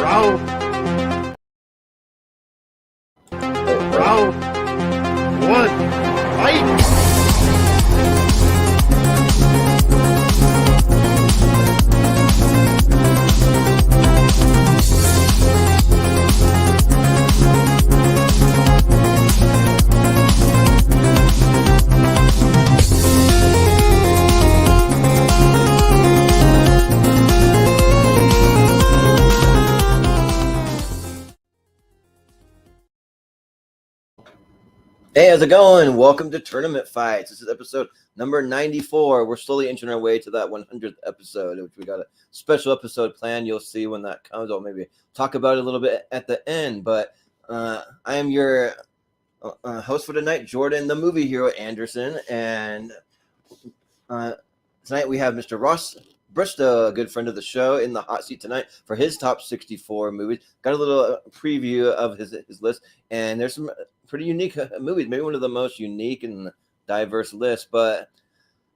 Round one, fight! Hey, how's it going? Welcome to Tournament Fights. This is episode number 94. We're slowly inching our way to that 100th episode, which we got a special episode planned. You'll see when that comes. I'll maybe talk about it a little bit at the end. But I am your host for tonight, Jordan, the movie hero Anderson. And tonight we have Mr. Ross Bristow, a good friend of the show, in the hot seat tonight for his top 64 movies. Got a little preview of his list, and there's some pretty unique movies, maybe one of the most unique and diverse lists. But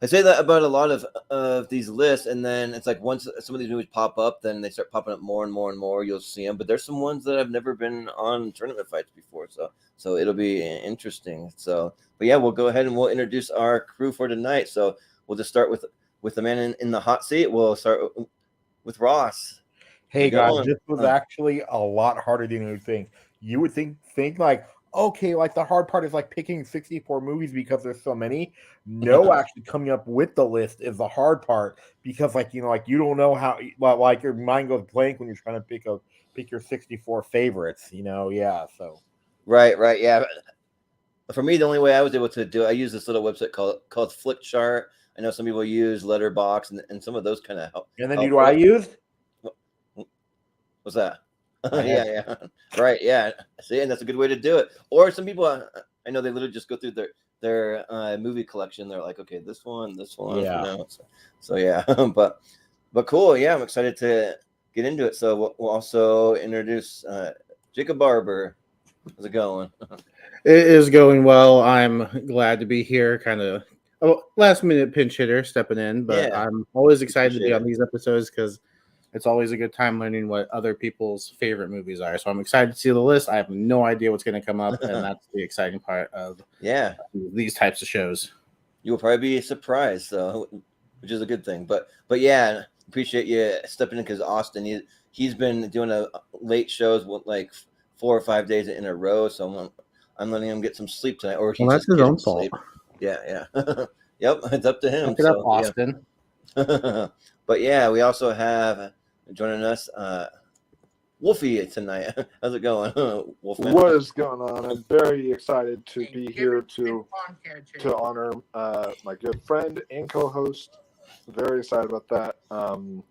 I say that about a lot of these lists, and then it's like once some of these movies pop up, then they start popping up more and more and more. You'll see them, but there's some ones that have never been on Tournament Fights before, so it'll be interesting. So, but yeah, we'll go ahead and we'll introduce our crew for tonight. So we'll just start with the man in the hot seat. We'll start with Ross. Hey guys, this was actually a lot harder than you would think. You would think like, okay, like the hard part is like picking 64 movies because there's so many. No, actually coming up with the list is the hard part because like, you know, like you don't know how, like your mind goes blank when you're trying to pick your 64 favorites, you know? Yeah. So. Right. Yeah. For me, the only way I was able to do it, I use this little website called Flickchart. I know some people use Letterboxd and some of those kind of help. And then you know what I used? What's that? Yeah. Right. Yeah. See, and that's a good way to do it. Or some people, I know they literally just go through their movie collection. They're like, okay, this one. Yeah. You know? So yeah. but cool. Yeah, I'm excited to get into it. So we'll also introduce Jacob Barber. How's it going? It is going well. I'm glad to be here. Kind of last minute pinch hitter stepping in, but yeah, I'm always excited to be on these episodes because it's always a good time learning what other people's favorite movies are. So I'm excited to see the list. I have no idea what's going to come up, and that's the exciting part of these types of shows. You will probably be surprised, so which is a good thing. But yeah, appreciate you stepping in because Austin he's been doing a late shows with like 4 or 5 days in a row. So I'm letting him get some sleep tonight, or that's his own fault. Sleep. Yeah. Yep, it's up to him. Look it up, Austin. Yeah. But yeah, we also have joining us Wolfie tonight. How's it going, Wolfman? What is going on? I'm very excited to be here to honor my good friend and co-host. Very excited about that. And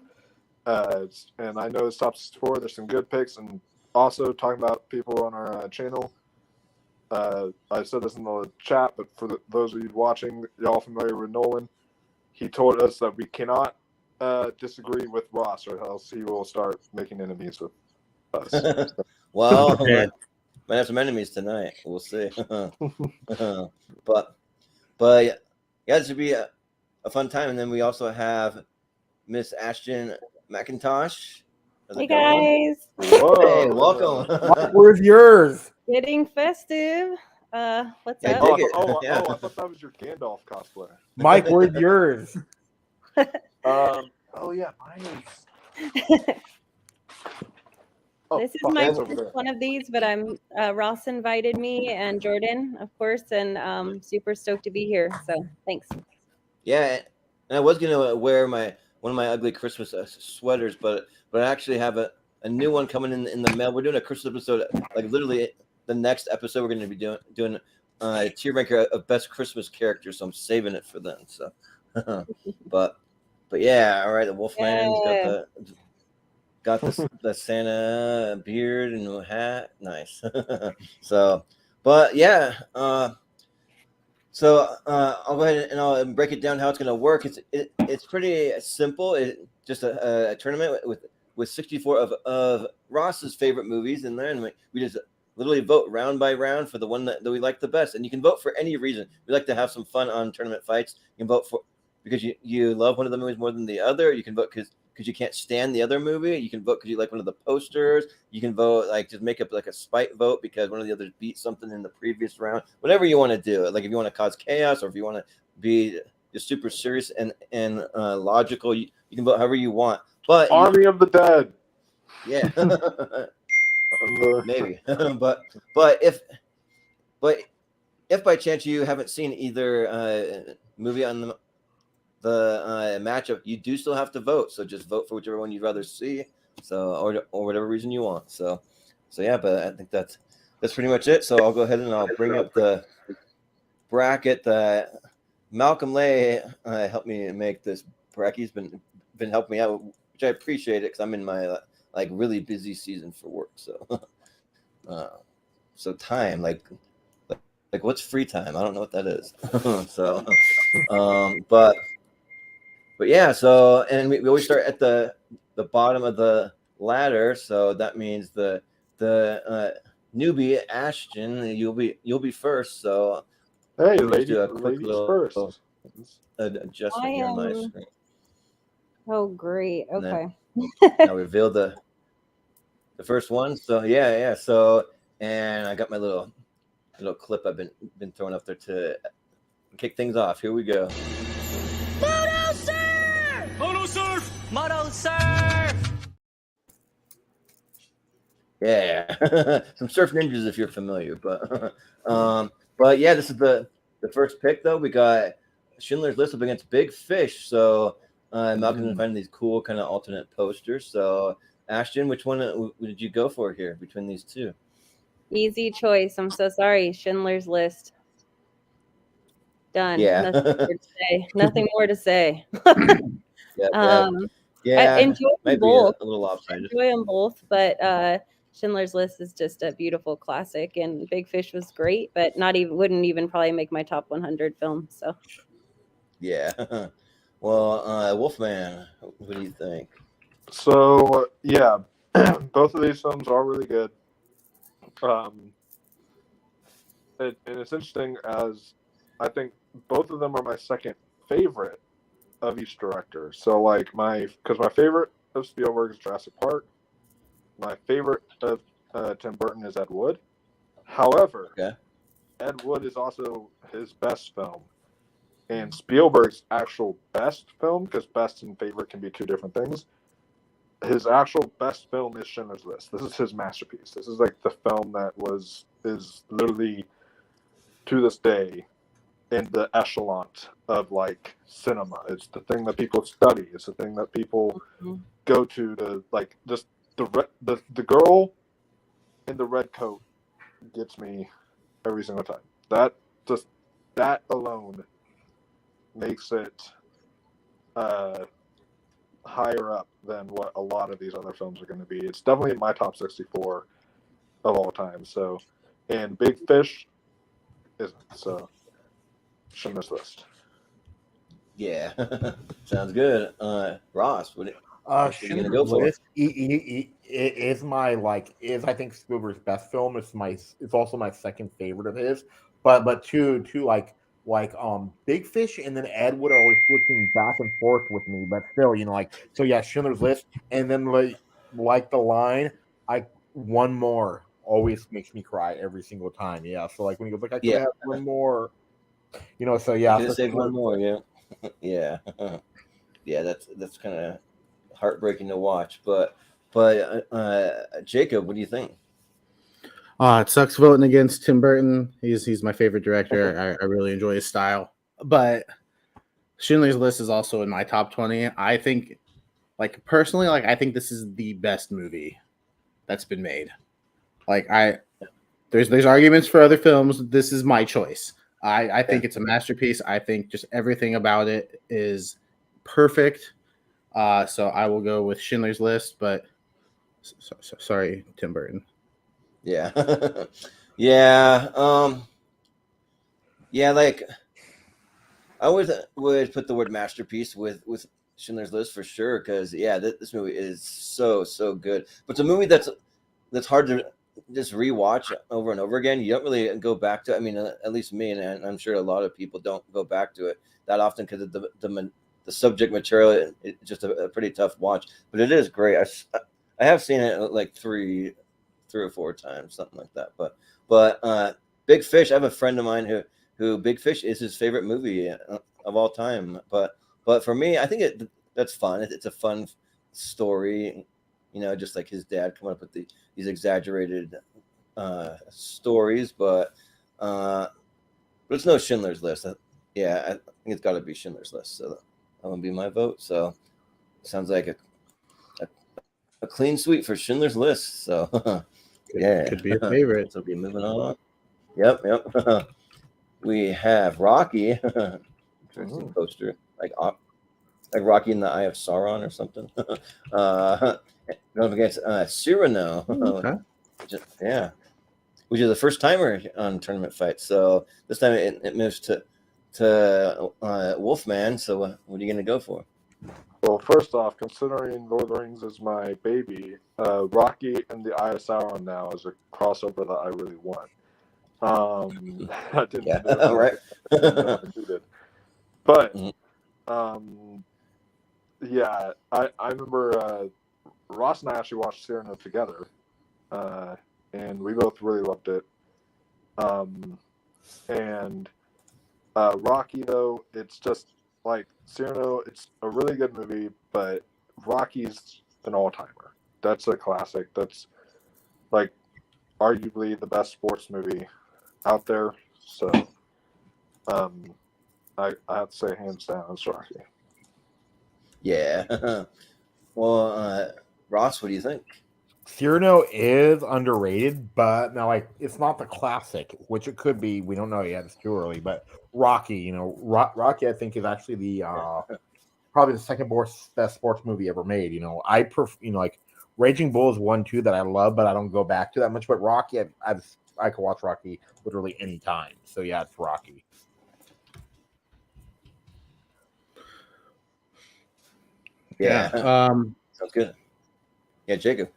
I know it's top 64. There's some good picks, and also talking about people on our channel. I said this in the chat, but for those of you watching, y'all familiar with Nolan, he told us that we cannot disagree with Ross, or else he will start making enemies with us. Well, might have some enemies tonight. We'll see. but yeah, it should be a fun time. And then we also have Miss Ashton Mackintosh. Hey guys. Whoa, hey, welcome. Where's yours? Getting festive. What's up? I thought that was your Gandalf cosplay. Mike, where's yours? Oh yeah, mine is. This is my first one of these, but Ross invited me and Jordan, of course, and super stoked to be here. So thanks. Yeah, and I was gonna wear one of my ugly Christmas sweaters, but I actually have a new one coming in the mail. We're doing a Christmas episode, like literally the next episode. We're going to be doing a tier ranker of best Christmas characters. So I'm saving it for then. So, but yeah, all right. The Wolfman's got the Santa beard and hat. Nice. So, but yeah. So I'll go ahead and I'll break it down how it's going to work. It's pretty simple. It's just a tournament with 64 of Ross's favorite movies in there, and we just literally vote round by round for the one that we like the best. And you can vote for any reason. We like to have some fun on Tournament Fights. You can vote for because you love one of the movies more than the other. You can vote because because you can't stand the other movie. You can vote because you like one of the posters. You can vote like just make up like a spite vote because one of the others beat something in the previous round. Whatever you want to do, like if you want to cause chaos or if you want to be just super serious and logical, you can vote however you want. But Army of the Dead. Yeah, maybe. but if by chance you haven't seen either movie on the matchup, you do still have to vote. So just vote for whichever one you'd rather see. So or whatever reason you want. So yeah. But I think that's pretty much it. So I'll go ahead and I'll bring up the bracket that Malcolm Lay helped me make this bracket. He's been helping me out, which I appreciate it because I'm in my like really busy season for work. So so time like what's free time? I don't know what that is. So but yeah. So and we always start at the bottom of the ladder. So that means the newbie Ashton, you'll be first. So hey, ladies first. Adjustment here on my screen. Oh, great. Okay. Now reveal the first one. So yeah. So and I got my little clip I've been throwing up there to kick things off. Here we go. Moto surf! Moto surf! Moto surf! Yeah, some surf ninjas if you're familiar, but yeah, this is the first pick though. We got Schindler's List up against Big Fish. So Malcolm's been finding these cool kind of alternate posters. So Ashton, which one did you go for here between these two? Easy choice. I'm so sorry. Schindler's List. Done. Yeah. Nothing more to say. Yeah. I enjoy them both. A little lopsided. Enjoy them both, but Schindler's List is just a beautiful classic, and Big Fish was great, but wouldn't even probably make my top 100 film. So. Yeah. Well, Wolfman, what do you think? So yeah, both of these films are really good. And it's interesting as I think both of them are my second favorite of each director. So like because my favorite of Spielberg is Jurassic Park. My favorite of Tim Burton is Ed Wood. However, Ed Wood is also his best film. And Spielberg's actual best film, because best and favorite can be two different things, his actual best film is Schindler's List. This is his masterpiece. This is like the film that is literally to this day in the echelon of like cinema. It's the thing that people study. It's the thing that people go to like just the girl in the red coat gets me every single time. That alone makes it higher up than what a lot of these other films are going to be. It's definitely in my top 64 of all time. So, and Big Fish isn't. So, Schindler's List. Yeah, sounds good. Ross, what are you gonna go for? Is I think Spielberg's best film. It's also my second favorite of his. But two Big Fish and then Ed Wood are always switching back and forth with me, but still, so yeah, Schindler's List, and then like the line, one more always makes me cry every single time. Yeah, so like when he goes like I could have one more, so yeah, so save one more, yeah, that's kind of heartbreaking to watch, but Jacob, what do you think? It sucks voting against Tim Burton. He's my favorite director. I really enjoy his style. But Schindler's List is also in my top 20. I think, personally, I think this is the best movie that's been made. There's arguments for other films. This is my choice. I think it's a masterpiece. I think just everything about it is perfect. So I will go with Schindler's List. But sorry, Tim Burton. Yeah. I always would put the word masterpiece with Schindler's List for sure, because this movie is so good. But it's a movie that's hard to just rewatch over and over again. You don't really go back to. I mean, at least me, and I'm sure a lot of people don't go back to it that often because of the subject material, it's just a pretty tough watch. But it is great. I have seen it like three or four times, something like that. But Big Fish, I have a friend of mine who Big Fish is his favorite movie of all time. But for me, I think that's fun. It's a fun story, just like his dad coming up with these exaggerated stories. But it's no Schindler's List. I think it's got to be Schindler's List. So that would be my vote. So sounds like a clean sweep for Schindler's List. So could be a favorite. So we'll be moving on. Yep. We have Rocky. Interesting poster, like Rocky in the Eye of Sauron or something. Going against Cyrano. Okay. Which is the first timer on Tournament Fight. So this time it moves to Wolfman. So what are you going to go for? Well, first off, considering Lord of the Rings is my baby, Rocky and the Eye of Sauron now is a crossover that I really want. I didn't do it. Right. But I remember Ross and I actually watched Cyrano together, and we both really loved it. And Rocky, though, it's just like Cyrano, it's a really good movie, but Rocky's an all-timer. That's a classic. That's like arguably the best sports movie out there. So I have to say hands down it's Rocky. Yeah. Well, Ross, what do you think? Cyrano is underrated, but now it's not the classic, which it could be. We don't know yet; it's too early. But Rocky, Rocky, I think is actually the probably the second best sports movie ever made. I like Raging Bull is 1-2 that I love, but I don't go back to that much. But Rocky, I could watch Rocky literally any time. So yeah, it's Rocky. Yeah. Sounds good. Yeah, Jacob.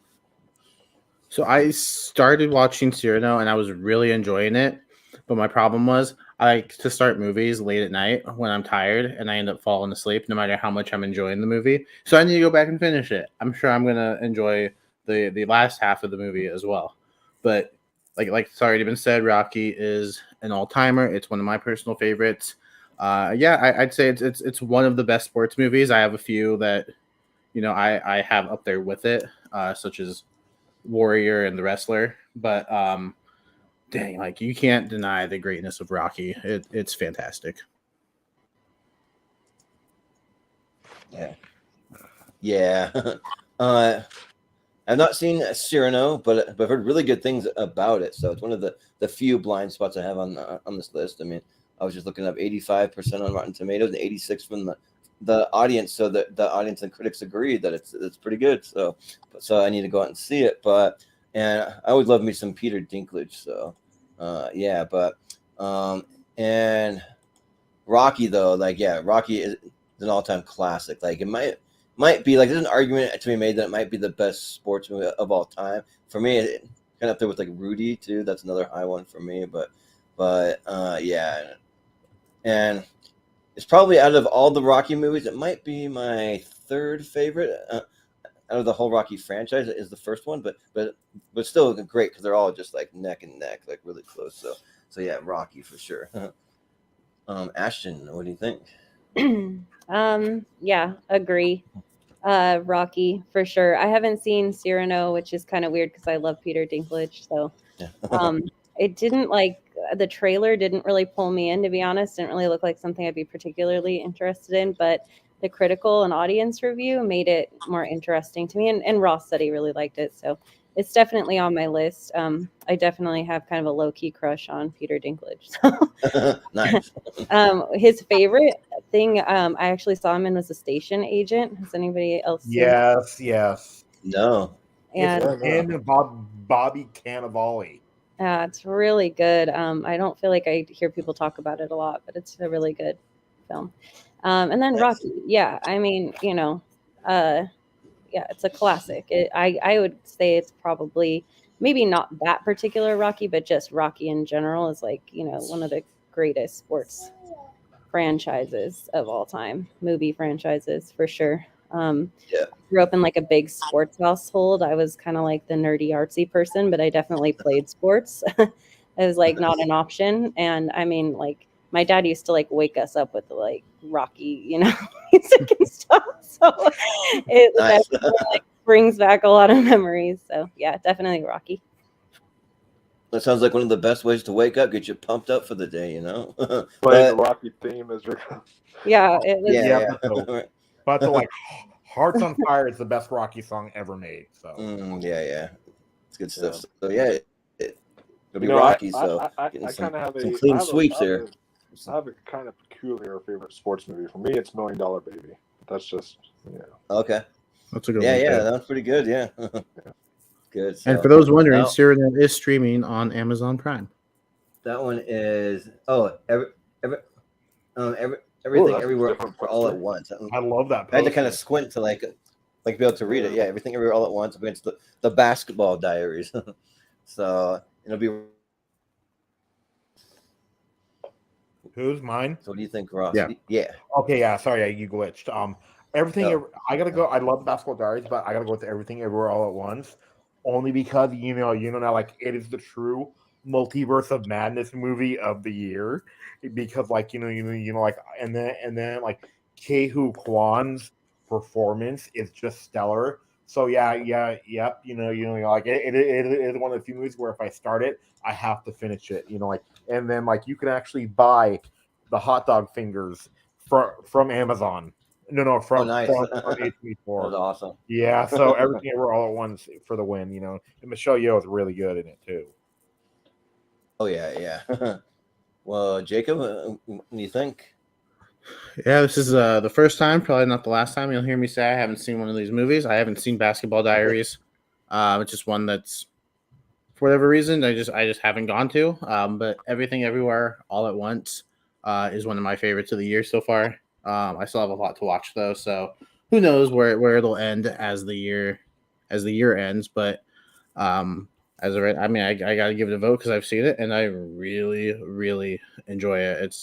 So I started watching Cyrano and I was really enjoying it. But my problem was I like to start movies late at night when I'm tired and I end up falling asleep no matter how much I'm enjoying the movie. So I need to go back and finish it. I'm sure I'm going to enjoy the last half of the movie as well. But like it's already been said, Rocky is an all-timer. It's one of my personal favorites. I'd say it's one of the best sports movies. I have a few that, I have up there with it, such as Warrior and The Wrestler. But dang, you can't deny the greatness of Rocky. It's fantastic. Yeah. I've not seen Cyrano, but I've heard really good things about it. So it's one of the few blind spots I have on this list. I mean, I was just looking up 85% on Rotten Tomatoes and 86 from the audience. So the audience and critics agree that it's pretty good. So I need to go out and see it. And I always love me some Peter Dinklage. So and Rocky though, Rocky is an all-time classic. It might be there's an argument to be made that it might be the best sports movie of all time. For me, it kind of up there with Rudy too. That's another high one for me. But and it's probably out of all the Rocky movies, it might be my third favorite out of the whole Rocky franchise. Is the first one, but still great because they're all just neck and neck, really close. So yeah, Rocky for sure. Ashton, what do you think? Yeah, agree. Rocky for sure. I haven't seen Cyrano, which is kind of weird because I love Peter Dinklage. So it didn't the trailer didn't really pull me in, to be honest. Didn't really look like something I'd be particularly interested in, but the critical and audience review made it more interesting to me. And Ross said he really liked it. So it's definitely on my list. I definitely have kind of a low-key crush on Peter Dinklage. So. Nice. His favorite thing I actually saw him in was a station agent. Has anybody else seen that? Yes. No. And it's him and Bobby Cannavale. It's really good. I don't feel like I hear people talk about it a lot, but it's a really good film. And then Rocky. Yeah, I mean, it's a classic. I would say it's probably maybe not that particular Rocky, but just Rocky in general is one of the greatest sports franchises of all time, movie franchises for sure. Yeah. Grew up in like a big sports household. I was kind of like the nerdy artsy person, but I definitely played sports. It was like not an option. And I mean, like my dad used to like wake us up with like Rocky, music and stuff. So it Nice. definitely like brings back a lot of memories. So yeah, definitely Rocky. That sounds like one of the best ways to wake up, get you pumped up for the day, Playing the Rocky theme as your Yeah, it was. Yeah. But the like Hearts on Fire is the best Rocky song ever made. So yeah. It's good stuff. So yeah, it'll be You know, Rocky. I getting kind of have some a clean I have a- sweeps I have here. a- I have a kind of peculiar favorite sports movie. For me, it's $1 Million Baby. That's just Okay. That's a good Yeah, one. yeah, too. that was pretty good. Yeah. Good. And So, for those wondering, now, Cyrano is streaming on Amazon Prime. that one is everything that's everywhere different all at poster. once. I love that. I had to kind of poster. squint to like be able to read it. Yeah, everything everywhere all at once. It's the basketball diaries. So it'll be. Who's mine? So what do you think, Ross? Yeah. Yeah. Okay, yeah. Sorry, you glitched. Everything. Oh. I gotta go. I love Basketball Diaries, but I gotta go with Everything Everywhere All at Once, only because now, like it is the true multiverse of madness movie of the year, because like like and then like Kehu Kwan's performance is just stellar. So yep. Like it is one of the few movies where if I start it, I have to finish it. And then like you can actually buy the hot dog fingers from Amazon. No, from nice. from That A24. was awesome. Yeah, so Everything Everywhere All at Once for the win. And Michelle Yeoh is really good in it too. Oh yeah. Well, Jacob, what do you think? Yeah, this is the first time, probably not the last time you'll hear me say I haven't seen one of these movies. I haven't seen Basketball Diaries. It's just one that's, for whatever reason, I just haven't gone to. But Everything Everywhere All at Once is one of my favorites of the year so far. I still have a lot to watch though, so who knows where it'll end as the year ends. But as of right, I mean, I gotta give it a vote because I've seen it and I really, really enjoy it.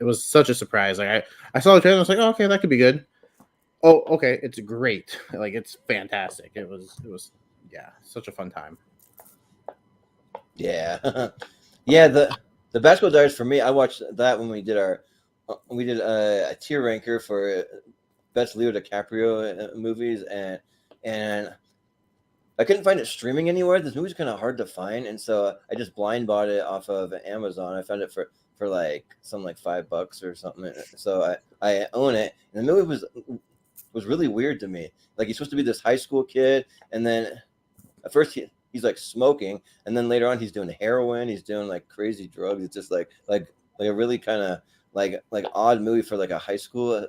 It was such a surprise. Like I saw the trailer, and I was like, oh, okay, that could be good. Oh, okay, it's great. Like it's fantastic. It was such a fun time. Yeah. Yeah, the Basketball Diaries for me, I watched that when we did a tier ranker for best Leo DiCaprio movies, and I couldn't find it streaming anywhere. This movie's kind of hard to find, and so I just blind bought it off of Amazon. I found it for like some like $5 or something. So I own it, and the movie was really weird to me. Like he's supposed to be this high school kid, and then at first he's like smoking, and then later on he's doing heroin. He's doing like crazy drugs. It's just like a really kind of like odd movie for like a high school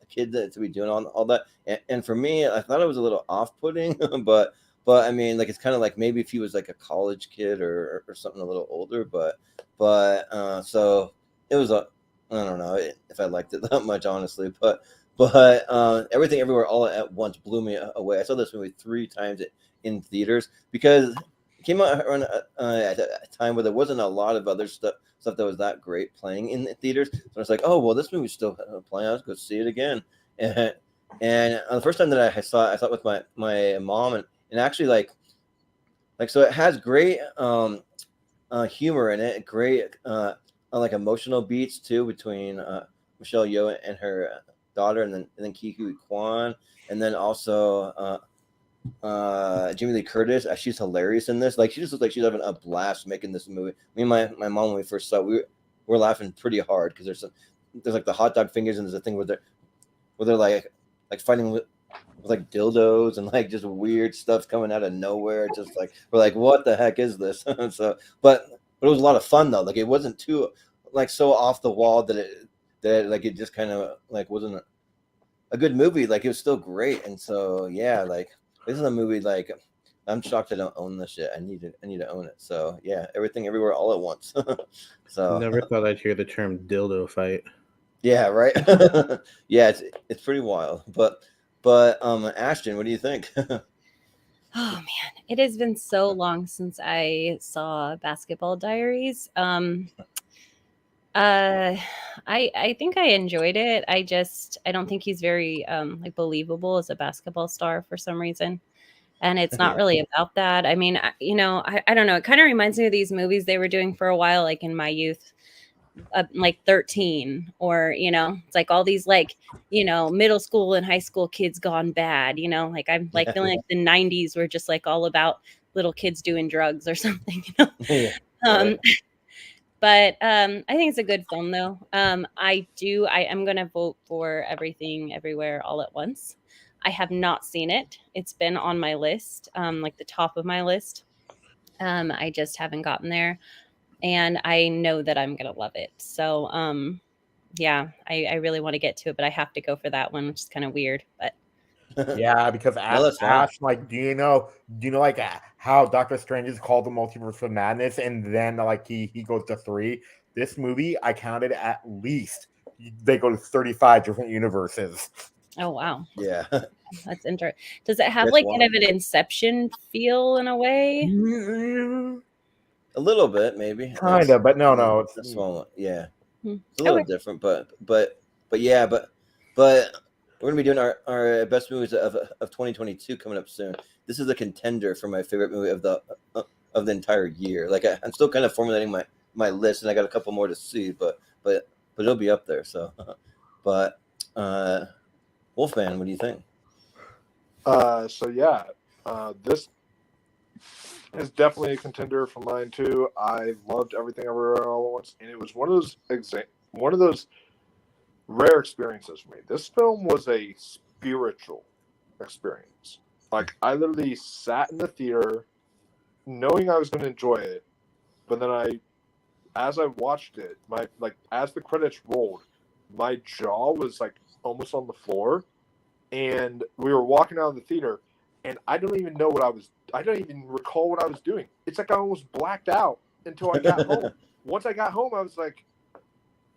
kid to be doing all that. And for me, I thought it was a little off-putting, but I mean, like it's kind of like maybe if he was like a college kid or something a little older, but so it was I don't know if I liked it that much, honestly, but Everything Everywhere All at Once blew me away. I saw this movie 3 times in theaters because it came out around at a time where there wasn't a lot of other stuff that was that great playing in the theaters. So I was like, oh well, this movie's still playing. Let's go see it again. And the first time that I saw it with my mom, and actually like so it has great humor in it, great like emotional beats too between Michelle Yeoh and her daughter, and then Keehu Kwan, and then also Jamie Lee Curtis. She's hilarious in this. Like she just looks like she's having a blast making this movie. Me and my mom, when we first saw it, we were laughing pretty hard because there's like the hot dog fingers, and there's a thing where they're like fighting with like dildos and like just weird stuff coming out of nowhere. Just like we're like, what the heck is this? So, but it was a lot of fun though. Like it wasn't too like so off the wall that it just kind of like wasn't a good movie. Like it was still great. And so yeah, like this is a movie like I'm shocked I don't own this shit. I need to own it. So yeah, Everything Everywhere All at Once. So Never thought I'd hear the term dildo fight. Yeah, right. Yeah, it's pretty wild. But Ashton, what do you think? Oh man, it has been so long since I saw Basketball Diaries. I think I enjoyed it. I don't think he's very like believable as a basketball star for some reason. And it's not really about that. I mean, I don't know. It kind of reminds me of these movies they were doing for a while, like in my youth, like 13, or it's like all these like middle school and high school kids gone bad. Like I'm like feeling like the 90s were just like all about little kids doing drugs or something. Um, But I think it's a good film, though. I am going to vote for Everything Everywhere All at Once. I have not seen it. It's been on my list, like the top of my list. I just haven't gotten there. And I know that I'm going to love it. So, yeah, I really want to get to it, but I have to go for that one, which is kind of weird. But yeah, because Ash, like, do you know, like how Doctor Strange is called the Multiverse of Madness, and then like he goes to 3. This movie, I counted at least they go to 35 different universes. Oh wow, yeah, that's interesting. Does it have like kind of an Inception feel in a way? A little bit, maybe. Kind of, but no, it's a small one. Yeah, it's a little different, but yeah, but we're gonna be doing our best movies of 2022 coming up soon. This is a contender for my favorite movie of the entire year. Like I'm still kind of formulating my list, and I got a couple more to see, but it'll be up there. So, but Wolfman, what do you think? This is definitely a contender for mine too. I loved Everything Everywhere All at Once, and it was one of those rare experiences for me. This film was a spiritual experience. Like I literally sat in the theater knowing I was going to enjoy it, but then as I watched it, as the credits rolled, my jaw was like almost on the floor, and we were walking out of the theater, and I don't even recall what I was doing. It's like I almost blacked out until I got home. Once I got home, I was like,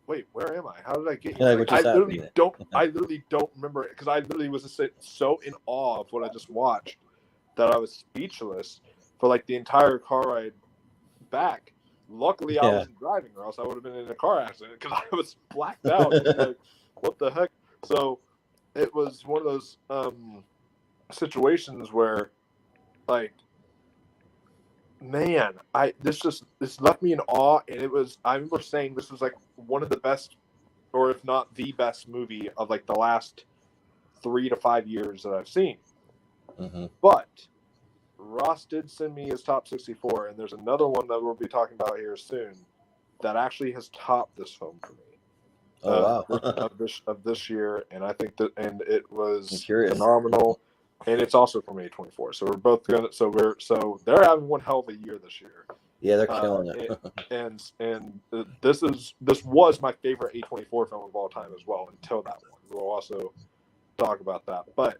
wait, where am I? How did I get here? Like, I literally don't remember it, because I literally was just so in awe of what I just watched that I was speechless for like the entire car ride back. Luckily, I wasn't driving, or else I would have been in a car accident, because I was blacked out. Like, what the heck? So it was one of those situations where, like, man, this left me in awe, and I remember saying this was like one of the best, or if not the best movie of like the last 3 to 5 years that I've seen. Mm-hmm. But Ross did send me his top 64, and there's another one that we'll be talking about here soon that actually has topped this film for me. Oh wow! of this year, and I think it was phenomenal. And it's also from A24, so we're both gonna. So they're having one hell of a year this year. Yeah, they're killing it. and this was my favorite A24 film of all time as well. Until that one, we'll also talk about that. But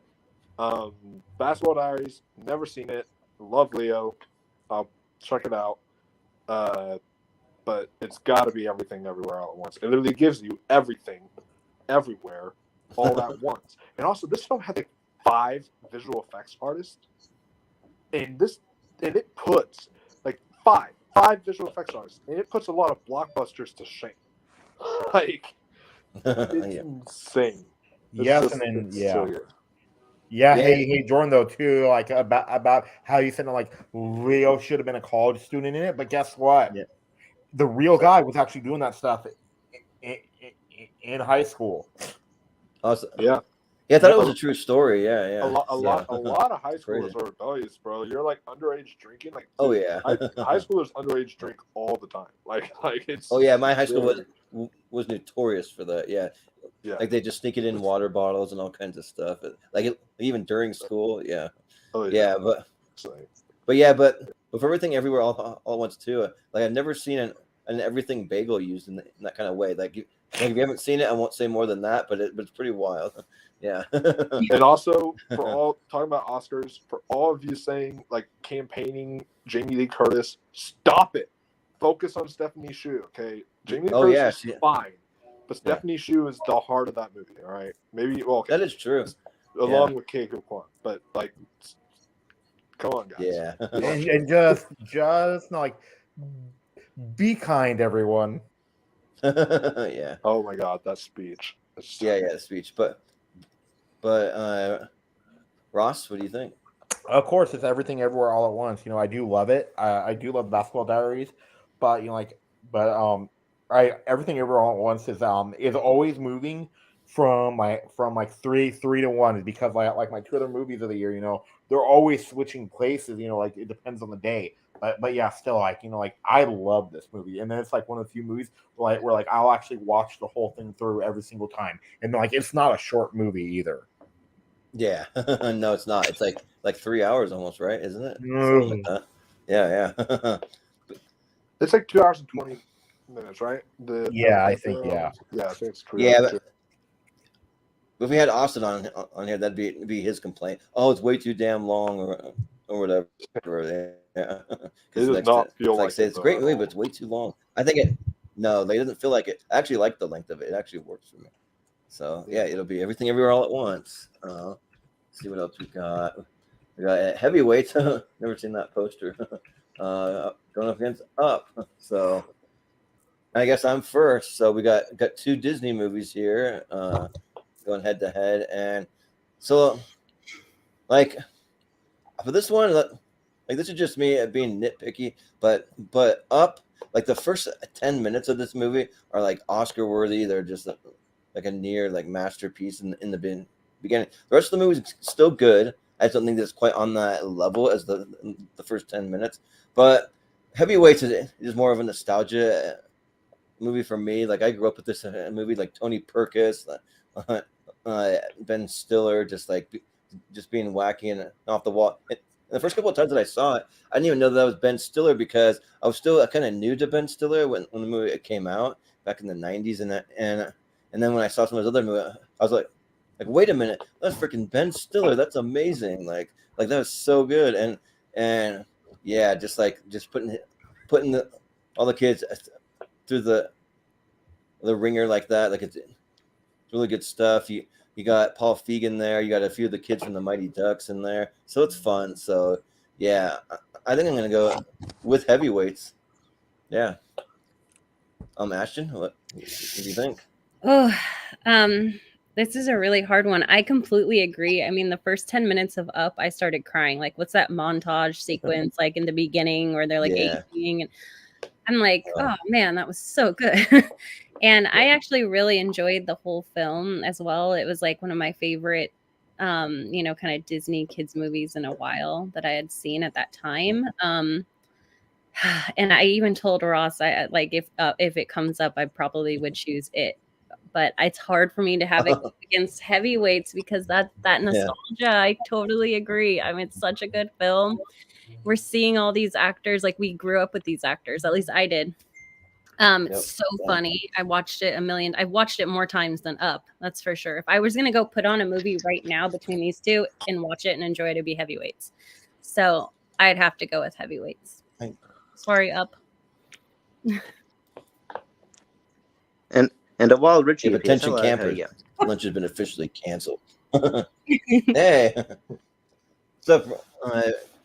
Basketball Diaries, never seen it. Love Leo. I'll check it out. But it's got to be Everything Everywhere All at Once. It literally gives you everything, everywhere, all at once. And also, this film had like 5 visual effects artists, and it puts like five visual effects artists, and it puts a lot of blockbusters to shame. Like, it's insane. Hey Jordan, though, too, like about how you said like Leo should have been a college student in it, but guess what? Yeah. The real guy was actually doing that stuff in high school. Awesome. Yeah, I thought it was a true story. Yeah. A lot of high schoolers are rebellious, bro. You're like underage drinking. Like, oh yeah, high schoolers underage drink all the time. Like it's. Oh yeah, my high school was notorious for that. Yeah. Like they just sneak it in water bottles and all kinds of stuff. Like even during school. Yeah. Oh yeah. But for Everything Everywhere all at Once too. Like I've never seen an everything bagel used in that kind of way. Like if you haven't seen it, I won't say more than that. But it's pretty wild. Yeah. And also, for all talking about Oscars, for all of you saying like campaigning Jamie Lee Curtis, stop it. Focus on Stephanie Hsu, okay? Jamie Lee Curtis is fine, but Stephanie Hsu is the heart of that movie. All right, maybe that is true. Along with Kaelee Kwan, but like, come on, guys. Yeah. and just like be kind, everyone. Yeah. Oh my god, that speech. Yeah, the speech. But Ross, what do you think? Of course, it's Everything Everywhere All at Once. I do love it. I do love Basketball Diaries, but Everything Everywhere All at Once is always moving from like three to one, because like my two other movies of the year, they're always switching places. Like it depends on the day. But yeah, still like I love this movie, and then it's like one of the few movies where I'll actually watch the whole thing through every single time, and like it's not a short movie either. Yeah. No, it's not. It's like 3 hours almost, right? Isn't it? No. Like that. Yeah. It's like 2 hours and 20 minutes, right? I think Yeah, I think it's 2 Yeah, hours. But if we had Austin on here, that'd be his complaint. Oh, it's way too damn long, or whatever. Yeah. It does not feel like it's a great movie, but it's way too long. I think it doesn't feel like it. I actually like the length of it. It actually works for me. So yeah, it'll be Everything Everywhere All at Once. Let's see what else we got. We got Heavyweights. Never seen that poster. Going up against Up. So I guess I'm first. So we got two Disney movies here, going head to head, and so like for this one, like this is just me being nitpicky, but Up, like the first 10 minutes of this movie are like Oscar worthy. They're just like a near like masterpiece in the beginning. The rest of the movie is still good. I don't think that's quite on that level as the first 10 minutes. But Heavyweights is more of a nostalgia movie for me. Like I grew up with this movie, like Tony Perkis, Ben Stiller, just being wacky and off the wall. And the first couple of times that I saw it, I didn't even know that was Ben Stiller, because I was still kind of new to Ben Stiller when the movie came out back in the 90s, and then when I saw some of his other movies, I was like, wait a minute, that's freaking Ben Stiller. That's amazing. Like that was so good. And yeah, just putting all the kids through the ringer like that. Like it's really good stuff. You got Paul Feig there. You got a few of the kids from the Mighty Ducks in there. So it's fun. So yeah, I think I'm gonna go with Heavyweights. Yeah. Ashton, what do you think? Oh, this is a really hard one. I completely agree. I mean, the first 10 minutes of Up, I started crying. Like, what's that montage sequence like in the beginning where they're like aging, and I'm like, oh man, that was so good. And I actually really enjoyed the whole film as well. It was like one of my favorite, kind of Disney kids movies in a while that I had seen at that time. And I even told Ross, I like if it comes up, I probably would choose it. But it's hard for me to have it against Heavyweights, because that nostalgia. Yeah. I totally agree. I mean, it's such a good film. We're seeing all these actors, like we grew up with these actors. At least I did. It's so funny. I watched it more times than Up. That's for sure. If I was gonna go put on a movie right now between these two and watch it and enjoy it, it'd be Heavyweights. So I'd have to go with Heavyweights. Sorry, Up. And while Richie, attention campers, lunch has been officially canceled. Hey, what's up,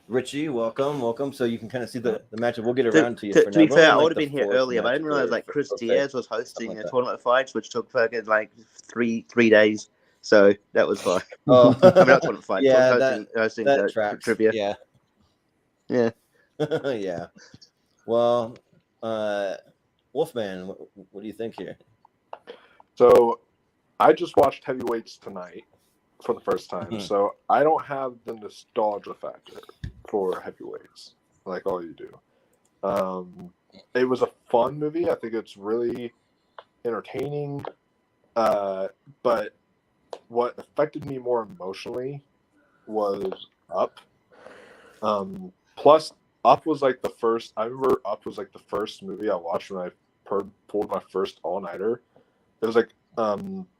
Richie? Welcome. So you can kind of see the matchup. We'll get around to you. To be fair, I would have been here earlier, but I didn't realize like Chris Diaz was hosting a tournament of fights, which took fucking like three days. So that was fine. Oh, I mean, not tournament fights. Yeah, hosting tracks. Trivia. Yeah. Yeah. Well, Wolfman, what do you think here? So I just watched Heavyweights tonight for the first time, so I don't have the nostalgia factor for Heavyweights like all you do. It was a fun movie. I think it's really entertaining. But what affected me more emotionally was Up. Plus, Up was like the first. I remember Up was like the first movie I watched when I pulled my first all-nighter. It was like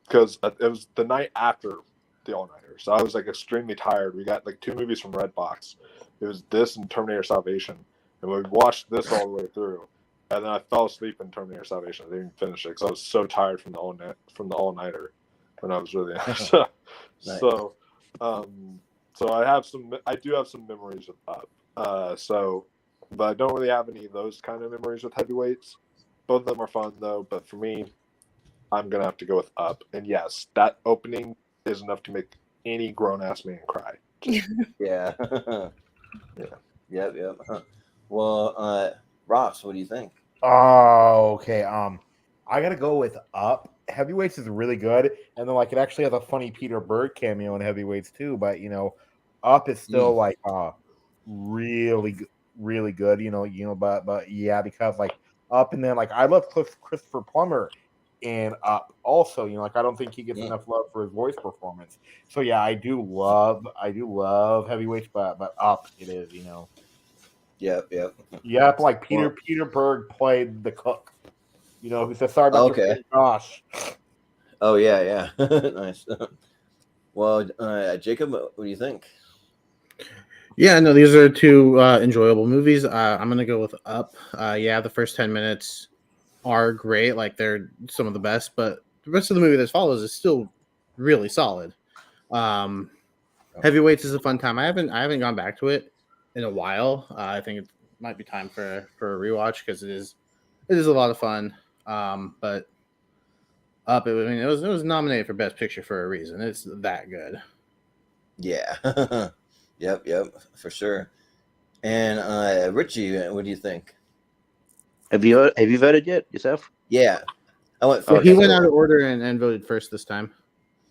because it was the night after the all-nighter, so I was like extremely tired. We got like two movies from Redbox. It was this and Terminator Salvation, and we watched this all the way through. And then I fell asleep in Terminator Salvation. I didn't finish it because I was so tired from the all-nighter when I was really nice. So I do have some memories with Up. But I don't really have any of those kind of memories with Heavyweights. Both of them are fun though, but for me, I'm gonna have to go with Up. And yes, that opening is enough to make any grown ass man cry. Yeah. Yep. Well, Ross, what do you think? Oh, okay. I gotta go with Up. Heavyweights is really good, and then like it actually has a funny Peter Berg cameo in Heavyweights too. But Up is still like really good. But yeah, because like Up, and then like I love Christopher Plummer in Up also. Like I don't think he gets enough love for his voice performance. So yeah, I do love Heavyweights, but Up it is. Yep. Like Peter Berg played the cook. Who said sorry about your friend Josh. Oh yeah. Nice. Well, Jacob, what do you think? Yeah, no, these are two enjoyable movies. I'm gonna go with Up. Yeah, the first 10 minutes are great, like they're some of the best, but the rest of the movie that follows is still really solid. Heavyweights is a fun time. I haven't gone back to it in a while. I think it might be time for a rewatch because it is a lot of fun. But Up, it was nominated for Best Picture for a reason. It's that good. Yeah. Yep, for sure. And Richie, what do you think? Have you voted yet yourself? Yeah, I went. So he went out of order and voted first this time.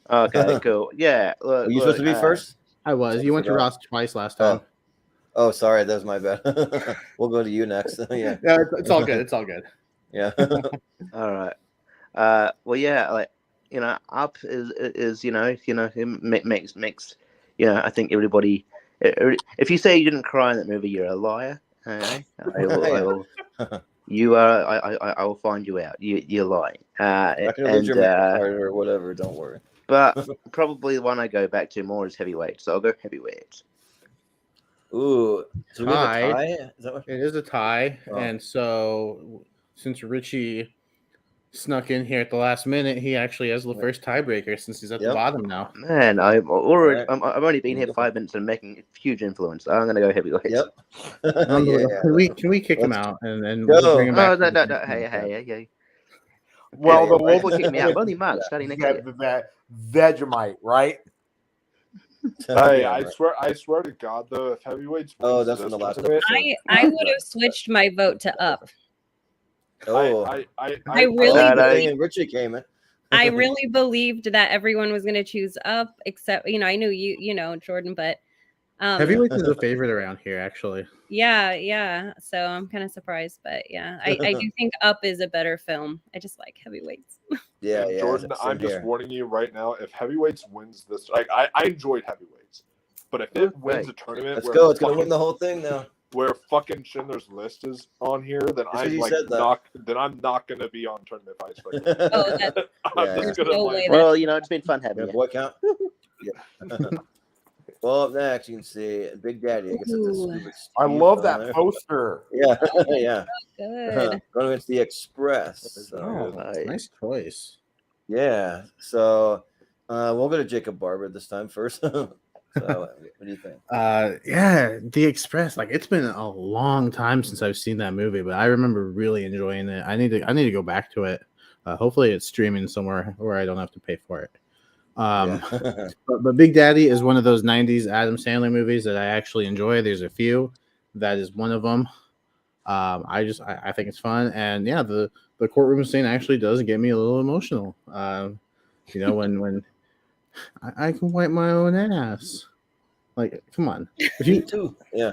Okay, cool. Yeah, were you supposed to be first? I was. You went to Ross twice last time. Oh, sorry, that was my bad. We'll go to you next. Yeah, it's all good. It's all good. Yeah. All right. Well, yeah, like Up is it makes I think everybody. If you say you didn't cry in that movie, you're a liar. Okay? I will find you out. You're lying. I can read your card or whatever. Don't worry. But probably the one I go back to more is Heavyweight. So I'll go Heavyweight. Ooh, so we have a tie? Is that what... It is a tie, and so since Richie snuck in here at the last minute, he actually has the first tiebreaker since he's at the bottom now. Man, I've only been here 5 minutes and making a huge influence. I'm gonna go Heavyweight. Yep. Can we kick him out and then we'll bring him back? No. Hey. Well, the Wolfman kicked me out. Only March starting next year. Vegemite, right? Hey, I swear to God, though, if Heavyweights. That's from the last episode. I would have switched my vote to Up. Oh, I really Richie came in. I really believed that everyone was going to choose Up, except I knew you Jordan, but Heavyweights is a favorite around here, actually. Yeah. So I'm kind of surprised, but yeah, I do think Up is a better film. I just like Heavyweights. Yeah, Jordan, I'm just warning you right now. If Heavyweights wins this, I enjoyed Heavyweights, but if it wins a tournament, let's go. It's gonna win the whole thing now. Where fucking Schindler's List is on here, then I'm not gonna be on Tournament Fights. Well, it's been fun having you. Boy count. Yeah. Well, up next you can see Big Daddy. I guess it's I love that poster. Yeah. Good. Going against the Express. So. Nice choice. Yeah. So we'll go to Jacob Barber this time first. So what do you think? Yeah, The Express. Like it's been a long time since I've seen that movie, but I remember really enjoying it. I need to go back to it. Hopefully, it's streaming somewhere where I don't have to pay for it. But Big Daddy is one of those 90s Adam Sandler movies that I actually enjoy. There's a few. That is one of them. I think it's fun, and yeah, the courtroom scene actually does get me a little emotional. When I can wipe my own ass. Like, come on. Me too. Yeah.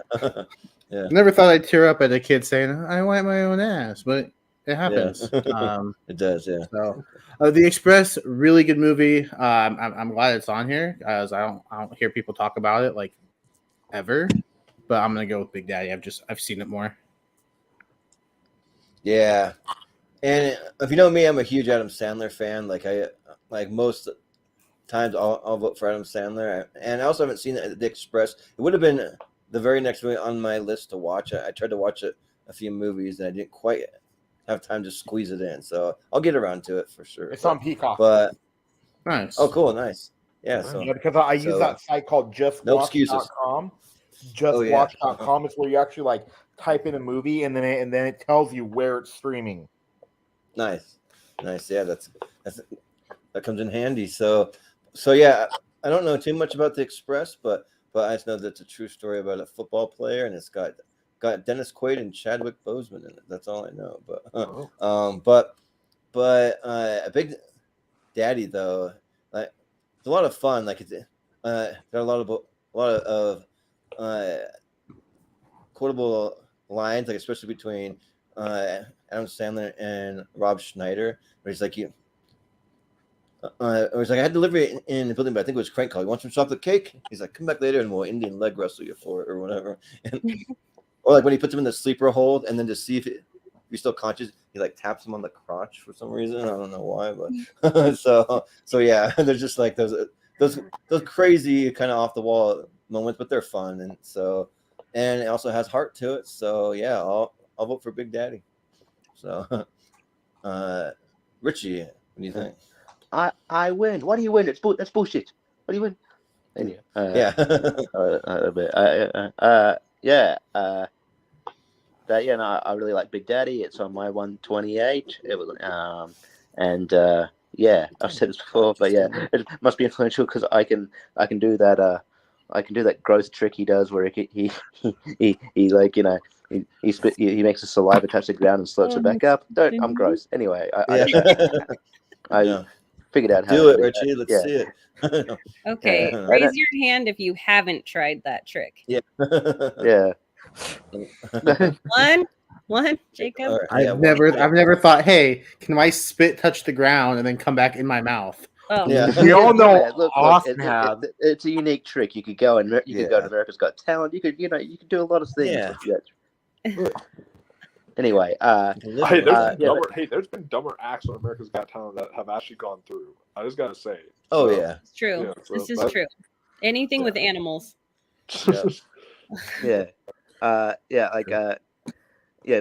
Yeah. Never thought I'd tear up at a kid saying, I wipe my own ass, but it happens. Yeah. It does, yeah. So, The Express, really good movie. I'm glad it's on here, as I don't hear people talk about it, like, ever. But I'm going to go with Big Daddy. I've seen it more. Yeah. And if you know me, I'm a huge Adam Sandler fan. Like most times I'll vote for Adam Sandler. And I also haven't seen The Express. It would have been the very next movie on my list to watch. I tried to watch a few movies and I didn't quite have time to squeeze it in. So I'll get around to it for sure. It's on Peacock. But nice. Oh, cool. Nice. Yeah. So because I use that site called justwatch.com. Justwatch.com is where you actually like type in a movie and then it tells you where it's streaming. Nice. Yeah, that comes in handy. So yeah, I don't know too much about the Express, but I just know that it's a true story about a football player, and it's got Dennis Quaid and Chadwick Boseman in it. That's all I know. But a Big Daddy though, like it's a lot of fun. Like it's got a lot of quotable lines, like especially between Adam Sandler and Rob Schneider, where he's like, I had delivery in the building, but I think it was Crank Call. You want some chocolate cake? He's like, come back later and we'll Indian leg wrestle you for it or whatever. Or like when he puts him in the sleeper hold and then to see if he's still conscious, he like taps him on the crotch for some reason. I don't know why, but so yeah, there's just like those crazy kind of off the wall moments, but they're fun, and it also has heart to it. So yeah, I'll vote for Big Daddy. So Richie, what do you think? I win. Why do you win? That's bullshit. Why do you win? Anyway, I really like Big Daddy. It's on my 128. It was I've said this before, but yeah, it must be influential because I can do that. I can do that gross trick he does where he like he makes the saliva touch the ground and slurps it back up. I'm gross. Anyway, I figured out how do to it, Richie. Let's see it. Okay, raise your hand if you haven't tried that trick. Yeah. Yeah. One, Jacob. Right, I've never thought, hey, can my spit touch the ground and then come back in my mouth? Oh, Yeah. We all know Look, Austin has. it's a unique trick. You could go and could go to America's Got Talent. You could do a lot of things. Yeah. Anyway, there's been dumber acts on America's Got Talent that have actually gone through. I just gotta say. Oh yeah, it's true. Yeah, this is true. Anything with animals. Yeah.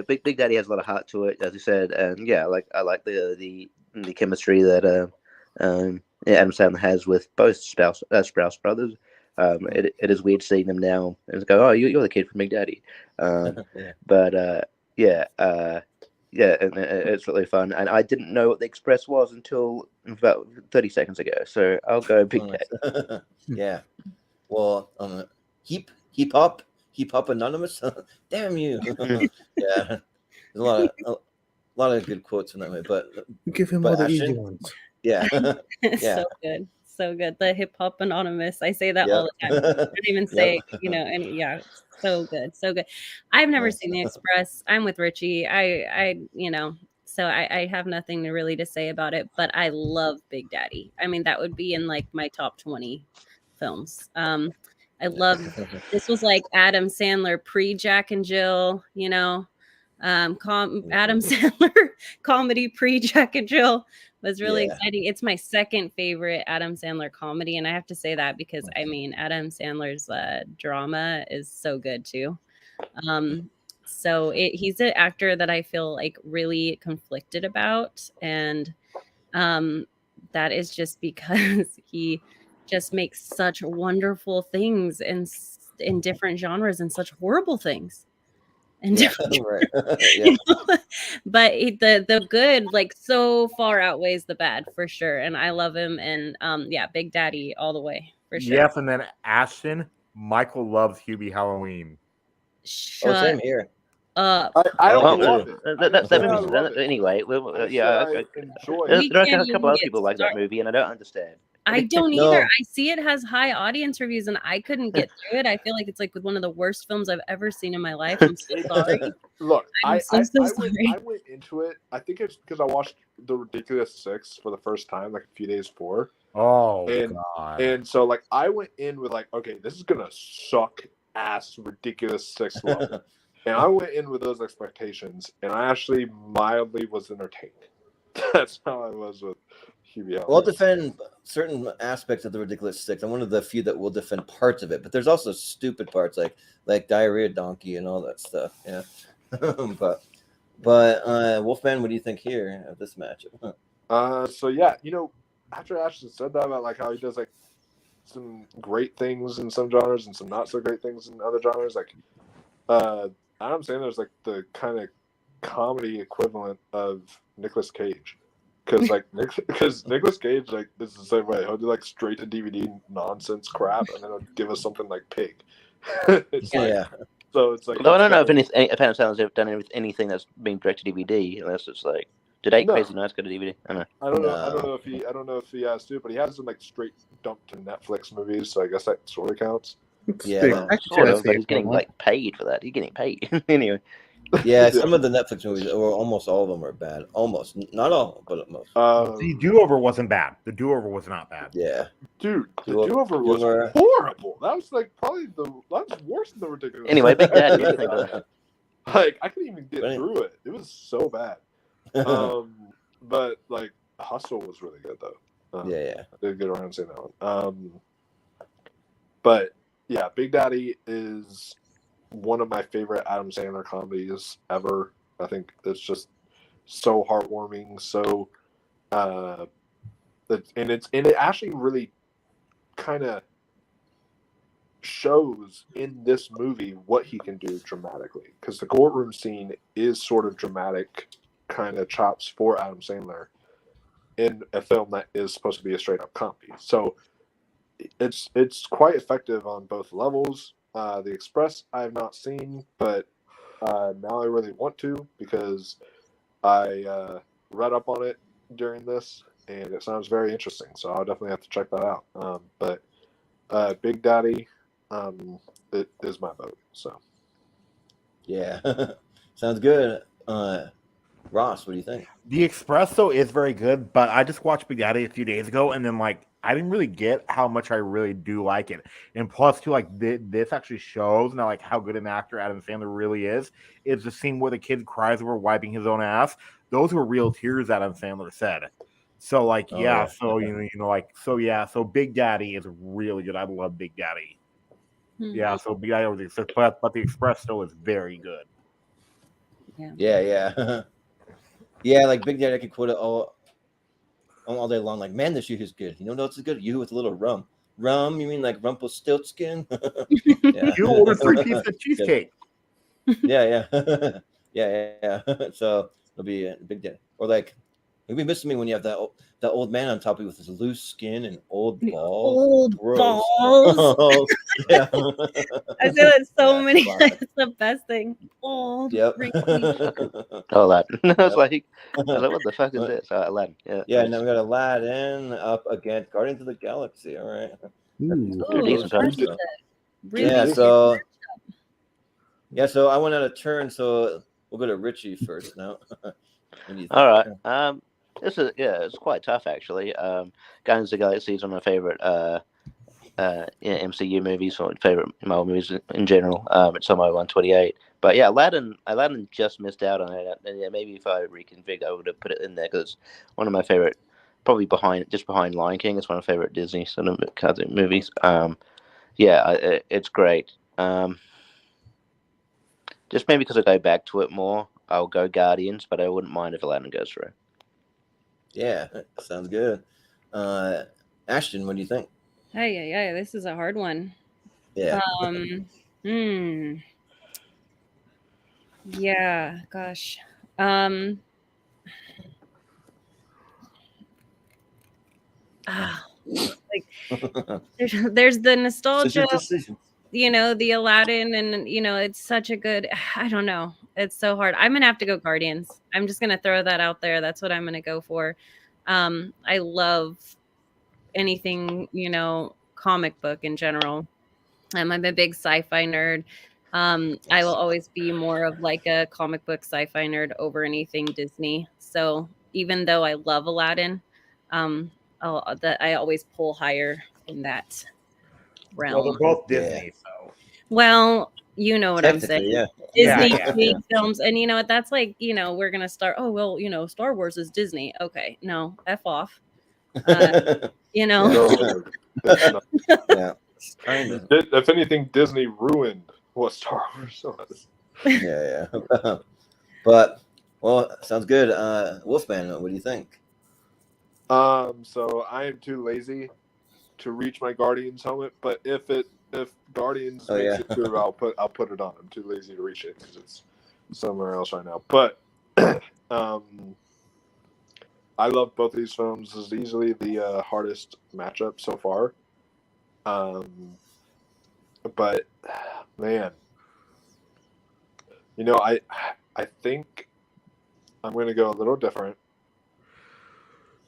Big Daddy has a lot of heart to it, as you said, and I like the chemistry that Adam Sandler has with both Sprouse brothers. It is weird seeing them now and go, oh, you're the kid from Big Daddy, but and it's really fun. And I didn't know what the Express was until about 30 seconds ago, so I'll go Big Daddy. Yeah. Well, Heap Hop Anonymous. Damn you. Yeah. There's a lot of good quotes in that way, but give him all the easy ones. Yeah. Yeah. So good. The Hip Hop Anonymous. I say that all the time. I don't even say, so good. I've never seen The Express. I'm with Richie. So I have nothing to say about it, but I love Big Daddy. I mean, that would be in like my top 20 films. I love this was like Adam Sandler pre Jack and Jill, Adam Sandler comedy pre Jack and Jill was really exciting. It's my second favorite Adam Sandler comedy, and I have to say that because Adam Sandler's drama is so good too. So he's an actor that I feel like really conflicted about, and that is just because he just makes such wonderful things in different genres and such horrible things. And right. But the good like so far outweighs the bad for sure, and I love him. And Big Daddy all the way for sure. Yes, and then Ashton, Michael loves Hubie Halloween. Same here. I don't love it. Anyway, there are a couple other people like that movie, and I don't understand. I don't either. I see it has high audience reviews, and I couldn't get through it. I feel like it's like one of the worst films I've ever seen in my life. I'm so sorry. Look, I sorry. went into it. I think it's because I watched The Ridiculous Six for the first time, like a few days before. Oh, God. And so, like, I went in with, like, okay, this is going to suck ass Ridiculous Six level. And I went in with those expectations, and I actually mildly was entertained. That's how I was with Hubie. Well, I'll defend certain aspects of The Ridiculous Six. I'm one of the few that will defend parts of it, but there's also stupid parts like Diarrhea Donkey and all that stuff. Yeah. but Wolfman, what do you think here of this matchup? After Ashton said that about like how he does like some great things in some genres and some not so great things in other genres, like Adam Sandler's like the kind of comedy equivalent of Nicolas Cage. Because Nicolas Cage like is the same way. He'll do like straight to DVD nonsense crap, and then he'll give us something like Pig. It's like, so it's like. Although I don't know if Adam Sandler's ever done anything that's been direct to DVD, unless it's like, did 8 Crazy Nights go to DVD? I don't know. I don't know if he has to, but he has some like straight dump to Netflix movies, so I guess that sort of counts. Yeah, sort of, but he's getting like paid for that. He's getting paid anyway. Yeah, some of the Netflix movies, or almost all of them, are bad. Almost, not all, but most. The Do-Over wasn't bad. The Do-Over was not bad. Yeah, dude, the Do-Over was horrible. That was like probably that was worse than the Ridiculous. Anyway, Big Daddy. Like I couldn't even get through it. It was so bad. But like Hustle was really good though. Yeah. I did get around saying that one. But yeah, Big Daddy is one of my favorite Adam Sandler comedies ever. I think it's just so heartwarming, so it actually really kind of shows in this movie what he can do dramatically, because the courtroom scene is sort of dramatic kind of chops for Adam Sandler in a film that is supposed to be a straight up comedy. So it's quite effective on both levels. The Express I have not seen, but now I really want to, because I read up on it during this and it sounds very interesting, so I'll definitely have to check that out. But Big Daddy, it is my vote. So yeah. Sounds good. Ross, what do you think? The Express though is very good, but I just watched Big Daddy a few days ago, and then like I didn't really get how much I really do like it. And plus, too, like this actually shows now like how good an actor Adam Sandler really is. It's the scene where the kid cries over wiping his own ass. Those were real tears, Adam Sandler said. So like so Big Daddy is really good. I love Big Daddy. Mm-hmm. Yeah, so Big Daddy over the Express, but the Express still is very good. Yeah. Yeah, like Big Daddy, I could quote it all day long. Like, man, this shoe is good. You know what else is good? You with a little rum. Rum? You mean like Rumpelstiltskin? Yeah. You ordered 3 pieces of cheesecake. Yeah. So it'll be Big Daddy. Or like, you'll be missing me when you have that old man on top of you with his loose skin and old balls. Old balls. Yeah. I say that so many times. It's the best thing. Old. Yep. Aladdin. I was like, what the fuck is this? Aladdin. Yeah. Now we got Aladdin up against Guardians of the Galaxy. All right. So I went out of turn. So we'll go to Richie first now. All right. It's quite tough actually. Guardians of the Galaxy is one of my favorite MCU movies, or favorite Marvel movies in general. It's on my 128. But yeah, Aladdin just missed out on it. And yeah, maybe if I reconfigured, I would have put it in there, because one of my favorite, probably behind Lion King. It's one of my favorite Disney sort of movies. It's great. Just maybe because I go back to it more, I'll go Guardians, but I wouldn't mind if Aladdin goes through. Yeah, sounds good. Ashton, what do you think? Hey, this is a hard one. Yeah. Yeah, gosh. Like there's the nostalgia, the Aladdin, and it's such a good, I don't know. It's so hard. I'm gonna have to go Guardians. I'm just gonna throw that out there. That's what I'm gonna go for. I love anything, comic book in general. I'm a big sci-fi nerd. I will always be more of like a comic book sci-fi nerd over anything Disney. So even though I love Aladdin, I always pull higher in that realm. Well, they're both Disney, so. Well, you know what I'm saying. Yeah. Disney films. And that's like, we're going to start, Star Wars is Disney. Okay. No, F off. Yeah. If anything, Disney ruined what Star Wars was. Yeah. But, well, sounds good. Wolfman, what do you think? So I am too lazy to reach my Guardians helmet, but if Guardians makes it through, I'll put it on. I'm too lazy to reach it because it's somewhere else right now. But I love both of these films. This is easily the hardest matchup so far. But man, I think I'm going to go a little different.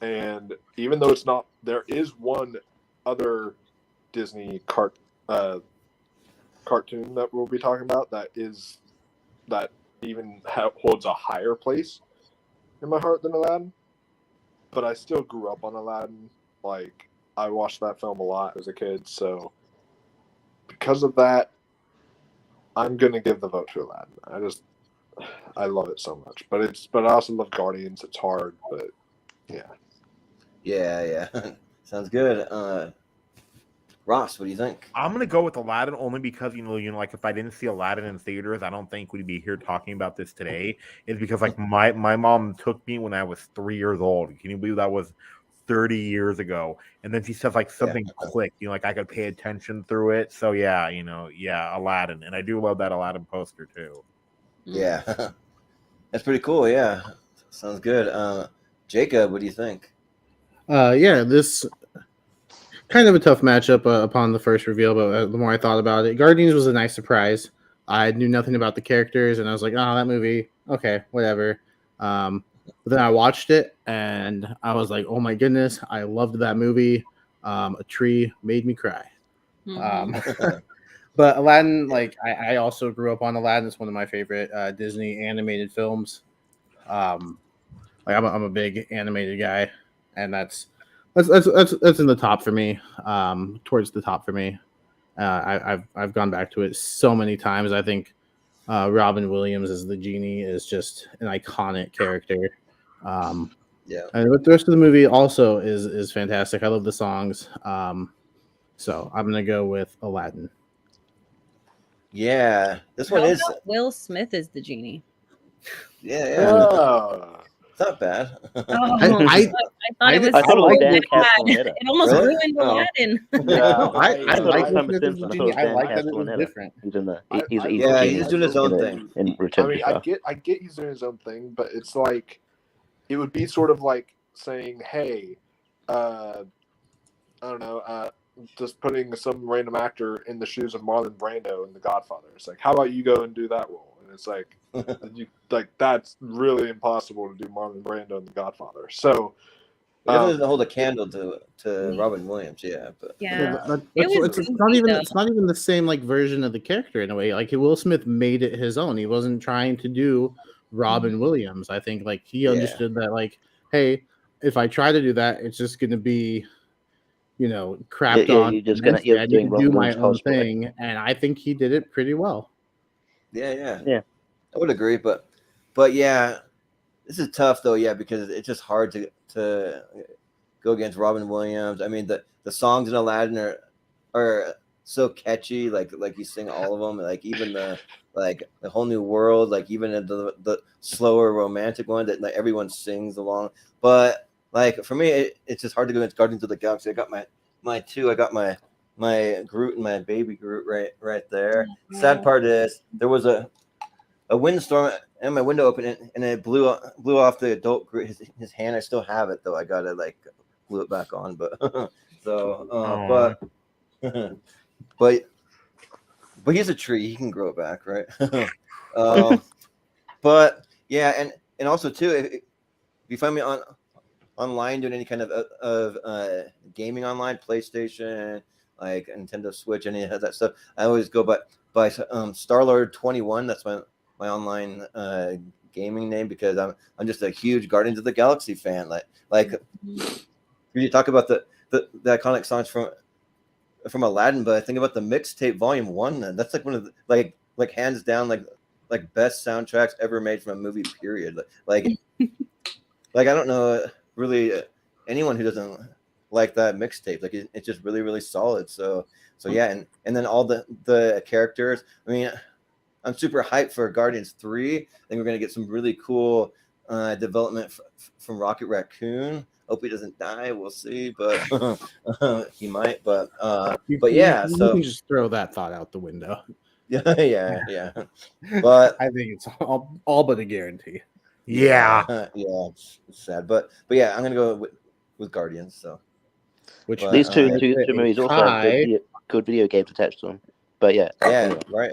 And even though it's not, there is one other Disney cartoon that we'll be talking about that even holds a higher place in my heart than Aladdin. But I still grew up on Aladdin. Like, I watched that film a lot as a kid, so because of that, I'm gonna give the vote to Aladdin. I love it so much. But I also love Guardians. It's hard, but yeah. Yeah. Sounds good. Ross, what do you think? I'm gonna go with Aladdin only because like if I didn't see Aladdin in theaters, I don't think we'd be here talking about this today. It's because like my mom took me when I was 3 years old. Can you believe that was 30 years ago? And then she says like something clicked, like I could pay attention through it. So yeah, Aladdin, and I do love that Aladdin poster too. Yeah, that's pretty cool. Yeah, sounds good. Jacob, what do you think? Yeah, this kind of a tough matchup upon the first reveal, but the more I thought about it, Guardians was a nice surprise. I knew nothing about the characters, and I was like, oh, that movie, okay, whatever. But then I watched it, and I was like, oh my goodness, I loved that movie. A tree made me cry. But Aladdin, like, I also grew up on Aladdin. It's one of my favorite Disney animated films. I'm a big animated guy, and that's in the top for me. Towards the top for me. I've gone back to it so many times. I think Robin Williams as the genie is just an iconic character. And the rest of the movie also is fantastic. I love the songs. So I'm gonna go with Aladdin. Yeah, this one is Will Smith is the genie. Yeah. It's not bad. I thought it was Dan bad. It almost ruined Aladdin. I like that it was different. He's doing his own thing. In Return I get he's doing his own thing, but it's like it would be sort of like saying, "Hey, I don't know, just putting some random actor in the shoes of Marlon Brando in The Godfather. It's like, how about you go and do that role?" And it's like, that's really impossible to do Marlon Brando in The Godfather. So it doesn't hold a candle to Robin Williams, but it's not even the same like version of the character in a way. Like Will Smith made it his own. He wasn't trying to do Robin Williams. I think like he understood that like, hey, if I try to do that, it's just going to be, crapped on. You're just gonna do my own thing, and I think he did it pretty well. Yeah. I would agree, but yeah, this is tough though. Yeah, because it's just hard to go against Robin Williams. I mean, the songs in Aladdin are so catchy. Like you sing all of them. Like even the Whole New World. Like even the slower romantic one that like everyone sings along. But like for me, it's just hard to go against Guardians of the Galaxy. I got my two. I got my Groot and my baby Groot right there. Mm-hmm. Sad part is there was a windstorm and my window opened and it blew off the adult Groot. His hand. I still have it though. I gotta glue it back on. But but he's a tree. He can grow it back, right? But yeah, and also too, if you find me online doing any kind of gaming online, PlayStation, like Nintendo Switch, any of that stuff, I always go by Starlord21. That's my online gaming name because I'm just a huge Guardians of the Galaxy fan. Like you talk about the iconic songs from Aladdin, but I think about the mixtape Volume 1. That's like one of the like hands down like best soundtracks ever made from a movie. Period. Like I don't know really anyone who doesn't like that mixtape. Like it's just really really solid. So yeah, and then all the characters. I mean, I'm super hyped for Guardians 3. I think we're gonna get some really cool development from Rocket Raccoon. Hope he doesn't die. We'll see, but he might. But yeah, so you can just throw that thought out the window. Yeah. But I think it's all but a guarantee. Yeah. Yeah, it's sad, but yeah, I'm gonna go with Guardians. So Which But, These two uh, movies also have good video games attached to them. But yeah, yeah, right.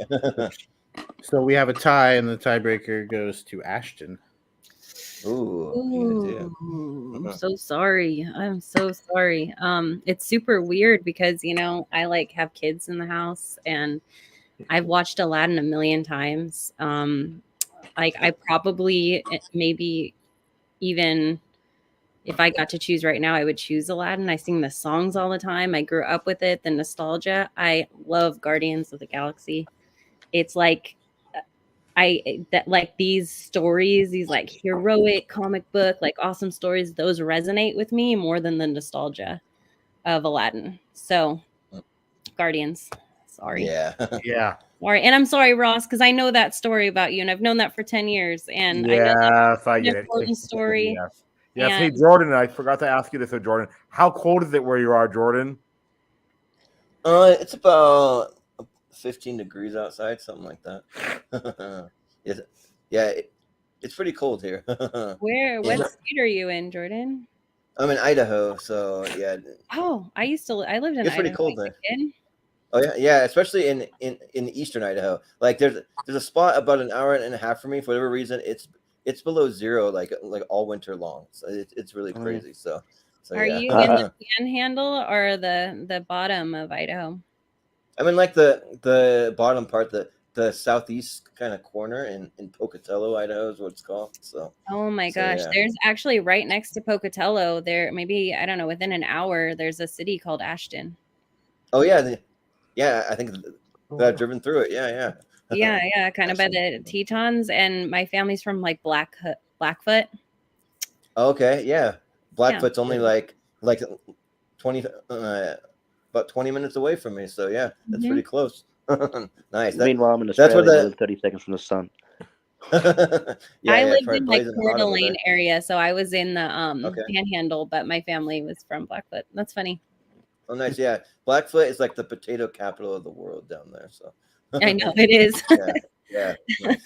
So we have a tie, and the tiebreaker goes to Ashton. Ooh, I'm so sorry. I'm so sorry. It's super weird because I like have kids in the house, and I've watched Aladdin a million times. Like I probably maybe even if I got to choose right now, I would choose Aladdin. I sing the songs all the time. I grew up with it, the nostalgia. I love Guardians of the Galaxy. It's like these stories, these like heroic comic book, like awesome stories, those resonate with me more than the nostalgia of Aladdin. So Guardians. Sorry. Yeah. Yeah. Sorry. And I'm sorry, Ross, because I know that story about you and I've known that for 10 years. And I know Yes, I that's get an it. important story. Yes. Yes. Hey, And Jordan, I forgot to ask you this. So, Jordan, how cold is it where you are, Jordan? It's about 15 degrees outside, something like that. It's pretty cold here. what state are you in, Jordan? I'm in Idaho, so yeah. Oh, I lived in It's pretty Idaho cold as a there. kid. Oh yeah, especially in eastern Idaho. Like there's a spot about an hour and a half from me. For whatever reason, it's below zero like all winter long. So it's really crazy. So Are yeah. you in the panhandle or the bottom of Idaho? I'm in like the bottom part, the southeast kind of corner in Pocatello, Idaho is what it's called. So Oh my gosh, yeah. there's actually right next to Pocatello there, maybe, I don't know, within an hour, there's a city called Ashton. Oh yeah, I think I've driven through it. Yeah. Yeah, kind of by the Tetons, and my family's from like Blackfoot. Okay, yeah. Blackfoot's only like 20 about 20 minutes away from me, so yeah, that's pretty close. Nice. Meanwhile, I'm in that's where Australia. I live 30 seconds from the sun. I lived in like Coeur d'Alene area, so I was in the Panhandle, but my family was from Blackfoot. That's funny. Oh, nice. Yeah, Blackfoot is like the potato capital of the world down there. So I know it is. yeah. Nice.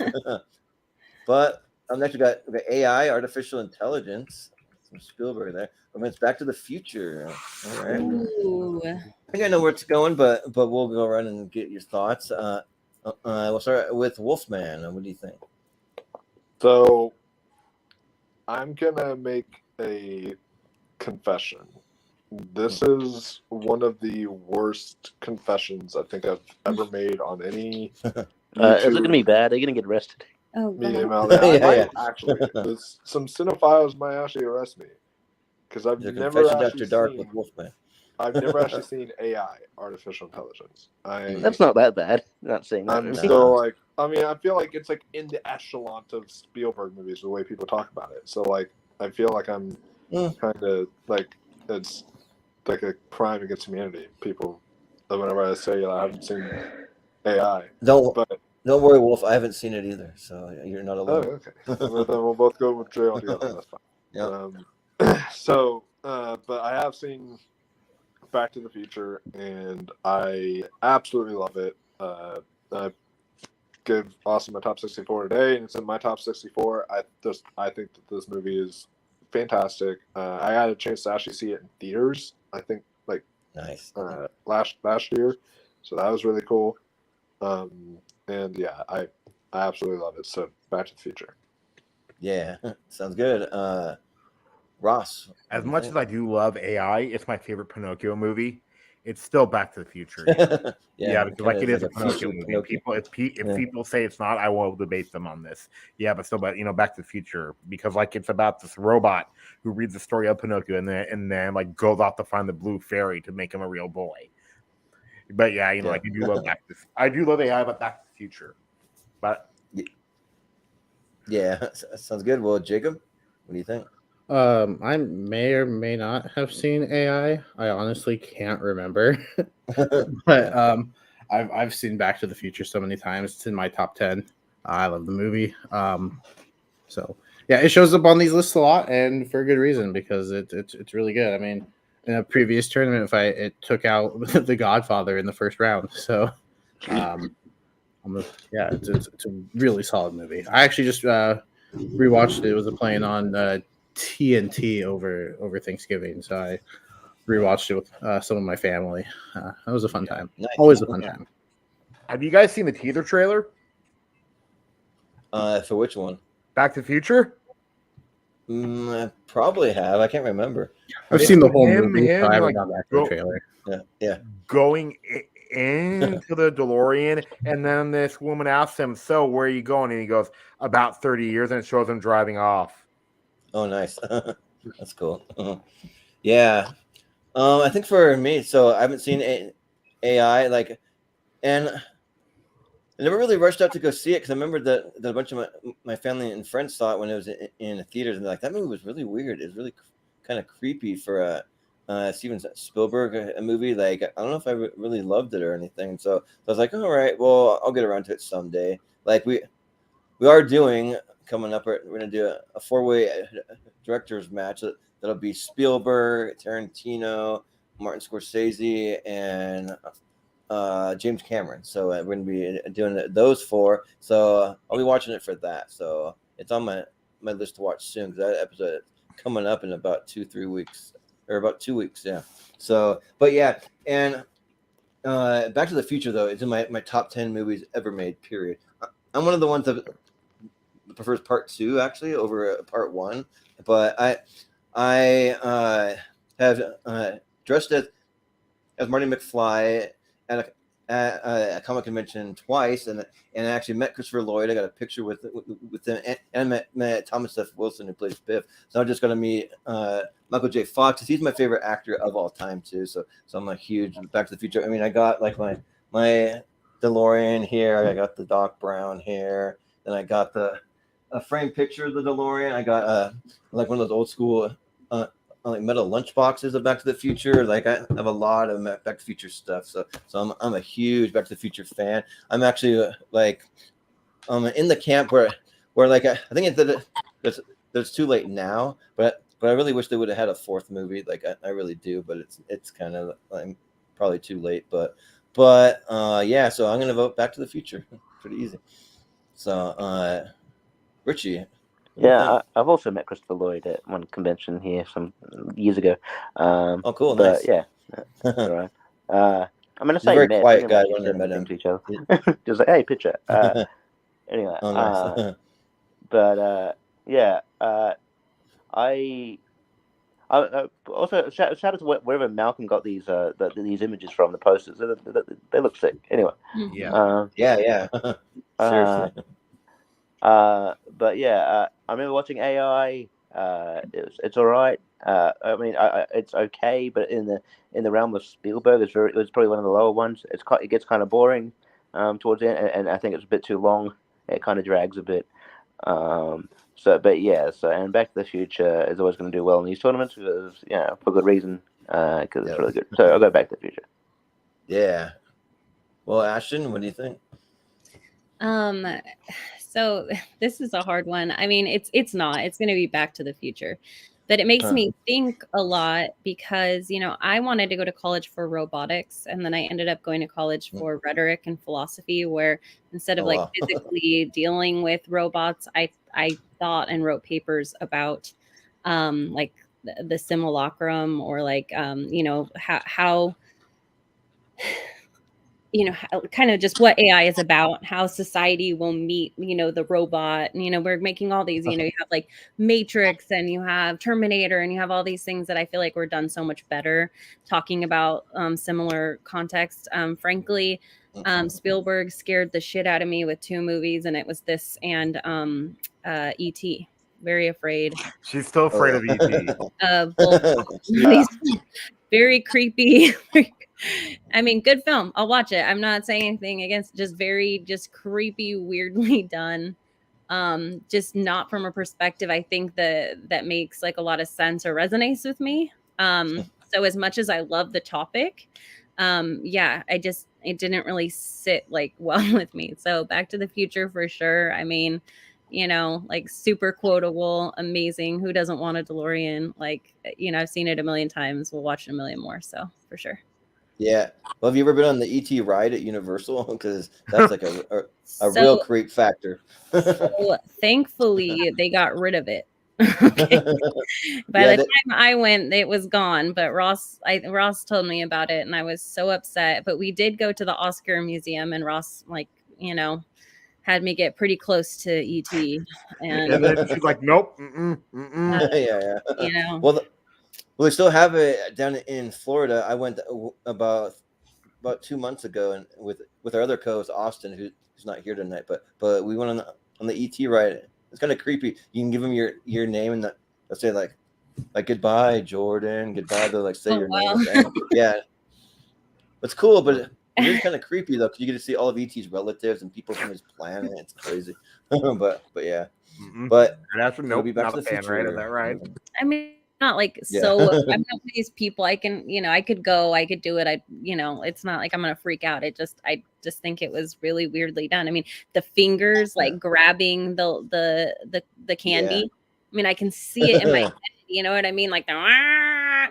But next we got AI, artificial intelligence. Some Spielberg there. I mean, it's Back to the Future. All right. Ooh. I think I know where it's going, but we'll go around and get your thoughts. We'll start with Wolfman. What do you think? So, I'm gonna make a confession. This is one of the worst confessions I think I've ever made on any. Is it gonna be bad? Are you gonna get arrested? Oh, Actually, some cinephiles might actually arrest me because I've never actually after dark seen, with Wolfman. I've never actually seen AI, artificial intelligence. That's not that bad. Not saying that. I'm still like, I mean, I feel like it's like in the echelon of Spielberg movies, the way people talk about it. So like, I feel like I'm kind of like it's like a crime against humanity. People, whenever I say I haven't seen AI, Don't worry, Wolf. I haven't seen it either, so you're not alone. Oh, okay. Well, then we'll both go with jail together. That's fine. Yep. But I have seen Back to the Future, and I absolutely love it. I give Austin my top 64 today, and it's in my top 64. I think that this movie is fantastic. I had a chance to actually see it in theaters. I think like nice last year, so that was really cool. And yeah, I absolutely love it. So Back to the Future. Yeah, sounds good. Ross. As much as I do love AI, it's my favorite Pinocchio movie. It's still Back to the Future. Because like it is a Pinocchio movie. If people say it's not, I will debate them on this. Yeah, but still, Back to the Future, because like it's about this robot who reads the story of Pinocchio and then like goes off to find the blue fairy to make him a real boy. But yeah, like I do love I do love AI, but Back to the Future. But yeah, sounds good. Well, Jacob, what do you think? I may or may not have seen AI. I honestly can't remember. But I've seen Back to the Future so many times. It's in my top 10. I love the movie. So yeah, it shows up on these lists a lot, and for a good reason, because it's really good. I mean, in a previous tournament fight, it took out The Godfather in the first round. So it's a really solid movie. I actually just rewatched it. It was playing on TNT over Thanksgiving, so I rewatched it with some of my family. It was a fun time. Nice. Always a fun time. Have you guys seen the teaser trailer? For which one? Back to the Future? I probably have. I can't remember. I've seen the whole him, movie, so I haven't like, gone back to the trailer. Yeah. Going into the DeLorean, and then this woman asks him, "So, where are you going?" And he goes, "About 30 years," and it shows him driving off. Oh, nice. That's cool. Yeah. I think for me, so I haven't seen AI, and I never really rushed out to go see it because I remember that a bunch of my family and friends saw it when it was in the theaters, and they're like, that movie was really weird. It was really kind of creepy for a Steven Spielberg a movie. Like, I don't know if I really loved it or anything. So I was like, all right, well, I'll get around to it someday. Like we are doing coming up. We're gonna do a 4-way directors match that'll be Spielberg, Tarantino, Martin Scorsese, and James Cameron. So we're going to be doing those 4. So I'll be watching it for that. So it's on my list to watch soon because that episode is coming up in about 2-3 weeks, or about 2 weeks. Yeah. So, but yeah. And Back to the Future, though, it's in my top 10 movies ever made, period. I'm one of the ones that prefers part 2 actually over part 1. But I have dressed as Marty McFly at a comic convention twice, and I actually met Christopher Lloyd. I got a picture with him, and I met Thomas F. Wilson, who plays Biff. So I'm just going to meet Michael J. Fox. He's my favorite actor of all time too. So I'm a huge Back to the Future. I mean, I got like my DeLorean here. I got the Doc Brown here. Then I got a framed picture of the DeLorean. I got like one of those old school like metal lunch boxes of Back to the Future. Like I have a lot of Back to the Future stuff. So I'm a huge Back to the Future fan. I'm actually in the camp where like I think it's too late now, but I really wish they would have had a 4th movie. Like I really do, but it's kind of like probably too late. But yeah. So I'm gonna vote Back to the Future. Pretty easy. So Richie. Yeah, I've also met Christopher Lloyd at one convention here some years ago. Oh, cool! But nice. Yeah, that's all right. I'm gonna say very met. quiet guy when when I met him. To each other. Just like, hey, picture. Anyway, Oh, nice. but yeah, I also shout out to wherever Malcolm got these images from, the posters. They look sick. Anyway. Yeah. Yeah. Seriously. But yeah, I remember watching AI. It's all right. I mean, it's okay, but in the realm of Spielberg, it was probably one of the lower ones. It gets kind of boring towards the end, and I think it's a bit too long. It kind of drags a bit. But yeah, and Back to the Future is always going to do well in these tournaments because for good reason, because it's really good. So I'll go Back to the Future. Yeah. Well, Ashton, what do you think? So this is a hard one. I mean, it's going to be Back to the Future, but it makes me think a lot because, I wanted to go to college for robotics, and then I ended up going to college for rhetoric and philosophy, where instead of physically dealing with robots, I thought and wrote papers about like the simulacrum, or like how kind of just what AI is about, how society will meet, the robot. And, we're making all these, you have like Matrix, and you have Terminator, and you have all these things that I feel like were done so much better talking about similar context. Frankly, Spielberg scared the shit out of me with 2 movies, and it was this and E.T. Very afraid. She's still afraid of E.T. Both very creepy. I mean, good film. I'll watch it. I'm not saying anything against, just creepy, weirdly done. Just not from a perspective I think that makes like a lot of sense or resonates with me. So as much as I love the topic, it didn't really sit like well with me. So Back to the Future for sure. I mean, like super quotable, amazing. Who doesn't want a DeLorean? Like, I've seen it a million times. We'll watch it a million more. So for sure. Yeah. Well, have you ever been on the ET ride at Universal? Because that's like a real So, creep factor. so thankfully, they got rid of it. Okay. By Yeah, the time I went, it was gone. But Ross told me about it, and I was so upset. But we did go to the Oscar Museum, and Ross, had me get pretty close to ET. And then she's like, "Nope, yeah. You know, Well, they still have it down in Florida. I went about 2 months ago, and with our other co-host Ashton, who's not here tonight, but we went on the ET ride. It's kind of creepy. You can give them your name, and they'll say like goodbye, Jordan, goodbye. They'll like say your name. Yeah, it's cool, but it is kind of creepy though, because you get to see all of ET's relatives and people from his planet. It's crazy, but yeah. But that's it'll be back to the fan, future. right? Is that right? I mean, not like Yeah. so. I'm not one of these people. I can, I could go. I could do it. It's not like I'm gonna freak out. I just think it was really weirdly done. I mean, the fingers like grabbing the candy. Yeah. I mean, I can see it in my head. You know what I mean? Like the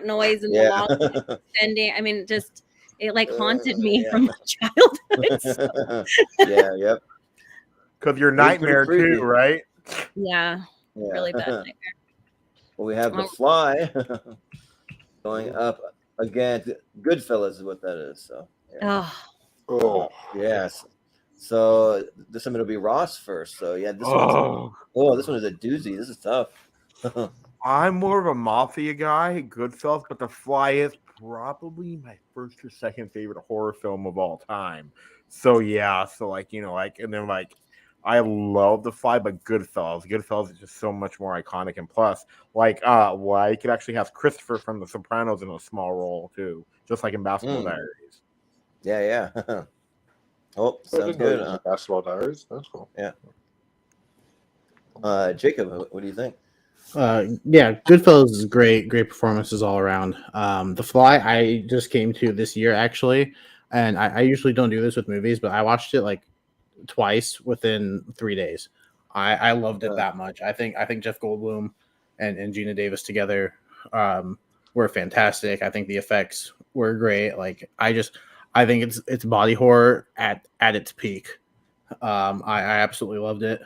noise and the long extending. I mean, just it like haunted me from my childhood. So. Yeah. Yep. Because your nightmare too, right? Yeah. Really bad nightmare. Well, we have the Fly going up again. Goodfellas is what that is. So. Yeah. Oh. Yes. So this time it'll be Ross first. So yeah, this one is a doozy. This is tough. I'm more of a mafia guy, Goodfellas, but The Fly is probably my first or second favorite horror film of all time. So yeah, and then I love The Fly, but Goodfellas is just so much more iconic, and plus, it actually has Christopher from The Sopranos in a small role too, just like in Basketball Diaries. Yeah. Oh, sounds good. Basketball Diaries. That's cool. Yeah. Jacob, what do you think? Yeah, Goodfellas is great performances all around. The Fly, I just came to this year actually, and I usually don't do this with movies, but I watched it like twice within 3 days. I loved it that much. I think Jeff Goldblum and Gina Davis together were fantastic. I think the effects were great. I think it's body horror at its peak. I absolutely loved it.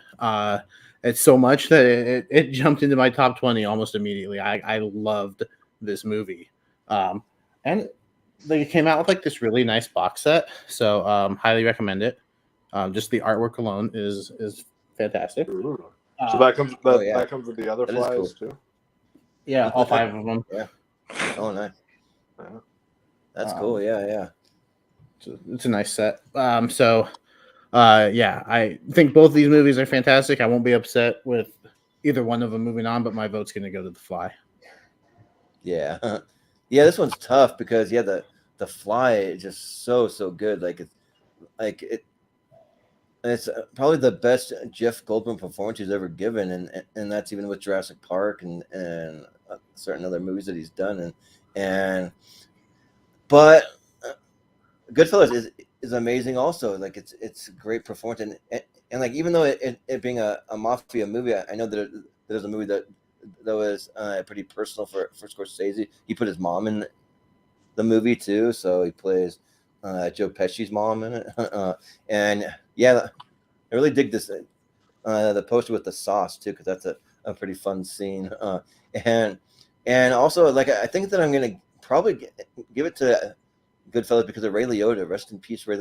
It's so much that it jumped into my top 20 almost immediately. I loved this movie. And they came out with this really nice box set. So highly recommend it. Just the artwork alone is fantastic. So that comes with the other Flies too? Yeah, all 5 of them. Yeah. Oh, nice. Yeah. That's cool. Yeah. It's a nice set. I think both of these movies are fantastic. I won't be upset with either one of them moving on, but my vote's going to go to The Fly. Yeah. Yeah, this one's tough because the Fly is just so good. It's probably the best Jeff Goldblum performance he's ever given, and that's even with Jurassic Park and certain other movies that he's done, but Goodfellas is amazing also. It's a great performance, and even though it being a mafia movie, I know that there's a movie that was pretty personal for Scorsese. He put his mom in the movie too, so he plays Joe Pesci's mom in it, and yeah, I really dig this the poster with the sauce too, because that's a pretty fun scene, and also I think that I'm gonna probably give it to Goodfellas because of Ray Liotta. Rest in peace, Ray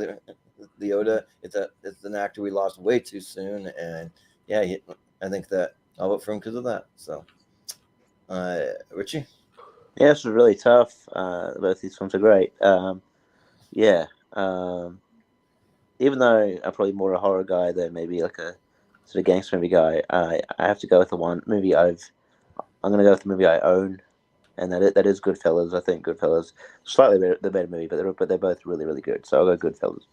Liotta. It's an actor we lost way too soon, and yeah, I think that I'll vote for him because of that. So, Richie. Yeah, this was really tough. Both these films are great. Even though I'm probably more a horror guy than maybe like a sort of gangster movie guy, I have to go with I'm going to go with the movie I own, and that is Goodfellas. I think Goodfellas slightly the better movie, but they're both really, really good. So I'll go Goodfellas.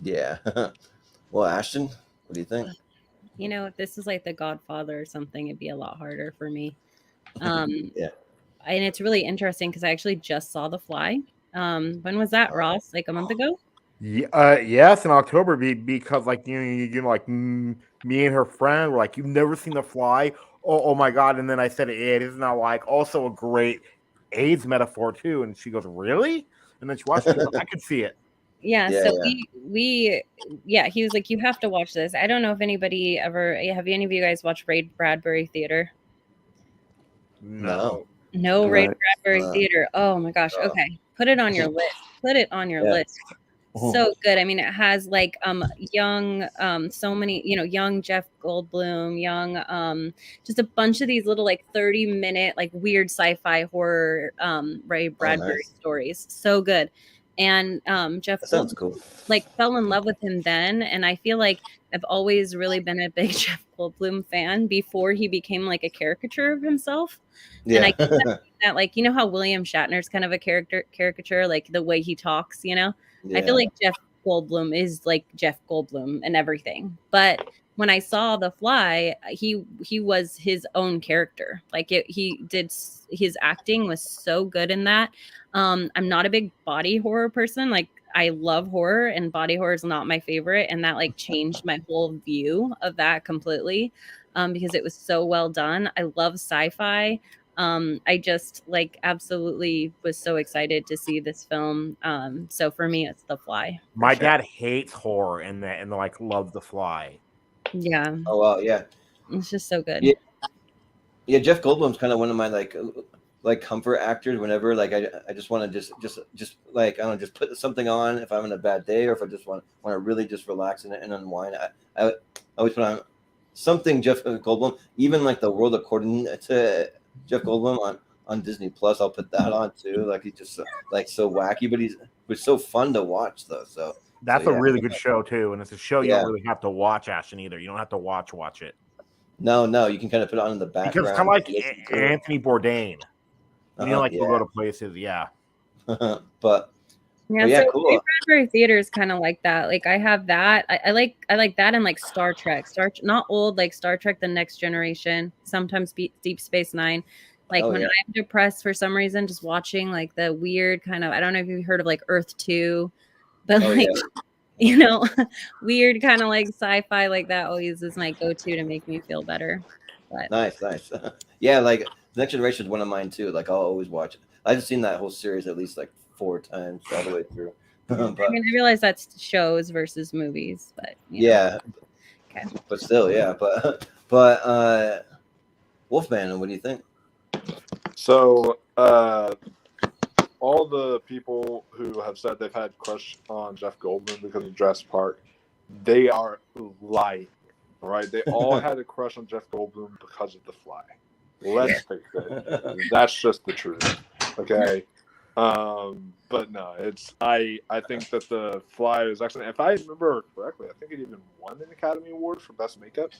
Yeah. Well, Ashton, what do you think? If this was like The Godfather or something, it'd be a lot harder for me. Yeah. And it's really interesting because I actually just saw The Fly. When was that, Ross? Like a month ago? Yes, in October, because me and her friend were like, "You've never seen The Fly? Oh my God!" And then I said, "It is not also a great AIDS metaphor too." And she goes, "Really?" and then she watched it. I could see it. Yeah, so we he was like, you have to watch this. I don't know if anybody ever have any of you guys watched Ray Bradbury Theater? No. No, Ray Right. Bradbury Theater. Oh my gosh. Okay. Put it on your list. Put it on your list. So good. I mean, it has like young so many, young Jeff Goldblum, young just a bunch of these little like 30-minute like weird sci-fi horror Ray Bradbury stories. So good. And Jeff Sounds Goldblum, cool. like fell in love with him then, and I feel like I've always really been a big Jeff Goldblum fan before he became like a caricature of himself. And I get that like, how William Shatner's kind of a caricature, like the way he talks, I feel like Jeff Goldblum is like Jeff Goldblum and everything. But when I saw The Fly, he was his own character. Like his acting was so good in that. I'm not a big body horror person. Like I love horror, and body horror is not my favorite. And that like changed my whole view of that completely, because it was so well done. I love sci-fi. I just like absolutely was so excited to see this film. So for me, it's The Fly. My dad hates horror and like loves The Fly. Yeah. Oh wow, yeah. It's just so good. Yeah, Jeff Goldblum's kind of one of my like comfort actors. Whenever like I just want to just like I don't know, just put something on if I'm in a bad day, or if I just want to really just relax and unwind. I always put on something Jeff Goldblum. Even like The World According to Jeff Goldblum on Disney Plus, I'll put that on too. Like he's just like so wacky, but was so fun to watch though. So that's a really good show too, and it's a show you don't really have to watch, Ashton, either. You don't have to watch it. No, you can kind of put it on in the background. Because it's kind of like Anthony Bourdain. Like you go to places, but so cool. Ray Bradbury Theater is kind of like that. Like I have that. I like that, and like Star Trek. Not old, like Star Trek: The Next Generation. Sometimes Deep Space Nine. Like when I'm depressed for some reason, just watching like the weird kind of, I don't know if you've heard of like Earth 2, but weird kind of like sci-fi like that always is my go-to to make me feel better. But Nice. Yeah, like The Next Generation is one of mine too. Like I'll always watch it. I've seen that whole series at least like 4 times all the way through. I mean, I realize that's shows versus movies, but okay. But still, but Wolfman, what do you think? So all the people who have said they've had crush on Jeff Goldblum because of Jurassic Park, they are lying. Right? They all had a crush on Jeff Goldblum because of The Fly. Let's face it. That's just the truth. Okay. But no, I think that The Fly is excellent. If I remember correctly, I think it even won an Academy Award for Best Makeup.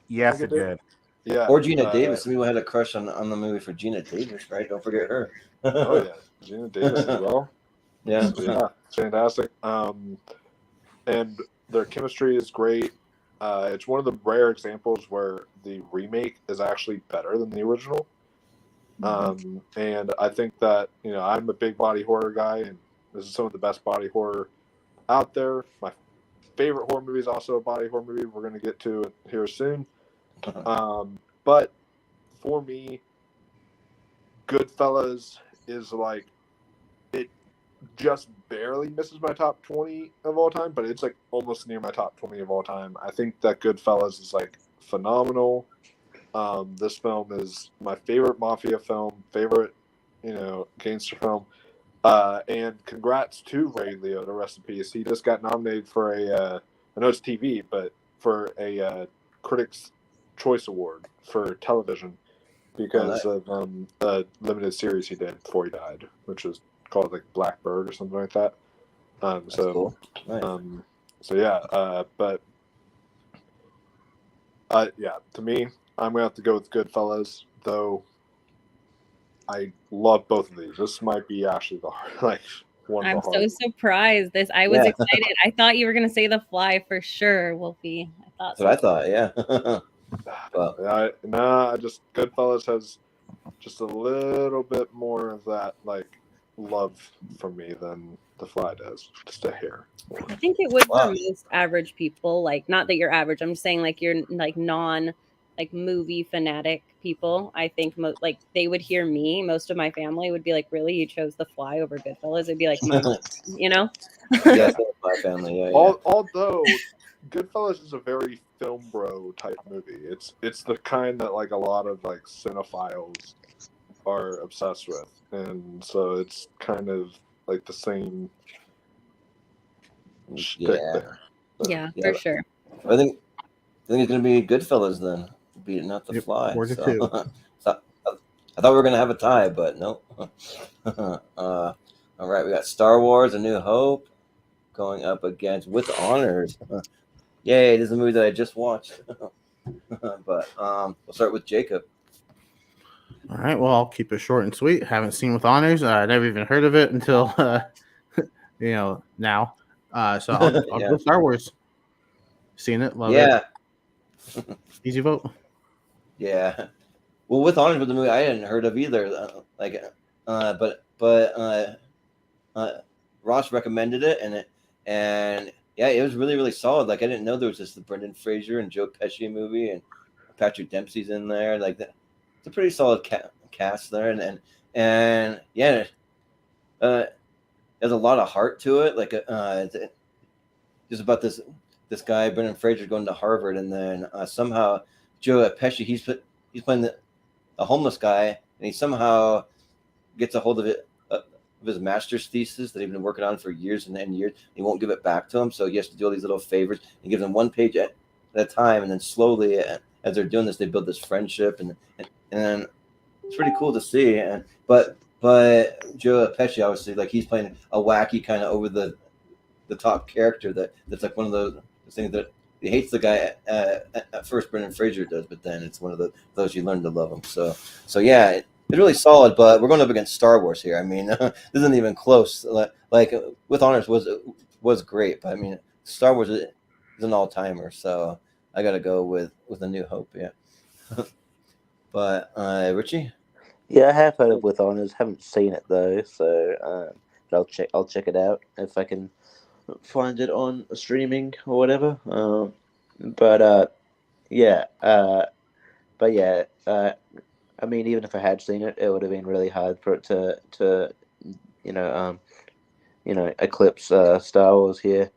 Yes, it did. Yeah. Or Gina Davis. Some people had a crush on the movie for Gina Davis, right? Don't forget her. Oh yeah, Gina Davis as well. Yeah. So, yeah, fantastic. And their chemistry is great. It's one of the rare examples where the remake is actually better than the original. And I think that, I'm a big body horror guy, and this is some of the best body horror out there. My favorite horror movie is also a body horror movie. We're going to get to it here soon. But for me, Goodfellas is like, it just barely misses my top 20 of all time, but it's like almost near my top 20 of all time. I think that Goodfellas is like phenomenal. This film is my favorite mafia film, favorite, gangster film. And congrats to Ray Liotta, rest in peace. He just got nominated for I know it's TV, but for a Critics' Choice Award for television because of a limited series he did before he died, which was called like Blackbird or something like that. Cool. Nice. To me, I'm gonna have to go with Goodfellas, though. I love both of these. This might be actually the one. I'm so surprised. I was excited. I thought you were gonna say The Fly for sure, Wolfie. That's what I thought. Yeah. Goodfellas has just a little bit more of that love for me than The Fly does, just a hair. I think it would for most average people. Like, not that you're average. I'm just saying, like, you're like non like movie fanatic people. I think like they would hear me. Most of my family would be like, "Really, you chose The Fly over Goodfellas?" It'd be like, you know. Yeah, so my family. Yeah, yeah. Although Goodfellas is a very film bro type movie. It's the kind that like a lot of like cinephiles are obsessed with, and so it's kind of like the same shtick there. Yeah, for sure. I think it's gonna be Goodfellas then, be not The Fly. Where's it So, to? I thought we were gonna have a tie, but no. All right, we got Star Wars: A New Hope going up against With Honors. Yay! This is a movie that I just watched. But we'll start with Jacob. All right, well, I'll keep it short and sweet. Haven't seen With Honors. I never even heard of it until now. So I'll go Star Wars. Seen it, love it. Easy vote. Yeah. Well, With Honors was the movie I hadn't heard of either. But Ross recommended it, and yeah, it was really, really solid. Like I didn't know there was just the Brendan Fraser and Joe Pesci movie, and Patrick Dempsey's in there. Like that, it's a pretty solid cast there, and yeah, there's a lot of heart to it. Like it's just about this guy Brendan Fraser going to Harvard, and then somehow Joe Pesci he's playing a homeless guy, and he somehow gets a hold of it. Of his master's thesis that he'd been working on for years and years. He won't give it back to him, so he has to do all these little favors. He gives him one page at a time, and then slowly, as they're doing this, they build this friendship, and it's pretty cool to see. But Joe Pesci, obviously, like he's playing a wacky kind of over the top character that's like one of those things that he hates the guy at first. Brendan Fraser does, but then it's one of those you learn to love him. So yeah. It's really solid, but we're going up against Star Wars here. I mean, this isn't even close. Like With Honors was great, but I mean, Star Wars is an all-timer, so I got to go with A New Hope. Yeah. But Richie? Yeah, I have heard of With Honors. Haven't seen it though, so but I'll check it out if I can find it on streaming or whatever. I mean, even if I had seen it, it would have been really hard for it to eclipse Star Wars here.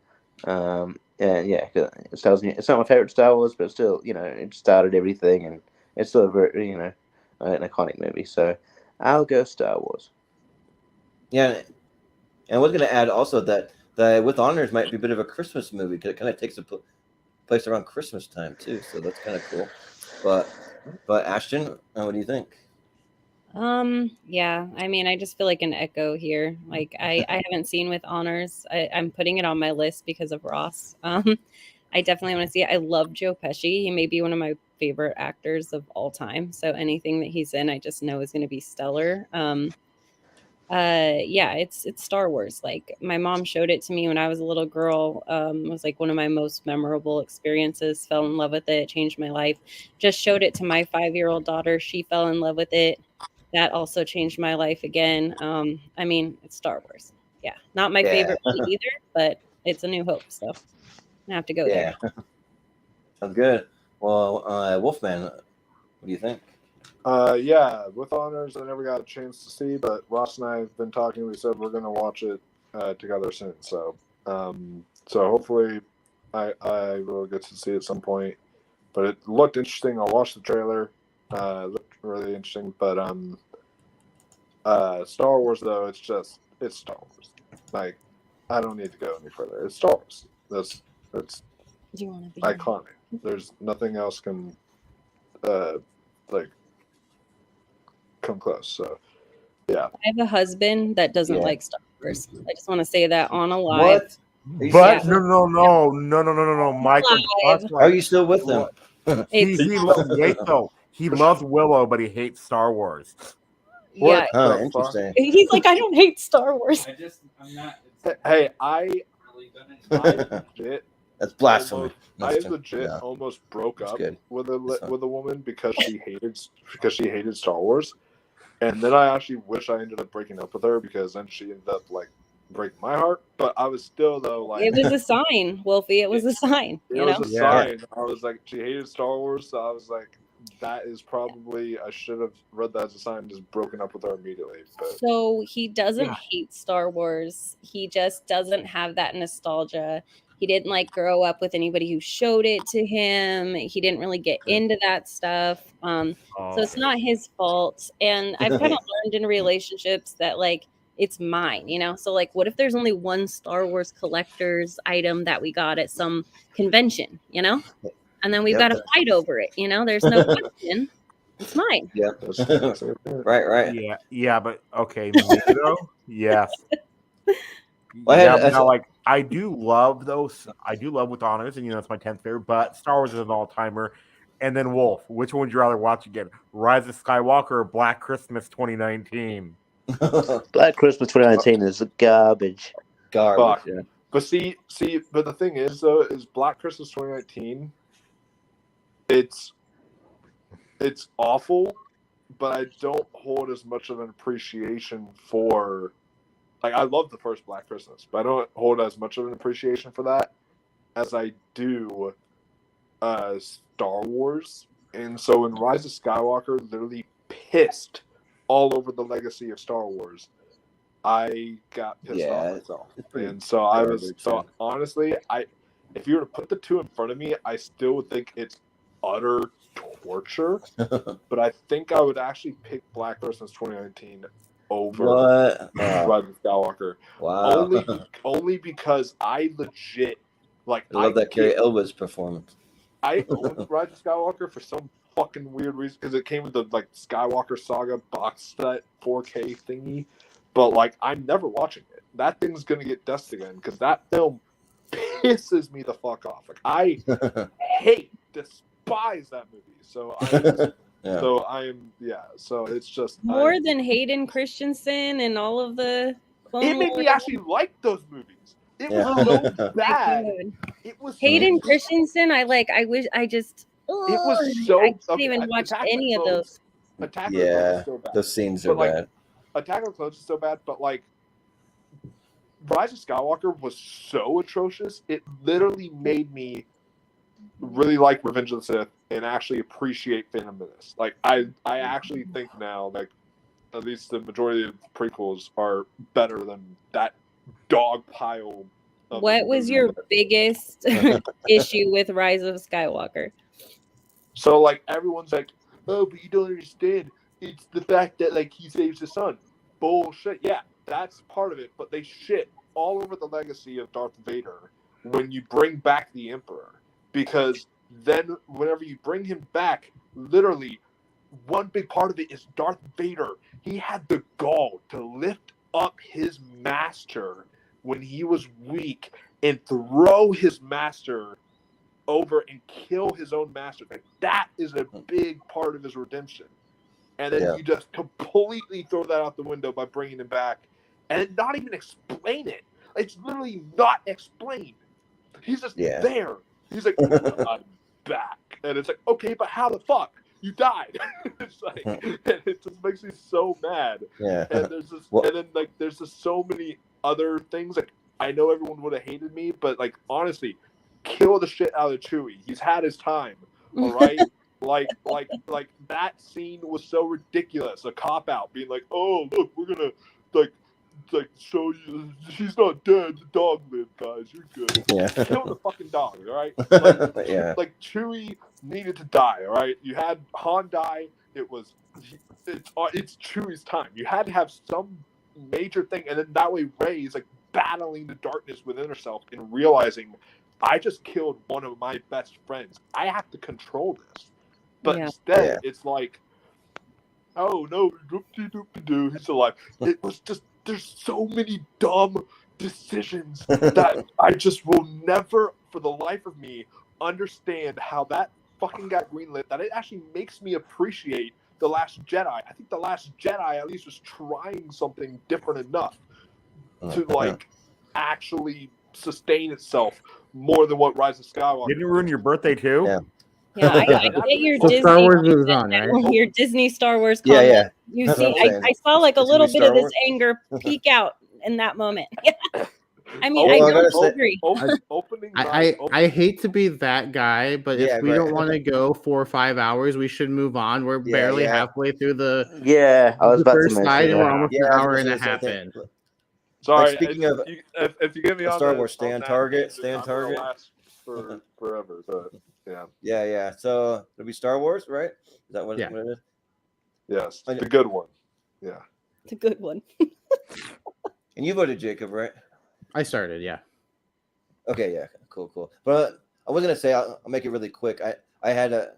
And yeah, it's not my favorite Star Wars, but still, it started everything, and it's still a very, an iconic movie. So I'll go Star Wars. Yeah, and I was going to add also that With Honors might be a bit of a Christmas movie because it kind of takes place around Christmas time too. So that's kind of cool. But Ashton, what do you think? Yeah, I mean, I just feel like an echo here. Like I haven't seen With Honors. I'm putting it on my list because of Ross. I definitely want to see it. I love Joe Pesci. He may be one of my favorite actors of all time. So anything that he's in, I just know is going to be stellar. Yeah, it's Star Wars. Like my mom showed it to me when I was a little girl. It was like one of my most memorable experiences. Fell in love with it, changed my life. Just showed it to my 5-year-old daughter. She fell in love with it. That also changed my life again. I mean, it's Star Wars. Yeah, not my favorite either, but it's A New Hope, so I have to go there. Sounds good. Well, Wolfman, what do you think? Yeah, With Honors, I never got a chance to see, but Ross and I have been talking. We said we're going to watch it together soon. So, hopefully, I will get to see it at some point. But it looked interesting. I watched the trailer. It looked really interesting. But Star Wars, though, it's Star Wars. Like, I don't need to go any further. It's Star Wars. That's iconic. There's nothing else can come close. So yeah, I have a husband that doesn't like Star Wars. I just want to say that on a live. What? But no, Michael. Are you still with them? He loves Willow, but he hates Star Wars. Yeah, interesting. He's like, I don't hate Star Wars. I'm not. Hey, I legit. That's blasphemy. I legit almost broke up with a woman because she hated Star Wars, and then I actually wish I ended up breaking up with her because then she ended up like breaking my heart. But I was still though like it was a sign, Wolfie. It was a sign. It was a sign. I was like, she hated Star Wars, so I was like, that is probably, I should have read that as a sign, just broken up with her immediately. But So he doesn't hate Star Wars. He just doesn't have that nostalgia. He didn't like grow up with anybody who showed it to him. He didn't really get into that stuff. So it's not his fault. And I've kind of learned in relationships that like it's mine, you know? So like what if there's only one Star Wars collector's item that we got at some convention, you know? And then we've got to fight over it, you know? There's no question. It's mine. Yeah. Right. Yeah, but okay, me though? Yes. Well, now, like I do love those. I do love With Honors, and you know it's my 10th favorite. But Star Wars is an all-timer. And then Wolf. Which one would you rather watch again? Rise of Skywalker or Black Christmas 2019? Black Christmas 2019 is garbage. Garbage. Yeah. But but the thing is though, is Black Christmas 2019. It's awful, but I don't hold as much of an appreciation for. Like, I love the first Black Christmas, but I don't hold as much of an appreciation for that as I do Star Wars. And so when Rise of Skywalker literally pissed all over the legacy of Star Wars, I got pissed off myself. And so honestly, if you were to put the two in front of me, I still would think it's utter torture. But I think I would actually pick Black Christmas 2019 over Rise of Skywalker. Wow. Only because I legit I love that Carrie Elwes performance. I owned Rise of Skywalker for some fucking weird reason because it came with the like Skywalker Saga box set 4K thingy. But like I'm never watching it. That thing's gonna get dust again because that film pisses me the fuck off. Like I despise that movie. So so it's just more than Hayden Christensen and all of the it made me actually like those movies. It was so bad. It was Hayden Christensen. I wish I just. It was so. I can't even watch any of those. Attack on the Clones is so bad. The scenes are bad. Attack on the Clones is so bad, but like Rise of Skywalker was so atrocious. It literally made me really like Revenge of the Sith and actually appreciate Phantom Menace. Like I actually think now, like at least the majority of the prequels are better than that dog pile. What was your biggest issue with Rise of Skywalker? So like everyone's like, oh, but you don't understand. It's the fact that like he saves his son. Bullshit. Yeah, that's part of it. But they shit all over the legacy of Darth Vader when you bring back the Emperor. Because then whenever you bring him back, literally one big part of it is Darth Vader. He had the gall to lift up his master when he was weak and throw his master over and kill his own master. Like, that is a big part of his redemption. And then you just completely throw that out the window by bringing him back and not even explain it. It's literally not explained. He's just there. He's like, I'm back. And it's like, okay, but how the fuck? You died. It's like, and it just makes me so mad. Yeah. And there's just, and then like, there's just so many other things. Like, I know everyone would have hated me, but like, honestly, kill the shit out of Chewie. He's had his time. All right. like that scene was so ridiculous. A cop out, being like, "Oh, look, we're gonna like show you she's not dead. The dog lived, guys. You're good." Yeah. Kill the fucking dog. All right. Yeah. Like Chewie needed to die. All right. You had Han die. It's Chewie's time. You had to have some major thing, and then that way Rey is like battling the darkness within herself and realizing, I just killed one of my best friends. I have to control this. But instead, it's like, oh no, doop-de-doop-de-doo, he's alive. It was just, there's so many dumb decisions that I just will never, for the life of me, understand how that fucking got greenlit, that it actually makes me appreciate The Last Jedi. I think The Last Jedi at least was trying something different enough to like actually sustain itself more than what Rise of Skywalker. Didn't it ruin your birthday too? Yeah, I get your Disney. Star Wars moves on, right? Your Disney Star Wars comment. Yeah. You see, I saw like a little bit of this anger peek out in that moment. I mean, Oh, I I gotta don't say- agree. Opening. I hate to be that guy, but Yeah, if we right. don't want to go 4 or 5 hours, we should move on. We're barely halfway through the Yeah, I was about to first mention side, and we're that. almost Yeah, an I was hour gonna and a say the same half thing. in. Sorry, Like, speaking of if you get me on Star the- Wars, stay on that target, tangent, stay on I'm gonna target. last for forever, but yeah. Yeah. So it'll be Star Wars, right? Is that what, Yeah. what it is? Yes, Okay. the good one. Yeah. It's a good one. And you voted Jacob, right? I started, yeah. Okay, yeah, cool. But I was gonna say I'll make it really quick. I had a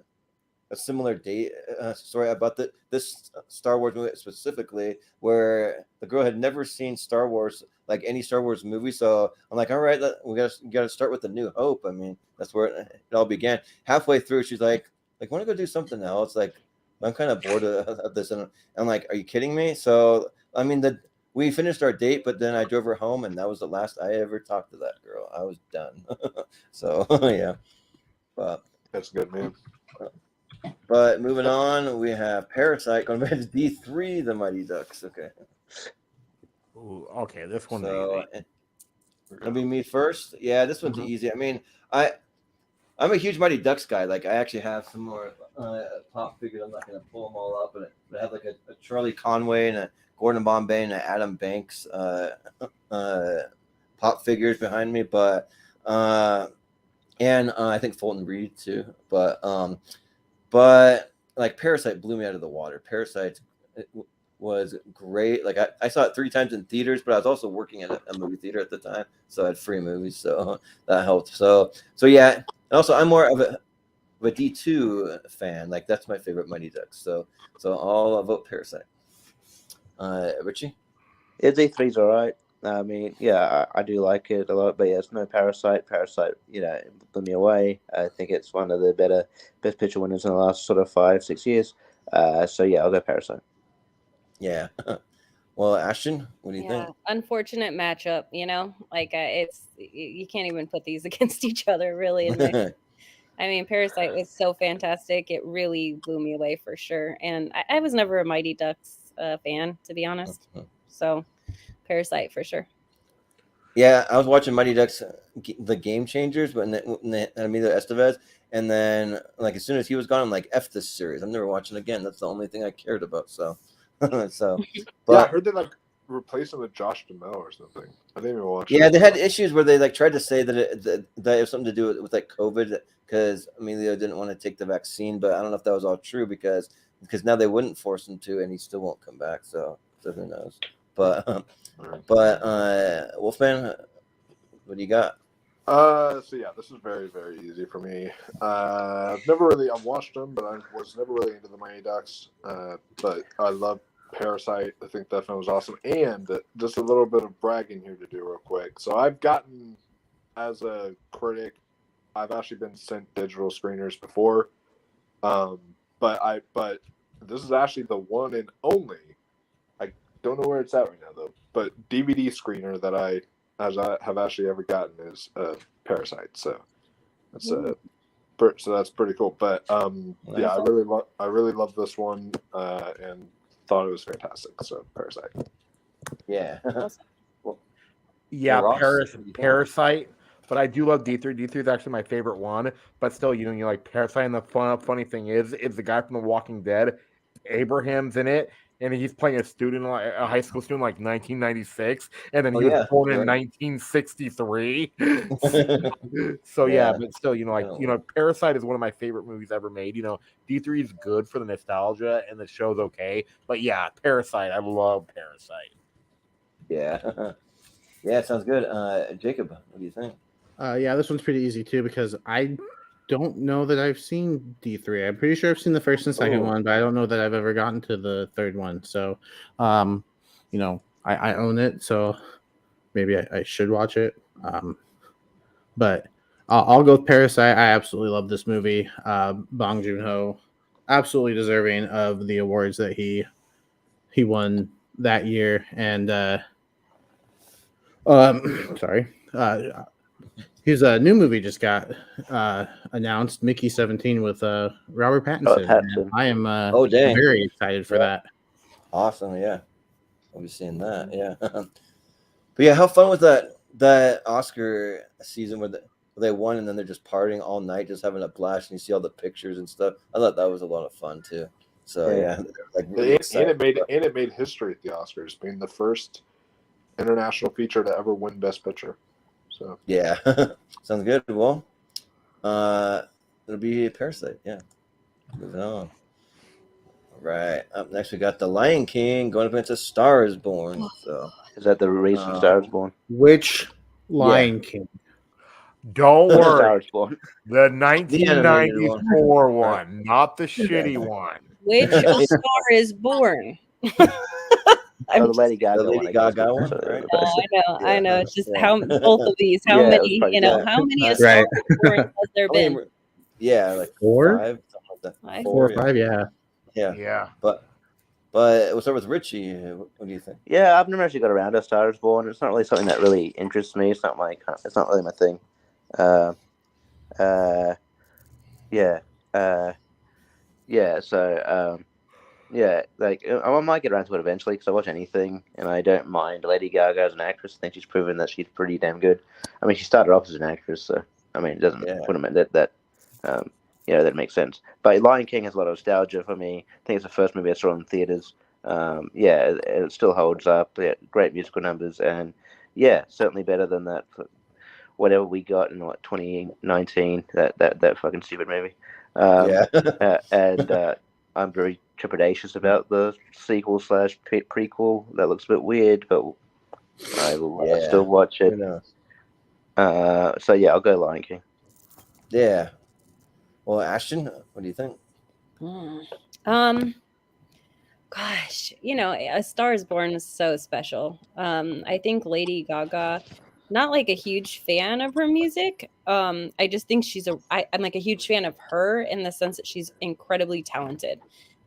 similar date story about this Star Wars movie specifically, where the girl had never seen Star Wars, like any Star Wars movie. So I'm like, all right, we gotta start with A New Hope. I mean, that's where it all began. Halfway through, she's like, want to go do something else? Like, I'm kind of bored of this, and I'm like, are you kidding me? So I mean, we finished our date, but then I drove her home, and that was the last I ever talked to that girl. I was done. So yeah, but That's good, man. But moving on, we have Parasite going back to D3, the Mighty Ducks. Okay. Ooh, okay, this one. So it'll be me first. Yeah, this one's easy. I mean, I'm a huge Mighty Ducks guy. Like, I actually have some more pop figures. I'm not gonna pull them all up, but I have like a Charlie Conway and a Gordon Bombay and an Adam Banks pop figures behind me. But and I think Fulton Reed too. But like Parasite blew me out of the water. Parasite was great. Like I saw it 3 times in theaters, but I was also working at a movie theater at the time, so I had free movies, so that helped. So yeah. And also, I'm more of a D2 fan. Like, that's my favorite Mighty Ducks. So I'll vote Parasite. Richie? Yeah, D3's all right. I mean, yeah, I do like it a lot, but yeah, it's no Parasite. Parasite, it blew me away. I think it's one of the better Best Picture winners in the last sort of 5-6 years. So yeah, I'll go Parasite. Yeah. Well, Ashton, what do you think? Unfortunate matchup, like it's you can't even put these against each other, really. I mean, Parasite was so fantastic. It really blew me away for sure. And I was never a Mighty Ducks fan, to be honest. So Parasite for sure. Yeah, I was watching Mighty Ducks, the Game Changers, when they had Emilio Estevez, and then like as soon as he was gone, I'm like, F this series. I'm never watching again. That's the only thing I cared about. So, but yeah, I heard they like replaced him with Josh Duhamel or something. I didn't even watch. Yeah, they had issues where they like tried to say that it was something to do with like COVID, because Emilio didn't want to take the vaccine, but I don't know if that was all true because now they wouldn't force him to, and he still won't come back. So who knows? But Wolfman, what do you got? So yeah, this is very, very easy for me. I've watched them, but I was never really into the Mighty Ducks. But I love Parasite. I think that film was awesome. And just a little bit of bragging here to do real quick. So I've gotten, as a critic, I've actually been sent digital screeners before. But this is actually the one and only, I don't know where it's at right now though, but DVD screener that I have actually ever gotten is Parasite. So that's that's pretty cool. But yeah, I really love this one and thought it was fantastic. So Parasite. Yeah. Yeah, Ross, Parasite. But I do love D3. D3 is actually my favorite one. But still, you like Parasite. And the funny thing is the guy from The Walking Dead, Abraham's in it, and he's playing a student, a high school student, like 1996, and then he was born in 1963. So yeah, but still, Parasite is one of my favorite movies ever made. D3 is good for the nostalgia, and the show's okay. But yeah, Parasite, I love Parasite. Yeah. Yeah, it sounds good. Jacob, what do you think? Yeah, this one's pretty easy too because I don't know that I've seen D3. I'm pretty sure I've seen the first and second one, but I don't know that I've ever gotten to the third one. So, I own it, so maybe I should watch it. But I'll go with Parasite. I absolutely love this movie. Bong Joon-ho, absolutely deserving of the awards that he won that year. And sorry. His new movie just got announced, Mickey 17 with Robert Pattinson. I am very excited for that. Awesome, yeah. I'll be seeing that, yeah. But yeah, how fun was that that Oscar season where they won and then they're just partying all night, just having a blast, and you see all the pictures and stuff. I thought that was a lot of fun too. So yeah, like really excited. And it made history at the Oscars, being the first international feature to ever win Best Picture. So yeah, sounds good. Well, it'll be Parasite. Yeah, moving on. All right, up next we got The Lion King going up against A Star Is Born. So Is that the recent Star Is Born? Which Lion King? Don't worry. Star Is Born. The 1994 one, not the shitty one. Which A Star Is Born? The Lady Gaga the Lady one. Gaga one, right? I know. It's just how both of these. How many? How many A Star Is Born has there been? Yeah, like 4, 5, something like that. 5? 4 or 5, yeah. Yeah. But we'll start with Richie. What do you think? Yeah, I've never actually got around to Star Is Born. It's not really something that really interests me. It's not really my thing. Like I might get around to it eventually because I watch anything and I don't mind Lady Gaga as an actress. I think she's proven that she's pretty damn good. I mean, she started off as an actress, so I mean, it doesn't that makes sense. But Lion King has a lot of nostalgia for me. I think it's the first movie I saw in theaters. It still holds up. Yeah, great musical numbers, and certainly better than that. Whatever we got in 2019, that fucking stupid movie. And I'm very trepidatious about the sequel / prequel. That looks a bit weird, but I will still watch it. I'll go Lion King. Yeah. Well, Ashton, what do you think? Gosh, A Star Is Born is so special. I think Lady Gaga, not like a huge fan of her music. I just think I'm like a huge fan of her in the sense that she's incredibly talented,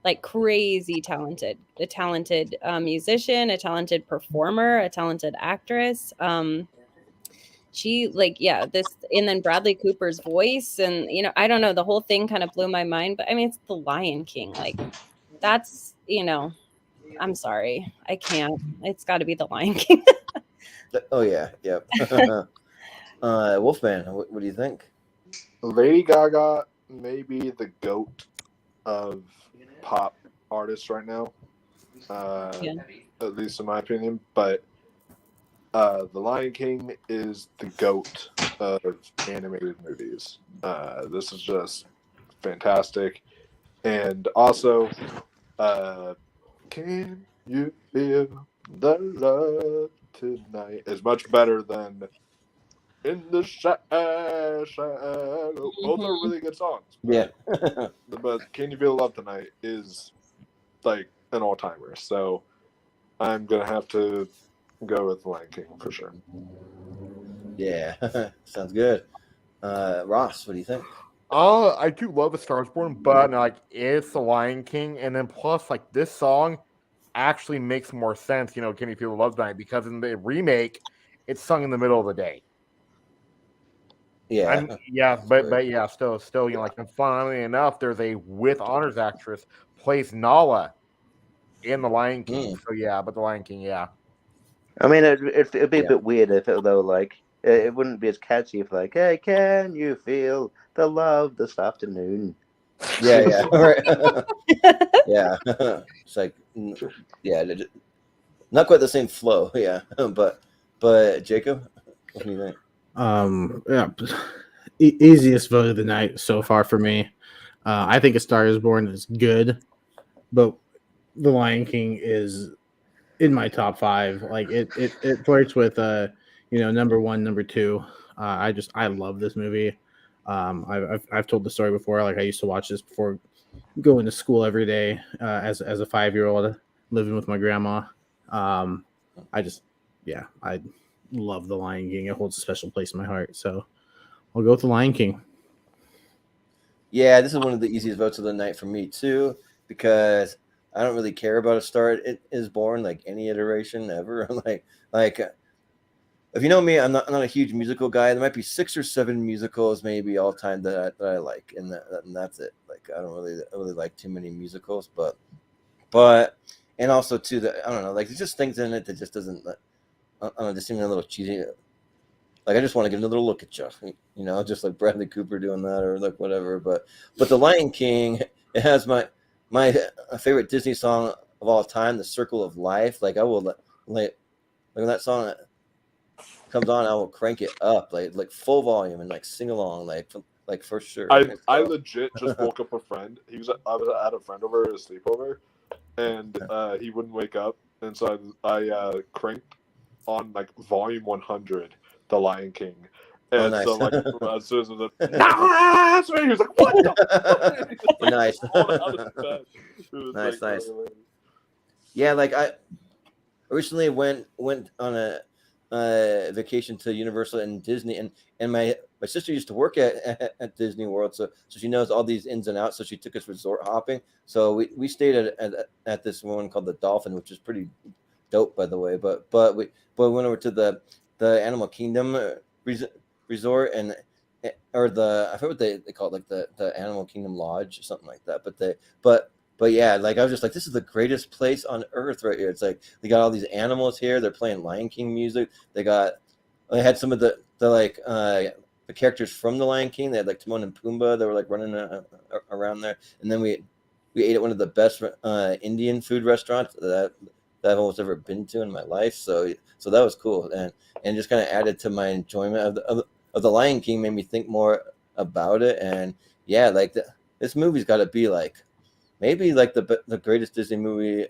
like crazy talented, a talented musician, a talented performer, a talented actress. She this, and then Bradley Cooper's voice, and I don't know, the whole thing kind of blew my mind. But I mean, it's The Lion King, like that's I'm sorry, I can't. It's got to be The Lion King. Oh yeah, yep. Wolfman, what do you think? Lady Gaga may be the GOAT of pop artists right now, at least in my opinion. But The Lion King is the GOAT of animated movies. This is just fantastic. And also, Can You Feel the Love Tonight is much better than In the Shadow. Both are really good songs. Yeah. But Can You Feel the Love Tonight is like an all-timer. So I'm going to have to go with Lion King for sure. Yeah. Sounds good. Ross, what do you think? I do love A Star Is Born, but it's The Lion King, and then plus this song actually makes more sense. Can You Feel the Love Tonight? Because in the remake, it's sung in the middle of the day. Yeah. Still, and funnily enough, there's a with honors actress plays Nala in The Lion King. So but The Lion King, yeah. I mean, it'd be a bit weird if it wouldn't be as catchy if hey, can you feel the love this afternoon? Yeah, right. Yeah, it's not quite the same flow. Yeah, but Jacob, what do you think? Easiest vote of the night so far for me. I think A Star Is Born is good, but The Lion King is in my top 5. It flirts with number 1, number 2. I love this movie. I've told the story before. I used to watch this before going to school every day as a 5-year-old living with my grandma. I love The Lion King. It holds a special place in my heart. So I'll go with The Lion King. Yeah, this is one of the easiest votes of the night for me too, because I don't really care about A Star Is Born, like any iteration ever. If you know me, I'm not a huge musical guy. There might be 6 or 7 musicals maybe all time that I like, and that's it. I don't really like too many musicals, but and also too, I don't know, there's just things in it that just doesn't, I don't know, just seem a little cheesy. like I just want to get another look at you, you know, just like Bradley Cooper doing that or like whatever. But The Lion King, it has my favorite Disney song of all time, The Circle of Life. Like I will like when that song comes on, I will crank it up like full volume and like sing along like for sure. I legit just woke up a friend. I was at a friend over at a sleepover, and he wouldn't wake up, and so I cranked on like volume 100, The Lion King. And nice. So like as soon as it was like, nah, he was like, what the fuck? Nice. Nice. Yeah, like I recently went on a vacation to Universal and Disney, and my sister used to work at Disney World, so she knows all these ins and outs. So she took us resort hopping. So we stayed at this one called the Dolphin, which is pretty dope, by the way. But we went over to the Animal Kingdom resort or I forget what they call it, like the Animal Kingdom Lodge or something like that. But yeah, like I was just like, this is the greatest place on earth right here. It's like they got all these animals here. They're playing Lion King music. They had some of the characters from the Lion King. They had like Timon and Pumbaa. They were like running around there. And then we ate at one of the best Indian food restaurants that I've almost ever been to in my life. So that was cool, and just kind of added to my enjoyment of the Lion King. Made me think more about it. And yeah, like this movie's got to be like maybe like the greatest Disney movie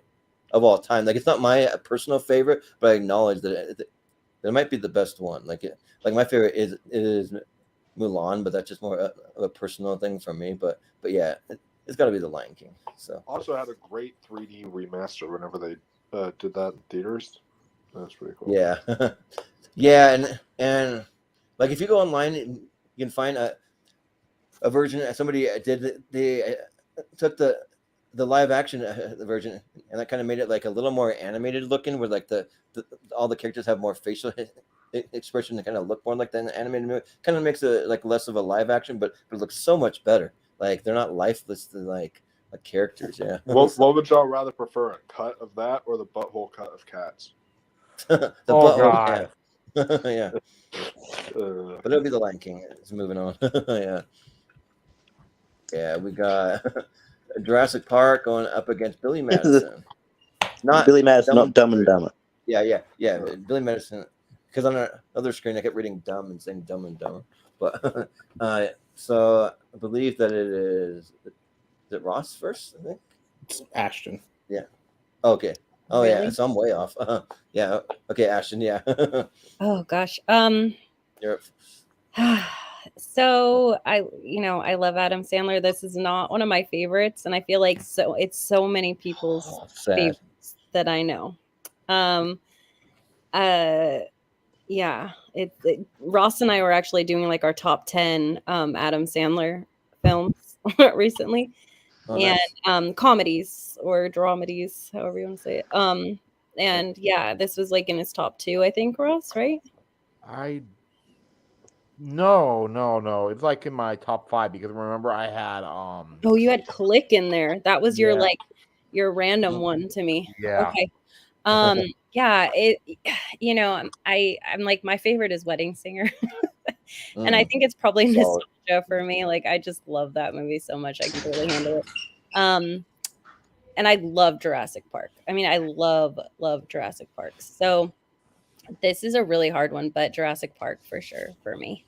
of all time. Like it's not my personal favorite, but I acknowledge that it might be the best one. Like my favorite is Mulan, but that's just more of a personal thing for me. But yeah, it's got to be the Lion King. So also had a great 3D remaster whenever they did that in theaters. That's pretty cool. Yeah, yeah, and like if you go online, you can find a version. Somebody did they took the live action version, and that kind of made it like a little more animated looking, where like all the characters have more facial expression to kind of look more like the animated movie. Kind of makes it like less of a live action, but it looks so much better. Like they're not lifeless like characters. Yeah. What would y'all rather prefer, a cut of that or the butthole cut of Cats? The butthole cat. Yeah. But it'll be the Lion King. It's moving on. Yeah, we got Jurassic Park going up against Billy Madison. Not Billy Madison, not Dumb and Dumber. Yeah. Billy Madison. Because on the other screen, I kept reading Dumb and saying Dumb and Dumber. But so I believe that it is it Ross first? I think it's Ashton. Yeah. Okay. Oh Really? yeah, so I'm way off. Yeah. Okay, Ashton. Yeah. Oh gosh. You're So I love Adam Sandler. This is not one of my favorites, and I feel like it's so many people's favorites that I know. Yeah, Ross and I were actually doing like our top 10 Adam Sandler films recently. Oh, and nice. Comedies or dramedies, however you want to say it. And yeah, this was like in his top 2, I think, Ross, right? No. It's like in my top 5 because remember I had Oh, you had Click in there. That was your like your random one to me. Yeah. Okay. Yeah, I'm like, my favorite is Wedding Singer. And I think it's probably nostalgia for me. Like I just love that movie so much. I can really handle it. And I love Jurassic Park. I mean, I love Jurassic Park. So this is a really hard one, but Jurassic Park for sure for me.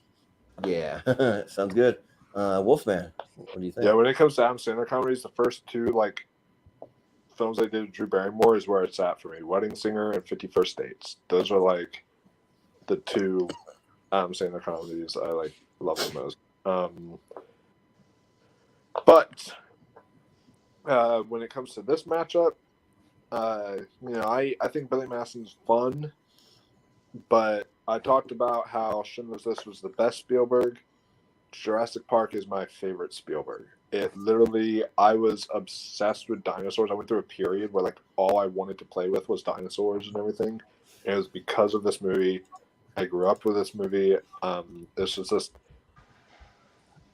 Yeah. Sounds good. Wolfman, what do you think? Yeah, when it comes to Adam Sandler comedies, the first 2 like films I did with Drew Barrymore is where it's at for me. Wedding Singer and 51st Dates. Those are like the 2 Adam Sandler comedies I like love the most. But when it comes to this matchup, I think Billy Madison's fun, but I talked about how Schindler's List was the best Spielberg. Jurassic Park is my favorite Spielberg. It literally, I was obsessed with dinosaurs. I went through a period where like all I wanted to play with was dinosaurs and everything. And it was because of this movie. I grew up with this movie.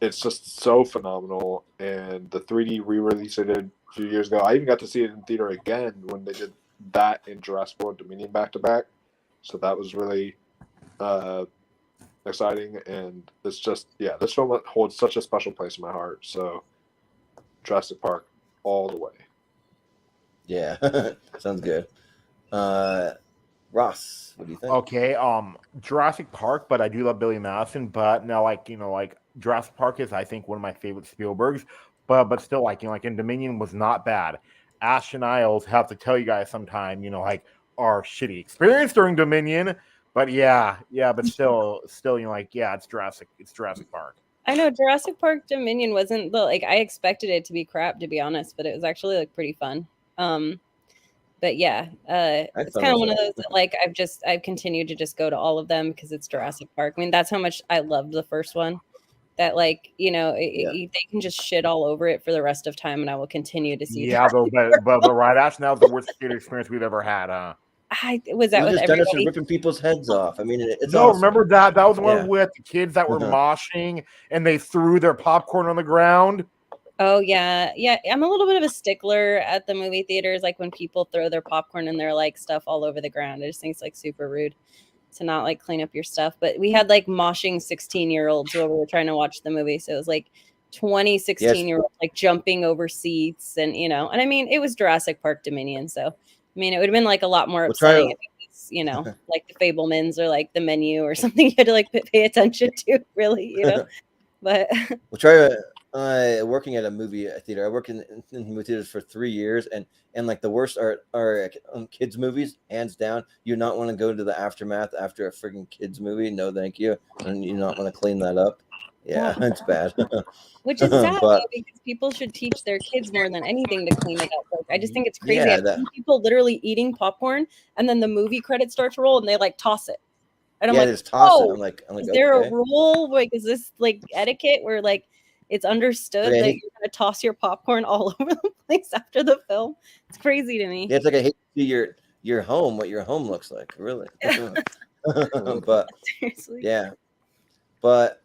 It's just so phenomenal. And the 3D re-release they did a few years ago, I even got to see it in theater again when they did that in Jurassic World Dominion back to back. So that was really exciting, and it's just this film holds such a special place in my heart. So Jurassic Park all the way. Yeah, sounds good. Ross, what do you think? Okay, Jurassic Park, but I do love Billy Madison. But now, like Jurassic Park is, I think, one of my favorite Spielbergs. But still, in Dominion was not bad. Ashton and I will have to tell you guys sometime, our shitty experience during Dominion. But but still, it's Jurassic Park. I know Jurassic Park Dominion wasn't I expected it to be crap, to be honest, but it was actually pretty fun. But it's kind of one of those that I've continued to just go to all of them because it's Jurassic Park. I mean, that's how much I loved the first one. That they can just shit all over it for the rest of time, and I will continue to see. Yeah, but right, Ash, now the worst theater experience we've ever had. Was that with Dennis everybody? ripping people's heads off. I mean, it's no. awesome. Remember that was one with the kids that were moshing and they threw their popcorn on the ground. Oh yeah. I'm a little bit of a stickler at the movie theaters, when people throw their popcorn and their stuff all over the ground. I just think it's super rude to not clean up your stuff. But we had moshing 16-year-olds while we were trying to watch the movie, so it was 20 16-year-olds jumping over seats, and and I mean it was Jurassic Park Dominion, so I mean it would have been a lot more upsetting if it was, the Fablemans or the Menu or something you had to pay attention to, really, But we'll try working at a movie theater. I worked in movie theaters for 3 years, and the worst are kids movies, hands down. You not want to go to the aftermath after a freaking kids movie. No, thank you. And you not want to clean that up. Yeah, it's bad. Which is sad though, because people should teach their kids more than anything to clean it up. I just think it's crazy. I've seen people literally eating popcorn, and then the movie credits start to roll, and they toss it. And I'm just toss it. I'm like, is there a rule? Is this etiquette where it's understood that you're going to toss your popcorn all over the place after the film? It's crazy to me. Yeah, it's I hate to see your home, what your home looks like, really. But seriously. Yeah. But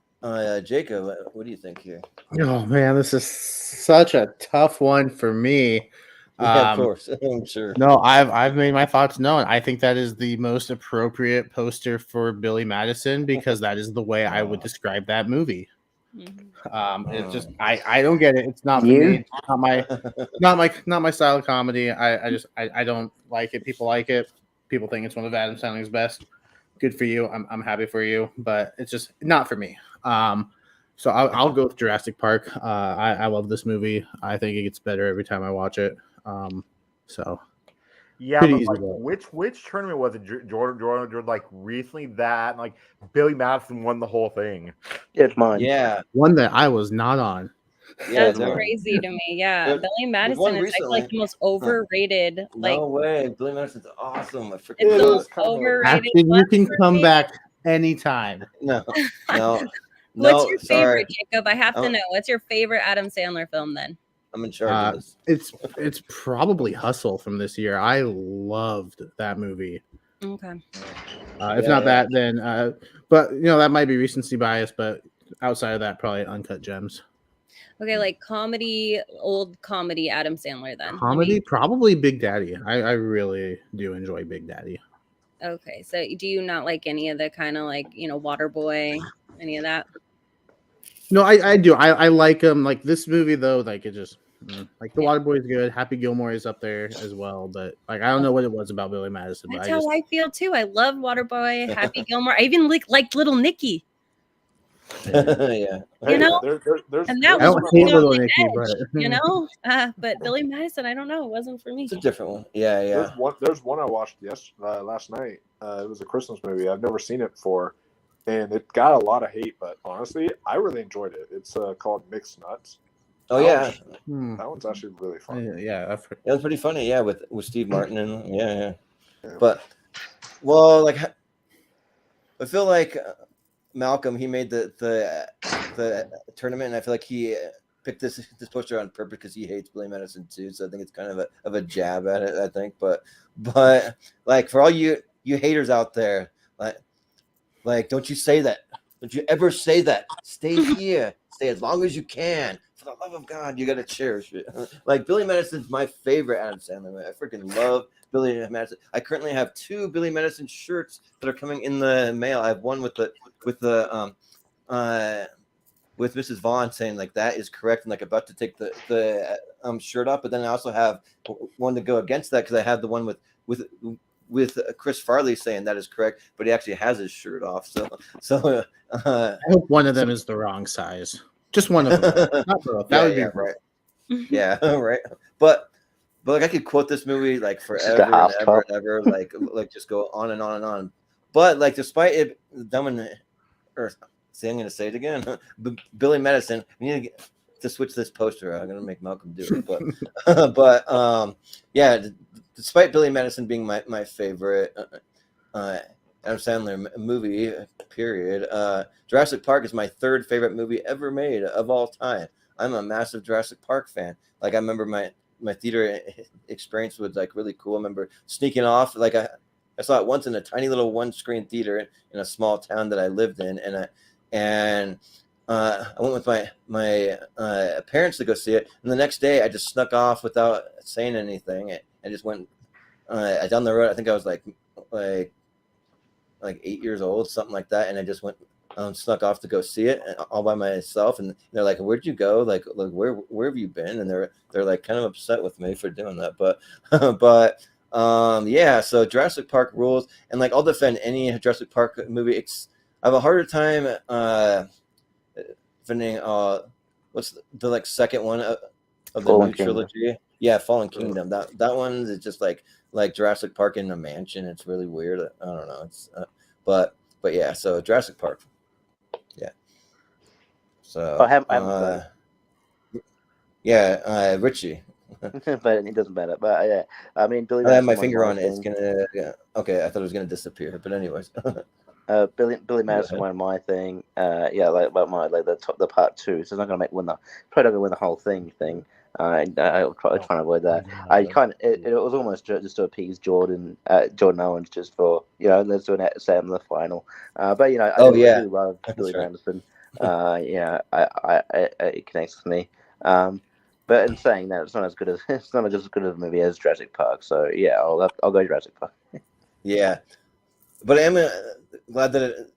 Jacob, what do you think here? Oh man, this is such a tough one for me. Yeah, of course. I'm sure. No, I've made my thoughts known. I think that is the most appropriate poster for Billy Madison because that is the way I would describe that movie. It's just I don't get it. It's not for me. It's not my style of comedy. I don't like it. People like it. People think it's one of Adam Sandler's best. Good for you. I'm happy for you, but it's just not for me. So I'll go with Jurassic Park. I love this movie. I think it gets better every time I watch it. So yeah, but which tournament was it? Jordan recently that Billy Madison won the whole thing. It's mine. Yeah, one that I was not on. That's crazy to me. Yeah, Billy Madison is the most overrated. No way, Billy Madison's awesome. It's the most overrated. Ashton, you can come back anytime. No. What's your favorite, Jacob? I have to know. What's your favorite Adam Sandler film then? I'm in charge of this. It's probably Hustle from this year. I loved that movie. Okay. If not that, then but that might be recency bias, but outside of that, probably Uncut Gems. Okay, comedy, old comedy Adam Sandler then. Comedy, probably Big Daddy. I really do enjoy Big Daddy. Okay, so do you not like any of the kind of Waterboy, any of that? No, I do. I like them. This movie though, it just the Waterboy is good. Happy Gilmore is up there as well, but I don't know what it was about Billy Madison. That's how I feel too. I love Waterboy, Happy Gilmore. I even like Little Nicky. Yeah. There's and that was Little Nicky, but Billy Madison, I don't know, it wasn't for me. It's a different one. Yeah. There's one I watched last night. It was a Christmas movie. I've never seen it before, and it got a lot of hate. But honestly, I really enjoyed it. It's called Mixed Nuts. Oh yeah, that one's actually really fun. Yeah, it was pretty funny. Yeah, with Steve Martin and yeah. But I feel like Malcolm, he made the tournament, and I feel like he picked this poster on purpose because he hates Billy Madison too. So I think it's kind of a jab at it. I think, but for all you haters out there, don't you say that? Don't you ever say that? Stay here. Stay as long as you can. for the love of God, you got to cherish it. Like Billy Madison's my favorite Adam Sandler movie. I freaking love Billy Madison. I currently have 2 Billy Madison shirts that are coming in the mail. I have one with Mrs. Vaughn saying like that is correct and like about to take the shirt off, but then I also have one to go against that because I have the one with Chris Farley saying that is correct, but he actually has his shirt off. So I hope one of them is the wrong size. Just one of them, not both. That would be right. Yeah, right. But like I could quote this movie like forever and ever, like just go on and on and on. But like despite it dumb and or see, I'm gonna say it again. Billy Madison, we need to switch this poster. I'm gonna make Malcolm do it, but yeah. Despite Billy Madison being my favorite Adam Sandler movie, period, Jurassic Park is my 3rd favorite movie ever made of all time. I'm a massive Jurassic Park fan. Like I remember my theater experience was like really cool. I remember sneaking off. Like I saw it once in a tiny little 1-screen theater in a small town that I lived in, and I went with my parents to go see it. And the next day, I just snuck off without saying anything. I just went down the road. I think I was like 8 years old, something like that. And I just went snuck off to go see it all by myself. And they're like, "Where'd you go? Like where have you been?" And they're like kind of upset with me for doing that. But yeah. So Jurassic Park rules, and like I'll defend any Jurassic Park movie. I have a harder time defending what's the like second one of the Fallen new Kingdom. trilogy. Yeah, Fallen Kingdom. That one is just like Jurassic Park in a mansion. It's really weird. I don't know. It's but yeah. So Jurassic Park. Yeah. So I haven't yeah, Richie. but it doesn't matter. But yeah, I mean, Billy. I have my Madison finger one on it. It's gonna. Yeah. Okay, I thought it was gonna disappear, but anyways. Billy Madison one of my thing. Yeah, like about my the part 2. So it's not gonna probably not gonna win the whole thing. I'll try to avoid that. I kind of it was almost just to appease Jordan Owens just for let's do an Sam the final. But I do love Billy Madison. Yeah, it connects with me. But in saying that, it's not as good as a movie as Jurassic Park. So yeah, I'll go Jurassic Park. Yeah, but I am glad that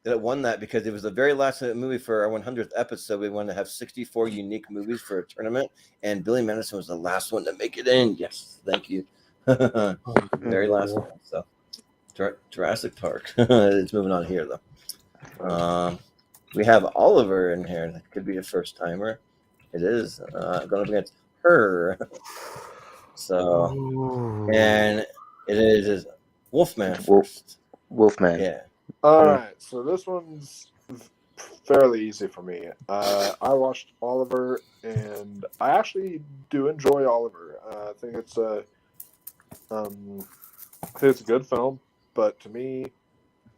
it won that because it was the very last movie for our 100th episode. We wanted to have 64 unique movies for a tournament, and Billy Madison was the last one to make it in. Yes, thank you. Very last one. So Jurassic Park. It's moving on here though. We have Oliver in here. That could be a first timer. It is going up against her. So and it is Wolfman first. Wolfman. Yeah. All right, so this one's fairly easy for me. I watched Oliver, and I actually do enjoy Oliver. I think it's a good film, but to me,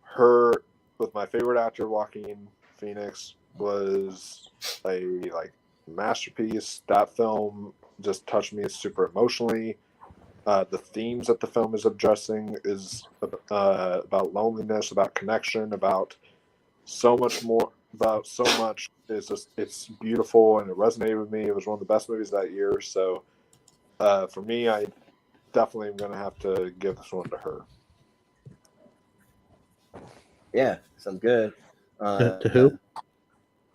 her with my favorite actor Joaquin Phoenix was a masterpiece. That film just touched me super emotionally. The themes that the film is addressing is about loneliness, about connection, about so much more. About so much. It's beautiful and it resonated with me. It was one of the best movies that year. So for me, I definitely am going to have to give this one to her. Yeah, sounds good. To who?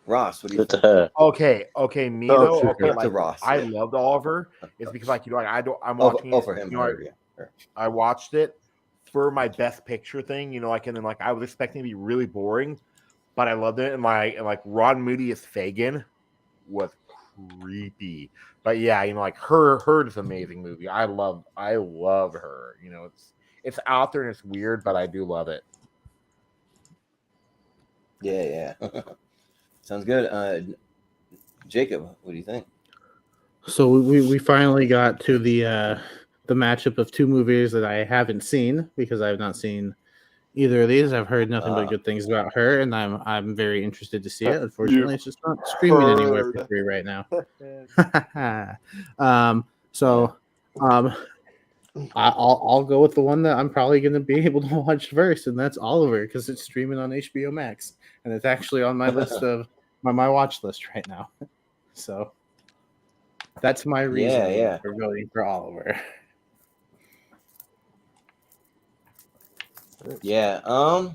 Ross, what do you think? To her. Okay, me though. Okay, to Ross. I Yeah. loved Oliver. It's because I'm watching. For him. I watched it for my best picture thing. And then I was expecting it to be really boring, but I loved it. And Ron Moody as Fagin was creepy. But yeah, her is an amazing movie. I love her. It's out there and it's weird, but I do love it. Yeah. Sounds good. Jacob, what do you think? So we finally got to the matchup of 2 movies that I haven't seen because I have not seen either of these. I've heard nothing but good things about her, and I'm very interested to see it. Unfortunately, it's just not streaming anywhere for free right now. I'll go with the one that I'm probably going to be able to watch first, and that's Oliver because it's streaming on HBO Max, and it's actually on my list of my watch list right now. So That's my reason yeah. for voting for Oliver. Yeah.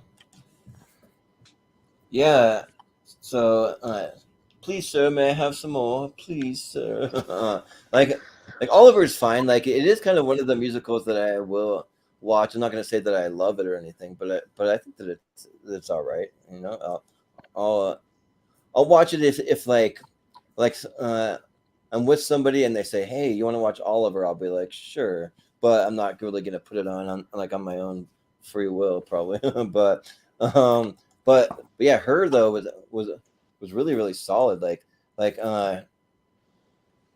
Yeah. So, please, sir, may I have some more? Please, sir. like Oliver is fine. Like it is kind of one of the musicals that I will watch. I'm not going to say that I love it or anything, but I think that it's all right. You know, I'll watch it if like I'm with somebody and they say, "Hey, you want to watch Oliver?" I'll be like, "Sure," but I'm not really going to put it on my own free will, probably. But yeah, her though was really really solid. Like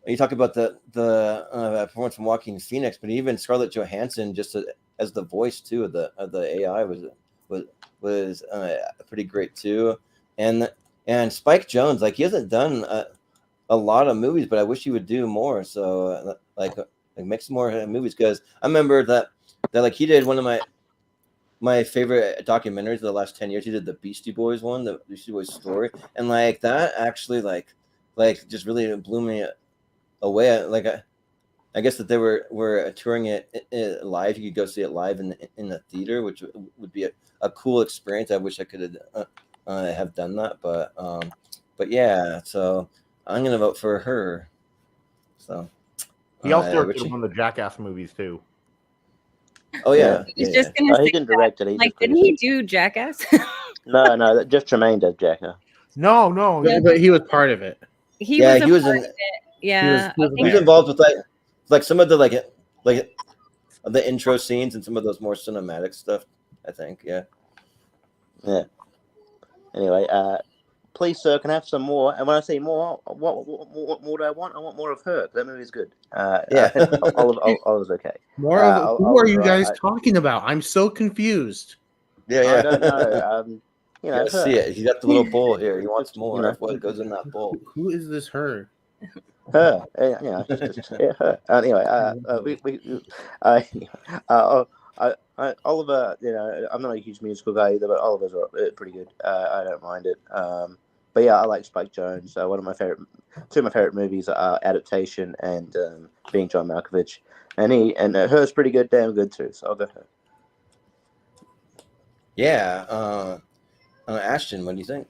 you talk about the performance from Joaquin Phoenix, but even Scarlett Johansson just as the voice too of the AI was pretty great too, and Spike Jonze, like he hasn't done a lot of movies, but I wish he would do more. So like make some more movies, because I remember that like he did one of my favorite documentaries of the last 10 years. He did the Beastie Boys one, the Beastie Boys story, and like that actually like just really blew me away. Like I guess that they were touring it live. You could go see it live in the theater, which would be a cool experience. I wish I could have done that, but yeah. So I'm gonna vote for her. So He also Richie? did one of the Jackass movies too. Oh yeah, He's just gonna say he didn't direct it. like, didn't he do Jackass? No, just Jermaine does Jackass. No, but he was part of it. He was in. of it. Yeah, He was involved with like some of the like the intro scenes and some of those more cinematic stuff. I think, yeah. Anyway, please, sir, can I have some more? And when I say more, what more do I want? I want more of her. That movie's good. Oliver's okay. More of who are you guys talking about? I'm so confused. Yeah. I don't know. You know, see it. He got the little bowl here. He wants more of what goes in that bowl. Who is this her? Her. Her. Anyway, Oliver. You know, I'm not a huge musical guy either, but Oliver's pretty good. I don't mind it. But yeah, I like Spike Jonze. So two of my favorite movies are Adaptation and Being John Malkovich, and her's pretty good, damn good too. So I'll go her. Yeah, Ashton, what do you think?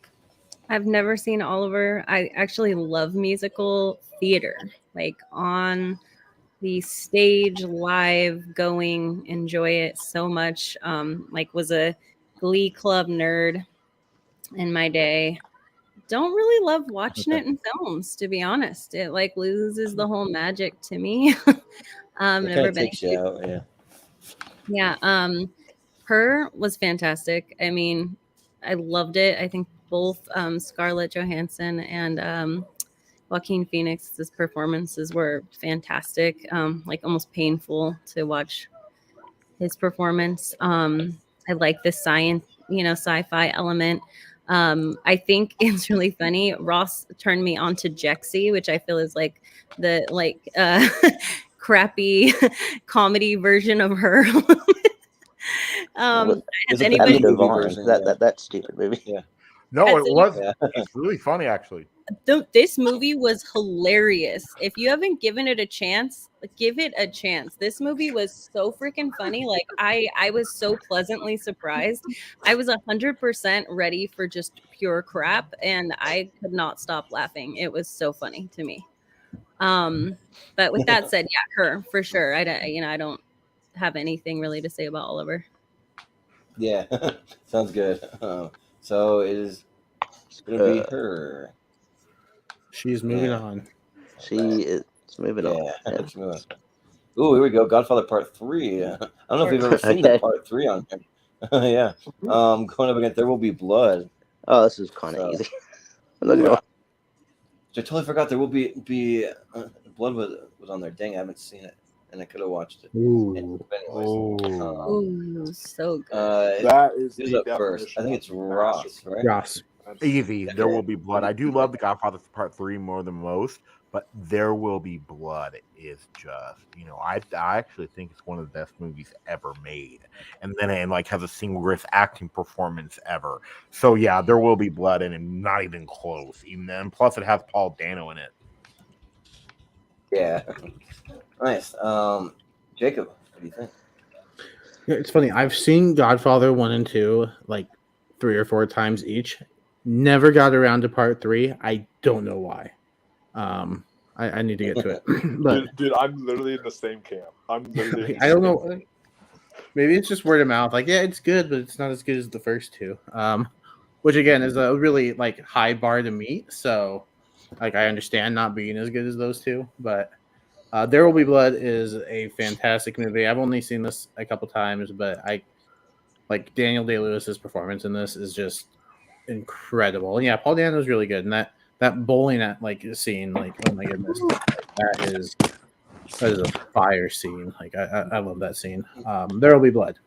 I've never seen Oliver. I actually love musical theater, like on the stage, live, going, enjoy it so much. Like was a Glee Club nerd in my day. Don't really love watching it in films, to be honest. It like loses the whole magic to me. Never been. Takes you out, yeah. Yeah. Her was fantastic. I mean, I loved it. I think both Scarlett Johansson and Joaquin Phoenix's performances were fantastic. Like almost painful to watch his performance. I like the sci-fi element. I think it's really funny. Ross turned me on to Jexy, which I feel is like the crappy comedy version of her. Has anybody that stupid movie? Yeah. No, it was really funny actually. This movie was hilarious. If you haven't given it a chance, give it a chance. This movie was so freaking funny. Like I was so pleasantly surprised. I was 100% ready for just pure crap, and I could not stop laughing. It was so funny to me. But with that said, yeah, her for sure. I don't have anything really to say about Oliver. Yeah, sounds good. So it is gonna be her. She's moving on. She is moving on. Yeah. Ooh, here we go. Godfather Part 3. I don't know if we've ever seen the Part 3 on here. Yeah. Going up against There Will Be Blood. Oh, this is kind of easy. I totally forgot There Will Be Blood was on there. Dang, I haven't seen it, and I could have watched it. Ooh. Ooh, so good. That is who's up first? I think it's Ross, right? Ross. Easy. There Will Be Blood. I do love The Godfather Part 3 more than most, but There Will Be Blood is just, I actually think it's one of the best movies ever made. And then it like has a single greatest acting performance ever. So yeah, There Will Be Blood, and not even close. Even then, plus it has Paul Dano in it. Yeah. Nice. Jacob, what do you think? Yeah, it's funny. I've seen Godfather 1 and 2 like 3 or 4 times each. Never got around to part 3. I don't know why. I need to get to it. But dude, I'm literally in the same camp. I'm literally. In the I don't same know. camp. Maybe it's just word of mouth. Like, yeah, it's good, but it's not as good as the first two. Which again is a really like high bar to meet. So, like, I understand not being as good as those two, but There Will Be Blood is a fantastic movie. I've only seen this a couple times, but I like Daniel Day-Lewis's performance in this is just incredible. And yeah, Paul Dano's really good, and that bowling at like scene, like, oh my goodness, that is a fire scene. Like I love that scene. There Will Be Blood.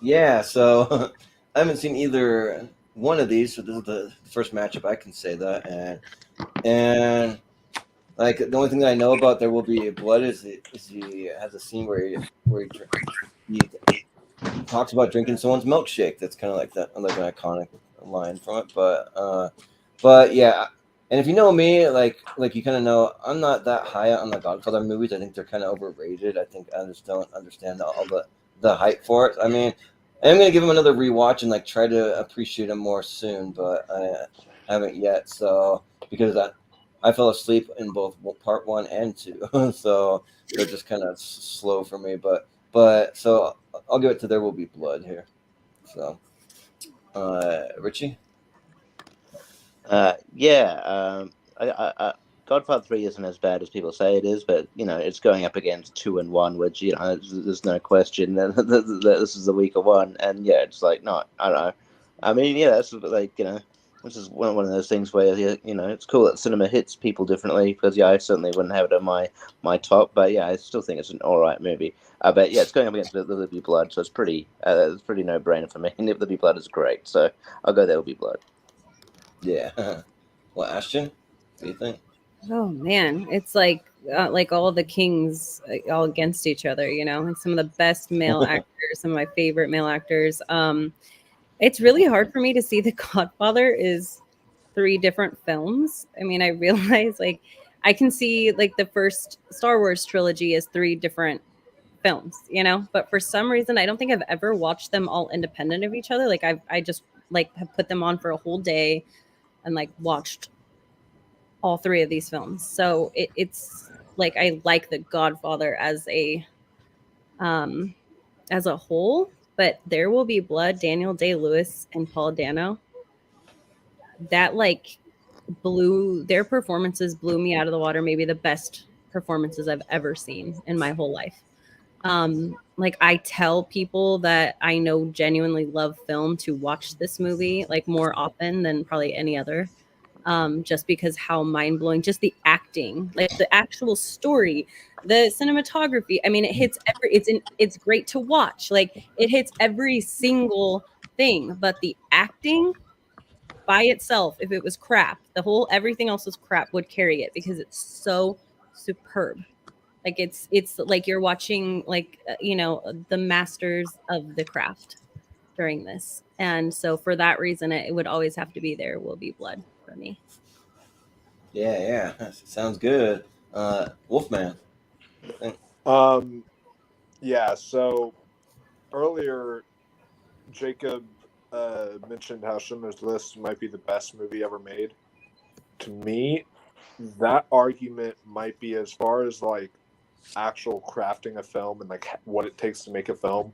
Yeah, so I haven't seen either one of these, so this is the first matchup I can say that, and like the only thing that I know about There Will Be Blood is he has a scene where he talks about drinking someone's milkshake. That's kind of like that, like an iconic line from it. But yeah, and if you know me, like you kind of know, I'm not that high on the Godfather movies. I think they're kind of overrated. I think I just don't understand all the hype for it. I mean, I'm gonna give him another rewatch and like try to appreciate him more soon, but I haven't yet. So because I fell asleep in both part 1 and 2, so they're just kind of slow for me. But so I'll give it to There Will Be Blood here. So, Richie. Godfather 3 isn't as bad as people say it is, but it's going up against 2 and 1, which there's no question that this is the weaker one, and yeah, it's like I don't know. I mean, yeah, that's like this is one of those things where it's cool that cinema hits people differently, because I certainly wouldn't have it on my top, but yeah, I still think it's an all right movie. But yeah, it's going up against There Will Be Blood, so it's pretty no brainer for me. And There Will Be Blood is great, so I'll go There Will Be Blood. Yeah. Well, Ashton, what do you think? Oh man, it's like all the kings all against each other. Like some of the best male actors, some of my favorite male actors. It's really hard for me to see The Godfather is 3 different films. I mean, I realize like I can see like the first Star Wars trilogy as 3 different films, but for some reason I don't think I've ever watched them all independent of each other. Like I just like have put them on for a whole day and like watched all 3 of these films. So it's like I like The Godfather as a whole, but There Will Be Blood, Daniel Day-Lewis and Paul Dano, that like their performances blew me out of the water. Maybe the best performances I've ever seen in my whole life. Like I tell people that I know genuinely love film to watch this movie like more often than probably any other. Just because how mind-blowing, just the acting, like the actual story, the cinematography. I mean, it hits it's great to watch. Like it hits every single thing, but the acting by itself, if it was crap, everything else was crap, would carry it because it's so superb. Like it's like you're watching like the masters of the craft during this. And so for that reason, it would always have to be There Will Be Blood for me. Yeah, sounds good. Wolfman. Yeah. So earlier, Jacob mentioned how Schindler's List might be the best movie ever made. To me, that argument might be, as far as like actual crafting a film and like what it takes to make a film,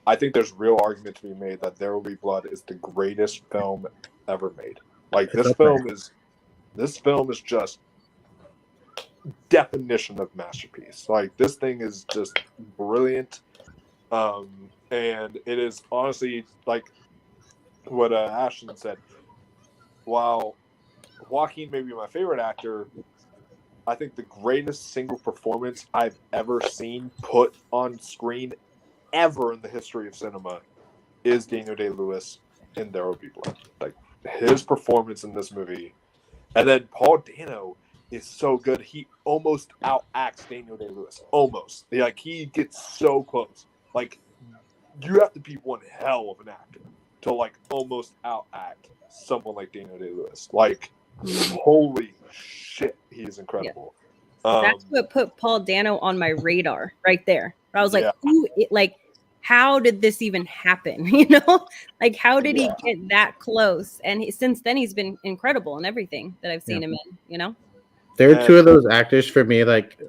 I think there's real argument to be made that There Will Be Blood is the greatest film ever made. Like this film is just definition of masterpiece. Like this thing is just brilliant. And it is honestly like what Ashton said. While Joaquin may be my favorite actor, I think the greatest single performance I've ever seen put on screen ever in the history of cinema is Daniel Day-Lewis in There Will Be Blood. Like his performance in this movie. And then Paul Dano is so good. He almost outacts Daniel Day-Lewis. Almost. Like he gets so close. Like you have to be one hell of an actor to like almost outact someone like Daniel Day-Lewis. Like Holy shit, he's incredible. That's what put Paul Dano on my radar right there. I was like, Yeah. ooh, how did this even happen? Like, how did he get that close? And since then, he's been incredible in everything that I've seen him in, They're two of those actors for me, like,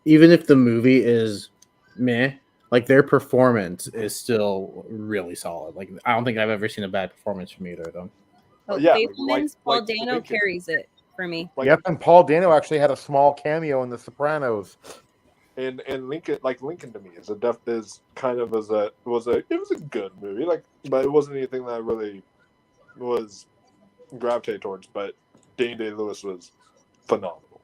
even if the movie is meh, like, their performance is still really solid. Like, I don't think I've ever seen a bad performance from either of them. Oh, yeah, Paul Dano carries it for me. Yep, and Paul Dano actually had a small cameo in The Sopranos. And Lincoln, Lincoln to me was a good movie, but it wasn't anything that I really was gravitated towards. But Daniel Day-Lewis was phenomenal,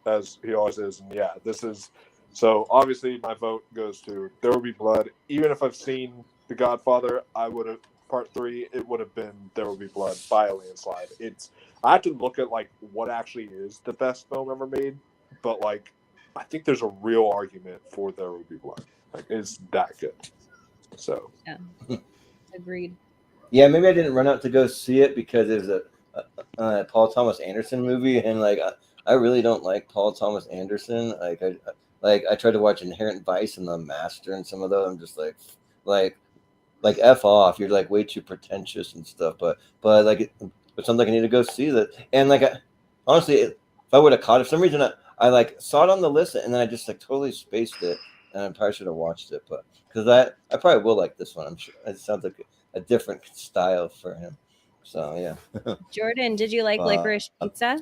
as he always is. And this is so obviously my vote goes to There Will Be Blood. Even if I've seen The Godfather, I would have Part 3. It would have been There Will Be Blood by a landslide. I have to look at what actually is the best film ever made, but I think there's a real argument for There Will Be Blood. It's that good. So yeah, agreed. Yeah, maybe I didn't run out to go see it because it was a Paul Thomas Anderson movie, and I really don't like Paul Thomas Anderson. I tried to watch Inherent Vice and The Master, and some of those I'm just like F off. You're way too pretentious and stuff. But it sounds like I need to go see that. And honestly, if I would have caught it, for some reason I saw it on the list and then I just totally spaced it, and I probably should have watched it. But because I probably will like this one. I'm sure it sounds like a different style for him. So yeah. Jordan, did you like licorice pizza?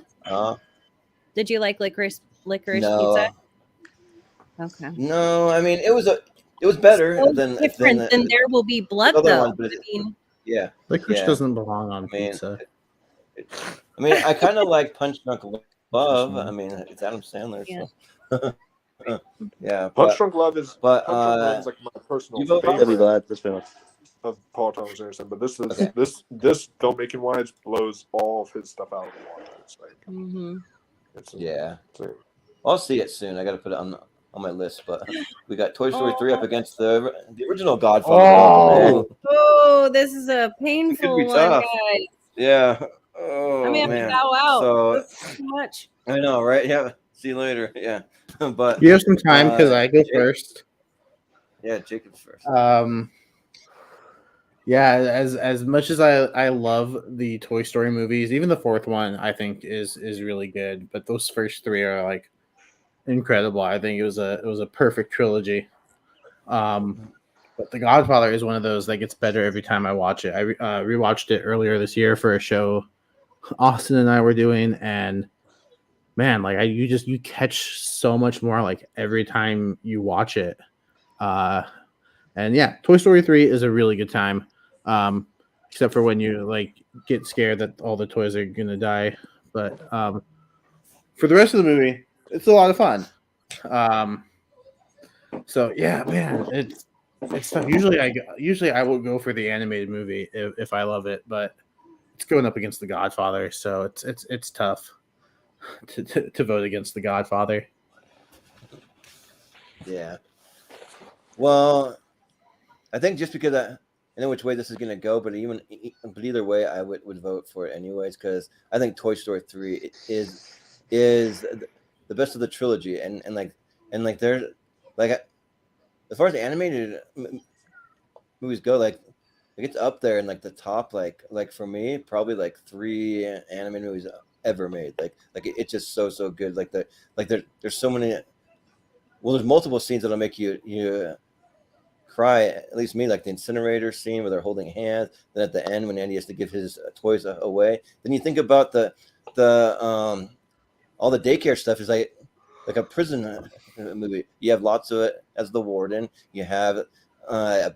Did you like licorice pizza? Okay. No, I mean it was better than different than There Will Be Blood, though. Yeah, licorice doesn't belong on pizza. I mean, I kind of like Punch Drunk Love. I mean, it's Adam Sandler. Yeah. So. Yeah, Punch Drunk Love is my personal favorite of Paul Thomas Anderson. But this is this filmmaking wise blows all of his stuff out of the water. It's I'll see it soon. I got to put it on my list. But we got Toy Story 3 up against the original Godfather. Oh, this is a painful one, guys. Yeah. Oh, I mean, man. Bow out. So That's too much. I know, right? Yeah. See you later. Yeah. But you have some time because I go first. Yeah, Jacob's first. Yeah, as much as I love the Toy Story movies, even the fourth one I think is really good. But those first three are incredible. I think it was a perfect trilogy. But The Godfather is one of those that gets better every time I watch it. I rewatched it earlier this year for a show Austin and I were doing, and man, you catch so much more every time you watch it. And yeah, Toy Story 3 is a really good time. Except for when you get scared that all the toys are gonna die. But for the rest of the movie, it's a lot of fun. So yeah, man, it's tough. Usually I will go for the animated movie if I love it, but it's going up against The Godfather, so it's tough to vote against The Godfather. Yeah. Well, I think just because I know which way this is going to go, but either way, I would vote for it anyways, because I think Toy Story 3 is the best of the trilogy, and there's as far as the animated movies go, it's up there in the top, for me, probably 3 animated movies ever made. It's just so good. There's so many. Well, there's multiple scenes that'll make you cry. At least me, the incinerator scene where they're holding hands. Then at the end when Andy has to give his toys away. Then you think about the all the daycare stuff is like a prison movie. You have lots of it as the warden. You have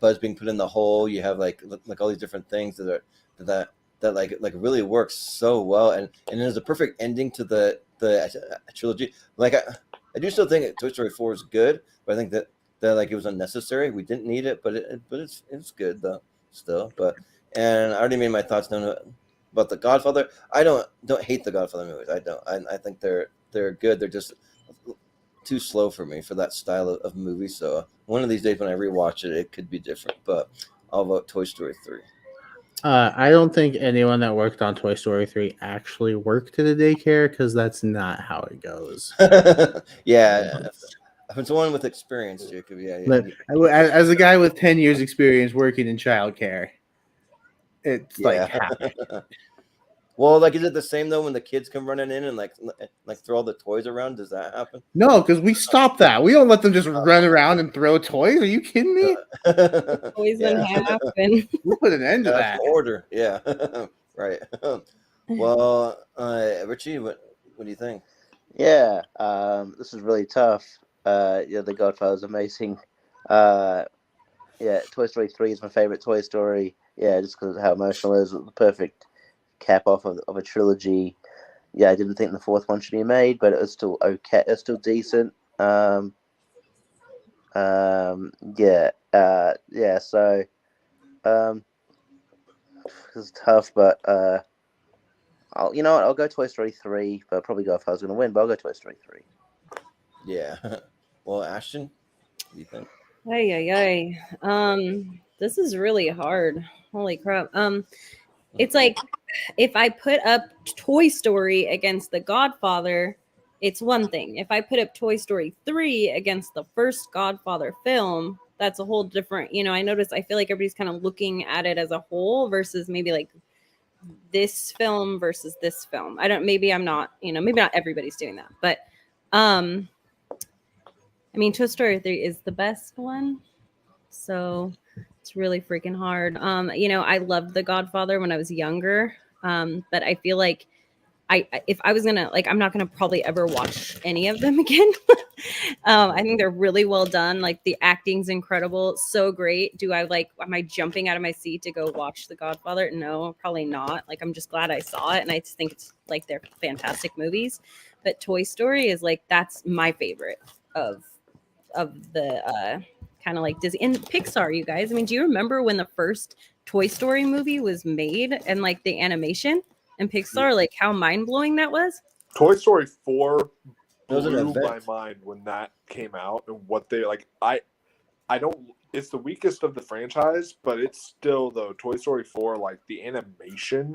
Buzz being put in the hole. You have all these different things that really works so well, and there's a perfect ending to the trilogy. I do still think Toy Story 4 is good, but I think that it was unnecessary. We didn't need it, but it's good though still. And I already made my thoughts known about The Godfather. I don't hate the Godfather movies. I don't. I think they're good. They're just too slow for me for that style of movie. So one of these days when I rewatch it, it could be different. But I'll vote Toy Story 3. I don't think anyone that worked on Toy Story 3 actually worked at a daycare because that's not how it goes. Yeah, if it's one with experience, Jacob. Yeah, But as a guy with 10 years experience working in childcare, it's like happening. Well, like, is it the same though when the kids come running in and like throw all the toys around? Does that happen? No, because we stop that. We don't let them just run around and throw toys. Are you kidding me? Toys in half, and We put an end to That's that. order. Yeah, right. Well, Richie, what do you think? Yeah, this is really tough. Yeah, The Godfather's amazing. Yeah, Toy Story 3 is my favorite Toy Story. Yeah, just because of how emotional it is. The perfect cap off of a trilogy. Yeah, I didn't think the fourth one should be made, but it was still okay. It's still decent. Yeah. So, it's tough, but I'll go Toy Story 3, but I'll probably go if I was going to win, but I'll go Toy Story 3. Yeah. Well, Ashton, what do you think? This is really hard. Holy crap. It's like if I put up Toy Story against The Godfather, it's one thing. If I put up Toy Story 3 against the first Godfather film, that's a whole different, I feel like everybody's kind of looking at it as a whole versus maybe like this film versus this film. Maybe not everybody's doing that, but Toy Story 3 is the best one. So it's really freaking hard. I loved The Godfather when I was younger. But I feel like if I was gonna, I'm not gonna probably ever watch any of them again. I think they're really well done. Like, the acting's incredible, so great. Am I jumping out of my seat to go watch The Godfather? No, probably not. I'm just glad I saw it, and I just think it's they're fantastic movies. But Toy Story is that's my favorite of the kind of Disney and Pixar. You guys, do you remember when the first Toy Story movie was made and the animation and Pixar, how mind-blowing that was? Toy Story 4 was an blew event. my mind when that came out, and what they I don't. It's the weakest of the franchise, but it's still, though, Toy Story 4, the animation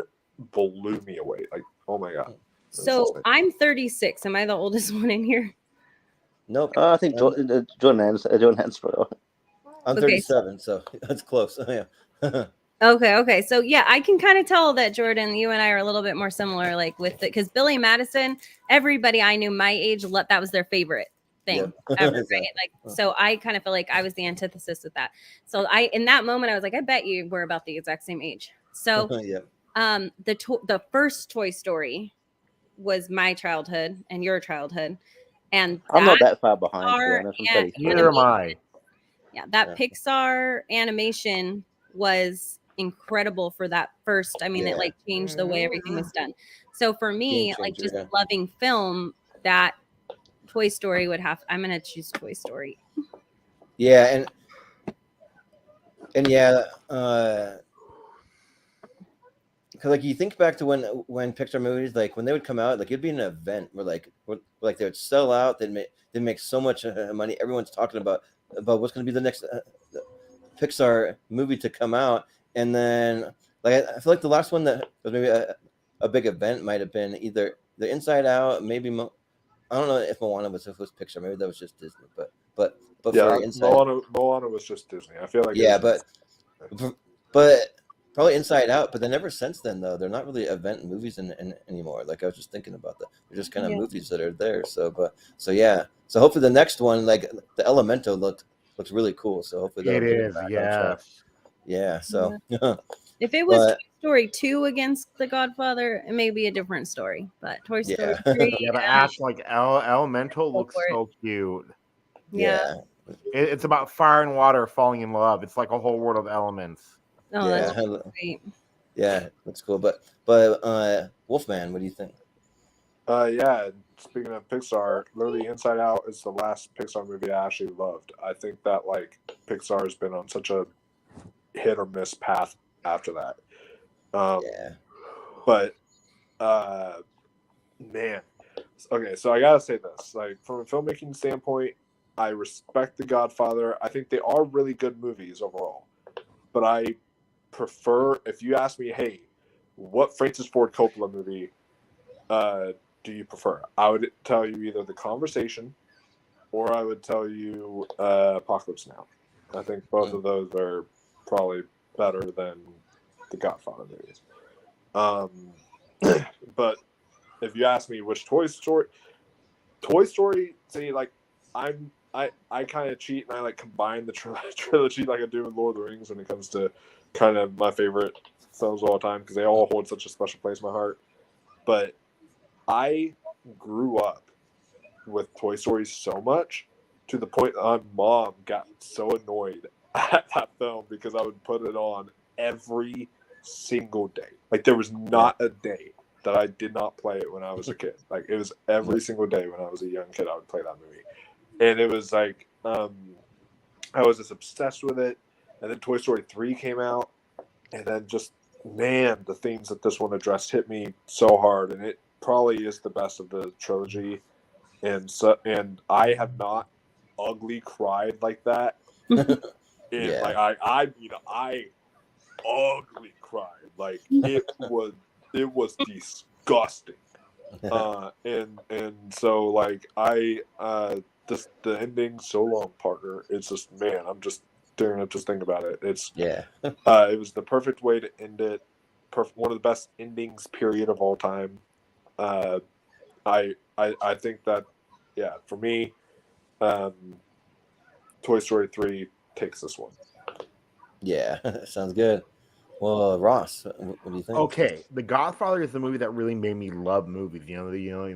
blew me away. Oh my god. So I'm 36. Am I the oldest one in here? Nope. I think Jordan Hansborough. I'm 37, so that's close. Yeah. Okay. So yeah, I can kind of tell that Jordan, you and I are a little bit more similar, with it, because Billy Madison, everybody I knew my age, that was their favorite thing ever, right? So I kind of feel like I was the antithesis with that. So in that moment, I was like, I bet you we're about the exact same age. So the first Toy Story was my childhood and your childhood, and I'm not that far behind. Neither am I. Yeah, that Pixar animation was incredible for that first. It changed the way everything was done. So for me, just loving film, that Toy Story I'm gonna choose Toy Story. Yeah, and yeah, because you think back to when Pixar movies, when they would come out, it'd be an event where they would sell out. They'd make so much money. Everyone's talking about what's going to be the next Pixar movie to come out. And then I feel like the last one that was maybe a big event might have been either the Inside Out, maybe I don't know if Moana was Pixar. Maybe that was just Disney. But yeah, for Inside Moana was just Disney. I feel like but probably Inside Out. But then ever since then, though, they're not really event movies anymore. I was just thinking about that. They're just kind of movies that are there. So hopefully the next one, the Elemental, looks really cool. So hopefully it is. Yeah. So if it was Toy Story 2 against The Godfather, it may be a different story. But Toy Story 3, yeah, but Ash, Elemental looks so cute. Yeah. It's about fire and water falling in love. It's like a whole world of elements. Oh, that's great. Yeah, that's cool. But Wolfman, what do you think? Yeah, speaking of Pixar, literally Inside Out is the last Pixar movie I actually loved. I think that Pixar has been on such a hit or miss path after that. But man, okay, so I gotta say this, from a filmmaking standpoint, I respect The Godfather. I think they are really good movies overall, but I prefer, if you ask me, hey, what Francis Ford Coppola movie do you prefer? I would tell you either The Conversation or I would tell you Apocalypse Now. I think both of those are probably better than the Godfather movies. But if you ask me which Toy Story, see, like, I kind of cheat and I like combine the trilogy like I do with Lord of the Rings when it comes to kind of my favorite films of all time, because they all hold such a special place in my heart. But I grew up with Toy Story so much to the point that my mom got so annoyed at that film because I would put it on every single day. Like, there was not a day that I did not play it when I was a kid. Like, it was every single day when I was a young kid I would play that movie. And it was like, I was just obsessed with it. And then Toy Story 3 came out. And then just, man, the themes that this one addressed hit me so hard. And it probably is the best of the trilogy. And I have not ugly cried like that. Like, I ugly cried. Like, it was disgusting. And so, like, the ending, So Long Partner, it's just, man, I'm just staring up just thinking about it. It was the perfect way to end it. One of the best endings period of all time. I think that, for me, Toy Story 3 takes this one. Yeah, sounds good. Well, Ross, what do you think? Okay, The Godfather is the movie that really made me love movies. You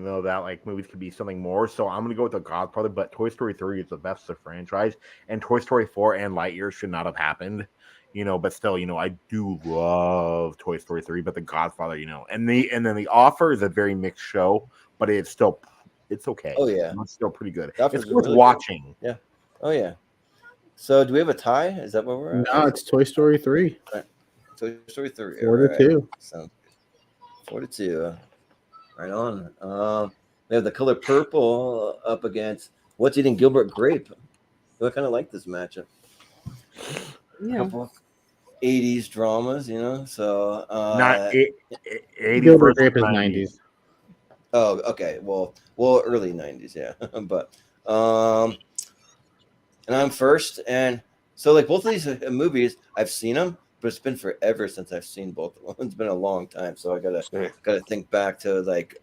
know that like movies could be something more. So I'm gonna go with The Godfather, but Toy Story 3 is the best of the franchise, and Toy Story 4 and Lightyear should not have happened. But still, I do love Toy Story 3, but The Godfather, and then The Offer is a very mixed show, but it's okay. Oh yeah, it's still pretty good. It's worth really watching. Good. Yeah. Oh yeah. So do we have a tie? Is that what we're at? No, it's Toy Story 3. Right. Toy Story 3. 4-2. Sounds good. 4-2. Right on. We have The Color Purple up against What's Eating Gilbert Grape. I kind of like this matchup. Yeah. Couple of 80s dramas, So Not 80s. Gilbert Grape is 90s. Oh, okay. Well, early 90s, yeah. But and I'm first, and so like both of these movies, I've seen them, but it's been forever since I've seen both of them. It's been a long time, so I gotta think back to like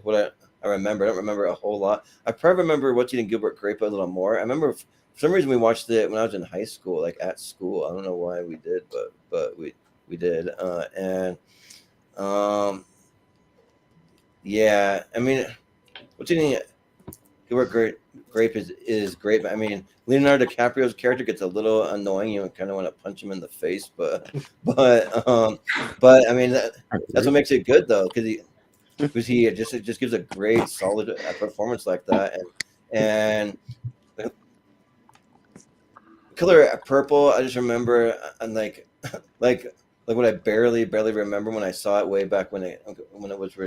what I remember. I don't remember a whole lot. I probably remember What's Eating Gilbert Grape a little more. I remember for some reason we watched it when I was in high school, like at school. I don't know why we did, but we did. Yeah. I mean, What's Eating Gilbert Grape is great. I mean, Leonardo DiCaprio's character gets a little annoying. You kind of want to punch him in the face, but I mean that's what makes it good though, because he just gives a great solid performance like that, and Color Purple. I just remember and like what I barely remember when I saw it way back when it was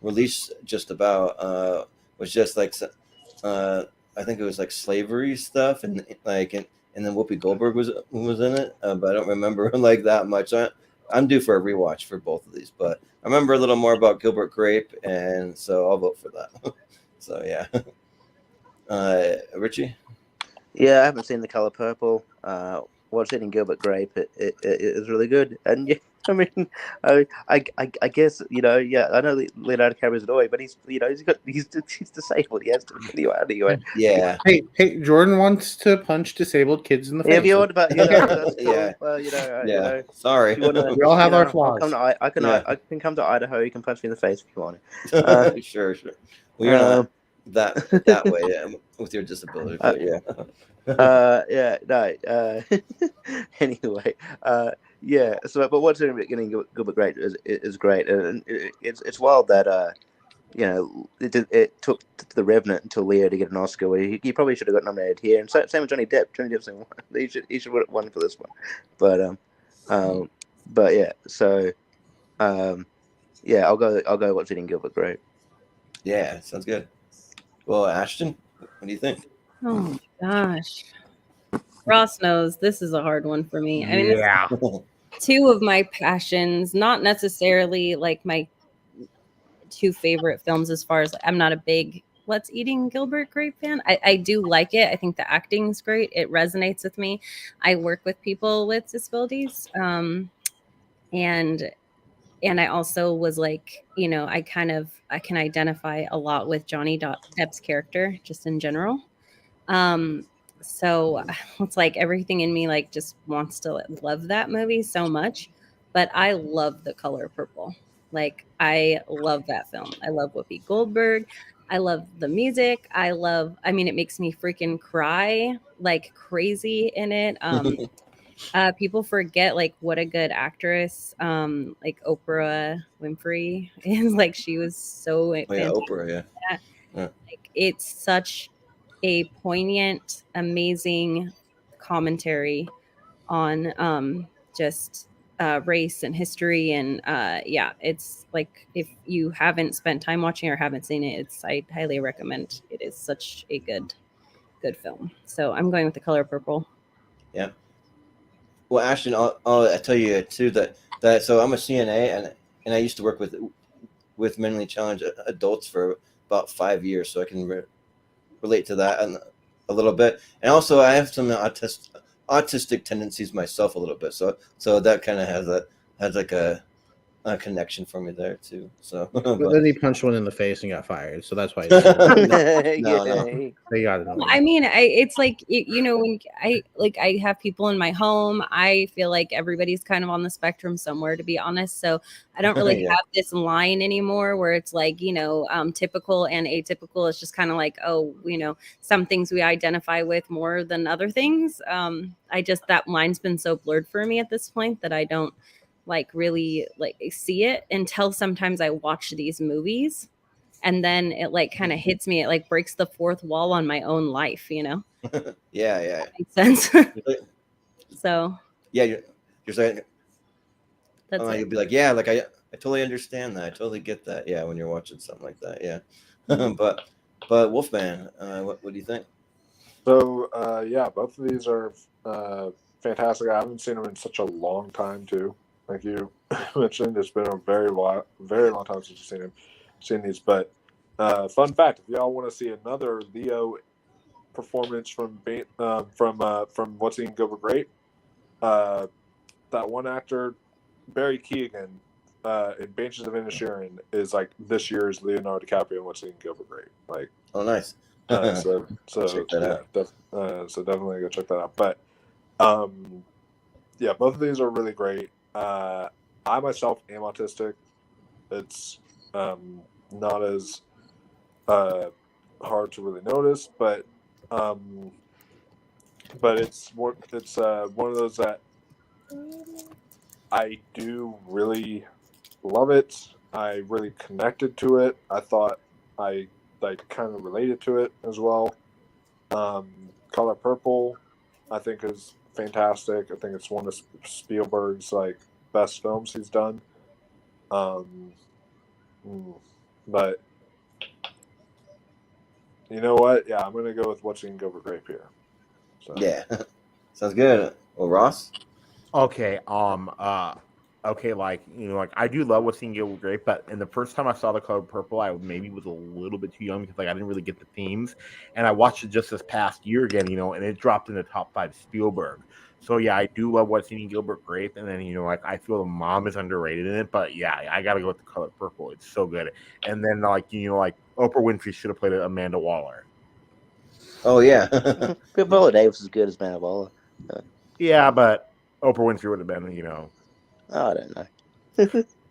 released. Just about was just like. I think it was like slavery stuff, and then Whoopi Goldberg was in it, but I don't remember like that much. I'm due for a rewatch for both of these, but I remember a little more about Gilbert Grape, and so I'll vote for that. So yeah, Richie. Yeah, I haven't seen The Color Purple. What's Eating Gilbert Grape? It is really good, and yeah, I mean, I guess I know Leonardo DiCaprio's annoying, but he's disabled. He has to anyway. Yeah. Hey, Jordan wants to punch disabled kids in the face. If you want, but that's cool. Yeah. Well, Sorry. We all have our flaws. I can come to Idaho. You can punch me in the face if you want. Sure. Well, you're not that way with your disability, but yeah. Anyway, so but what's getting Gilbert Grape is great, and it's wild that it took The Revenant until Leo to get an Oscar, where he probably should have got nominated here, and same with Johnny Depp. Johnny Depp's he should have won for this one, but yeah, so I'll go What's Eating Gilbert Grape. Yeah, sounds good. Well, Ashton, what do you think? Oh my gosh. Ross knows this is a hard one for me. I mean, Yeah. two of my passions, not necessarily like my two favorite films as far as I'm not a big What's Eating Gilbert Grape fan. I do like it. I think the acting is great. It resonates with me. I work with people with disabilities. And I also was like, you know, I can identify a lot with Johnny Depp's character just in general. So it's like everything in me like just wants to love that movie so much, but I love The Color Purple. Like I love that film. I love Whoopi Goldberg. I love the music. I mean, it makes me freaking cry like crazy in it. People forget like what a good actress like Oprah Winfrey is. Like she was so fantastic. Oprah, yeah. Like it's such a poignant, amazing commentary on just race and history, and yeah, it's like if you haven't spent time watching or haven't seen it, I highly recommend. It is such a good film. So I'm going with The Color Purple. Yeah. Well, Ashton, I'll tell you too that so I'm a CNA and I used to work with mentally challenged adults for about 5 years, so I can relate to that a little bit. And also, I have some autistic tendencies myself a little bit, so that kind of has like a connection for me there too. So, but then he punched one in the face and got fired, so that's why. No. They got it. I mean, it's like you know, when I have people in my home, I feel like everybody's kind of on the spectrum somewhere, to be honest. So I don't really Yeah. have this line anymore where it's like, you know, typical and atypical. It's just kind of like, oh, you know, some things we identify with more than other things. That line's been so blurred for me at this point that I don't like really like see it until sometimes I watch these movies, and then it like kind of hits me. It like breaks the fourth wall on my own life, you know? Yeah. Makes sense. So yeah, you're saying that's it. you'll be like, yeah, like I totally understand that. I totally get that. Yeah, when you're watching something like that. Yeah. but Wolfman, what do you think? So yeah, both of these are fantastic. I haven't seen them in such a long time too. Like you mentioned, it's been a very long time since you've seen these. But fun fact: if y'all want to see another Leo performance from What's Eating Gilbert Grape, that one actor, Barry Keoghan, in Banshees of Inisherin, is like this year's Leonardo DiCaprio in What's Eating Gilbert Grape. Like, oh, nice. So check that out. So definitely go check that out. But yeah, both of these are really great. I myself am autistic. It's not as hard to really notice, but it's one of those that I do really love it. I really connected to it. I thought I like kind of related to it as well. Color Purple, I think, is fantastic. I think it's one of Spielberg's like best films he's done. But you know what? Yeah, I'm gonna go with What's Eating Gilbert Grape here. So. Yeah, sounds good. Well, Ross. Okay. Okay. Like, you know, like I do love What's Eating Gilbert Grape, but in the first time I saw The Color Purple, I maybe was a little bit too young because like I didn't really get the themes, and I watched it just this past year again, you know, and it dropped in the top 5 Spielberg. So yeah, I do love What's Eating Gilbert Grape, and then you know, like I feel the mom is underrated in it, but yeah, I gotta go with The Color Purple. It's so good. And then like you know, like Oprah Winfrey should have played Amanda Waller. Oh yeah, Viola Davis is good as Amanda Waller. Yeah, but Oprah Winfrey would have been, you know. Oh, I don't know.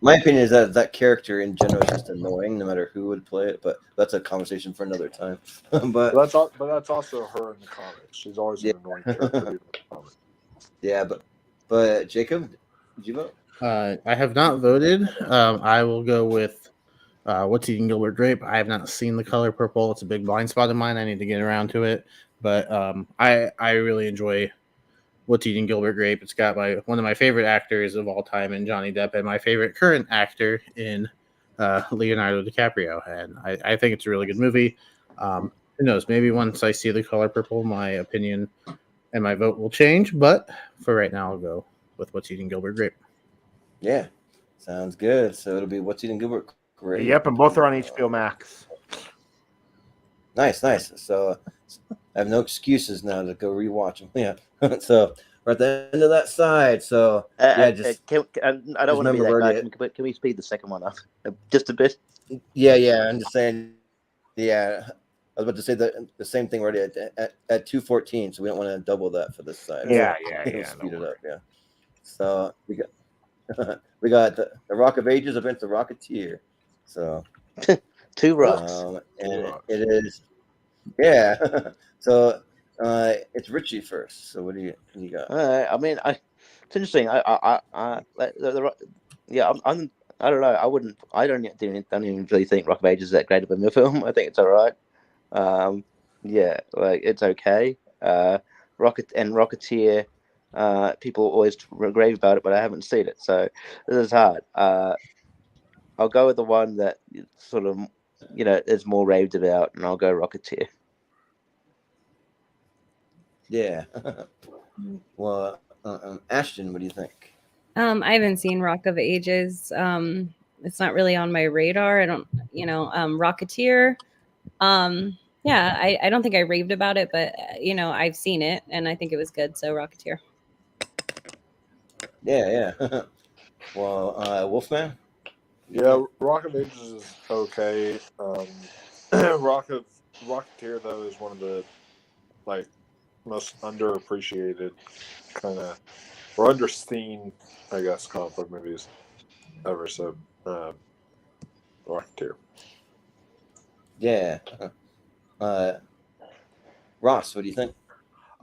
My opinion is that character in general is just annoying, no matter who would play it. But that's a conversation for another time. but that's also her in the comics. She's always an annoying character in the comics. Yeah, but Jacob, did you vote? I have not voted. I will go with What's Eating Gilbert Grape. I have not seen The Color Purple. It's a big blind spot of mine. I need to get around to it. But I really enjoy What's Eating Gilbert Grape. It's got one of my favorite actors of all time in Johnny Depp and my favorite current actor in Leonardo DiCaprio. And I think it's a really good movie. Who knows? Maybe once I see The Color Purple, my opinion and my vote will change. But for right now, I'll go with What's Eating Gilbert Grape. Yeah, sounds good. So it'll be What's Eating Gilbert Grape. Yep, and both are on HBO Max. Nice. So I have no excuses now to go rewatch them. Yeah. So we're at the end of that side. So I don't want to be that guy. Can Can we speed the second one up just a bit? Yeah. I'm just saying. Yeah, I was about to say the same thing already at 2:14. So we don't want to double that for this side. Yeah. Speed it up. Yeah. So we got the Rock of Ages against the Rocketeer. So 2 rocks. And it is. Yeah. So it's Richie first. So what do you got? I mean, it's interesting. I don't know. I don't even really think Rock of Ages is that great of a film. I think it's all right. Yeah, like it's okay. Rocketeer. People always rave about it, but I haven't seen it, so this is hard. I'll go with the one that sort of, is more raved about, and I'll go Rocketeer. Yeah. Well, Ashton, what do you think? I haven't seen Rock of Ages. It's not really on my radar. I don't, Rocketeer. Yeah, I don't think I raved about it, but I've seen it and I think it was good. So Rocketeer. Yeah. Well, Wolfman. Yeah, Rock of Ages is okay. Rocketeer though is one of the most underappreciated kind of or underseen, I guess, comic book movies ever. So, Rocketeer. Yeah. Ross, what do you think?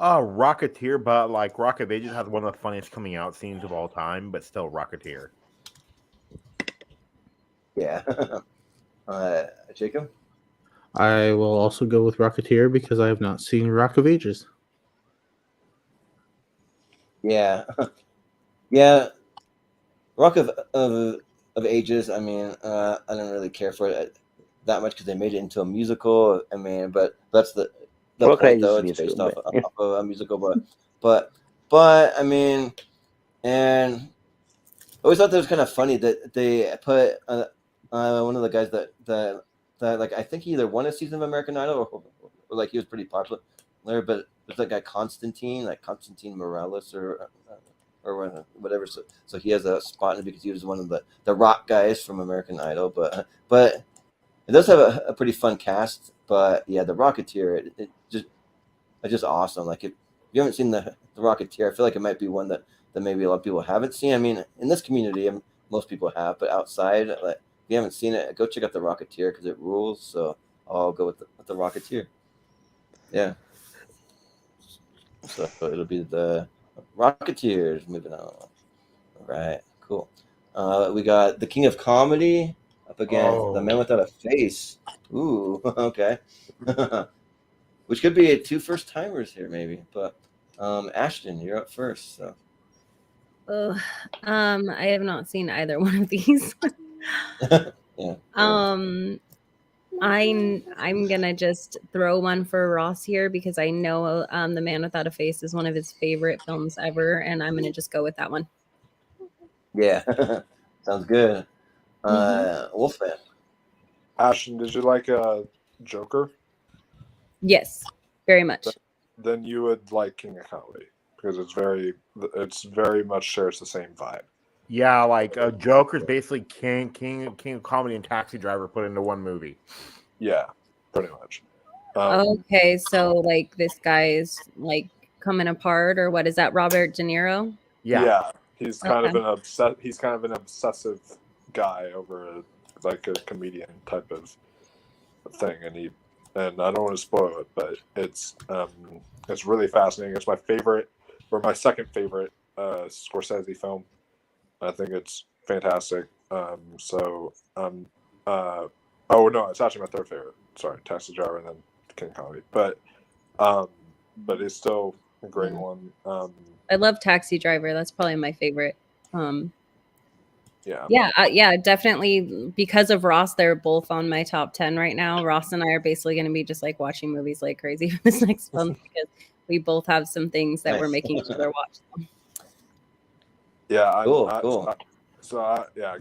Rocketeer, but Rock of Ages has one of the funniest coming out scenes of all time, but still Rocketeer. Yeah. Jacob? I will also go with Rocketeer because I have not seen Rock of Ages. Yeah. Yeah. Rock of Ages, I mean, I don't really care for it that much because they made it into a musical. I mean, but that's the point, though. It's based off of a musical, but I mean, and I always thought that was kind of funny that they put one of the guys that I think he either won a season of American Idol or he was pretty popular, but there's that guy Constantine Morales or whatever. So he has a spot in it because he was one of the rock guys from American Idol, but it does have a pretty fun cast. But yeah, the Rocketeer, it's just awesome. Like if you haven't seen the Rocketeer, I feel like it might be one that maybe a lot of people haven't seen. I mean, in this community, most people have, but outside, if you haven't seen it, go check out the Rocketeer because it rules. So I'll go with the Rocketeer. Yeah. So it'll be the Rocketeers. Moving on. All right, cool. We got the King of Comedy up against the Man Without a Face. Ooh, okay. Which could be 2 first timers here, maybe. But Ashton, you're up first. So. I have not seen either one of these. Yeah. I'm gonna just throw one for Ross here because I know The Man Without a Face is one of his favorite films ever, and I'm gonna just go with that one. Yeah, sounds good. Wolfman. Ashton, did you like Joker? Yes, very much. Then you would like King of Comedy because it's very much shares the same vibe. Yeah, Joker's basically King of Comedy and Taxi Driver put into one movie. Yeah, pretty much. Okay, so this guy is coming apart, or what is that? Robert De Niro? Yeah. He's kind of an obsessive guy over a comedian type of thing, and I don't want to spoil it, but it's really fascinating. It's my favorite, or my second favorite, Scorsese film. I think it's fantastic. It's actually my third favorite. Sorry, Taxi Driver and then King Comedy. But it's still a great one. I love Taxi Driver. That's probably my favorite. Yeah, definitely. Because of Ross, they're both on my top 10 right now. Ross and I are basically going to be just watching movies like crazy for this next month because we both have some things that we're Nice. making each other watch. Yeah, Cool.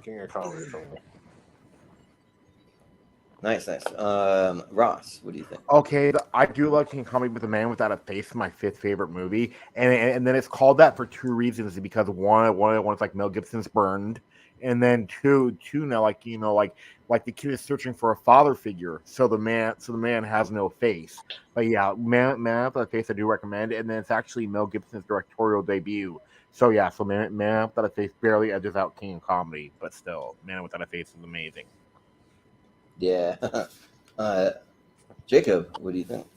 King of Comedy for me. Nice. Ross, what do you think? Okay, I do love King of Comedy, but The Man Without a Face is my 5th favorite movie, and then it's called that for 2 reasons. Because one is like Mel Gibson's Burned, and then two now like the kid is searching for a father figure, so the man has no face. But yeah, Man Without a Face I do recommend, and then it's actually Mel Gibson's directorial debut. So yeah, Man Without a Face barely edges out King of Comedy, but still, Man Without a Face is amazing. Yeah. Jacob, what do you think?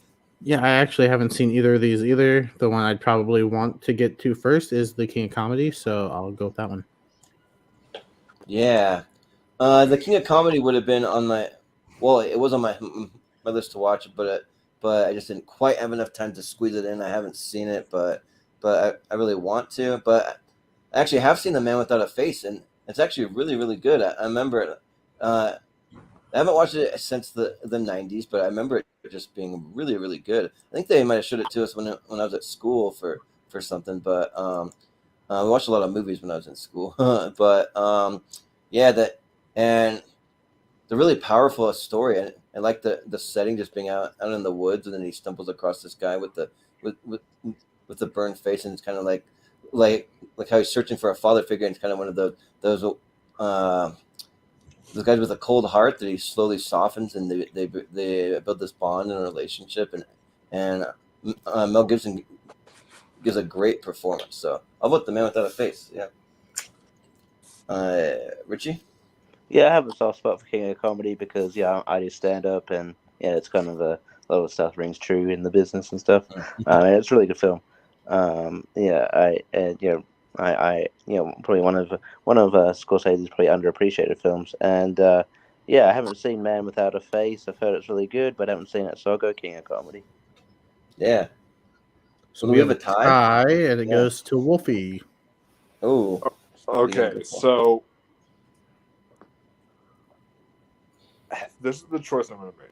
Yeah, I actually haven't seen either of these either. The one I'd probably want to get to first is the King of Comedy, so I'll go with that one. Yeah. The King of Comedy would have been on my, well, it was on my list to watch, but I just didn't quite have enough time to squeeze it in. I haven't seen it, but I really want to. But I actually have seen The Man Without a Face, and it's actually really, really good. I remember it. I haven't watched it since the 90s, but I remember it just being really, really good. I think they might have showed it to us when I was at school for something, but we watched a lot of movies when I was in school. But and the really powerful story. I like the setting, just being out in the woods, and then he stumbles across this guy with the burned face, and it's kind of like how he's searching for a father figure, and it's kind of one of those guys with a cold heart that he slowly softens, and they build this bond and a relationship, and Mel Gibson gives a great performance. So I'll vote The Man Without a Face. Yeah. Richie? Yeah, I have a soft spot for King of Comedy because I do stand up, and it's kind of a lot of stuff rings true in the business and stuff. It's a really good film. I probably one of Scorsese's probably underappreciated films, and I haven't seen Man Without a Face. I've heard it's really good, but I haven't seen it, so I'll go King of Comedy. Yeah. So we have a tie, and it goes to Wolfie. Oh, okay. So this is the choice I'm going to make.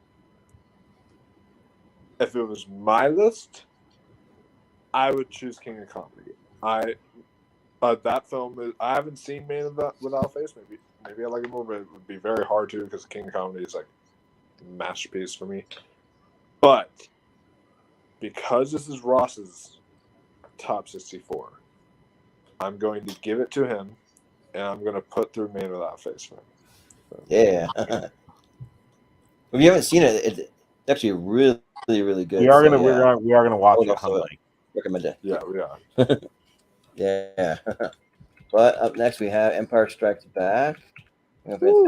If it was my list, I would choose King of Comedy. That film I haven't seen Man Without a Face. Maybe I like it more, but it would be very hard to because King of Comedy is like a masterpiece for me. But because this is Ross's top 64, I'm going to give it to him, and I'm going to put through Man Without a Face for him. So, yeah. If you haven't seen it, it's actually really, really good. We are gonna watch it. Also recommend it. Yeah, we are. Yeah. But up next we have Empire Strikes Back.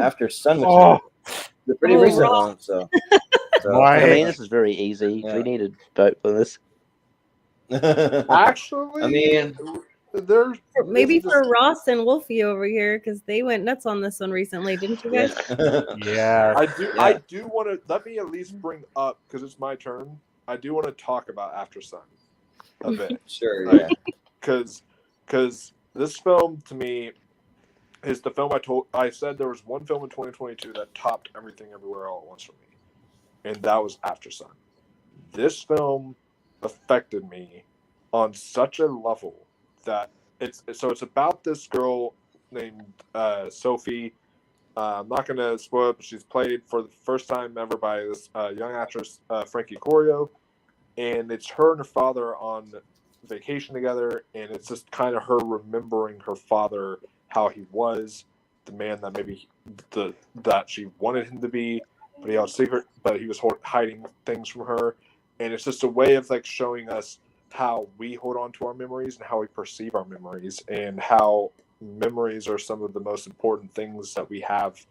After Sun, which is a pretty recent one. So I mean, this is very easy. Yeah. We need to vote for this. Actually, I mean, there's maybe for Ross and Wolfie over here, because they went nuts on this one recently, didn't you guys? Yeah. I do want to let me at least bring up, because it's my turn. I do want to talk about After Sun a bit. Sure, yeah. Because this film to me is the film I said there was one film in 2022 that topped Everything Everywhere All at Once for me, and that was After Sun. This film affected me on such a level that it's about this girl named Sophie. I'm not going to spoil it, but she's played for the first time ever by this young actress, Frankie Corio, and it's her and her father on vacation together, and it's just kind of her remembering her father, how he was, the man that maybe that she wanted him to be, but he was secret, but he was hiding things from her, and it's just a way of like showing us how we hold on to our memories and how we perceive our memories, and how memories are some of the most important things that we have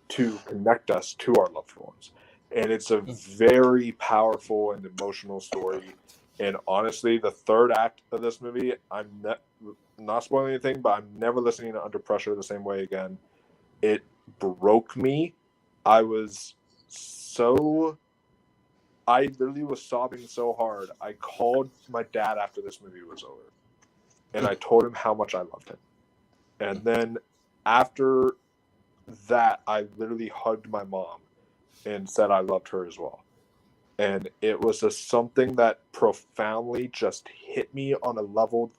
to connect us to our loved ones. And it's a very powerful and emotional story. And honestly, the third act of this movie, I'm not spoiling anything, but I'm never listening to Under Pressure the same way again. It broke me. I literally was sobbing so hard. I called my dad after this movie was over, and I told him how much I loved him. And then after that, I literally hugged my mom and said I loved her as well. And it was just something that profoundly just hit me on a level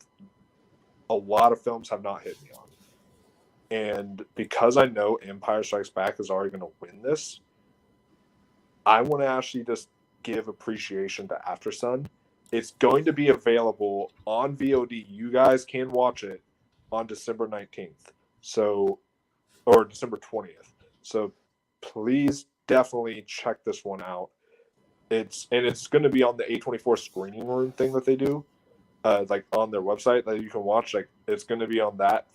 a lot of films have not hit me on. And because I know Empire Strikes Back is already going to win this, I want to actually just give appreciation to After Sun. It's going to be available on VOD. You guys can watch it on December 19th. So, or December 20th. So please definitely check this one out. It's going to be on the A24 screening room thing that they do, like on their website that you can watch. Like it's going to be on that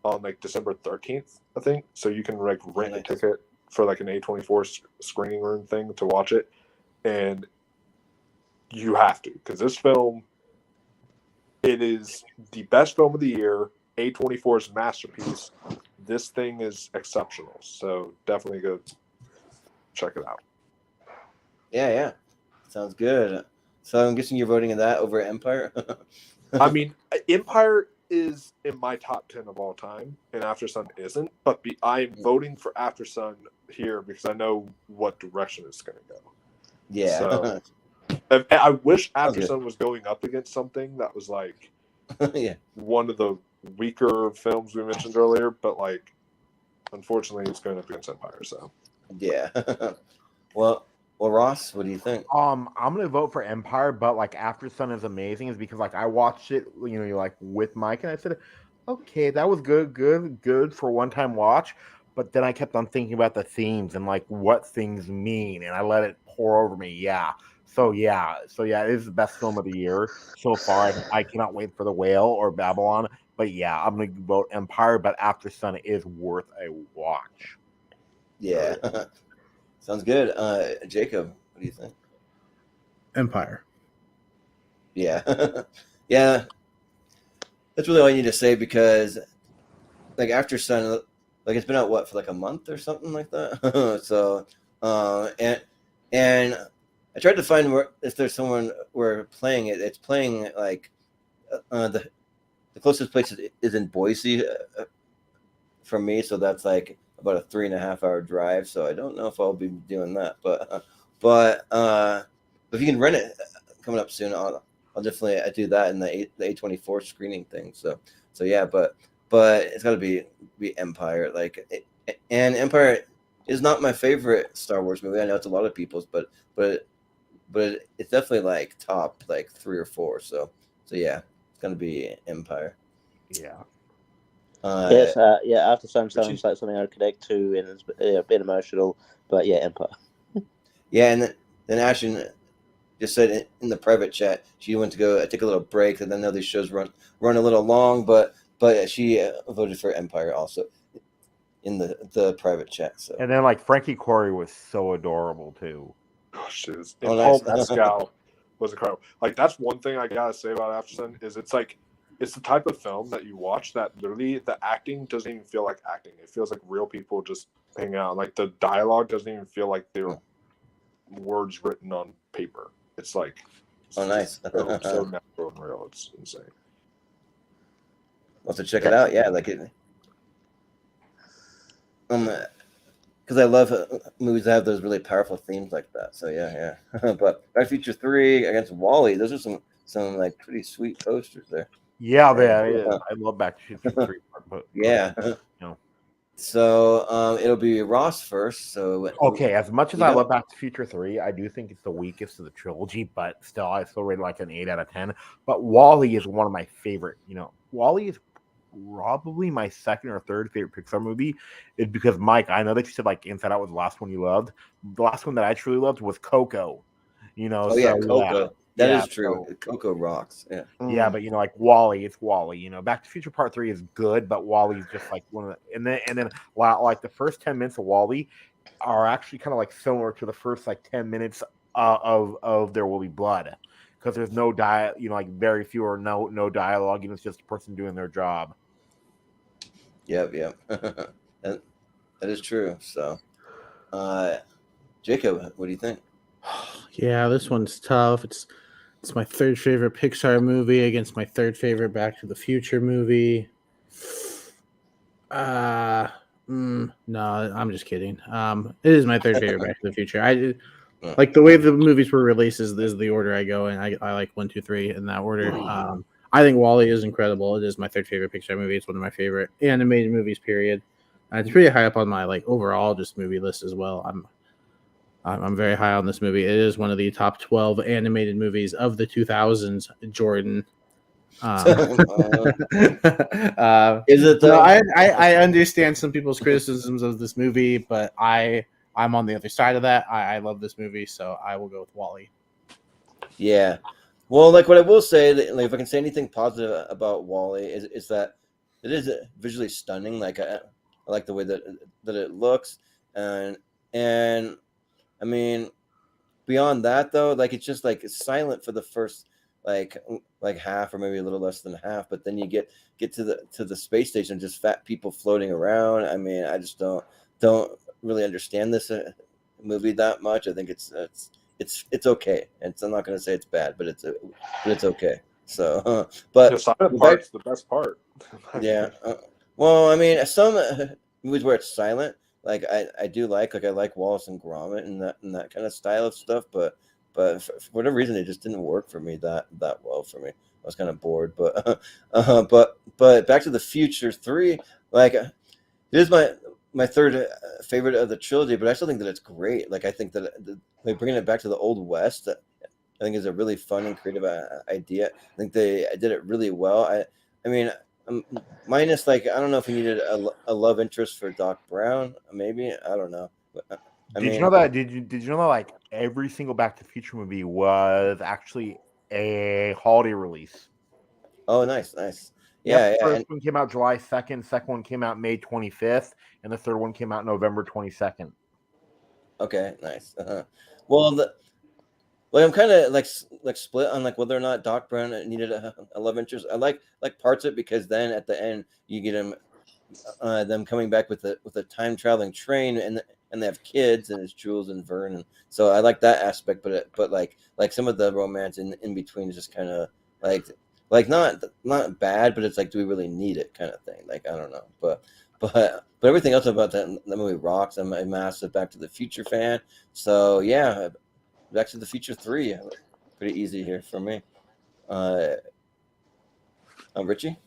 on like December 13th, I think. So you can like rent a ticket for like an A24 screening room thing to watch it, and you have to, because this film, it is the best film of the year. A24's masterpiece. This thing is exceptional. So definitely go check it out. Yeah. Sounds good. So I'm guessing you're voting in that over Empire? I mean, Empire is in my top 10 of all time, and After Sun isn't. But I'm voting for After Sun here because I know what direction it's going to go. Yeah. So, I wish After Sun was going up against something that was like one of the weaker films we mentioned earlier, but like, unfortunately, it's going up against Empire. So, yeah. Well, Ross, what do you think? I'm gonna vote for Empire, but like After Sun is amazing, is because like I watched it, like with Mike, and I said, okay, that was good for one time watch. But then I kept on thinking about the themes and like what things mean, and I let it pour over me. So it is the best film of the year so far. I cannot wait for The Whale or Babylon. But yeah, I'm gonna vote Empire, but After Sun is worth a watch. Yeah. Sounds good. Jacob, what do you think? Empire. Yeah. Yeah. That's really all you need to say, because like After Sun, like it's been out for like a month or something like that. So and I tried to find if there's someone where playing it. It's playing like the closest place is in Boise for me, so that's like about a 3.5-hour drive. So I don't know if I'll be doing that, but if you can rent it coming up soon, I'll definitely do that in the A24 screening thing. So yeah, but it's got to be Empire. And Empire is not my favorite Star Wars movie. I know it's a lot of people's, but it's definitely like top like 3 or 4. So yeah, it's gonna be Empire. Yeah. Yes, After Sun sounds like something I would connect to, and it's a bit emotional, but yeah, Empire. Yeah, and then Ashton just said in the private chat she went to go take a little break, and then these shows run a little long, but she voted for Empire also in the private chat. So, and then like Frankie Corey was so adorable too. Oh, shit. And nice. Paul Mescal was incredible. Like, that's one thing I gotta say about After Sun is it's the type of film that you watch that literally the acting doesn't even feel like acting. It feels like real people just hanging out. Like the dialogue doesn't even feel like they're words written on paper. It's like nice. so natural and real. It's insane. I'll have to check it out. Yeah, like it. Because I love movies that have those really powerful themes like that. So yeah. But Back to the Future 3 against WALL-E, those are some like pretty sweet posters there. Yeah, I love Back to the Future 3. But yeah. So it'll be Ross first. So okay, as much as I love Back to the Future 3, I do think it's the weakest of the trilogy, but I still rate it like an 8 out of 10. But WALL-E is one of my favorite. WALL-E is probably my second or third favorite Pixar movie. Is because Mike, I know that you said like Inside Out was the last one you loved. The last one that I truly loved was Coco. Coco. Yeah. That is true. So, Coco rocks. Yeah. Yeah, but like WALL-E, it's WALL-E. Back to the Future Part 3 is good, but WALL-E is just like one of the and then like the first 10 minutes of WALL-E are actually kind of like similar to the first like 10 minutes of There Will Be Blood. Because there's no like very few or no dialogue, it's just a person doing their job. Yep. that is true. So Jacob, what do you think? Yeah, this one's tough. It's my third favorite Pixar movie against my third favorite Back to the Future movie. No, I'm just kidding. It is my third favorite Back to the Future. Like the way the movies were released is the order I go in. I like 1, 2, 3 in that order. I think Wall-E is incredible. It is my third favorite Pixar movie. It's one of my favorite animated movies. Period. It's pretty high up on my like overall just movie list as well. I'm very high on this movie. It is one of the top 12 animated movies of the 2000s. Jordan. Is it though? No, I understand some people's criticisms of this movie, but I'm on the other side of that. I love this movie, so I will go with Wall-E. Yeah. Well, like what I will say, that, like, if I can say anything positive about Wall-E, is that it is visually stunning. Like I like the way that it looks, and I mean, beyond that though, like it's just like it's silent for the first like half or maybe a little less than half, but then you get to the space station, just fat people floating around. I mean, I just don't really understand this movie that much. I think it's okay. I'm not going to say it's bad, but it's okay. So, but the silent part's the best part. Yeah. Well, I mean, some movies where it's silent, like I do like I like Wallace and Gromit and that kind of style of stuff, but for whatever reason it just didn't work for me that well for me. I was kind of bored, but Back to the Future 3, like it is my third favorite of the trilogy, but I still think that it's great. Like I think that like bringing it back to the Old West, I think is a really fun and creative idea. I think they did it really well. I mean, minus like I don't know if we needed a love interest for Doc Brown, maybe I don't know. Did you know that? Did you know that like every single Back to the Future movie was actually a holiday release? Oh, nice. Yeah, the first one came out July 2nd, second one came out May 25th, and the third one came out November 22nd. Okay, nice. Well, I'm kind of like split on like whether or not Doc Brown needed a love interest. I like parts of it because then at the end you get them coming back with a time traveling train and they have kids and it's Jules and Vern, and so I like that aspect. But like some of the romance in between is just kind of like not bad, but it's like, do we really need it kind of thing? Like I don't know, but everything else about that movie rocks. I'm a massive Back to the Future fan, so yeah, Back to the Future 3, pretty easy here for me. Richie,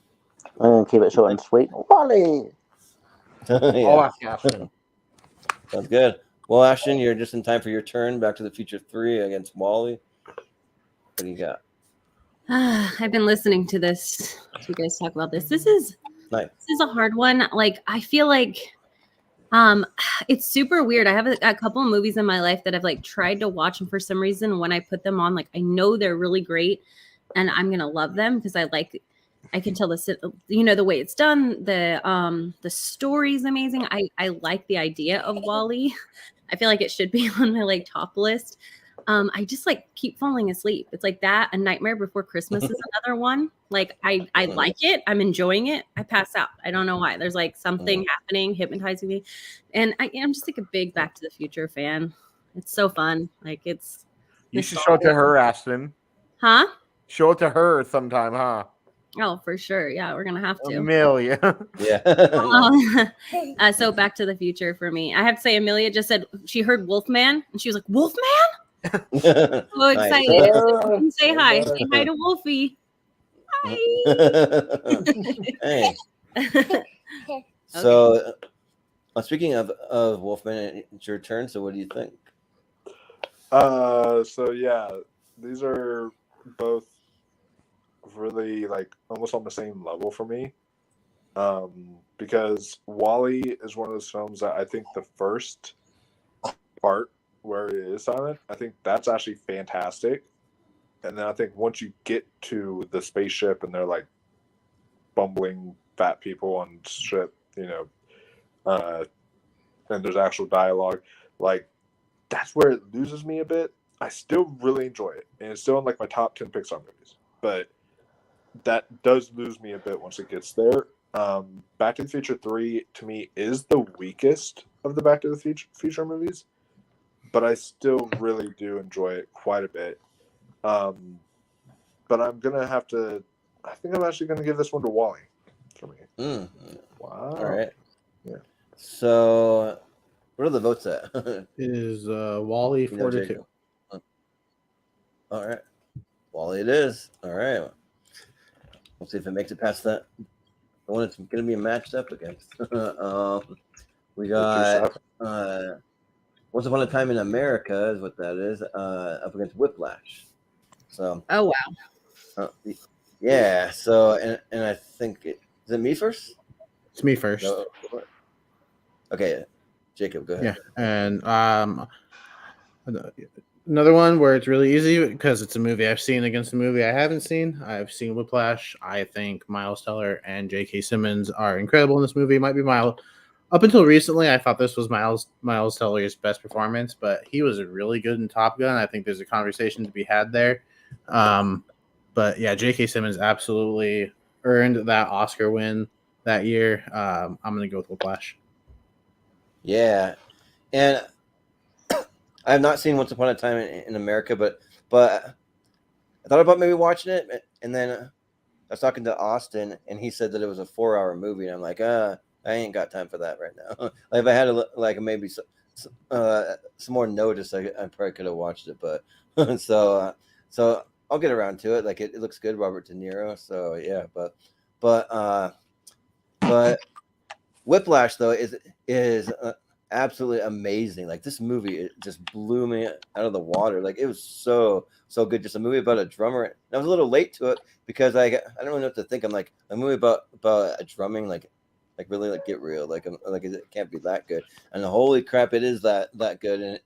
I'm gonna keep it short and sweet. Wally. Yeah. Ashton. Sounds good. Well, Ashton, you're just in time for your turn. Back to the Future 3 against Wall-E. What do you got? I've been listening to this. You guys talk about this. This is nice. This is a hard one. Like I feel like, it's super weird. I have a couple of movies in my life that I've like tried to watch, and for some reason, when I put them on, like I know they're really great, and I'm gonna love them because I can tell the way it's done. The story's amazing. I like the idea of Wall-E. I feel like it should be on my like top list. I just like keep falling asleep. It's like that. A Nightmare Before Christmas is another one. Like I like it. I'm enjoying it. I pass out. I don't know why. There's like something happening, hypnotizing me. And I'm just like a big Back to the Future fan. It's so fun. Like it's. You should show it to her, Ashton. Huh? Show it to her sometime, huh? Oh, for sure. Yeah, we're gonna have to. Amelia. Yeah. So Back to the Future for me. I have to say, Amelia just said she heard Wolfman, and she was like, "Wolfman!" So excited. Say hi. Say hi to Wolfie. Hi. Hey. So, speaking of Wolfman, it's your turn. So, what do you think? So yeah, these are both really like almost on the same level for me. Because Wall-E is one of those films that I think the first part where it is silent, I think that's actually fantastic. And then I think once you get to the spaceship and they're like bumbling fat people on ship, and there's actual dialogue, like that's where it loses me a bit. I still really enjoy it, and it's still in like my top 10 Pixar movies, but that does lose me a bit once it gets there. Back to the Future 3 to me is the weakest of the Back to the Future movies, but I still really do enjoy it quite a bit. But I'm gonna have to. I think I'm actually gonna give this one to Wall-E for me. Wow. All right. Yeah. So What are the votes at? Is Wally 4-2. Jacob? All right. Wally it is. All right. We'll see if it makes it past that. The one it's going to be matched up against. We got Once Upon a Time in America is what that is, up against Whiplash. So. Oh wow. Yeah. So and I think is it me first? It's me first. No. Okay, Jacob, go ahead. Yeah, and another one where it's really easy because it's a movie I've seen against a movie I haven't seen. I've seen Whiplash. I think Miles Teller and J.K. Simmons are incredible in this movie. It might be Miles. Up until recently, I thought this was Miles Teller's best performance, but he was really good in Top Gun. I think there's a conversation to be had there. But yeah, J.K. Simmons absolutely earned that Oscar win that year. I'm going to go with Whiplash. Yeah, and I have not seen Once Upon a Time in America, but I thought about maybe watching it, and then I was talking to Austin, and he said that it was a 4-hour movie, and I'm like, I ain't got time for that right now. Like if I had maybe some more notice, I probably could have watched it, but so I'll get around to it. Like it looks good, Robert De Niro. So yeah, but Whiplash though is absolutely amazing. Like this movie, it just blew me out of the water. Like it was so good. Just a movie about a drummer. And I was a little late to it because I don't really know what to think. I'm like a movie about a drumming, like really like get real. Like it can't be that good. And holy crap, it is that good.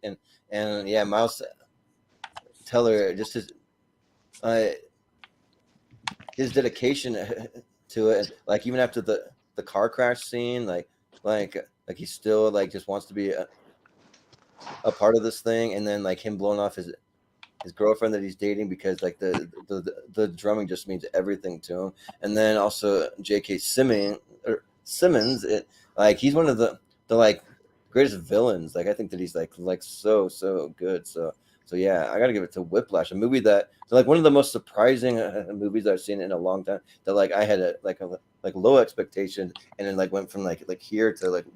And yeah, Miles Teller, just his dedication to it. Like even after the car crash scene, like he still like just wants to be a part of this thing, and then like him blowing off his girlfriend that he's dating because like the drumming just means everything to him. And then also J.K. Simmons, he's one of the like greatest villains. Like I think that he's like so good. So yeah, I gotta give it to Whiplash, a movie that like one of the most surprising movies I've seen in a long time. That like I had a low expectation, and then like went from like here to like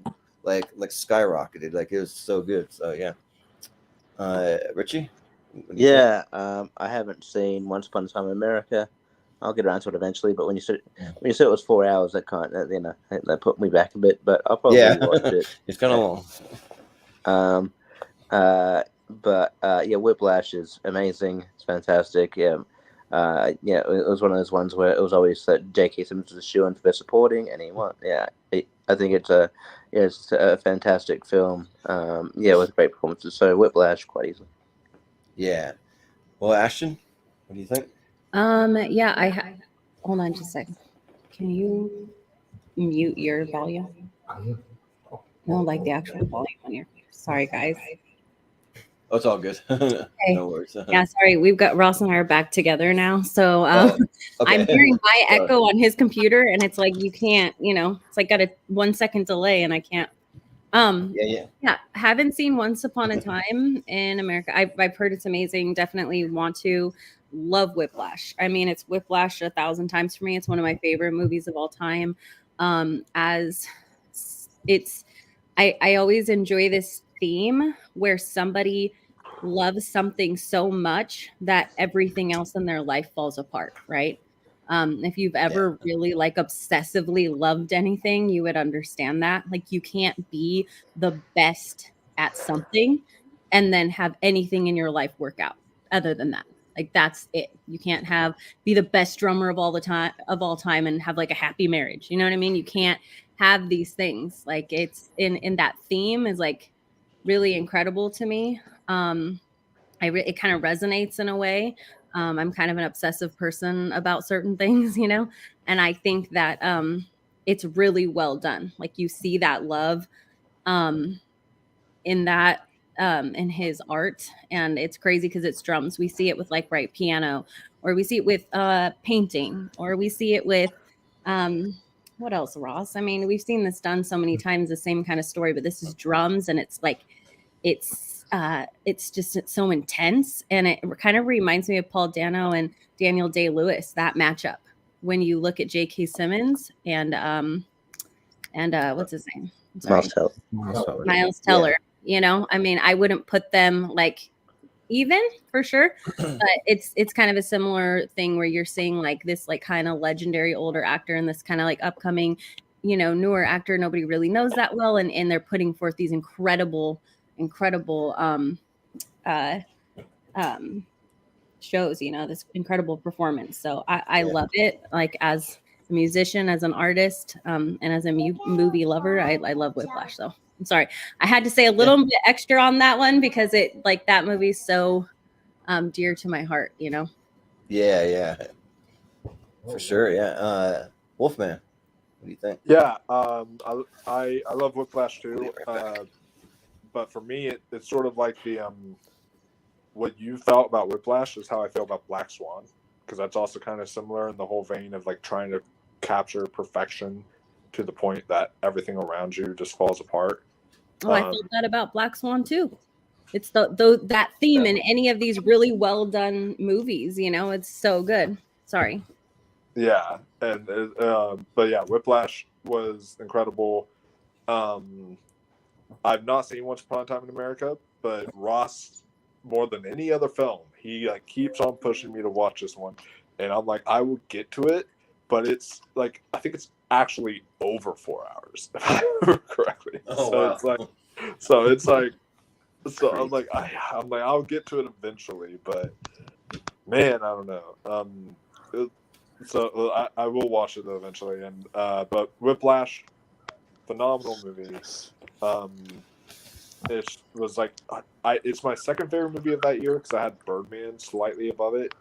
skyrocketed. Like it was so good. So yeah, Richie. Yeah, I haven't seen Once Upon a Time in America. I'll get around to it eventually. But when you said it was 4 hours, that that put me back a bit. But I'll probably watch it. It's kind of long. But Whiplash is amazing. It's fantastic. Yeah, it was one of those ones where it was always that J.K. Simmons was a shoo-in for best supporting, and he won. Yeah, I think it's a fantastic film. With great performances. So Whiplash quite easily. Yeah. Well, Ashton, what do you think? Hold on just a second. Can you mute your volume? No, like the actual volume on your. Sorry, guys. Oh, it's all good. Okay. No worries. Yeah, sorry. We've got Ross and I are back together now. So okay. I'm hearing my echo on his computer, and it's like you can't, it's like got a 1 second delay, and I can't. Yeah. Haven't seen Once Upon a Time in America. I've heard it's amazing. Definitely want to. Love Whiplash. I mean, it's Whiplash 1,000 times for me. It's one of my favorite movies of all time. As it's, I always enjoy this theme where somebody loves something so much that everything else in their life falls apart, right? If you've ever really like obsessively loved anything, you would understand that. Like you can't be the best at something and then have anything in your life work out other than that. Like that's it. You can't be the best drummer of all time and have like a happy marriage. You know what I mean? You can't have these things. Like it's in that theme is like really incredible to me. It kind of resonates in a way. I'm kind of an obsessive person about certain things, and I think that it's really well done. Like you see that love in that in his art, and it's crazy because it's drums. We see it with piano, or we see it with painting, or we see it with what else, Ross? I mean, we've seen this done so many times, the same kind of story, but this is drums, and it's like it's so intense, and it kind of reminds me of Paul Dano and Daniel Day-Lewis, that matchup when you look at J.K. Simmons and what's his name? Miles Teller. Miles Teller. You know, I mean, I wouldn't put them like even for sure, but it's kind of a similar thing where you're seeing like this like kind of legendary older actor and this kind of like upcoming, you know, newer actor nobody really knows that well, and they're putting forth these incredible shows, you know, this incredible performance. So I love it, like as a musician, as an artist, and as a movie lover. I love Whiplash. So I'm sorry, I had to say a little bit extra on that one because it like that movie's so dear to my heart, you know. Yeah, for sure. Yeah, Wolfman, what do you think? Yeah, I love Whiplash too. But for me, it's sort of like the what you felt about Whiplash is how I feel about Black Swan, because that's also kind of similar in the whole vein of like trying to capture perfection to the point that everything around you just falls apart. Oh, I felt that about Black Swan too. It's that theme in any of these really well done movies. You know, it's so good. Sorry. Yeah, and but yeah, Whiplash was incredible. I've not seen Once Upon a Time in America, but Ross, more than any other film, he like keeps on pushing me to watch this one, and I'm like, I will get to it, but it's like I think it's actually over 4 hours, if I remember correctly. So I'm like, I'll get to it eventually, but man, I don't know. So I will watch it though eventually, and but Whiplash, phenomenal movie. It was like it's my second favorite movie of that year because I had Birdman slightly above it,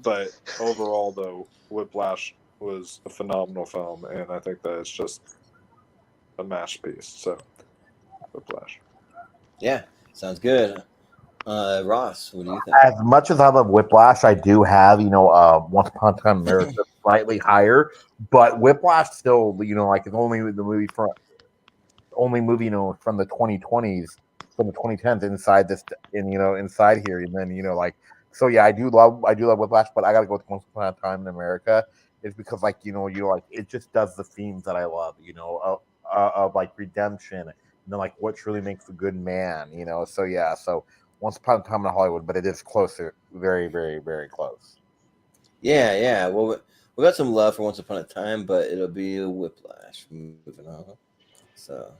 but overall though, Whiplash was a phenomenal film, and I think that it's just a masterpiece. So, Whiplash. Yeah, sounds good. Ross, what do you think? As much as I love Whiplash, I do have, Once Upon a Time in America slightly higher, but Whiplash still, like it's only the movie from the 2020s, from the 2010s inside here, and then so yeah, I do love Whiplash, but I gotta go with Once Upon a Time in America. It's because it just does the themes that I love, of like redemption, and then like what truly makes a good man, So yeah, so Once Upon a Time in Hollywood, but it is closer, very, very, very close. Yeah. Well, we got some love for Once Upon a Time, but it'll be a Whiplash. Moving on. So,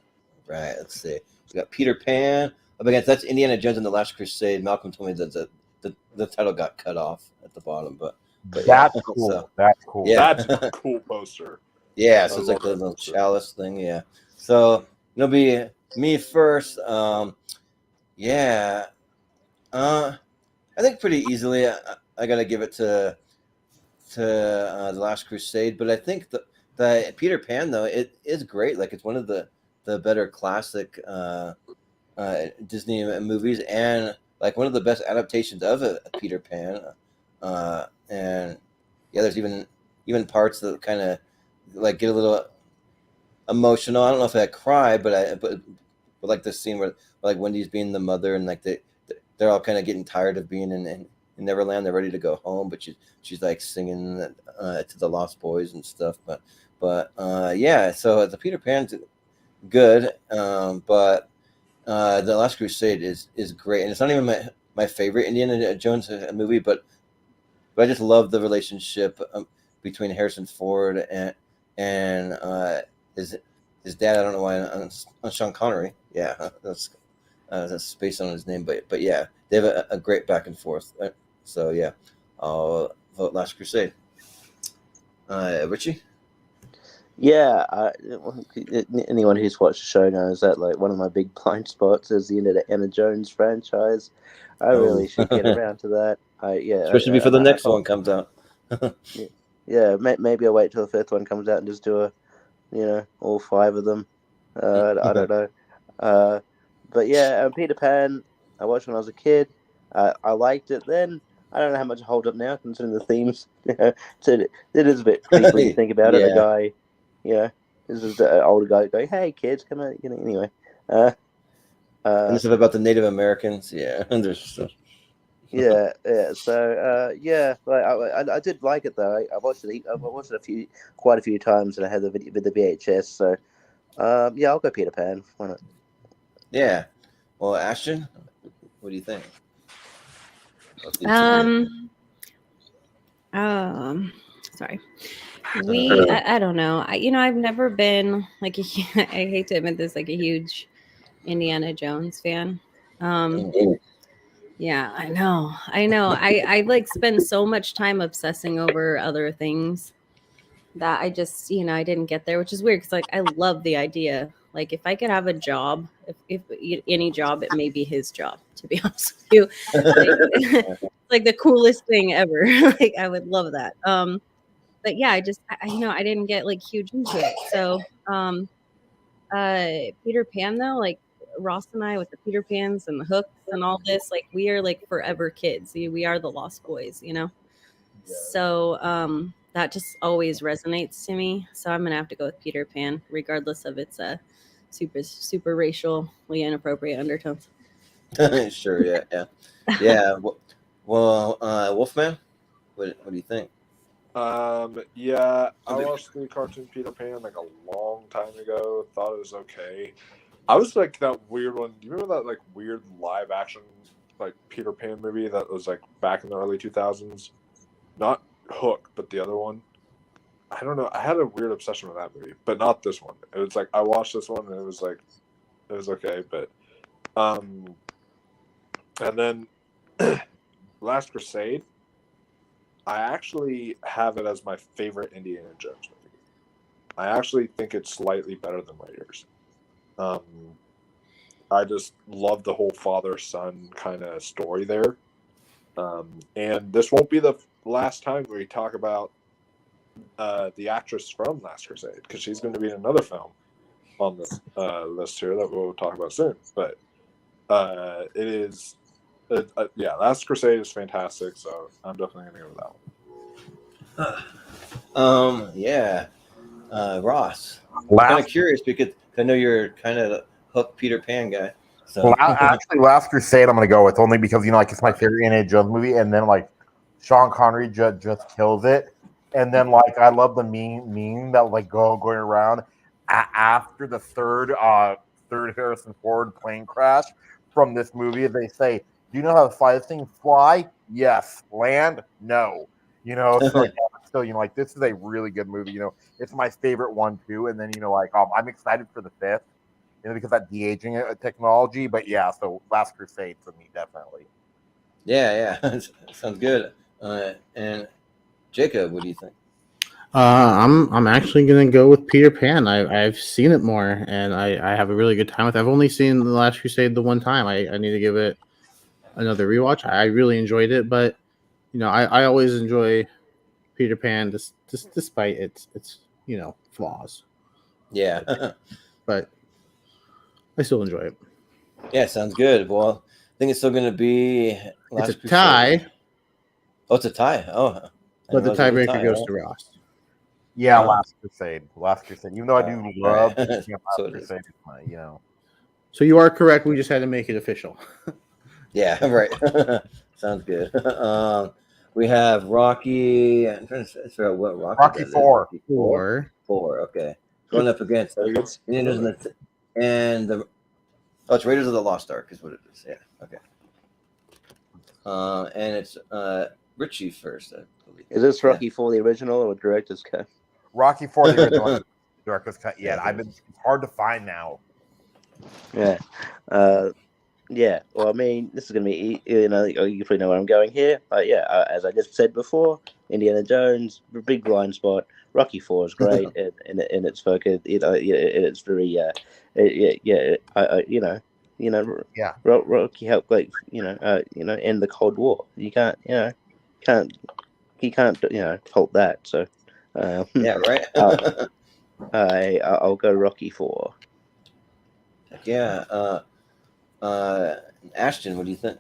right, let's see. We got Peter Pan up against that's Indiana Jones and the Last Crusade. Malcolm told me that the title got cut off at the bottom, but that's yeah, cool. So, that's cool. Yeah. That's a cool poster. Yeah, so it's like the little chalice thing. Yeah. So it'll be me first. Yeah. I think pretty easily. I gotta give it to the Last Crusade, but I think the Peter Pan though it is great. Like it's one of the better classic Disney movies, and like one of the best adaptations of a Peter Pan. And yeah, there's even parts that kind of like get a little emotional. I don't know if I cry, but like the scene where like Wendy's being the mother and like they're all kind of getting tired of being in Neverland. They're ready to go home, but she's like singing to the Lost Boys and stuff. But yeah, so the Peter Pan's good, but the Last Crusade is great, and it's not even my favorite Indiana Jones movie, but I just love the relationship between Harrison Ford and his dad. I don't know why on Sean Connery. Yeah, that's based on his name, but yeah, they have a great back and forth. So yeah, I'll vote Last Crusade. Richie? Yeah, anyone who's watched the show knows that like one of my big blind spots is the Indiana Jones franchise. I really should get around to that. Especially before the next one comes out. Yeah, maybe I'll wait till the fifth one comes out and just do all five of them. I don't know. But yeah, Peter Pan, I watched when I was a kid. I liked it then. I don't know how much I hold up now, considering the themes. So it is a bit creepy when you think about it. A guy, this is the older guy going, "Hey kids, come on!" Anyway. And stuff about the Native Americans, yeah. Yeah. So like I did like it though. I watched it. I watched it quite a few times, and I had the VHS. So Yeah, I'll go Peter Pan. Why not? Yeah. Well, Ashton, what do you think? Sorry. I don't know. I've never been like I hate to admit this, like a huge Indiana Jones fan. Yeah, I know. I like spend so much time obsessing over other things that I just, I didn't get there, which is weird because like I love the idea. Like if I could have a job, if any job, it may be his job, to be honest with you. Like the coolest thing ever. Like I would love that. But yeah, I didn't get like huge into it. So Peter Pan though, like Ross and I with the Peter Pans and the hooks and all this, like we are like forever kids. We are the Lost Boys, So that just always resonates to me. So I'm gonna have to go with Peter Pan, regardless of its super racially inappropriate undertones. Sure, yeah. Well, Wolfman, what do you think? Yeah, I watched the cartoon Peter Pan like a long time ago. Thought it was okay. I was like that weird one. Do you remember that like weird live action like Peter Pan movie that was like back in the early 2000s? Not Hook, but the other one. I don't know. I had a weird obsession with that movie, but not this one. It was like I watched this one and it was okay, but and then Last Crusade. I actually have it as my favorite Indiana Jones movie. I actually think it's slightly better than Raiders. I just love the whole father-son kind of story there. And this won't be the last time we talk about the actress from Last Crusade, because she's going to be in another film on this list here that we'll talk about soon. But it is... Last Crusade is fantastic, so I'm definitely gonna go with that one. Ross. I'm kind of curious because I know you're kind of a Hook Peter Pan guy. So actually, Last Crusade I'm gonna go with only because it's my favorite Indiana Jones movie, and then like Sean Connery just kills it, and then like I love the meme that like going around after the third Harrison Ford plane crash from this movie. They say, do you know how to fly this thing? Fly? Yes. Land? No. So this is a really good movie. It's my favorite one too. And then I'm excited for the fifth, because that de-aging technology. But yeah, so Last Crusade for me definitely. Yeah, sounds good. And Jacob, what do you think? I'm actually gonna go with Peter Pan. I've seen it more, and I have a really good time with it. I've only seen The Last Crusade the one time. I need to give it another rewatch. I really enjoyed it, but I always enjoy Peter Pan just despite its flaws. Yeah. But I still enjoy it. Yeah, sounds good. Well, I think it's still going to be it's a tie. Oh, it's a tie. Oh, but the tiebreaker goes to Ross. Yeah, Last Crusade. Even though I do love Last Crusade, So you are correct. We just had to make it official. Yeah, right. Sounds good. We have Rocky. I'm trying to figure out what Rocky 4. 4. Okay. Going up against and the it's Raiders of the Lost Ark is what it is. Yeah. Okay. And it's Richie first, I believe. Is this Rocky 4 the original or director's cut? Rocky 4 the original director's cut. Yeah, it's hard to find now. Yeah. Yeah, well, I mean, this is going to be, you probably know where I'm going here. But yeah, as I just said before, Indiana Jones, big blind spot. Rocky 4 is great in its focus. It's very, Rocky helped, end the Cold War. You can't, he can't, fault that. So, yeah, right. I'll go Rocky 4. Yeah. Ashton, what do you think?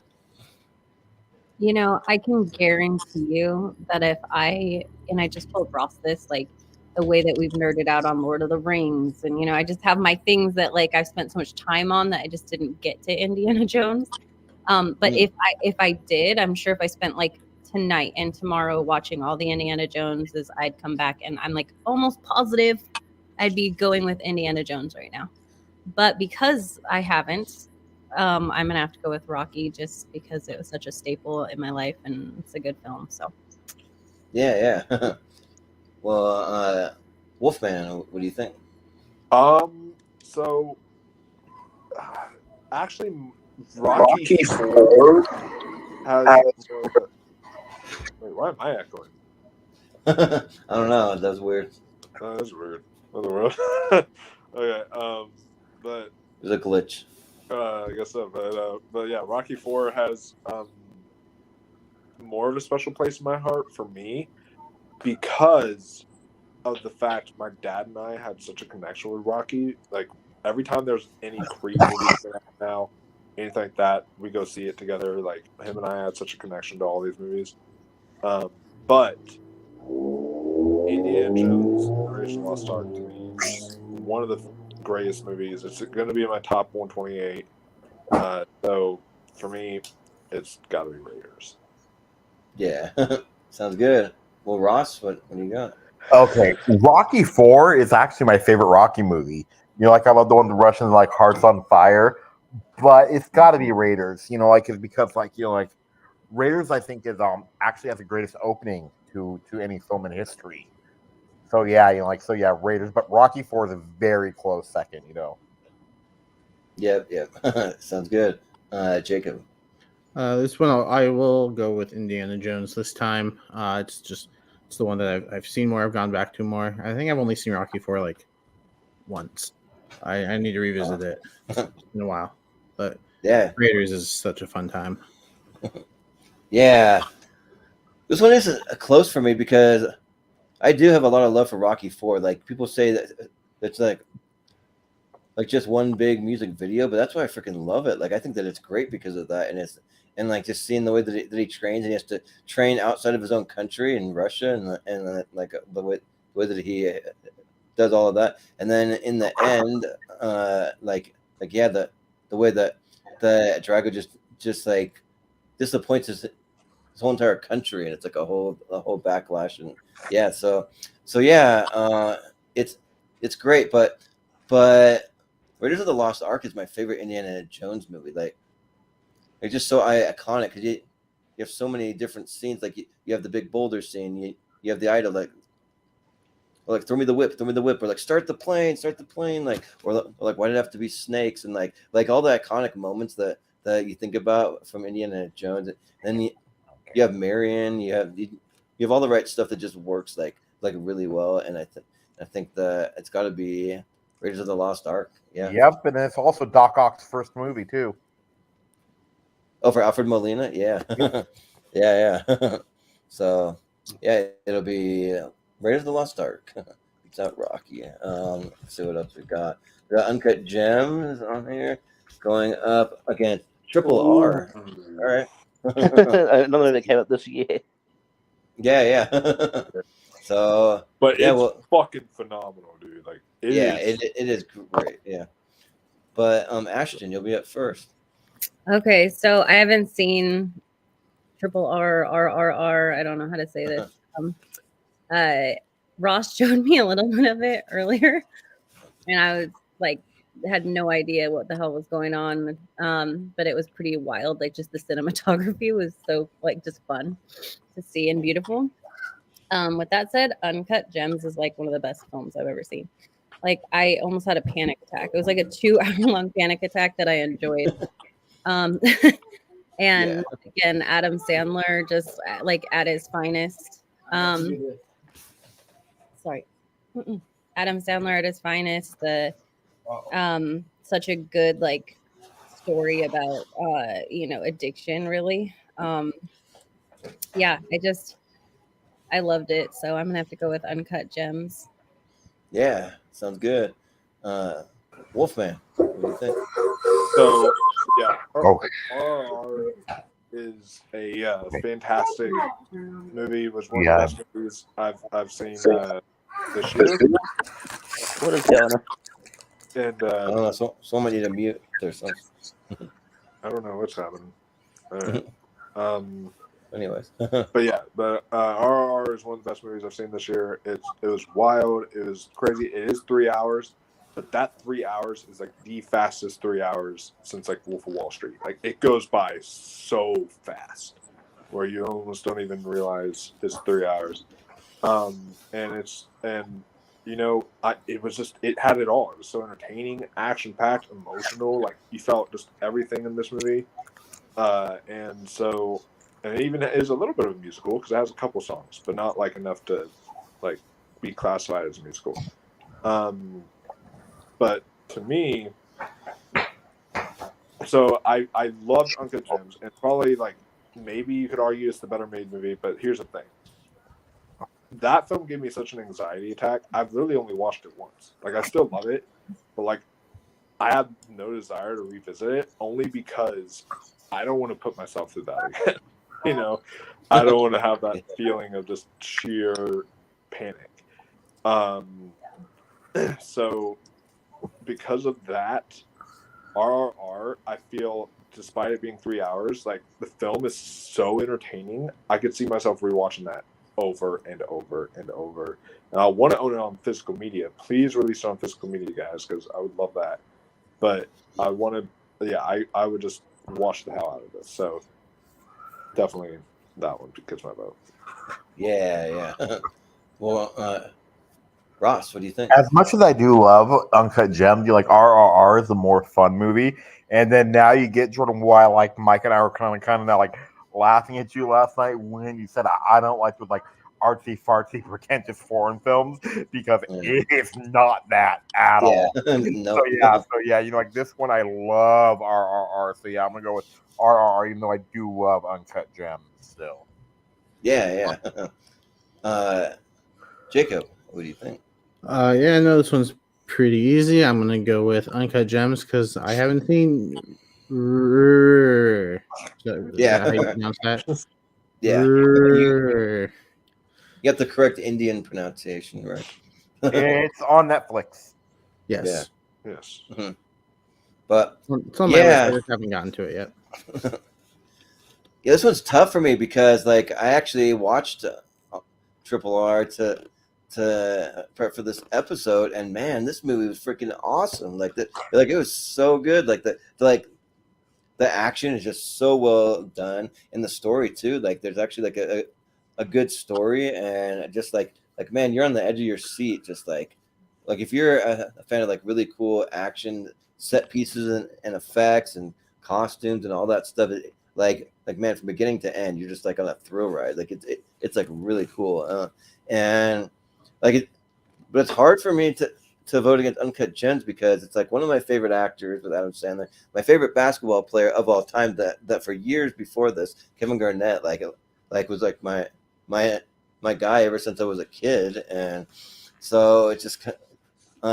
I can guarantee you that if I just told Ross this, like the way that we've nerded out on Lord of the Rings, and I just have my things that like I've spent so much time on that I just didn't get to Indiana Jones. But if I did, I'm sure if I spent like tonight and tomorrow watching all the Indiana Joneses, I'd come back and I'm like almost positive I'd be going with Indiana Jones right now. But because I haven't, I'm gonna have to go with Rocky just because it was such a staple in my life and it's a good film. So Yeah. Well, Wolfman, what do you think? So actually, Rocky 4 has. Wait, why am I echoing? I don't know. That's weird. Oh, that's weird. What in the world? Okay. But There's a glitch. I guess so. But yeah, Rocky 4 has more of a special place in my heart for me because of the fact my dad and I had such a connection with Rocky. Like every time there's any Creed movie now, anything like that, we go see it together. Like him and I had such a connection to all these movies. But Indiana Jones: Raiders of the Lost Ark to me is one of the greatest movies. It's going to be in my top 128. So for me, it's got to be Raiders. Yeah, sounds good. Well, Ross, what do you got? Okay, Rocky 4 is actually my favorite Rocky movie. You know, like I love the one the Russians like Hearts on Fire, but it's got to be Raiders. You know, like it's because like you know like Raiders I think is actually has the greatest opening to any film in history. So yeah, you know like so yeah Raiders, but Rocky 4 is a very close second. You know. Yep. Sounds good. Jacob. This one I will go with Indiana Jones this time. It's the one that I've seen more. I've gone back to more. I think I've only seen Rocky 4 like once. I need to revisit it in a while. But Yeah, Raiders is such a fun time. yeah. This one is close for me because I do have a lot of love for Rocky 4. Like people say that it's like just one big music video, but that's why I freaking love it. Like I think that it's great because of that, and like just seeing the way that he trains, and he has to train outside of his own country in Russia, and like the way that he does all of that, and then in the end, the way that the Drago just like disappoints his whole entire country, and it's like a whole backlash, and yeah, so yeah, it's great, but Raiders of the Lost Ark is my favorite Indiana Jones movie. Like, it's just so iconic because you have so many different scenes. Like you have the big boulder scene. You have the idol like throw me the whip, or like start the plane, like or like why did it have to be snakes, and like all the iconic moments that you think about from Indiana Jones. And then you have Marion, you have all the right stuff that just works like really well. And I think that it's got to be Raiders of the Lost Ark. Yeah. Yep, and it's also Doc Ock's first movie too. Oh, for Alfred Molina, yeah, yeah. So yeah, it'll be Raiders of the Lost Ark. It's out Rocky. Let's see what else we got. We got Uncut Gems on here, going up against Triple R. All right. Another one that came up this year. Yeah. So, but yeah, it's fucking phenomenal, dude. Like, it is great. Yeah. But Ashton, you'll be up first. okay, so I haven't seen Triple R. I don't know how to say this. Ross showed me a little bit of it earlier, and I was like, had no idea what the hell was going on. But it was pretty wild. Like, just the cinematography was so like just fun to see and beautiful. With that said, Uncut Gems is like one of the best films I've ever seen. Like, I almost had a panic attack. It was like a 2-hour-long panic attack that I enjoyed. And again, Adam Sandler just like at his finest. Sorry. Adam Sandler at his finest. The such a good like story about addiction, really. I loved it, so I'm gonna have to go with Uncut Gems. Yeah, sounds good. Wolfman, what do you think? So yeah, RRR is a fantastic movie. It was one of the best movies I've seen this year. What is going on? And I don't know. Someone need to mute or something. I don't know what's happening. All right. Anyways. But yeah, but RRR is one of the best movies I've seen this year. It was wild. It was crazy. It is 3 hours, but that 3 hours is like the fastest 3 hours since like Wolf of Wall Street. Like it goes by so fast, where you almost don't even realize it's 3 hours. And you know, it had it all. It was so entertaining, action packed, emotional. Like you felt just everything in this movie. And it even is a little bit of a musical because it has a couple songs, but not like enough to like be classified as a musical. But to me, so I loved Uncut Gems, and probably like maybe you could argue it's the better made movie. But here's the thing: that film gave me such an anxiety attack. I've really only watched it once. Like I still love it, but like I have no desire to revisit it only because I don't want to put myself through that again. You know, I don't want to have that feeling of just sheer panic. So because of that, RRR, I feel, despite it being 3 hours, like the film is so entertaining. I could see myself rewatching that over and over and over. And I want to own it on physical media. Please release it on physical media, guys, because I would love that. But I want to, yeah, I would just watch the hell out of this. So definitely that one gets my vote. Yeah. Well, Ross, what do you think? As much as I do love Uncut Gems, you like RRR is the more fun movie, and then now you get Jordan. Why like Mike and I were kind of now like laughing at you last night when you said I don't like with like artsy fartsy pretentious foreign films because it's not that at all. No. So yeah, you know, like this one I love RRR. So yeah, I'm gonna go with RRR, even though I do love Uncut Gems still. Yeah. Jacob, what do you think? Yeah, no, this one's pretty easy. I'm gonna go with Uncut Gems because I haven't seen. Is that how you pronounce that? Yeah. You got the correct Indian pronunciation, right? It's on Netflix. Yes. Yeah. Yes. Mm-hmm. But it's on my list. I just haven't gotten to it yet. Yeah, this one's tough for me because like I actually watched Triple R to prep for this episode, and man, this movie was freaking awesome. Like it was so good. Like the action is just so well done, and the story too. Like there's actually like a good story, and just like man, you're on the edge of your seat. Just like if you're a fan of like really cool action set pieces and effects and costumes and all that stuff, like man, from beginning to end, you're just like on a thrill ride. Like it's like really cool, and like but it's hard for me to vote against Uncut Gems because it's like one of my favorite actors with Adam Sandler, my favorite basketball player of all time. That for years before this, Kevin Garnett, like was like my guy ever since I was a kid, and so it just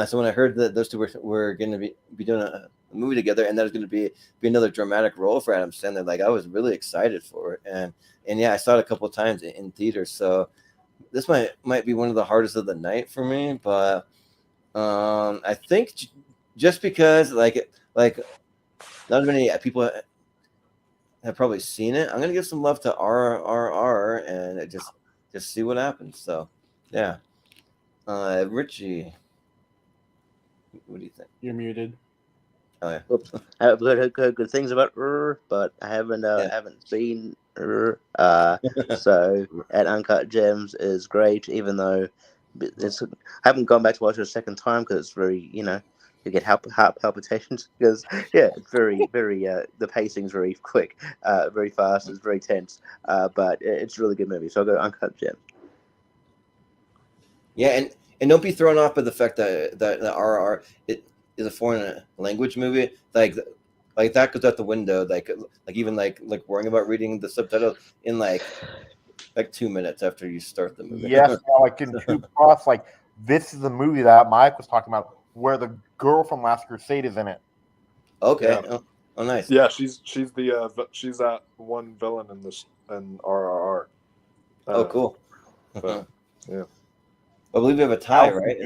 so when I heard that those two were going to be doing a movie together, and that was going to be another dramatic role for Adam Sandler, like I was really excited for it, and yeah, I saw it a couple of times in theaters, so this might be one of the hardest of the night for me, but I think just because like not many people have probably seen it, I'm gonna give some love to RRR and just see what happens. So yeah, Richie, what do you think? You're muted. Oh yeah. Oops. I've heard good things about but I haven't seen so, and Uncut Gems is great, even though I haven't gone back to watch it a second time because it's very, you get heart palpitations because it's very the pacing's very quick, very fast, it's very tense, but it's a really good movie, so I'll go Uncut Gems. Yeah, and don't be thrown off by the fact that the RR it is a foreign language movie. Like that goes out the window. Like even like worrying about reading the subtitle in like 2 minutes after you start the movie. Yes, like in Two Cross, like this is the movie that Mike was talking about, where the girl from Last Crusade is in it. Okay. Yeah. Oh, nice. Yeah, she's that one villain in this in RRR. Oh, cool. But, yeah. I believe we have a tie, right?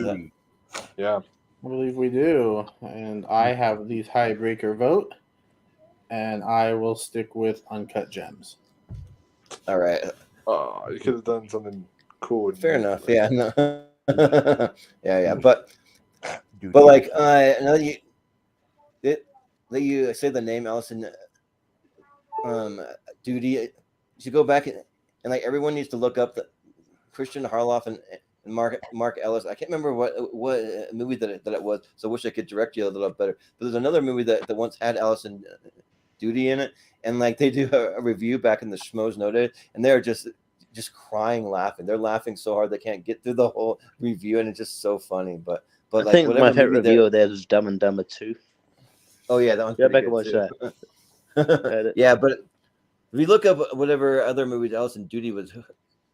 Yeah. I believe we do, and I have the tiebreaker vote, and I will stick with Uncut Gems. All right. Oh, you could have done something cool. Fair enough. Yeah. No. yeah. But like, now that you say the name Allison, Duty, you should go back and like everyone needs to look up the Christian Harloff and Mark Ellis. I can't remember what movie that it was, so I wish I could direct you a little better. But there's another movie that once had Allison Duty in it, and like they do a review back in the Schmoes Noted, and they're just crying laughing. They're laughing so hard they can't get through the whole review, and it's just so funny. But I like think my favorite review of theirs was Dumb and Dumber 2. Oh yeah, that one's Yeah, pretty back good watch too. that. Yeah, but if you look up whatever other movies Allison Duty was,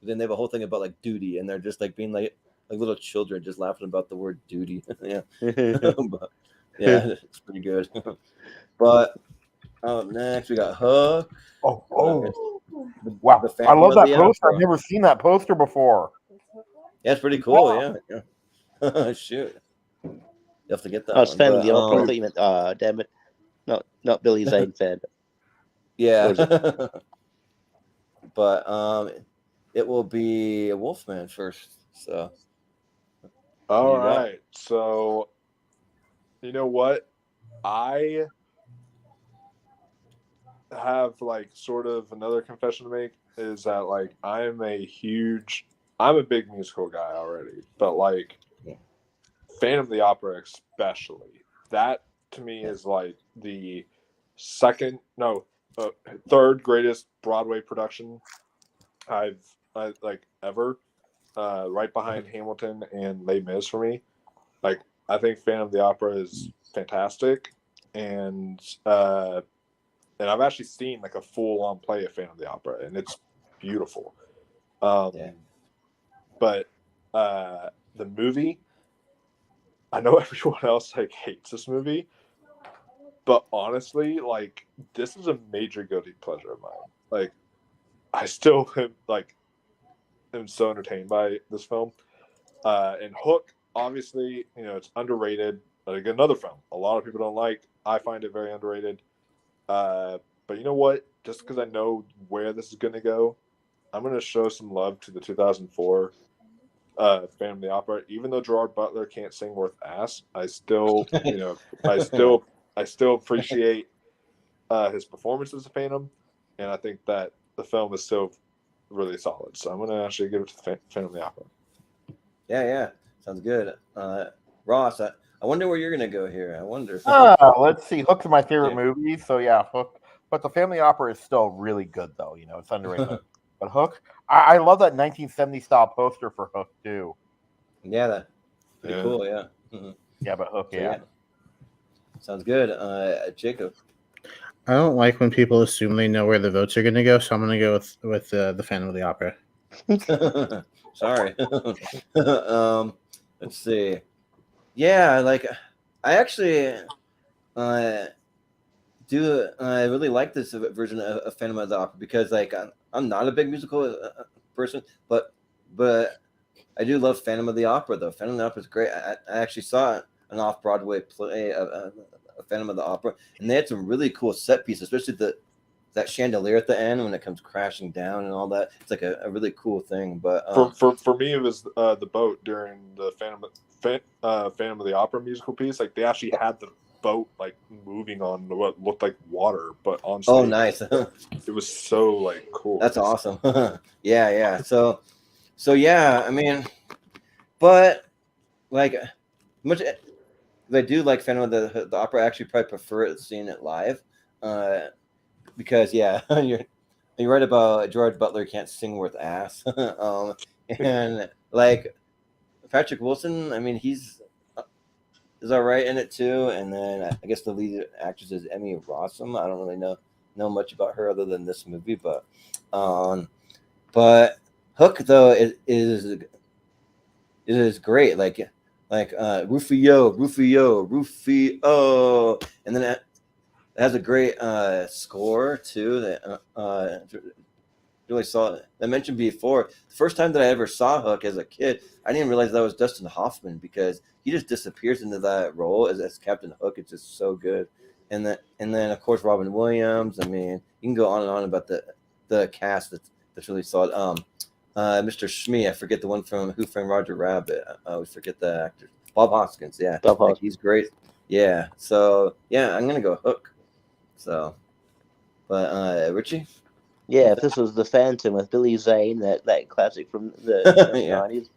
then they have a whole thing about like duty, and they're just like being like little children just laughing about the word duty. Yeah, but, yeah, it's pretty good. But next we got Hook. Wow, I love that poster. Opera. I've never seen that poster before. Yeah, it's pretty cool. Yeah. Shoot, you have to get that. I was fan of the opera. I one. thought you meant, damn it, not Billy Zane fan. Yeah. But it will be Wolfman first. So. All right. So, you know what? I have like sort of another confession to make is that like I'm a big musical guy already, but like Phantom of the Opera especially, that to me is like the third greatest Broadway production I like ever, right behind Hamilton and Les Mis for me. Like I think Phantom of the Opera is fantastic, and I've actually seen like a full-on play of Phantom of the Opera, and it's beautiful. But the movie, I know everyone else like hates this movie, but honestly, like this is a major guilty pleasure of mine. Like I still am so entertained by this film. And Hook, obviously, it's underrated. Like another film a lot of people don't like. I find it very underrated. But you know what? Just because I know where this is going to go, I'm going to show some love to the 2004 Phantom of the Opera. Even though Gerard Butler can't sing worth ass, I still, I still appreciate his performance as a Phantom, and I think that the film is still really solid. So I'm going to actually give it to the Phantom of the Opera. Yeah, sounds good. Ross, I wonder where you're going to go here. I wonder. Let's see. Hook's my favorite movie, so yeah, Hook. But the Family Opera is still really good, though. It's underrated. But Hook, I love that 1970s style poster for Hook too. Yeah, that's pretty cool. Yeah. Mm-hmm. Yeah, but Hook, yeah. Sounds good. Jacob. I don't like when people assume they know where the votes are going to go, so I'm going to go with the Phantom of the Opera. Sorry. Let's see. Yeah, like I actually I really like this version of Phantom of the Opera because like I'm not a big musical person, but I do love Phantom of the Opera though. Phantom of the Opera is great. I actually saw an off-Broadway play of Phantom of the Opera, and they had some really cool set pieces, especially that chandelier at the end when it comes crashing down and all that. It's like a really cool thing. But for me, it was the boat during the Phantom of the Opera musical piece. Like they actually had the boat like moving on what looked like water, but on stage. Oh, nice! It was so like cool. That's awesome. Yeah. So yeah, I mean, but like much. I do like Phantom of the Opera. I actually probably prefer seeing it live, because you're right about Gerard Butler can't sing worth ass, and like Patrick Wilson. I mean, he's all right in it too. And then I guess the lead actress is Emmy Rossum. I don't really know much about her other than this movie, but Hook though is great. Like Rufio, and then it has a great score too. That really solid. I mentioned before, the first time that I ever saw Hook as a kid, I didn't realize that was Dustin Hoffman because he just disappears into that role as Captain Hook. It's just so good. And then of course Robin Williams. I mean, you can go on and on about the cast that's That's really solid. Mr. Shmee, I forget the one from Who Framed Roger Rabbit. I always forget the actor. Bob Hoskins, yeah. Bob Hoskins. He's great. Yeah. So yeah, I'm gonna go Hook. So, but Richie. Yeah, if this was The Phantom with Billy Zane, that classic from the Yeah. 90s,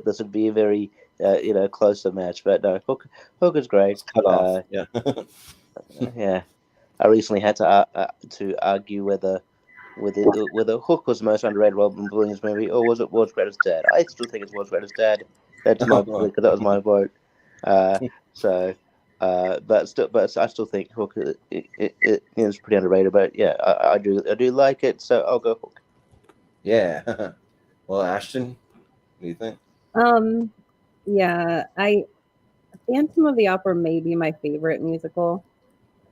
this would be a very closer match. But no, Hook is great. Cut off. Yeah. Yeah, I recently had to argue whether Hook was the most underrated Robin Williams movie or was it World's Greatest Dad. I still think it's World's Greatest Dad. That's my because that was my vote. But I still think Hook it is pretty underrated. But yeah, I do like it, so I'll go Hook. Yeah. Well, Ashton, what do you think? Yeah, Phantom of the Opera may be my favorite musical.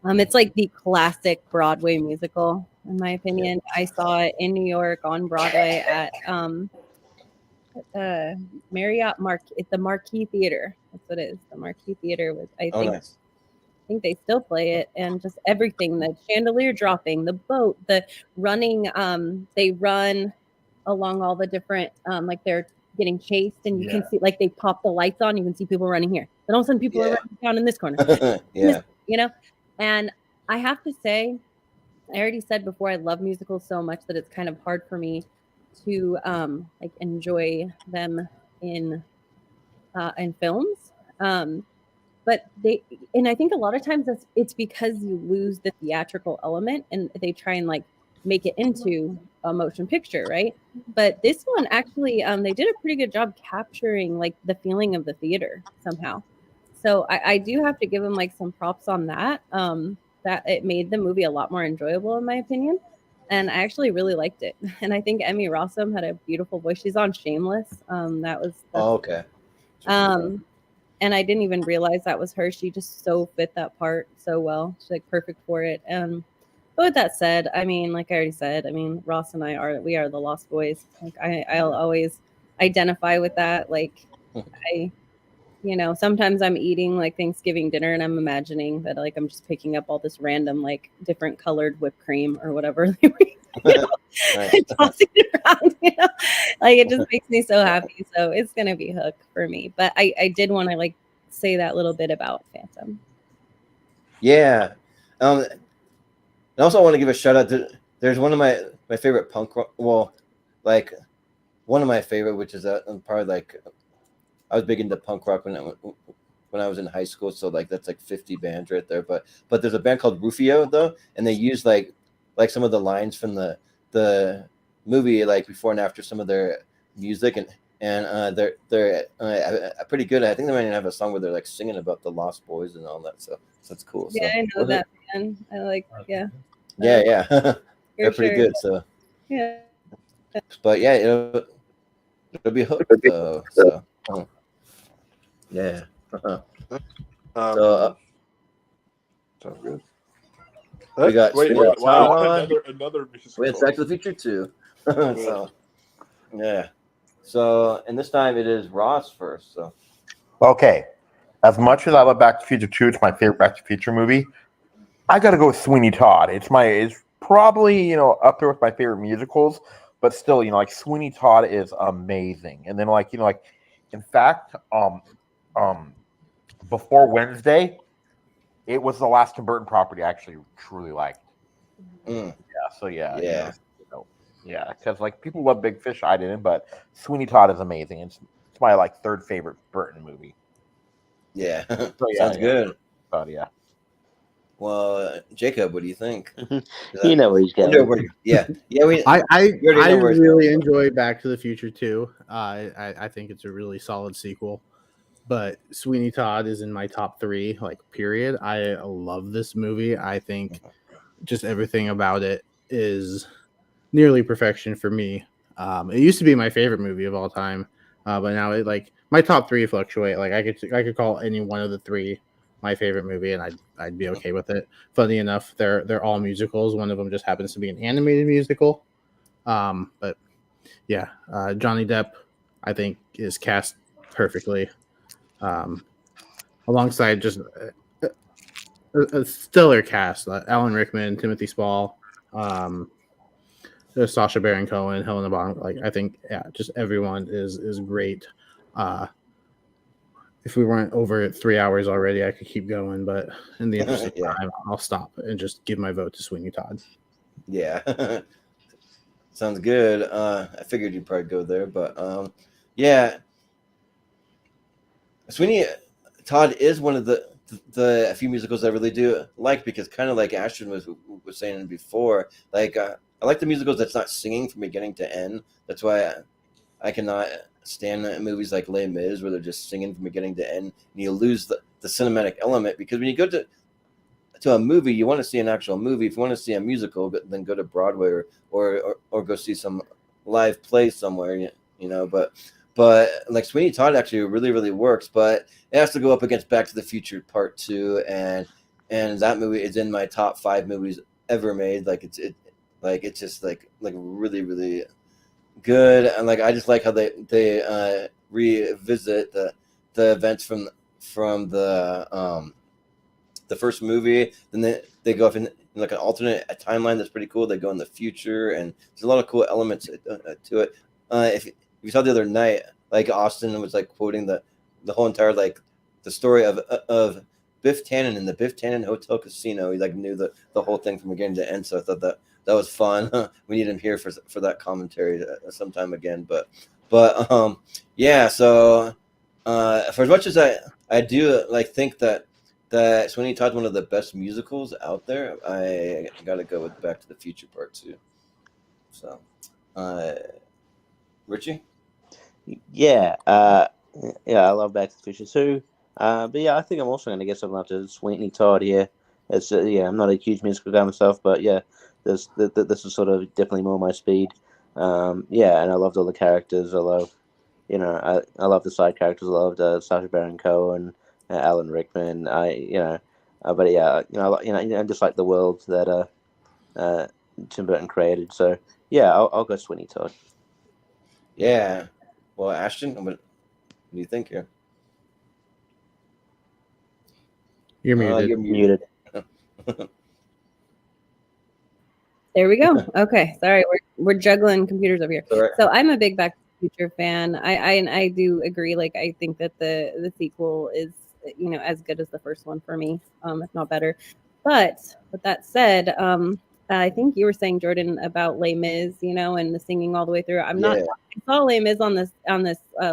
It's like the classic Broadway musical, in my opinion. I saw it in New York on Broadway at Marriott It's the Marquee Theater. That's what it is. The Marquee Theater was. I think they still play it, and just everything. The chandelier dropping, the boat, the running. They run along all the different like they're getting chased, and you can see like they pop the lights on. You can see people running here. Then all of a sudden, people are running down in this corner. And I have to say, I already said before, I love musicals so much that it's kind of hard for me to like enjoy them in films. But I think a lot of times it's because you lose the theatrical element, and they try and like make it into a motion picture, right? But this one actually, they did a pretty good job capturing like the feeling of the theater somehow. So I do have to give them like some props on that. That it made the movie a lot more enjoyable in my opinion, and I actually really liked it. And I think Emmy Rossum had a beautiful voice. She's on Shameless. Okay. And I didn't even realize that was her. She just so fit that part so well. She's like perfect for it. But with that said, I mean, like I already said, I mean, Ross and I are the Lost Boys. Like I'll always identify with that. Like sometimes I'm eating like Thanksgiving dinner and I'm imagining that like I'm just picking up all this random like different colored whipped cream or whatever they were, and tossing it around. Like it just makes me so happy. So it's gonna be Hook for me. But I did want to like say that little bit about Phantom. Yeah. I also want to give a shout out to. There's one of my favorite punk rock. Well, like one of my favorite, which is probably like. I was big into punk rock when I was in high school, so like that's like 50 bands right there. But there's a band called Rufio though, and they use like some of the lines from the movie like before and after some of their music, and they're pretty good. I think they might even have a song where they're like singing about the Lost Boys and all that. So that's cool. Yeah, so, I know that band. I like Yeah. They're pretty good. So yeah. But yeah, it'll be Hooked though. So. Yeah. Sounds good. We got another musical. We had Back to the Future 2. So yeah. So and this time it is Ross first. So okay. As much as I love Back to the Future 2, it's my favorite Back to the Future movie. I gotta go with Sweeney Todd. It's probably up there with my favorite musicals, but still, like Sweeney Todd is amazing. And then in fact, before Wednesday, it was the last Tim Burton property I actually truly liked. Yeah, so yeah, because like people love Big Fish, I didn't, but Sweeney Todd is amazing. It's my like third favorite Burton movie. Yeah, sounds good. But yeah. Well, Jacob, what do you think? You know where he's going. Yeah. I really enjoy Back to the Future 2. I think it's a really solid sequel. But Sweeney Todd is in my top 3, like, period. I love this movie. I think just everything about it is nearly perfection for me. It used to be my favorite movie of all time, but now it like my top 3 fluctuate. Like I could call any one of the 3 my favorite movie, and I'd be okay with it. Funny enough, they're all musicals. One of them just happens to be an animated musical. But yeah, Johnny Depp, I think, is cast perfectly. Alongside just a stellar cast, Alan Rickman, Timothy Spall, Sacha Baron Cohen, Helena Bonham. Like I think, yeah, just everyone is great. If we weren't over 3 hours already, I could keep going, but in the interest of time, I'll stop and just give my vote to Sweeney Todd. Yeah, sounds good. I figured you'd probably go there, but yeah, Sweeney Todd is one of the few musicals I really do like, because kind of like Ashton was saying before, like I like the musicals that's not singing from beginning to end. That's why I cannot stand movies like Les Mis where they're just singing from beginning to end, and you lose the cinematic element. Because when you go to a movie, you want to see an actual movie. If you want to see a musical, then go to Broadway or go see some live play somewhere, you know. But like Sweeney Todd actually really, really works, but it has to go up against Back to the Future Part 2, and that movie is in my top 5 movies ever made. Like it's just like really, really good. And like I just like how they revisit the events from the first movie. Then they go off in like an alternate timeline that's pretty cool. They go in the future, and there's a lot of cool elements to it. If you saw the other night, like Austin was like quoting the whole entire like the story of Biff Tannen in the Biff Tannen Hotel Casino. He like knew the whole thing from beginning to end. So I thought that was fun. We need him here for that commentary sometime again. But yeah. So for as much as I do like think that Sweeney Todd's one of the best musicals out there, I gotta go with Back to the Future Part 2. So, Richie? Yeah, I love Back to the Future too. But yeah, I think I'm also going to get something after Sweeney Todd here. It's I'm not a huge musical guy myself, but yeah, this is sort of definitely more my speed. And I loved all the characters. I love, I love the side characters. I loved Sacha Baron Cohen, Alan Rickman. But yeah, I just like the world that Tim Burton created. So yeah, I'll go Sweeney Todd. Yeah. Well, Ashton, what do you think here? You're muted. You're muted. There we go. Okay, sorry, we're juggling computers over here. Right. So I'm a big Back to the Future fan. I do agree. Like I think that the sequel is as good as the first one for me, if not better. But with that said, I think you were saying, Jordan, about Les Mis, and the singing all the way through. I saw Les Mis on this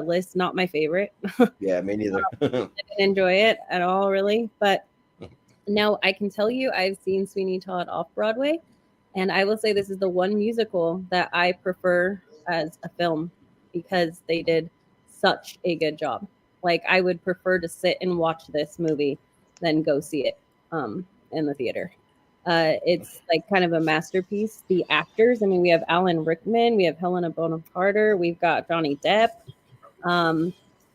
list. Not my favorite. Yeah, me neither. I didn't enjoy it at all, really. But now I can tell you, I've seen Sweeney Todd off Broadway, and I will say this is the one musical that I prefer as a film because they did such a good job. Like I would prefer to sit and watch this movie than go see it in the theater. It's like kind of a masterpiece. The actors, I mean, we have Alan Rickman, we have Helena Bonham Carter, we've got Johnny Depp.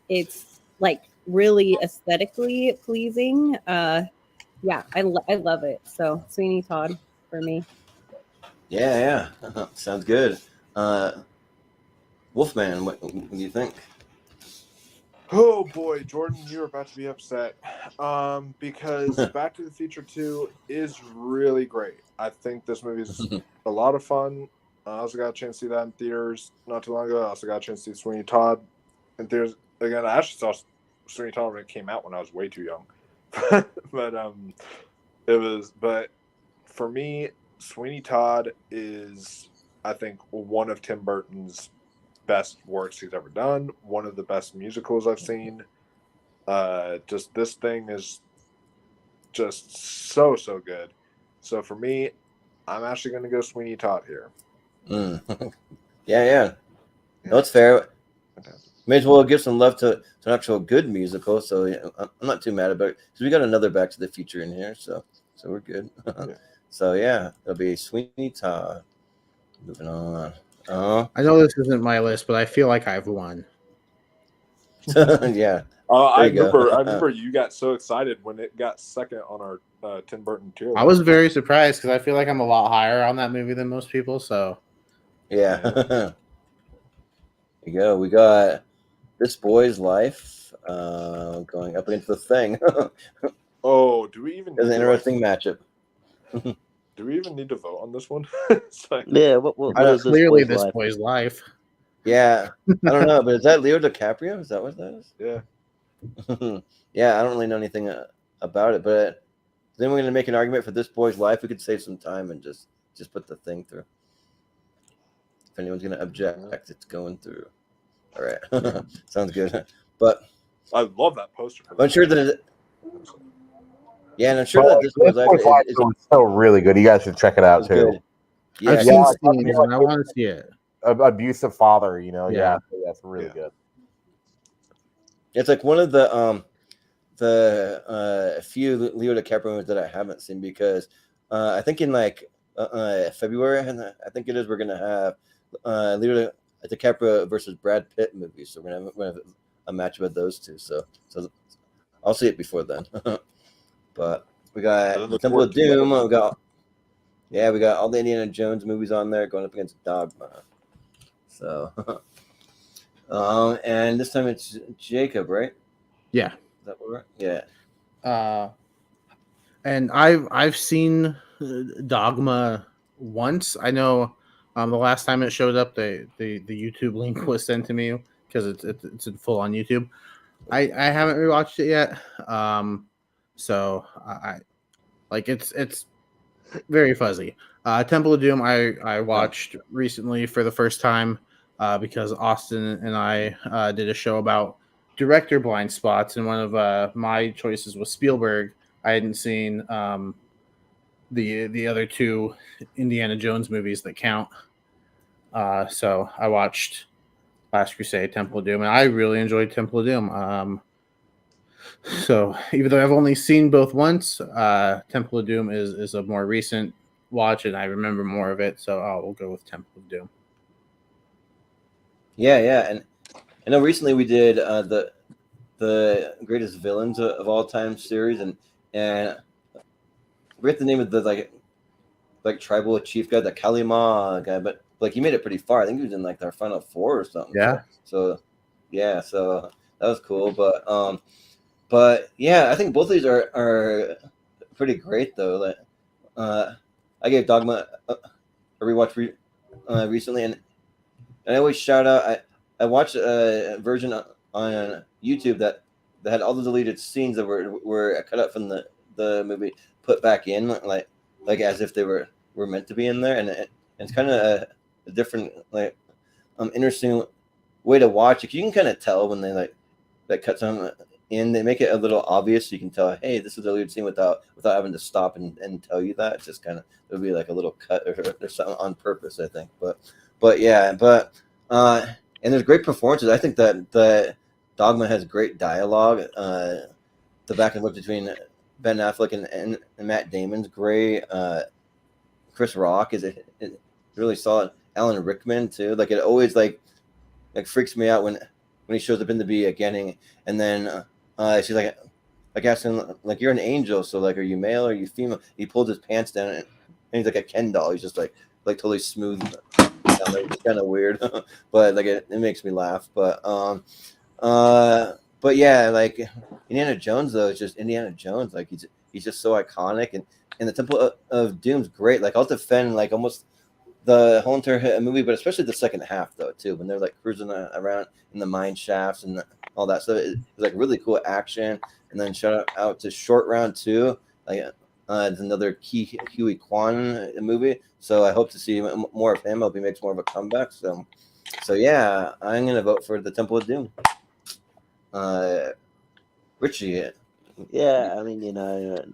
It's like really aesthetically pleasing. I love it. So Sweeney Todd for me. Yeah. Sounds good. Wolfman, what do you think? Oh boy, Jordan, you're about to be upset because Back to the Future 2 is really great. I think this movie is a lot of fun. I also got a chance to see that in theaters not too long ago. I also got a chance to see Sweeney Todd in theaters. Again, I actually saw Sweeney Todd when it came out when I was way too young. But for me, Sweeney Todd is, I think, one of Tim Burton's best works he's ever done, one of the best musicals I've seen. Just this thing is just so good. So for me, I'm actually going to go Sweeney Todd here. Yeah. No, it's fair. May as well give some love to an actual good musical. So I'm not too mad about it because we got another Back to the Future in here, so we're good. So yeah, it'll be Sweeney Todd. Moving on. I know this isn't my list, but I feel like I've won. Yeah. I remember you got so excited when it got second on our Tim Burton tier list. I was very surprised because I feel like I'm a lot higher on that movie than most people. So yeah. There you go. We got This Boy's Life going up against The Thing. Oh, do we even? It's an interesting matchup. Do do we even need to vote on this one? It's like, Yeah, what is this Clearly, boy's this life? boy's life. Yeah, I don't know, but is that Leo DiCaprio? Is that what that is? yeah. Yeah, I don't really know anything about it, but then we're going to make an argument for this boy's life. We could save some time and just put the thing through. If anyone's going to object, it's going through. All right, sounds good. But I love that poster. I'm sure that and I'm sure that this boy's life is so really good. You guys should check it out too. good. Yeah, I've seen scenes and I want to see it. Abusive father, you know. Yeah. Yeah, it's really good. it's like one of the few Leo DiCaprio movies that I haven't seen because I think in like February, I think it is, we're gonna have Leo DiCaprio versus Brad Pitt movie. So we're gonna have a matchup of those two. So I'll see it before then. But we got Temple of Doom. We got all the Indiana Jones movies on there going up against Dogma. So, and this time it's Jacob, right? Yeah. Is that what we're? Yeah. And I've seen Dogma once. I know the last time it showed up, the YouTube link was sent to me because it's in full on YouTube. I haven't rewatched it yet. So I like it's very fuzzy. Temple of Doom I watched recently for the first time because Austin and I did a show about director blind spots, and one of my choices was Spielberg. I hadn't seen the other two Indiana Jones movies that count. So I watched Last Crusade, Temple of Doom, and I really enjoyed Temple of Doom. So even though I've only seen both once, Temple of Doom is a more recent watch, and I remember more of it. So we'll go with Temple of Doom. Yeah, and I know recently we did the greatest villains of all time series, and I forget the name of the like tribal chief guy, the Kaelee guy, but like he made it pretty far. I think he was in like their final four or something. Yeah. So that was cool, but yeah, I think both of these are pretty great though. Like I gave Dogma a rewatch recently, and I always shout out. I watched a version on YouTube that had all the deleted scenes that were cut out from the movie put back in, like as if they were meant to be in there, and it's kind of a different interesting way to watch it. You can kind of tell when they like cut some in. They make it a little obvious, so you can tell, hey, this is a deleted scene without having to stop and tell you that. It's just kind of, it would be like a little cut or something on purpose, I think. But yeah, and there's great performances. I think that Dogma has great dialogue. The back and forth between Ben Affleck and Matt Damon's great. Chris Rock is really solid. Alan Rickman too. Like it always like freaks me out when he shows up in the beginning, and then she's like asking like, you're an angel, so like, are you male or are you female? He pulls his pants down and he's like a Ken doll. He's just like totally smooth. It's kind of weird, but like it makes me laugh. But yeah, like Indiana Jones though, it's just Indiana Jones. Like he's just so iconic, and the Temple of Doom's great. Like I'll defend like almost the whole entire movie, but especially the second half though too, when they're like cruising around in the mine shafts and all that stuff. It's like really cool action. And then shout out to Short Round 2. Like it's another Huey Kwan movie. So I hope to see more of him. I hope he makes more of a comeback. So yeah, I'm gonna vote for the Temple of Doom. Richie. Yeah, I mean,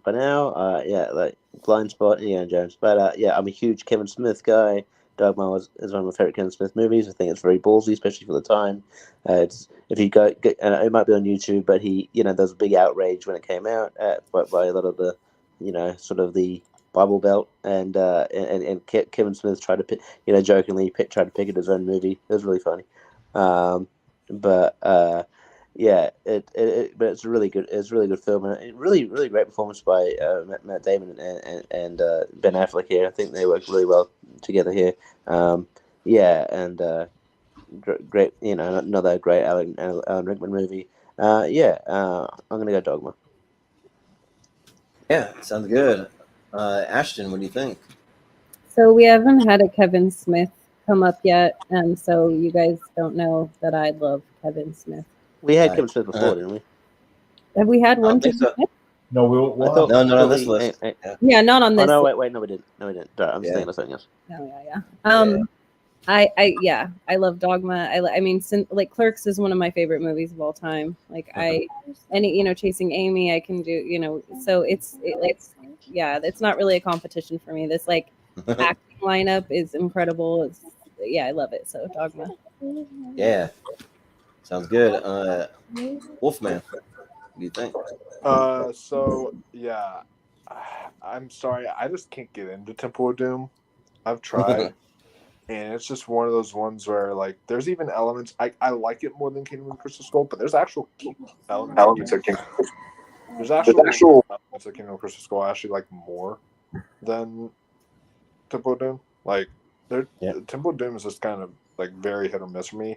by now, yeah, like blind spot, Indiana Jones. But yeah, I'm a huge Kevin Smith guy. Dogma is one of my favorite Kevin Smith movies. I think it's very ballsy, especially for the time. It's if you go, it might be on YouTube, but there was a big outrage when it came out by a lot of the, sort of the Bible Belt, and Kevin Smith tried to pick, jokingly tried to pick it as his own movie. It was really funny, yeah, but it's a really good. It's a really good film, and really great performance by Matt Damon and Ben Affleck here. I think they work really well together here. Yeah, and great. Another great Alan Rickman movie. Yeah, I'm gonna go Dogma. Yeah, sounds good. Ashton, what do you think? So we haven't had a Kevin Smith come up yet, and so you guys don't know that I love Kevin Smith. We had Kevin Smith before, didn't we? Have we had one Kevin Smith? No, we'll no, not on this list. Yeah, not on this. Oh, no, wait, no, we didn't. No, we didn't. I'm just thinking of something else. I love Dogma. I mean, like Clerks is one of my favorite movies of all time. Like Chasing Amy, I can do. So it's not really a competition for me. This like acting lineup is incredible. I love it. So Dogma. Yeah, sounds good. Wolfman, what do you think? So yeah, I'm sorry, I just can't get into Temple of Doom. I've tried. And it's just one of those ones where, like, there's even elements. I like it more than Kingdom of the Crystal Skull, but there's actual elements of Kingdom. There's actual elements of Kingdom of the Crystal Skull I actually like more than Temple of Doom. Like, Temple of Doom is just kind of like very hit or miss for me.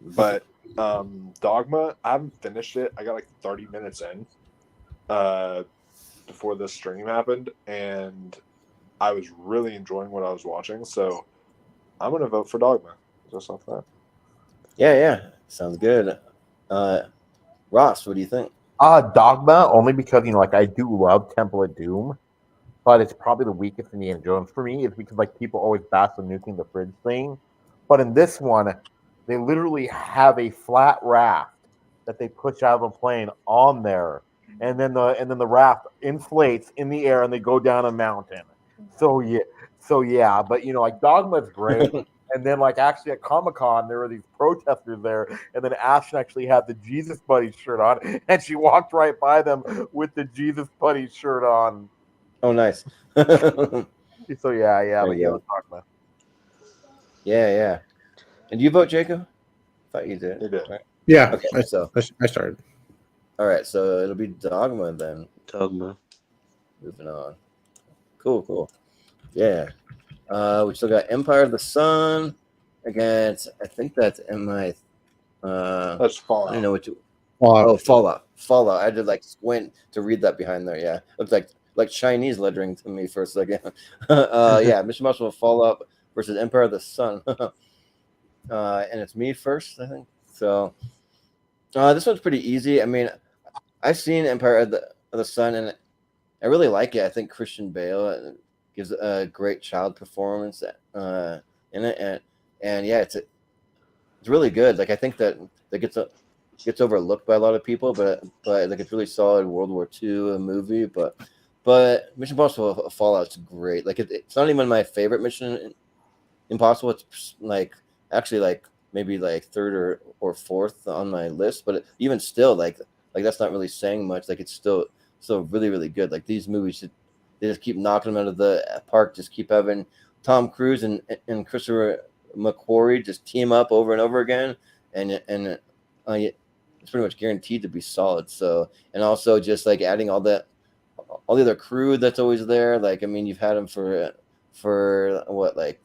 But Dogma, I haven't finished it. I got like 30 minutes in before this stream happened, and I was really enjoying what I was watching. So I'm going to vote for Dogma. Just off that. Yeah. Sounds good. Ross, what do you think? Dogma, only because, I do love Temple of Doom, but it's probably the weakest Indiana Jones for me. It's because, people always bash on nuking the fridge thing. But in this one, they literally have a flat raft that they push out of a plane on there. And then the raft inflates in the air and they go down a mountain. So yeah, but Dogma's great. And then actually at Comic-Con there were these protesters there, and then Ashton actually had the Jesus Buddy shirt on, and she walked right by them with the Jesus Buddy shirt on. Oh, nice. So yeah, Dogma. Yeah. And you vote, Jacob? I thought you did. You did. Right? Yeah. Okay, I started. All right, so it'll be Dogma then. Dogma. Moving on. Cool. Yeah. We still got Empire of the Sun against, I think that's MI. That's Fallout. I don't know what you. Oh, Fallout. I had to squint to read that behind there. Yeah, looks like Chinese lettering to me for a second. Yeah, Mission Impossible Fallout versus Empire of the Sun. And it's me first, I think. So this one's pretty easy. I mean, I've seen Empire of the Sun, and I really like it. I think Christian Bale gives a great child performance in it, and yeah, it's really good. I think that gets overlooked by a lot of people, but it's really solid World War II movie. But Mission Impossible Fallout's great. It's not even my favorite Mission Impossible. It's actually maybe third or fourth on my list. But even still, that's not really saying much. It's still really, really good. These movies, they just keep knocking them out of the park. Just keep having Tom Cruise and Christopher McQuarrie just team up over and over again, and it's pretty much guaranteed to be solid. So, and also just adding all the other crew that's always there. You've had them for what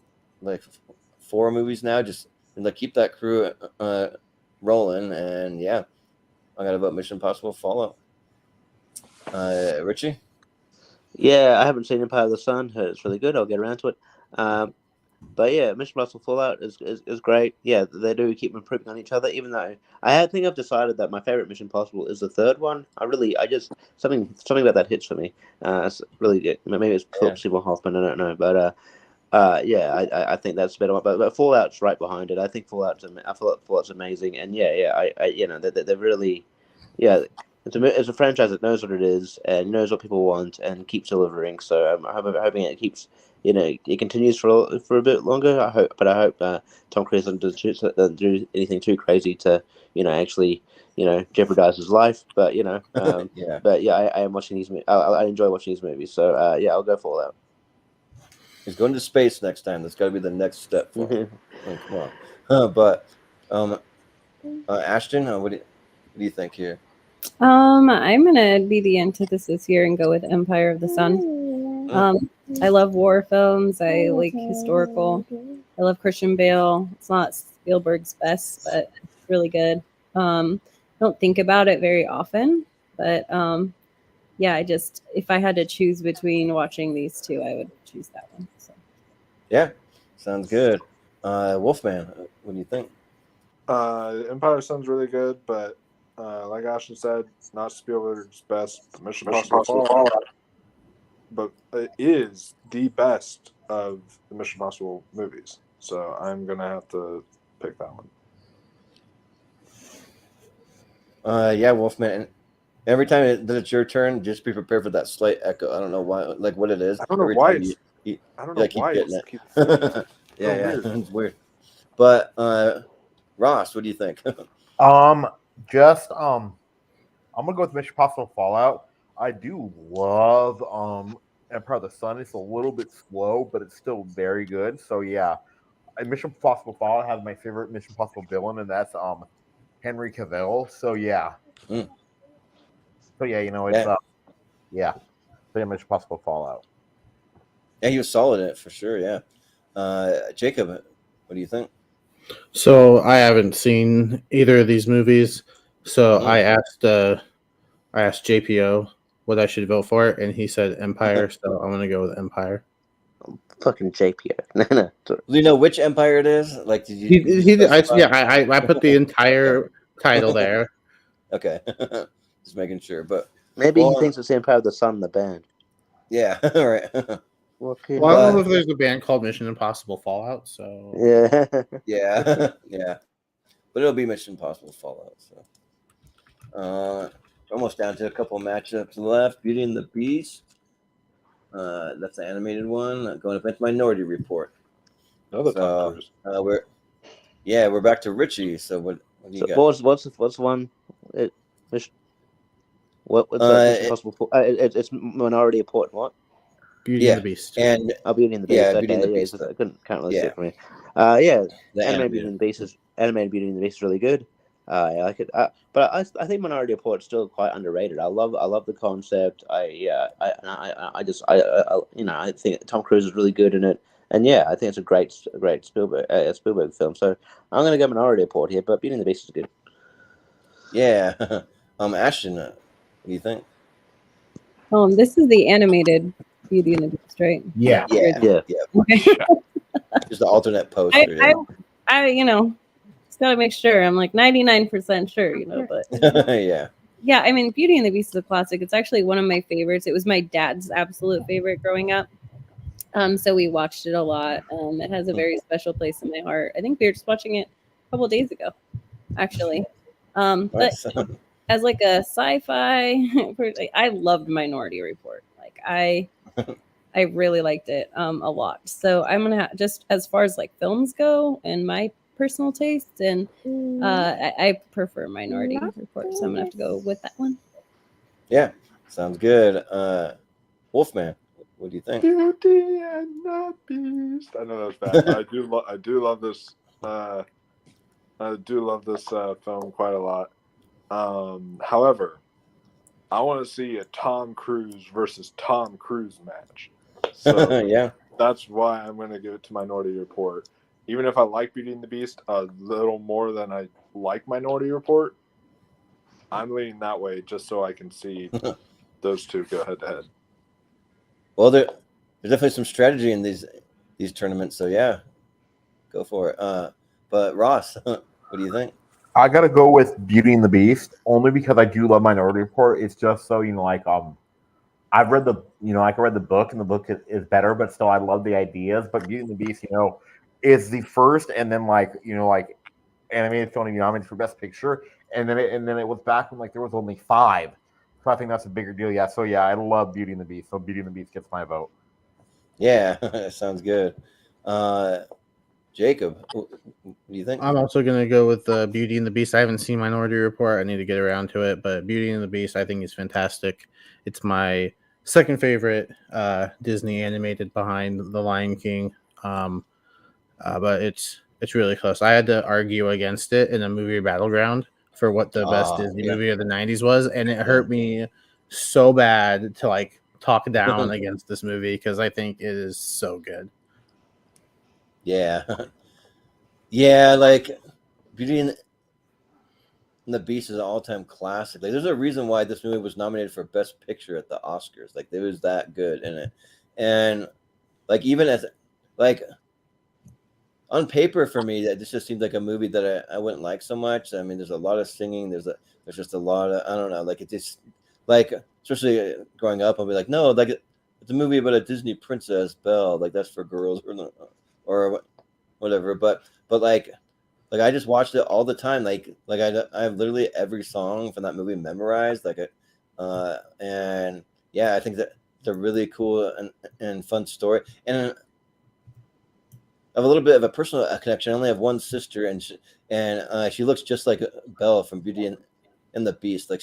4 movies now. Just keep that crew rolling, and yeah, I gotta vote Mission Impossible Fallout. Richie? Yeah, I haven't seen Empire of the Sun. Heard it's really good. I'll get around to it. But yeah, Mission Impossible Fallout is great. Yeah, they do keep improving on each other. Even though I think I've decided that my favorite Mission Impossible is the third one. I just something about that hits for me. It's really good. Maybe it's Philip Seymour Hoffman. I don't know, but I think that's a better one. But Fallout's right behind it. I think Fallout's amazing. And they're really It's a franchise that knows what it is and knows what people want and keeps delivering. So I'm hoping it keeps, it continues for a bit longer. I hope Tom Cruise doesn't do anything too crazy to, actually, jeopardize his life. But but yeah, I am watching these. I enjoy watching these movies. So I'll go Fallout. He's going to space next time. That's got to be the next step for him. Come on. But Ashton, what do you think here? I'm gonna be the antithesis here and go with Empire of the Sun. I love war films. I like historical. I love Christian Bale. It's not Spielberg's best, but it's really good. Don't think about it very often, but yeah, if I had to choose between watching these two, I would choose that one. So. Yeah, sounds good. Wolfman, what do you think? Empire sounds really good, but like Ashton said, not Spielberg's best Mission Impossible Fallout, but it is the best of the Mission Impossible movies. So I'm gonna have to pick that one. Yeah, Wolfman. Every time that it's your turn, just be prepared for that slight echo. I don't know why, like what it is. I don't know Every why time I don't know keep why getting it it. keeps Yeah, weird. it's weird. But Ross, what do you think? I'm gonna go with Mission Impossible Fallout. I do love Empire of the Sun. It's a little bit slow, but it's still very good. So yeah, Mission Impossible Fallout has my favorite Mission Impossible villain, and that's Henry Cavill. So yeah, Mm. so yeah, it's Yeah. So yeah, Mission Impossible Fallout. Yeah, he was solid in it for sure. Yeah. Jacob, what do you think? So I haven't seen either of these movies. So I asked JPO what I should vote for, and he said Empire. So I'm gonna go with Empire. Fucking JPO. No. Do you know which Empire it is? Like, did you? I put the entire title there. Okay, just making sure. But maybe he thinks it's the Empire of the Sun, the band. Yeah, all right. Well, I don't know if there's a band called Mission Impossible Fallout. So yeah. But it'll be Mission Impossible Fallout. So, almost down to a couple matchups left. Beauty and the Beast. That's the animated one. Going up against Minority Report. Another Tom Cruise. We're back to Richie. So what do you got? What's one? Mission Impossible? It's Minority Report. What? Beauty and the Beast. And Beauty and the Beast. Yeah, okay, Beauty and the Beast. I can't really see Yeah. it from here. The The animated Beauty and the Beast is really good. I like it, but I think Minority Report is still quite underrated. I love the concept. I think Tom Cruise is really good in it, and yeah, I think it's a great Spielberg film. So I'm gonna go Minority Report here, but Beauty and the Beast is good. Yeah, Ashton, what do you think? This is the animated Beauty and the Beast, right? Yeah. Okay. Just the alternate poster. I just gotta make sure. I'm like 99% sure, but yeah. I mean, Beauty and the Beast is a classic. It's actually one of my favorites. It was my dad's absolute favorite growing up. So we watched it a lot. It has a very special place in my heart. I think we were just watching it a couple days ago, actually. But as like a sci-fi, I loved Minority Report. Like I really liked it a lot. So I'm gonna just as far as like films go and my personal taste, and I prefer Minority Report, so I'm gonna have to go with that one. Yeah, sounds good. Wolfman, what do you think? Beauty and the Beast. I know that was bad. I do love this. I do love this film quite a lot. However, I want to see a Tom Cruise versus Tom Cruise match. So yeah, that's why I'm going to give it to Minority Report. Even if I like Beauty and the Beast a little more than I like Minority Report, I'm leaning that way just so I can see those two go head to head. Well, there's definitely some strategy in these tournaments. So yeah, go for it. But Ross, what do you think? I gotta go with Beauty and the Beast only because I do love Minority Report. It's just so I've read the I read the book and the book is better, but still I love the ideas. But Beauty and the Beast, is the first and then animated film nominated for Best Picture, and then it was back when there was only 5. So I think that's a bigger deal. Yeah. So yeah, I love Beauty and the Beast. So Beauty and the Beast gets my vote. Yeah, sounds good. Jacob, what do you think? I'm also going to go with Beauty and the Beast. I haven't seen Minority Report. I need to get around to it. But Beauty and the Beast, I think, is fantastic. It's my second favorite Disney animated behind The Lion King. But it's really close. I had to argue against it in a movie battleground for what the best Disney movie of the 90s was. And it hurt me so bad to talk down against this movie because I think it is so good. Yeah, yeah, like Beauty and and the Beast is an all-time classic. Like, there's a reason why this movie was nominated for Best Picture at the Oscars. Like, it was that good in it, and like even as like on paper for me, that this just seemed like a movie that I wouldn't like so much. I mean, there's a lot of singing. There's just a lot of, I don't know, like it just like, especially growing up, I'll be like, no, like it's a movie about a Disney princess, Belle. Like that's for girls or whatever. But like I just watched it all the time. Like I have literally every song from that movie memorized. And yeah, I think that it's a really cool and fun story. And I have a little bit of a personal connection. I only have one sister, and she looks just like Belle from Beauty and the Beast. Like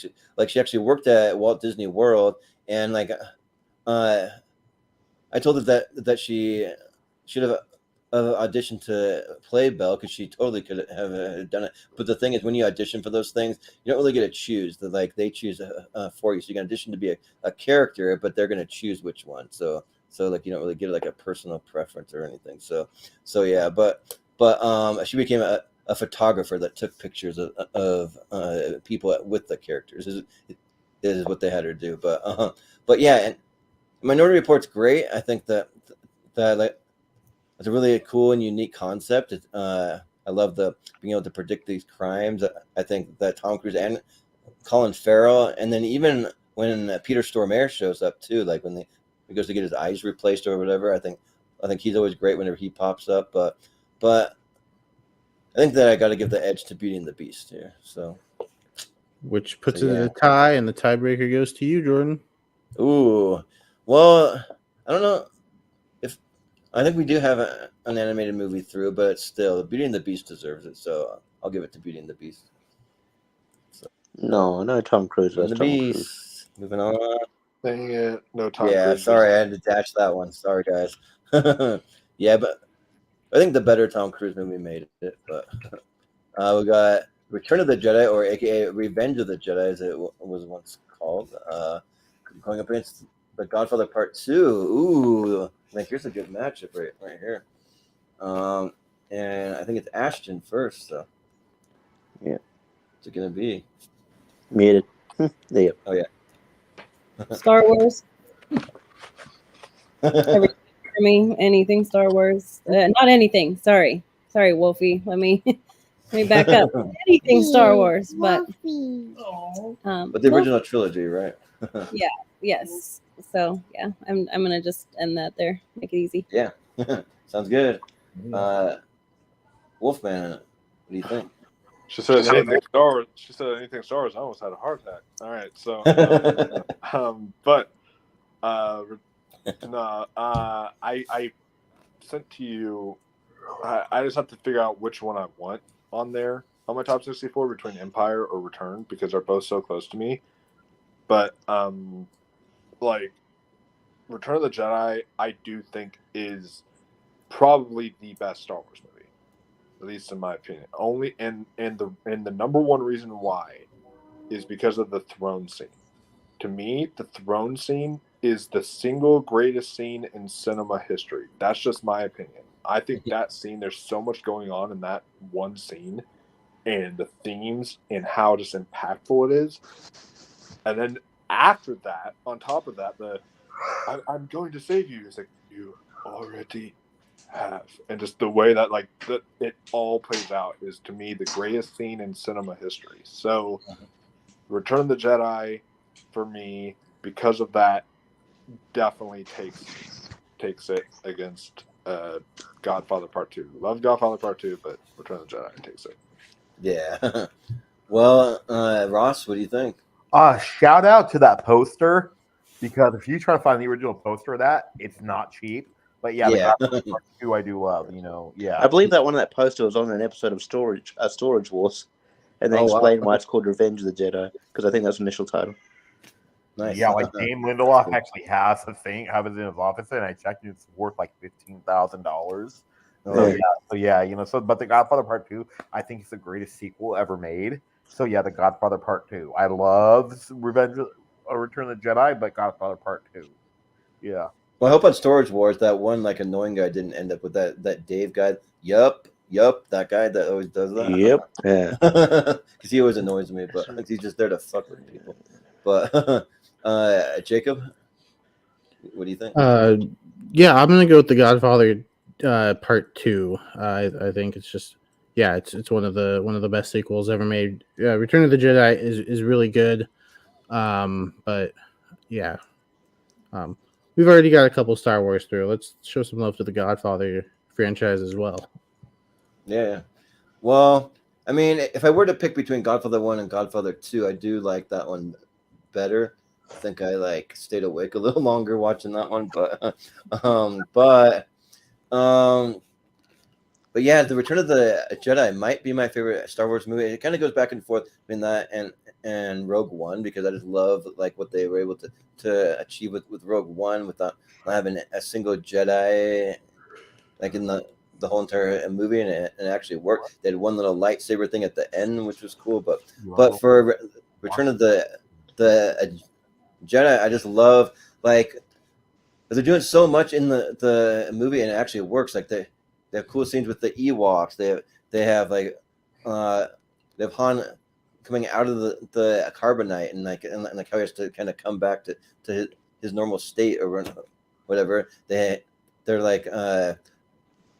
she actually worked at Walt Disney World, and like I told her that she should have auditioned to play Belle, because she totally could have done it. But the thing is, when you audition for those things, you don't really get to choose. They choose for you. So you can audition to be a character, but they're going to choose which one. So like you don't really get like a personal preference or anything. So yeah, but she became a photographer that took pictures of people with the characters. Is what they had her do. But yeah, and Minority Report's great. I think that like it's a really cool and unique concept. I love being able to predict these crimes. I think that Tom Cruise and Colin Farrell, and then even when Peter Stormare shows up too, like when he goes to get his eyes replaced or whatever. I think he's always great whenever he pops up. But I think that I got to give the edge to Beauty and the Beast here. So, which puts it in a tie, and the tiebreaker goes to you, Jordan. Ooh, well, I don't know if I think we do have an animated movie through, but still, Beauty and the Beast deserves it. So I'll give it to Beauty and the Beast. So, no, Tom Cruise. Beauty and the Beast. Moving on. Dang it. No Tom Yeah, Cruise. sorry, I had to dash that one. Sorry, guys. Yeah, but I think the better Tom Cruise movie made it. But we got Return of the Jedi, or AKA Revenge of the Jedi, as it was once called, going up against The Godfather Part 2. Ooh, I think here's a good matchup right here. And I think it's Ashton first. So yeah, what's it gonna be? Muted. There. Oh yeah. Star Wars. Everything for me, anything Star Wars. Not anything. Sorry, Wolfie. Let me back up. Anything Star Wars, but the original trilogy, right? Yeah. Yes. So yeah, I'm gonna just end that there. Make it easy. Yeah. Sounds good. Wolfman, what do you think? She said anything Star Wars. She said anything Star Wars. I almost had a heart attack. All right, so, I sent to you. I just have to figure out which one I want on there on my top 64 between Empire or Return, because they're both so close to me. But like Return of the Jedi, I do think is probably the best Star Wars movie. At least in my opinion. Only and the number one reason why is because of the throne scene. To me, the throne scene is the single greatest scene in cinema history. That's just my opinion. I think that scene, there's so much going on in that one scene, and the themes and how just impactful it is. And then after that, on top of that, I'm going to save you. It's like, you already have, and just the way that it all plays out is, to me, the greatest scene in cinema history. So Return of the Jedi, for me, because of that, definitely takes it against Godfather Part 2. Love Godfather Part 2, but Return of the Jedi takes it. Yeah. Well, Ross, what do you think? Shout out to that poster, because if you try to find the original poster of that, it's not cheap. But yeah, the Godfather Part 2 I do love. Yeah. I believe that one of that poster was on an episode of Storage Wars, and they explained why it's called Revenge of the Jedi, because I think that's the initial title. Nice. Yeah, like Dame Lindelof actually has a thing, have it in his office, and I checked, and it's worth like $15,000. So yeah, but the Godfather Part 2, I think it's the greatest sequel ever made. So yeah, the Godfather Part 2. I love Return of the Jedi, but Godfather Part 2. Yeah. Well, I hope on Storage Wars that one like annoying guy didn't end up with that Dave guy. Yup. Yup, that guy that always does that. Yep. Yeah. Because he always annoys me, but he's just there to fuck with people. But Jacob, what do you think? Yeah, I'm gonna go with The Godfather Part 2. I think it's just it's one of the best sequels ever made. Return of the Jedi is really good. But yeah, we've already got a couple Star Wars through. Let's show some love to the Godfather franchise as well. Yeah. Well, I mean, if I were to pick between Godfather 1 and Godfather 2, I do like that one better. I think I stayed awake a little longer watching that one, but yeah, The Return of the Jedi might be my favorite Star Wars movie. It kind of goes back and forth between that and Rogue One, because I just love what they were able to achieve with Rogue One without not having a single Jedi in the whole entire movie, and it actually worked. They had one little lightsaber thing at the end, which was cool, but for Return of the Jedi, I just love they're doing so much in the movie, and it actually works. They have cool scenes with the Ewoks. They have Han coming out of the carbonite, and how he has to kind of come back to his normal state or whatever. They're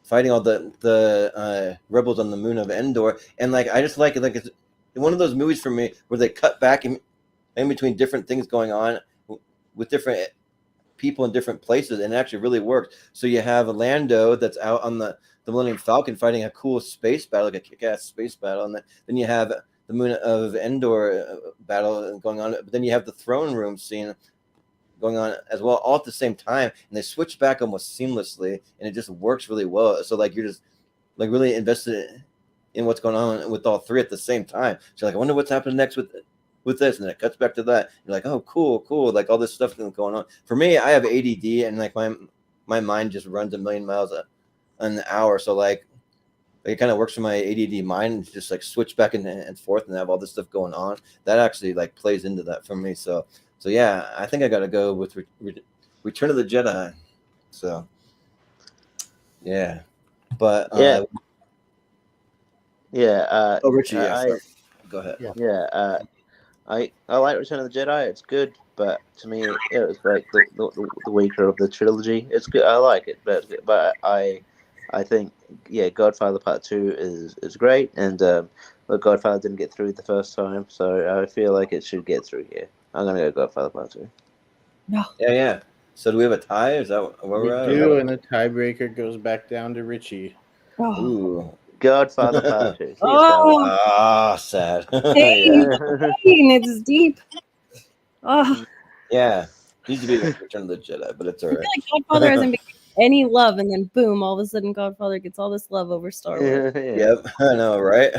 fighting all the rebels on the moon of Endor, and I just like it. It's one of those movies for me where they cut back in between different things going on with different people in different places, and it actually really works. So you have Lando that's out on the Millennium Falcon fighting a cool space battle, a kick-ass space battle, and then you have the moon of Endor battle going on, but then you have the throne room scene going on as well, all at the same time, and they switch back almost seamlessly, and it just works really well. So you're just really invested in what's going on with all three at the same time. So I wonder what's happening next with this, and then it cuts back to that. You're like, oh, cool, all this stuff going on. For me, I have ADD, and my mind just runs a million miles an hour. So it kind of works for my ADD mind, to just switch back and forth and have all this stuff going on. That actually plays into that for me. So yeah, I think I got to go with Return of the Jedi. So yeah, but Richie, go ahead. Yeah. I like Return of the Jedi. It's good, but to me, it was the weaker of the trilogy. It's good. I like it, but I think Godfather Part 2 is great, and Godfather didn't get through the first time, so I feel like it should get through here. I'm gonna go Godfather Part 2. No. Yeah. So do we have a tie? Is that where we're at? We do, and the tiebreaker goes back down to Richie. Oh. Ooh. Godfather Part 2. Sad. It's deep. Oh. Yeah. Needs to be Return of the Jedi, but it's all right. I feel like Godfather hasn't been any love, and then boom, all of a sudden Godfather gets all this love over Star Wars. Yep, I know, right?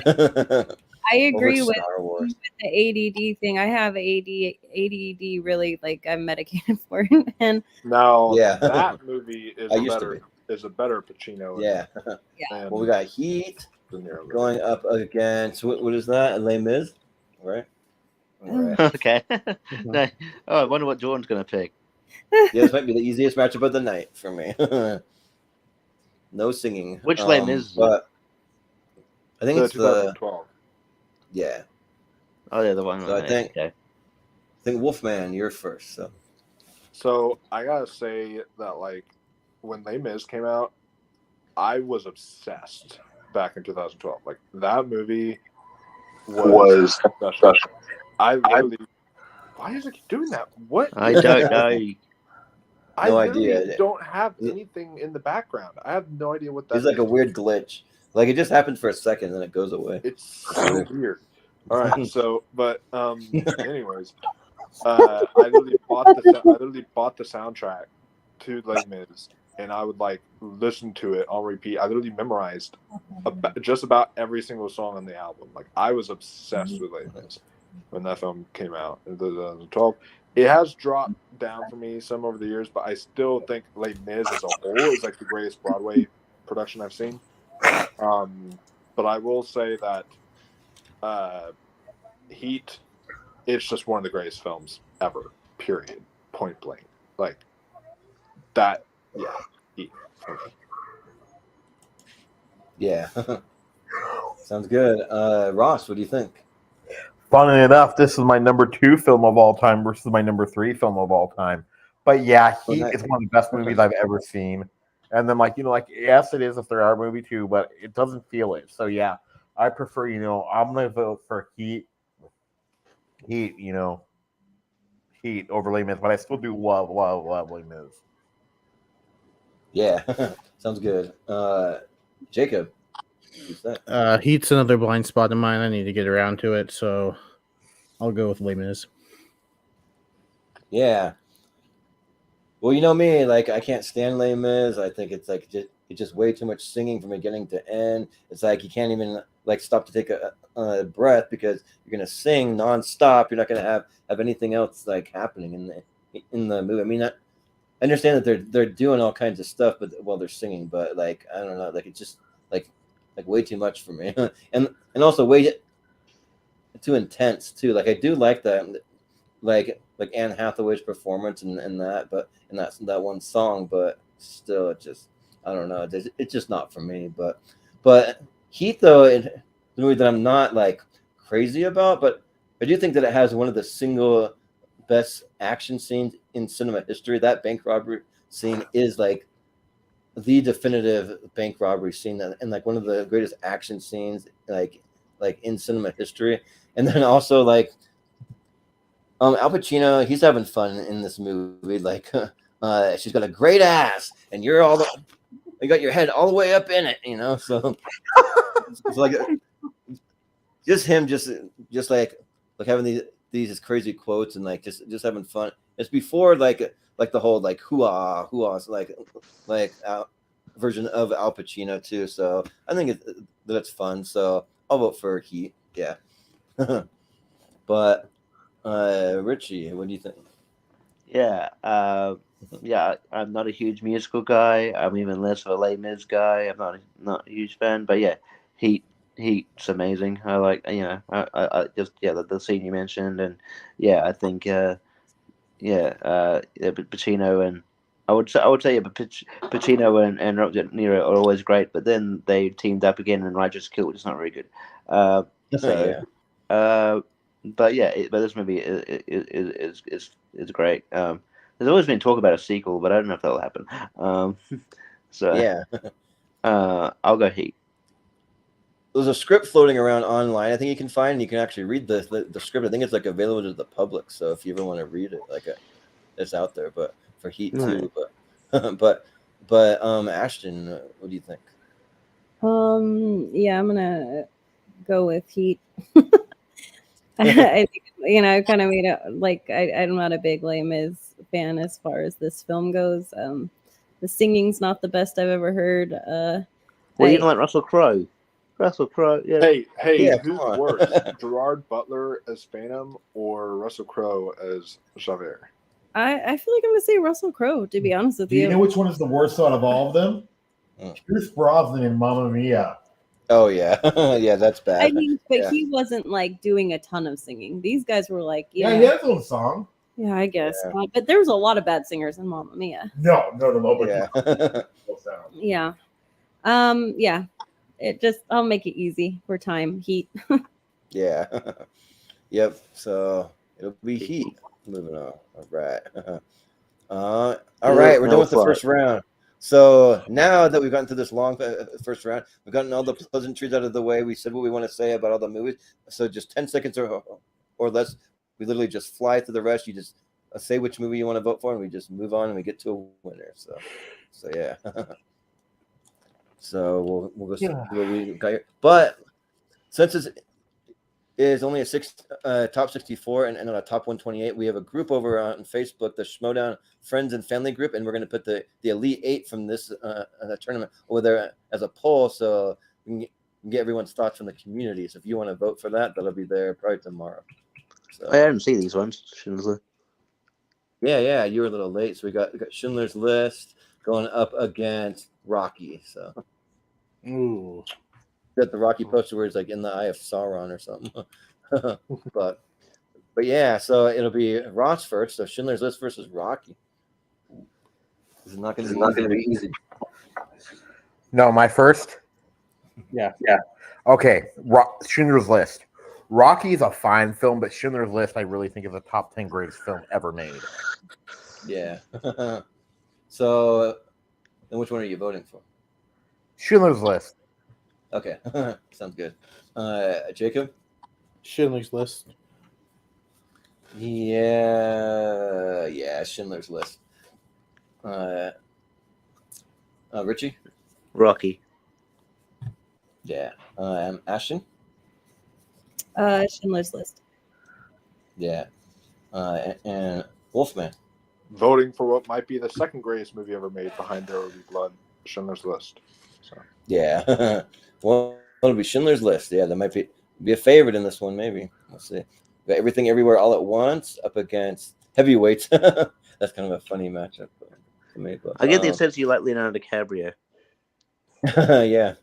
I agree with the ADD thing. I have ADD really, I'm medicated for it. And now that movie is a better Pacino. Yeah. Well, we got Heat going up again. So what is that? Les Mis, right? All right. Okay. No. Oh, I wonder what Jordan's going to pick. Yeah, this might be the easiest matchup of the night for me. No singing. Which Les Mis? But I think it's 2012. Yeah. Oh, yeah, the one. So I think Wolfman, you're first. So I gotta say that when Les Mis came out, I was obsessed back in 2012. That movie was special. I literally. Why is it doing that? What? I don't know. No idea. Don't have anything in the background. I have no idea what that is. It's a weird glitch. It just happens for a second and then it goes away. It's so weird. All right. So, but anyways, I literally bought the soundtrack to Les Mis, and I would listen to it on repeat. I literally memorized just about every single song on the album. I was obsessed with Les Mis when that film came out in 2012. It has dropped down for me some over the years, but I still think Les Mis as a whole is the greatest Broadway production I've seen. But I will say that Heat, it's just one of the greatest films ever, period, point blank. That, yeah, Heat. Yeah. Sounds good. Ross, what do you think? Funnily enough, this is my number 2 film of all time versus my number 3 film of all time. But yeah, Heat is one of the best movies I've ever seen. And then, yes, it is a 3-hour movie too, but it doesn't feel it. So yeah, I prefer, I'm gonna vote for Heat, Heat over Les Mis, but I still do love Les Mis. Yeah, sounds good. Jacob, Heat's another blind spot of mine. I need to get around to it, so I'll go with Les Mis. Yeah. Well, you know me, I can't stand Les Mis. I think it's it's just way too much singing from beginning to end. It's you can't even stop to take a breath because you're gonna sing nonstop. You're not gonna have anything else happening in the movie. I mean, I understand that they're doing all kinds of stuff, but while they're singing, but I don't know, it's just way too much for me, and also way too intense too. I do like that, Anne Hathaway's performance and that, but in that one song, but still, it just, I don't know, it's just not for me. But Heat, though, it's a movie that I'm not crazy about, but I do think that it has one of the single best action scenes in cinema history. That bank robbery scene is the definitive bank robbery scene, and one of the greatest action scenes in cinema history. And then also Al Pacino, he's having fun in this movie. She's got a great ass, and you got your head all the way up in it, So it's just him, just having these crazy quotes and just having fun. It's before the whole hoo-ah version of Al Pacino too. So I think that's fun. So I'll vote for Heat. Yeah. But Richie, what do you think? Yeah, I'm not a huge musical guy. I'm even less of a Les Mis guy. I'm not a huge fan, but yeah, Heat's amazing. I I just the scene you mentioned, and yeah, I think Pacino and I would say Pacino and Robert De Niro are always great, but then they teamed up again and Righteous Kill, which is not very good. But yeah, but this movie is great. There's always been talk about a sequel, but I don't know if that'll happen. So yeah, I'll go Heat. There's a script floating around online. I think you can find, and you can actually read the script. I think it's available to the public. So if you ever want to read it, it's out there. But for Heat too. But Ashton, what do you think? Yeah, I'm gonna go with Heat. I think, kind of made it I'm not a big Les Mis fan as far as this film goes. The singing's not the best I've ever heard. You didn't like Russell Crowe? Russell Crowe, yeah. Hey, yeah, who's worse, Gerard Butler as Phantom or Russell Crowe as Javert? I feel like I'm gonna say Russell Crowe, to be honest with you. Do you know which one is the worst out of all of them? Pierce Brosnan in Mamma Mia. Oh yeah, yeah, that's bad. I mean, but he wasn't doing a ton of singing. These guys were he had a little song. Yeah, I guess. Yeah. But there was a lot of bad singers in Mamma Mia. No. Yeah. Yeah. I'll make it easy for time. Heat. Yeah. Yep. So it'll be Heat. Moving on. All right. All right. We're done with the first round. So now that we've gotten through this long first round, we've gotten all the pleasantries out of the way. We said what we want to say about all the movies. So just 10 seconds or less, we literally just fly through the rest. You just say which movie you want to vote for, and we just move on and we get to a winner. So yeah. So we'll go see what we got here. But since it is only a top 64 and a top 128, we have a group over on Facebook, the Schmodown Friends and Family Group, and we're going to put the Elite 8 from this tournament over there as a poll, so we can get everyone's thoughts from the community. So if you want to vote for that, that'll be there probably tomorrow. So, I haven't seen these ones. Schindler. Yeah, you were a little late. So we got Schindler's List going up against Rocky. So, ooh, got the Rocky poster where it's in the eye of Sauron or something. but yeah, so it'll be Ross first. So Schindler's List versus Rocky. This is not going to be easy. No, my first. Yeah. Okay, Schindler's List. Rocky is a fine film, but Schindler's List I really think is a top 10 greatest film ever made. Yeah. So, then which one are you voting for? Schindler's List. Okay, sounds good. Jacob? Schindler's List. Yeah, Schindler's List. Richie? Rocky. Yeah. Ashton? Schindler's List. Yeah. And Wolfman? Voting for what might be the second greatest movie ever made behind There Will Be Blood, Schindler's List. So. Yeah. Well, it'll be Schindler's List. Yeah, that might be a favorite in this one, maybe. We'll see. We got Everything Everywhere All at Once up against Heavyweights. That's kind of a funny matchup for me. But, I get the sense you like Leonardo DiCaprio. Yeah.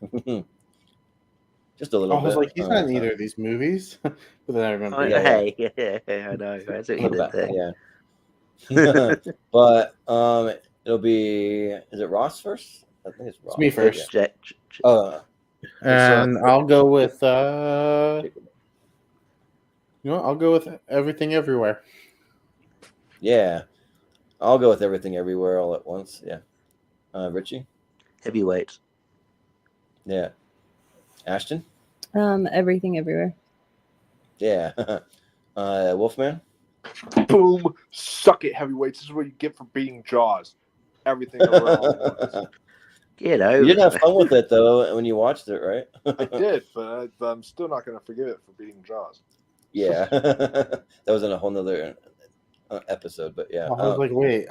Just a little I was bit. like, he's not in either of these movies. But then I remember. Hey, I know. That's what you did there. Yeah. But it'll be. Is it Ross first? I think it's Ross. It's me first. Yeah. And I'll go with I'll go with Everything Everywhere. Yeah. I'll go with Everything Everywhere All at Once. Yeah. Richie? Heavyweights. Yeah. Ashton? Everything Everywhere. Yeah. Wolfman? Boom. Suck it, Heavyweights. This is what you get for beating Jaws. Everything around. You know. You didn't have fun with it, though, when you watched it, right? I did, but I'm still not going to forgive it for beating Jaws. Yeah. That was in a whole nother episode, but yeah. I was like, wait,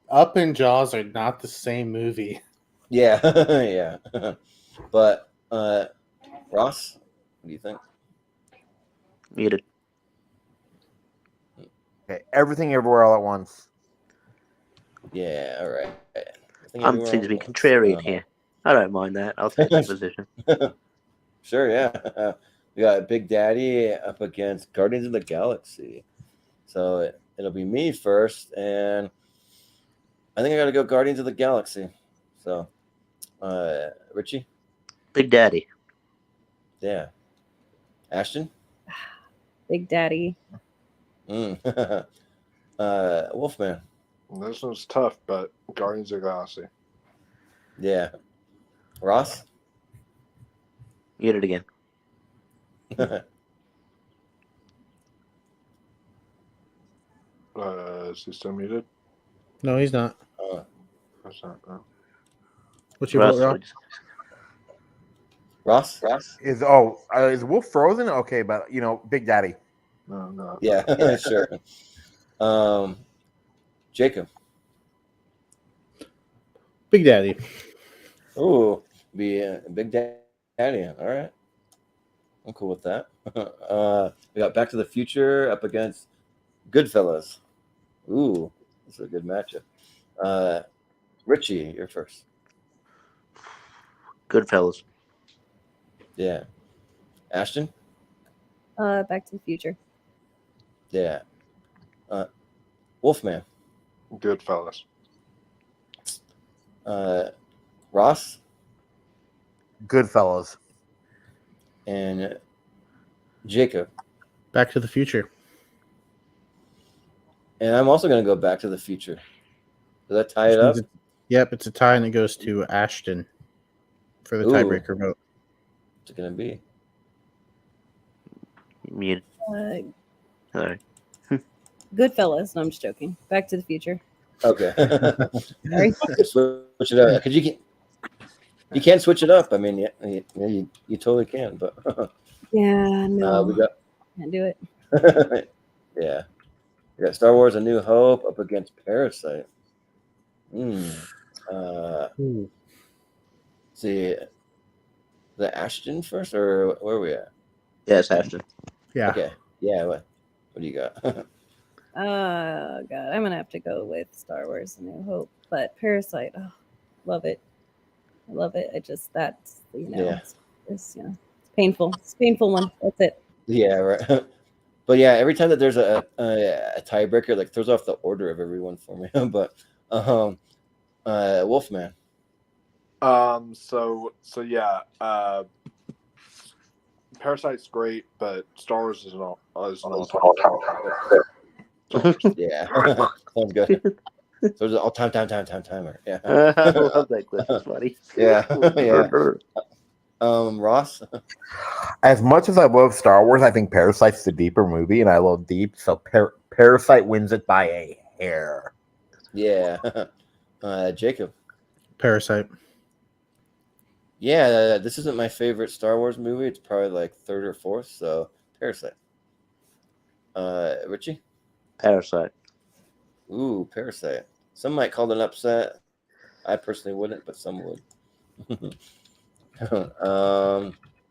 Up and Jaws are not the same movie. Yeah. Yeah. But, Ross, what do you think? Muted. Okay, Everything Everywhere All at Once. Yeah, all right. I'm seem to be contrarian here. I don't mind that. I'll take the position. Sure, yeah. We got Big Daddy up against Guardians of the Galaxy. So it'll be me first, and I think I got to go Guardians of the Galaxy. So, Richie? Big Daddy. Yeah. Ashton? Big Daddy. Wolfman? This one's tough, but Guardians of the Galaxy. Yeah. Ross? Muted again. Is he still muted? No, he's not. What's that? Oh. What's your vote, Ross? Is Wolf frozen? Okay, but Big Daddy. No. Yeah, sure. Jacob? Big Daddy. Ooh, be Big Daddy. All right. I'm cool with that. We got Back to the Future up against Goodfellas. Ooh, this is a good matchup. Richie, you're first. Goodfellas. Yeah. Ashton? Back to the Future. Yeah. Wolfman? Goodfellas. Ross? Goodfellas. And Jacob? Back to the Future. And I'm also going to go Back to the Future. Does that tie it up? Yep, it's a tie, and it goes to Ashton for the tiebreaker vote. What's it going to be? Muted. Sorry. Goodfellas. No, I'm just joking. Back to the Future. Okay. Sorry. Switch it up. Because you can't switch it up. I mean, you totally can. But Yeah, no. we got Can't do it. yeah. We got Star Wars: A New Hope up against Parasite. See, the Ashton first, or where are we at? Yeah, it's Ashton. Yeah. Okay. Yeah. What do you got? Oh God, I'm gonna have to go with Star Wars: A New Hope, but Parasite, love it. I love it. It's it's painful. It's a painful one. That's it. Yeah, right. But yeah, every time that there's a tiebreaker, like throws off the order of everyone for me. But Wolfman. So yeah. Parasite's great, but Star Wars is an all-time. Yeah, sounds good. So it's all timer. Yeah. I love that clip. It's funny. Yeah. Yeah. Ross. As much as I love Star Wars, I think Parasite's the deeper movie, and I love deep. So Parasite wins it by a hair. Yeah. Jacob. Parasite. Yeah, this isn't my favorite Star Wars movie. It's probably like third or fourth. So Parasite. Richie. Parasite. Ooh, Parasite. Some might call it an upset. I personally wouldn't, but some would.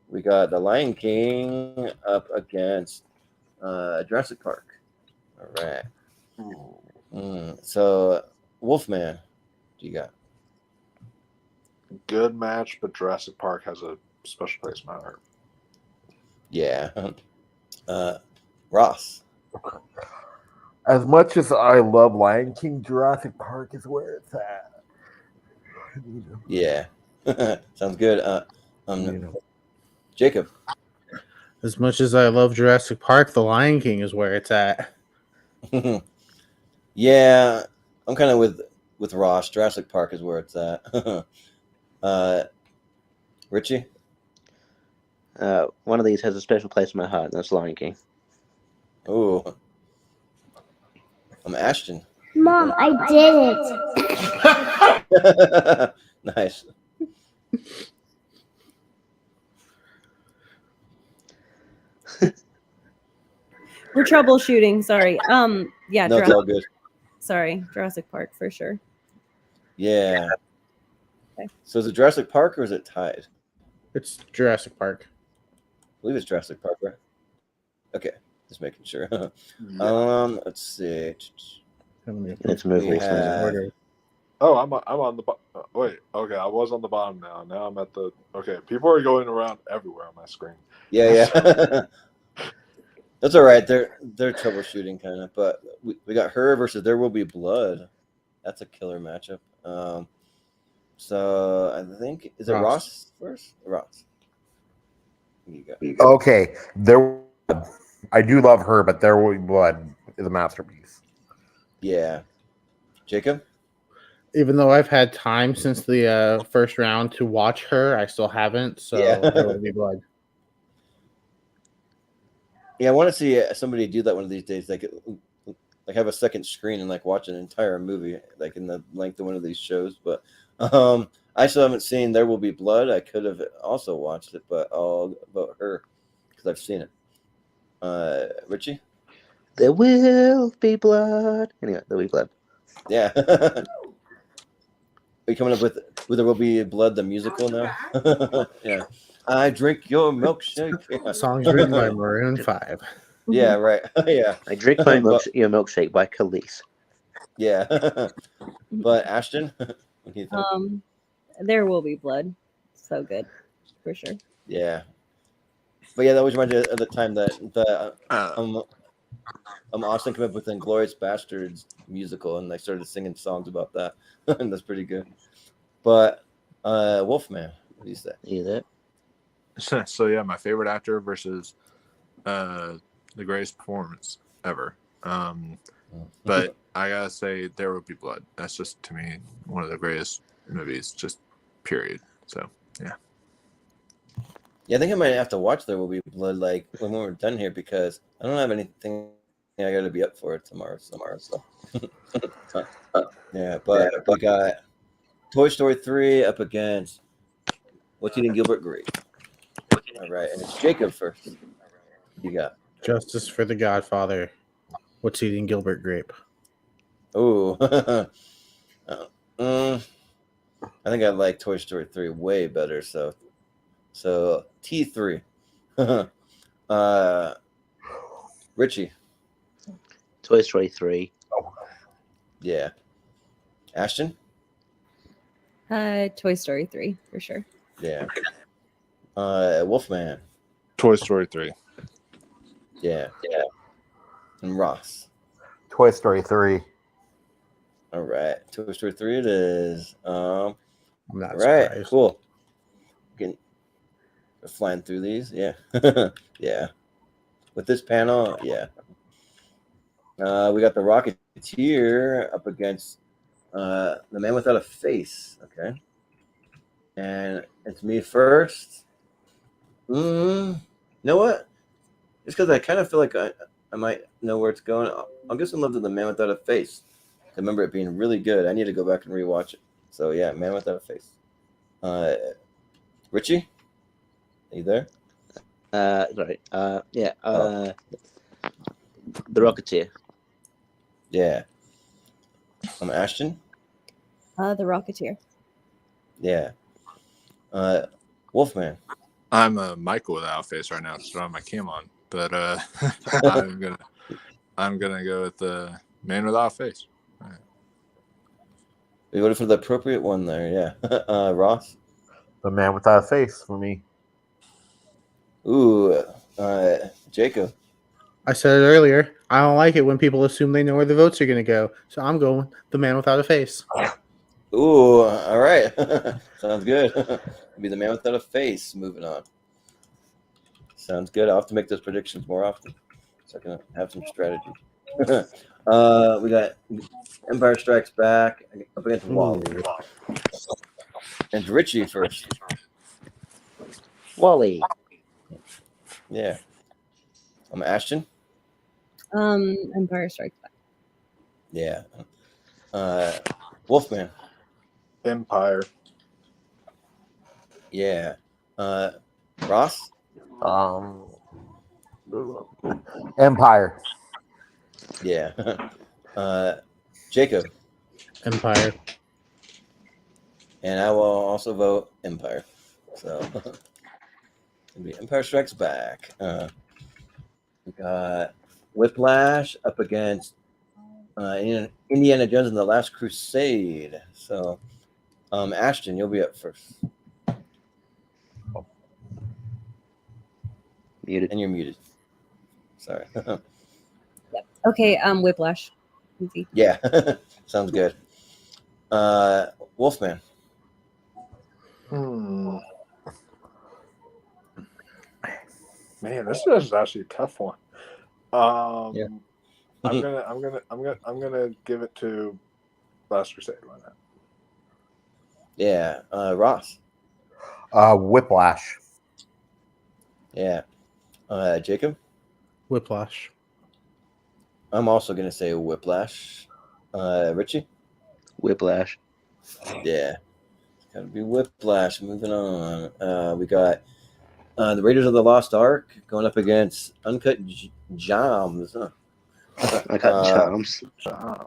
We got The Lion King up against Jurassic Park. All right. So, Wolfman, what do you got? Good match, but Jurassic Park has a special place in my heart. Yeah. Ross. As much as I love Lion King, Jurassic Park is where it's at. Yeah. Sounds good. Jacob. As much as I love Jurassic Park, The Lion King is where it's at. Yeah, I'm kind of with Ross. Jurassic Park is where it's at. Richie. One of these has a special place in my heart, and that's Lion King. Ooh. I'm Ashton. Mom, I did it. Nice. We're troubleshooting. Sorry. Yeah. No, it's all good. Sorry, Jurassic Park for sure. Yeah. Okay. So is it Jurassic Park or is it tied? It's Jurassic Park. I believe it's Jurassic Park, right? Okay, just making sure. Let's see. It's movie. Oh, I'm on the wait. Okay, I was on the bottom now. Now I'm at the. Okay, people are going around everywhere on my screen. Yeah. That's all right. They're troubleshooting kind of, but we got her versus There Will Be Blood. That's a killer matchup. So I think is it Ross first? Ross. You go. Okay, I do love her, but There Will Be Blood is a masterpiece. Yeah, Jacob. Even though I've had time since the first round to watch her, I still haven't. So There Will Be Blood. Yeah, I want to see somebody do that one of these days. Like have a second screen and like watch an entire movie, like in the length of one of these shows. But I still haven't seen There Will Be Blood. I could have also watched it, but I'll vote her because I've seen it. Richie. There will be blood. Anyway, there will be blood. Yeah. Are you coming up with There Will Be Blood, the musical now? Yeah. I drink your milkshake. Yeah. Song's written by Maroon 5. Yeah, right. Yeah. I drink your milkshake by Kaelee. Yeah. But Ashton, what do you think? There Will Be Blood. So good, for sure. Yeah. But yeah, that always reminds me of the time that Austin came up with Inglourious Bastards musical, and they started singing songs about that. And that's pretty good. But Wolfman, what do you say? You there? So yeah, my favorite actor versus the greatest performance ever. But I gotta say, There Will Be Blood. That's just, to me, one of the greatest movies, just period. So yeah. Yeah, I think I might have to watch There Will Be Blood like when we're done here because I don't have anything I got to be up for it tomorrow. So yeah, but we got Toy Story 3 up against What's Eating Gilbert Grape. All right, and it's Jacob first. You got Justice for the Godfather. What's Eating Gilbert Grape? Oh, I think I like Toy Story 3 way better. So T3. Richie. Toy Story 3. Yeah. Ashton. Toy Story 3 for sure. Yeah. Wolfman. Toy Story 3. Yeah. And Ross. Toy Story 3. All right. Toy Story 3 it is. I'm not right. surprised. Cool. flying through these. Yeah. Yeah. With this panel, yeah. We got the Rocketeer up against the Man Without a Face. Okay. And it's me first. You know what? Just because I kind of feel like I might know where it's going, I'll give some love to the Man Without a Face. I remember it being really good. I need to go back and rewatch it. So yeah, Man Without a Face. Richie, are you there? Sorry. Yeah. The Rocketeer. Yeah. Ashton. The Rocketeer. Yeah. Wolfman. I'm Michael without a face right now because I don't have my cam on, but I'm gonna go with the Man Without a Face. All right. We voted for the appropriate one there. Yeah. Ross. The Man Without a Face for me. Ooh. Jacob. I said it earlier. I don't like it when people assume they know where the votes are going to go. So I'm going the Man Without a Face. Ooh. All right. Sounds good. Be the Man Without a Face. Moving on. Sounds good. I'll have to make those predictions more often, so I can have some strategy. We got Empire Strikes Back up against Wally. And Richie first. Wally. Yeah. Ashton. Empire Strikes Back. Yeah. Wolfman. Empire. Yeah. Ross. Empire. Yeah. Jacob. Empire. And I will also vote Empire. So it'll be Empire Strikes Back. We got Whiplash up against Indiana Jones and the Last Crusade. So Ashton, you'll be up first. Muted. And you're muted. Sorry. Yep. Okay. Whiplash. Easy. Yeah. Sounds good. Wolfman. Man, this is actually a tough one. Yeah. I'm gonna give it to Last Crusade. Why not? Yeah. Ross. Whiplash. Yeah. Jacob. Whiplash. I'm also gonna say Whiplash. Richie. Whiplash. Yeah. It's gotta be Whiplash. Moving on. We got the Raiders of the Lost Ark going up against Uncut Gems. Huh? Uncut Gems.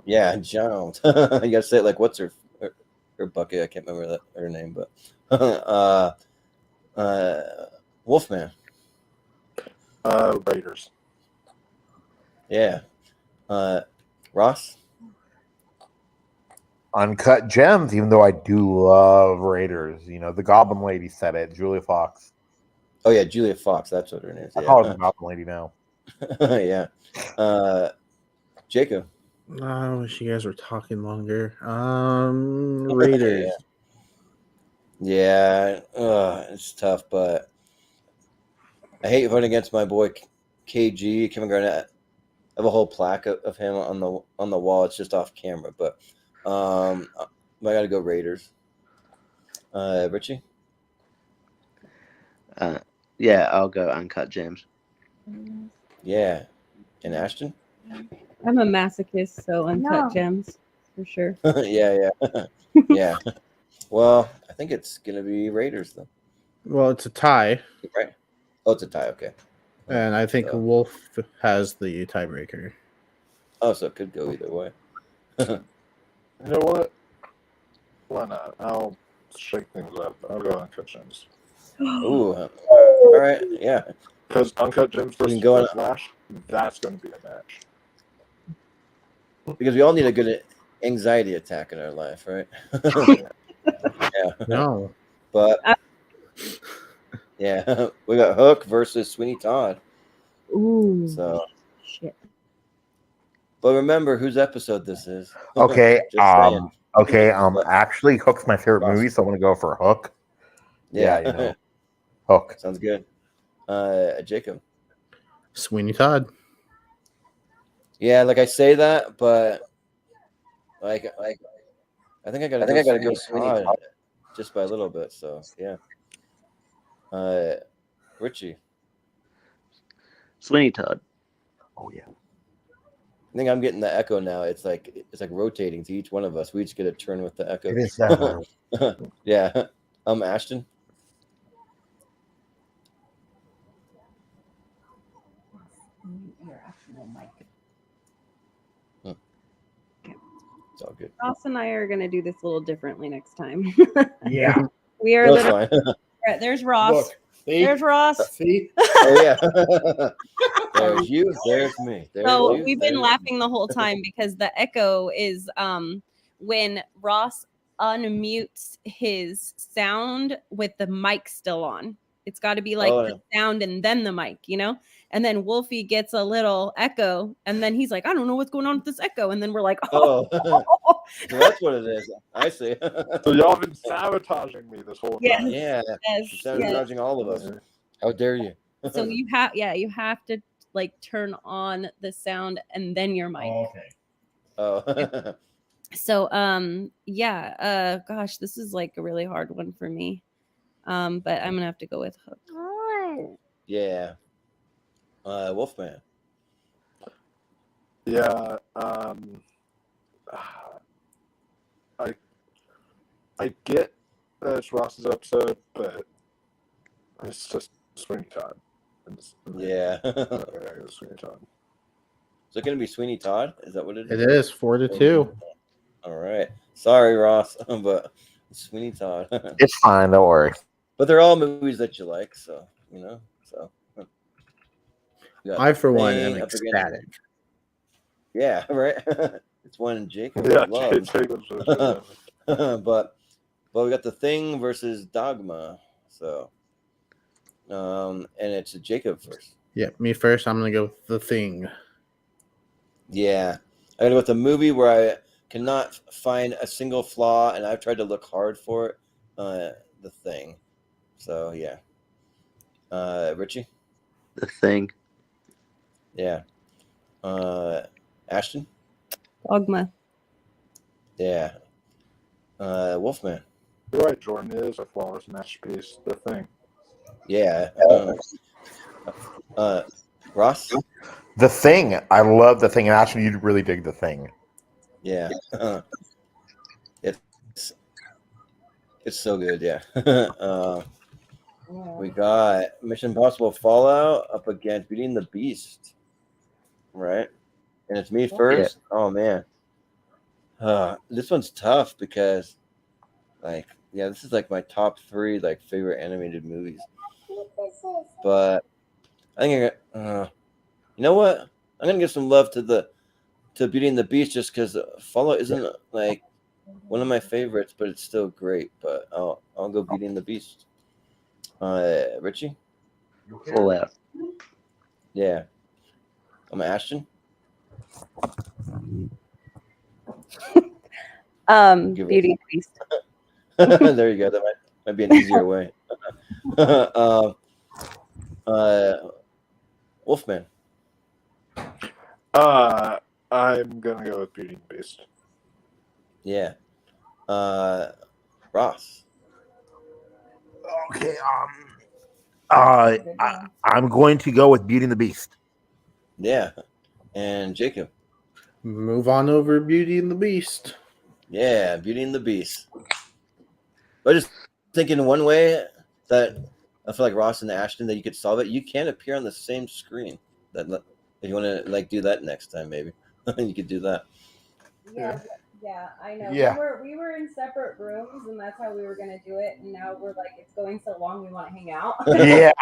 Yeah, Gems. You gotta say it like what's her bucket? I can't remember her name, but Wolfman. Raiders. Yeah. Ross. Uncut Gems, even though I do love Raiders. You know, the Goblin Lady said it. Julia Fox. Oh yeah, Julia Fox. That's what her name is. I call her the Goblin Lady now. Yeah. Jacob. I wish you guys were talking longer. Raiders. Yeah. It's tough, but I hate voting against my boy KG, Kevin Garnett. I have a whole plaque of him on the wall. It's just off camera, but I got to go Raiders. Richie. Yeah, I'll go Uncut Gems. Yeah, and Ashton. I'm a masochist, so Uncut Gems for sure. Yeah. Yeah. Well, I think it's gonna be Raiders though. Well, it's a tie. Right. Oh, it's a tie. Okay. And I think Wolf has the tiebreaker. Oh, so it could go either way. You know what? Why not? I'll shake things up. I'll go Uncut Gems. Ooh. All right. Yeah. Because Uncut Gems versus Flash, that's going to be a match. Because we all need a good anxiety attack in our life, right? Yeah. No. But yeah, we got Hook versus Sweeney Todd. Ooh. So shit. But remember whose episode this is. Okay. Just saying. Actually, Hook's my favorite movie, so I'm gonna go for Hook. Yeah. You know. Hook. Sounds good. Jacob. Sweeney Todd. Yeah, like I say that, but like I think I gotta go Sweeney Todd just by a little bit. So yeah. Richie. Sweeney Todd. Oh yeah. I think I'm getting the echo now. It's like rotating to each one of us. We each get a turn with the echo. It is that. Yeah. Ashton. It's all good. Ross and I are gonna do this a little differently next time. Yeah. We are That's literally. fine. Right, there's Ross. Look, see? There's Ross. See? Oh yeah. There's you. There's me. There's So you, we've been there's laughing the whole time because the echo is when Ross unmutes his sound with the mic still on. It's got to be like the sound and then the mic, you know? And then Wolfie gets a little echo and then he's like, I don't know what's going on with this echo. And then we're like, oh. So that's what it is. I see. So y'all been sabotaging me this whole time. Yes. Yeah. Yes, Sabotaging all of us. How dare you? So you have to like turn on the sound and then your mic. Oh, okay. Oh. So gosh, this is like a really hard one for me. But I'm gonna have to go with Hook. Yeah. Wolfman. Yeah. I get that it's Ross's episode, but it's just Sweeney Todd. Yeah. Sweeney Todd. Is it going to be Sweeney Todd? Is that what it is? It is 4-2. All right. Sorry, Ross, but Sweeney Todd. It's fine. Don't worry. But they're all movies that you like, so you know. So I, for one, am ecstatic. Yeah, right. It's one Jacob Yeah, loves. Jacob's but we got The Thing versus Dogma. So, and it's Jacob first. Yeah, me first. I'm gonna go with The Thing. Yeah, I gotta go with a movie where I cannot find a single flaw, and I've tried to look hard for it. The Thing. So yeah. Richie. The Thing. Yeah. Ashton. Dogma. Yeah. Wolfman. You're right, Jordan. It is a flawless masterpiece. The Thing. Yeah. Ross. The Thing. I love The Thing. And actually, you'd really dig The Thing. Yeah. It's so good. Yeah. We got Mission Impossible Fallout up against Beating the Beast. Right. And it's me first. Yeah. Oh man. This one's tough because this is like my top 3 like favorite animated movies. But I think you know what? I'm gonna give some love to Beauty and the Beast just because Fallout isn't like one of my favorites, but it's still great. But I'll go Beauty and the Beast. Richie. Fallout. Yeah. I'm Ashton. Beauty and the Beast. There you go. That might be an easier way. Wolfman. I'm gonna go with Beauty and the Beast. Yeah. Ross. Okay. I'm going to go with Beauty and the Beast. Yeah. And Jacob. Move on over Beauty and the Beast. Yeah, Beauty and the Beast. I was just thinking one way that I feel like Ross and Ashton that you could solve it. You can't appear on the same screen. That if you want to like do that next time, maybe you could do that. Yeah, I know. Yeah. We were in separate rooms, and that's how we were gonna do it. And now we're like, it's going so long, we want to hang out. Yeah.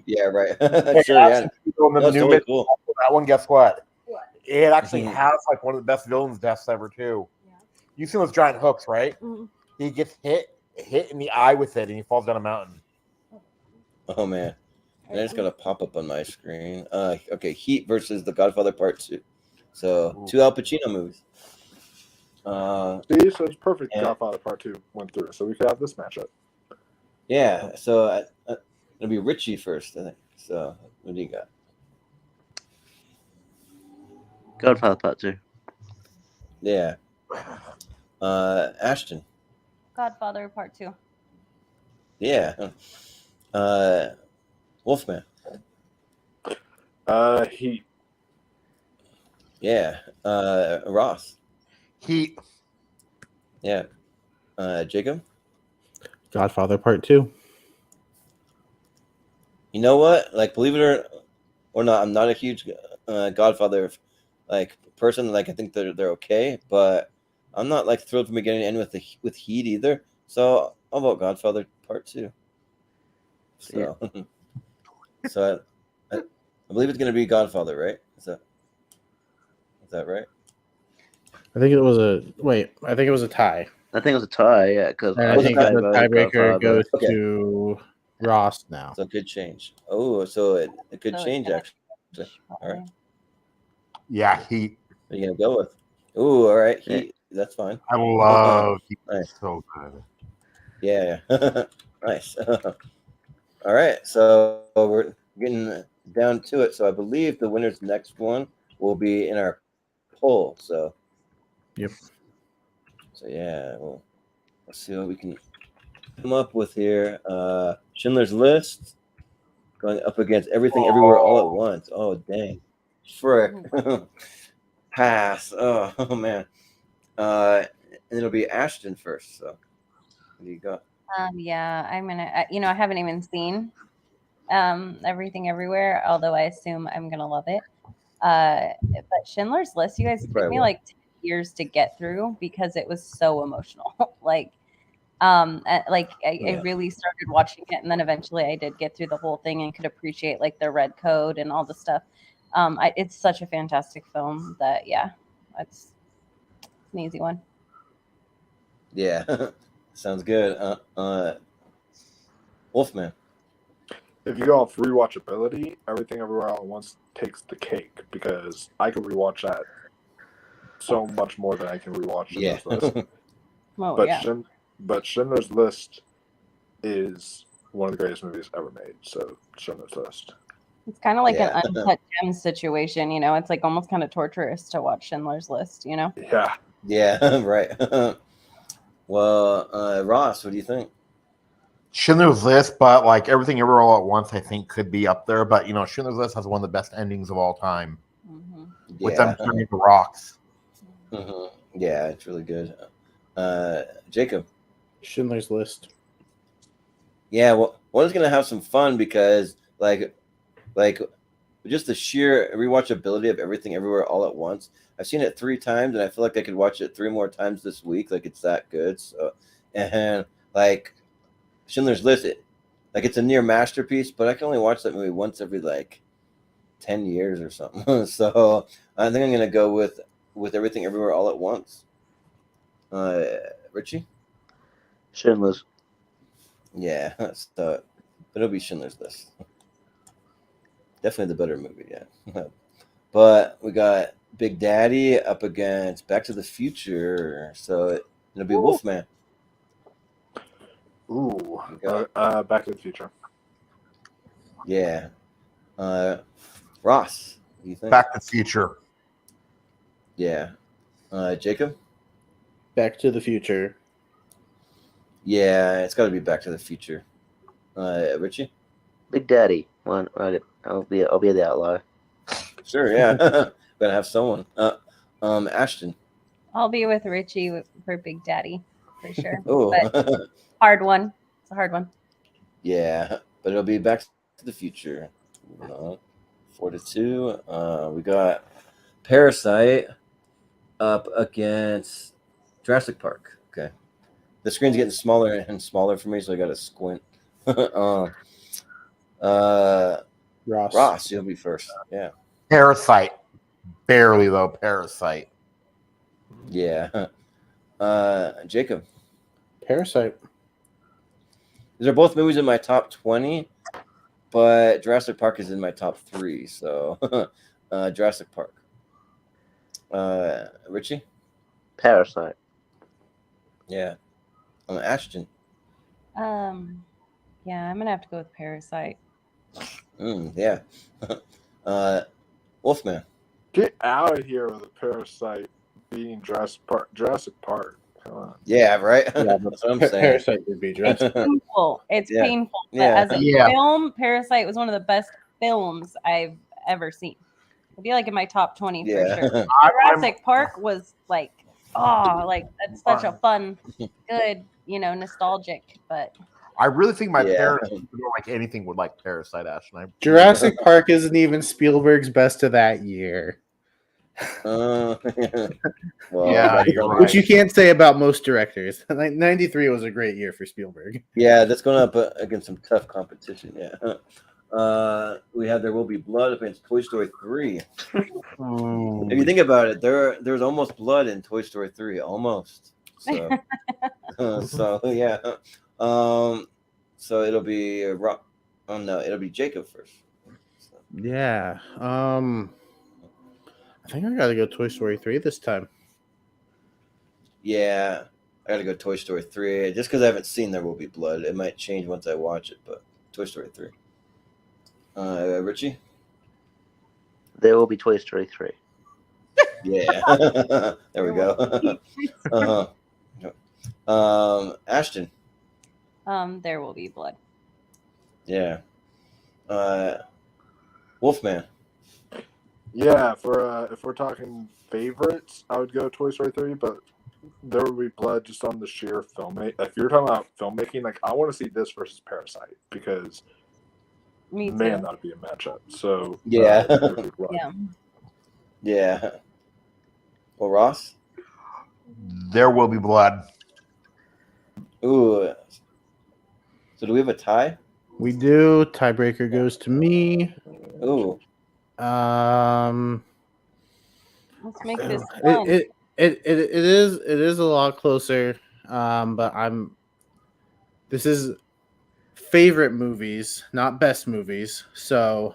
Yeah, right. Hey, Sure, yeah. That's Totally cool. That one, guess what? What? It actually has like one of the best villains deaths ever too. Yeah. You see those giant hooks, right? Mm-hmm. He gets hit in the eye with it, and he falls down a mountain. Oh man, and it's gonna pop up on my screen. Okay, Heat versus The Godfather Part 2. So 2 Al Pacino movies. See, so it's perfect. Godfather Part 2 went through, so we could have this matchup. Yeah. So it'll be Richie first, I think. So what do you got? Godfather Part 2. Yeah. Ashton. Godfather Part 2. Yeah. Wolfman. Heat. Yeah. Ross. Heat. Yeah. Jacob. Godfather Part 2. You know what? Like, believe it or not, I'm not a huge Godfather like person. Like, I think they're okay, but I'm not like thrilled from beginning to end with Heat either. So I'll vote Godfather Part 2. So, so I believe it's gonna be Godfather, right? Is that right? I think it was a tie. I think it was a tie, yeah, because And I think the tiebreaker goes to Ross now. So it could change. Oh, so it could change actually. All right. Yeah, Heat. What are you gonna go with? Ooh, all right, Heat. That's fine. I love Heat. Nice. So good. Yeah. Nice. All right, so we're getting down to it. So I believe the winner's next one will be in our poll. So, yep. So yeah, let's see what we can come up with here. Schindler's List going up against Everything Everywhere All at Once. Oh dang, frick! Pass. Oh man. And it'll be Ashton first. So, what do you got? Yeah, I'm gonna. I haven't even seen Everything Everywhere, although I assume I'm gonna love it. But Schindler's List, you guys, it took me like 10 years to get through because it was so emotional. I really started watching it, and then eventually I did get through the whole thing and could appreciate like the red code and all the stuff. It's such a fantastic film that it's an easy one. Yeah, sounds good. Wolfman. If you go off rewatchability, Everything Everywhere All at Once takes the cake because I could rewatch that so much more than I can rewatch Schindler's List. But Schindler's List is one of the greatest movies ever made. So Schindler's List. It's kind of like an Uncut Gems situation, It's like almost kind of torturous to watch Schindler's List, Yeah. Yeah, right. Well, Ross, what do you think? Schindler's List, but like Everything Everywhere All at Once, I think could be up there. But Schindler's List has one of the best endings of all time, with them turning to rocks. Mm-hmm. Yeah, it's really good. Jacob. Schindler's List. Yeah, well, one's gonna have some fun because like just the sheer rewatchability of Everything Everywhere All at Once. I've seen it 3 times, and I feel like I could watch it 3 more times this week. Like it's that good. So, and like Schindler's List, it's a near masterpiece, but I can only watch that movie once every 10 years or something. So I think I'm gonna go with Everything Everywhere All at Once. Richie. Schindler's. Yeah, so it'll be Schindler's List. Definitely the better movie, yeah. But we got Big Daddy up against Back to the Future, so it'll be Wolfman. Ooh, Back to the Future. Yeah. Ross, what do you think? Back to the Future. Yeah. Jacob? Back to the Future. Yeah, it's got to be Back to the Future. Richie? Big Daddy. I'll be the outlier. Sure, yeah. Gotta have someone. Ashton. I'll be with Richie for Big Daddy for sure. Oh, hard one. It's a hard one. Yeah, but it'll be Back to the Future. 4-2. We got Parasite up against Jurassic Park. Okay, the screen's getting smaller and smaller for me, so I got to squint. Ross, you'll be first. Yeah. Parasite. Barely though. Parasite. Yeah. Jacob. Parasite. These are both movies in my top 20, but Jurassic Park is in my top 3. So Jurassic Park. Richie. Parasite. Yeah. Ashton. Yeah, I'm gonna have to go with Parasite. Yeah. Wolfman. Get out of here with a Parasite being Jurassic Park. Jurassic Park. Come on. Yeah, right. Yeah, That's what I'm saying. Parasite would be It's Jurassic. painful. It's Yeah. painful. But Yeah. as a film, Parasite was one of the best films I've ever seen. It'd be like in my top 20 for Yeah. sure. Jurassic Park was like, that's such a fun, good, nostalgic, but I really think my Yeah. parents who don't like anything would like Parasite, Ashton. Jurassic Park isn't even Spielberg's best of that year. Well, Yeah, you're right. Which you can't say about most directors. 93 was a great year for Spielberg. Yeah, that's going up against some tough competition. Yeah. We have There Will Be Blood against Toy Story 3. If you think about it, there's almost blood in Toy Story 3, almost. So, yeah. So it'll be it'll be Jacob first. So. Yeah. I think I gotta go Toy Story 3 this time. Yeah, I gotta go Toy Story 3 just because I haven't seen There Will Be Blood. It might change once I watch it, but Toy Story 3. Richie? There will be Toy Story 3. Yeah. There we go. Ashton? There Will Be Blood. Yeah. Wolfman? Yeah, if we're talking favorites, I would go Toy Story 3, but There Will Be Blood just on the sheer filmmaking. If you're talking about filmmaking, like I want to see this versus Parasite because Me too. man, that'd be a matchup. So Yeah. There Will Be Blood. Yeah. Yeah. Well, Ross? There Will Be Blood. Ooh. So do we have a tie? We do. Tiebreaker goes to me. Ooh. Let's make this fun. It is a lot closer. But this is favorite movies, not best movies. So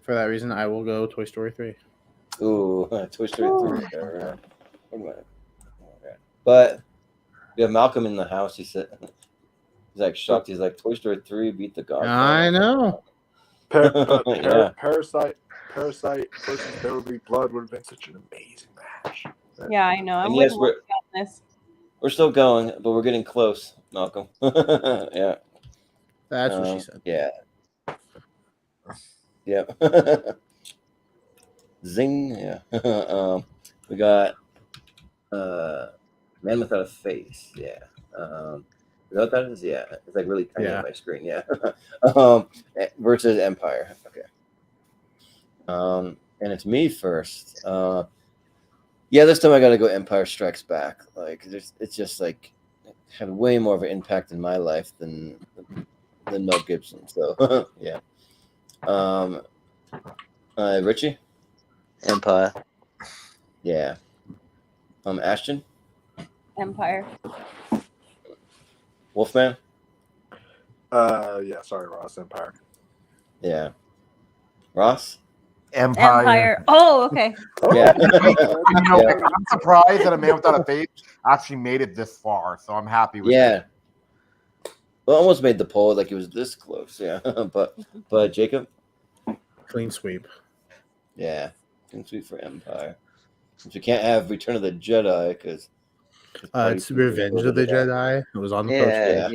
for that reason, I will go Toy Story 3. Ooh, Toy Story 3. But we have Malcolm in the house. He said he's like shocked. He's like Toy Story 3 beat the Godfather. I know. Yeah. Parasite versus There Will Be Blood would have been such an amazing match. Yeah, I know. I'm And with yes, Wolfie on this. we're still going, but we're getting close, Malcolm. Yeah. That's what she said. Yeah. Yep. Zing. Yeah. We got Man Without a Face. Yeah. Is that what that is? Yeah. It's like really tiny on my screen. Yeah. Versus Empire. Okay. And it's me first. Yeah, this time I gotta go Empire Strikes Back. Like it's just like it had way more of an impact in my life than Mel Gibson. So yeah. Richie? Empire. Yeah. Ashton? Empire. Wolfman? Yeah, sorry, Ross. Empire. Yeah. Ross? Empire. Oh, okay. Yeah. I'm surprised that A Man Without a Face actually made it this far, so I'm happy with it. Well, almost made the poll like it was this close. Yeah. but Jacob? Clean sweep. Yeah. Clean sweep for Empire. Since we can't have Return of the Jedi because it's Revenge of the Jedi. It was on the poster.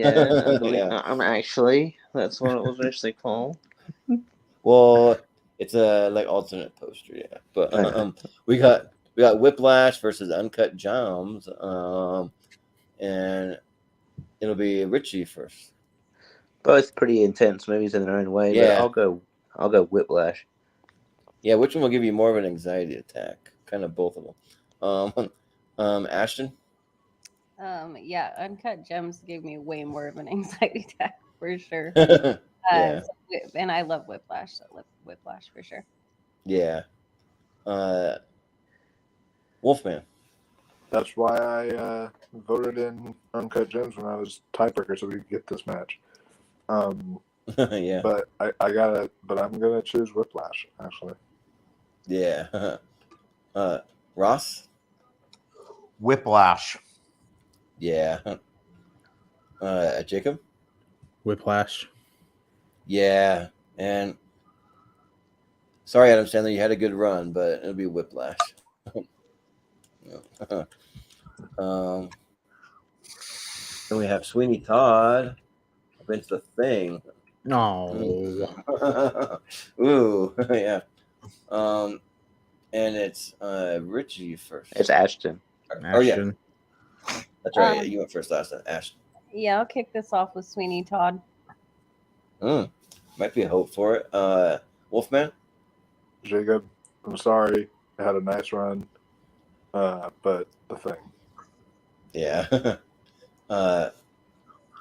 Yeah. Actually, that's what it was actually called. Well, it's a like alternate poster, yeah. But we got Whiplash versus Uncut Gems, and it'll be Richie first. Both pretty intense movies in their own way. Yeah, but I'll go Whiplash. Yeah, which one will give you more of an anxiety attack? Kind of both of them. Ashton. Yeah, Uncut Gems gave me way more of an anxiety attack for sure. Yeah. And I love Whiplash, so Whiplash for sure. Yeah. Wolfman. That's why I voted in Uncut Gems when I was tiebreaker, so we could get this match. Yeah. But I'm gonna choose Whiplash actually. Yeah. Ross. Whiplash. Yeah. Jacob. Whiplash. Yeah, and sorry, Adam Sandler, you had a good run, but it'll be Whiplash. Then we have Sweeney Todd up into the Thing. No. Ooh, yeah. And it's Richie first. It's Ashton. Oh yeah, that's right. You went first last time, Ashton. Yeah, I'll kick this off with Sweeney Todd. Might be a hope for it. Wolfman. Jacob, I'm sorry. I had a nice run, but The Thing. Yeah.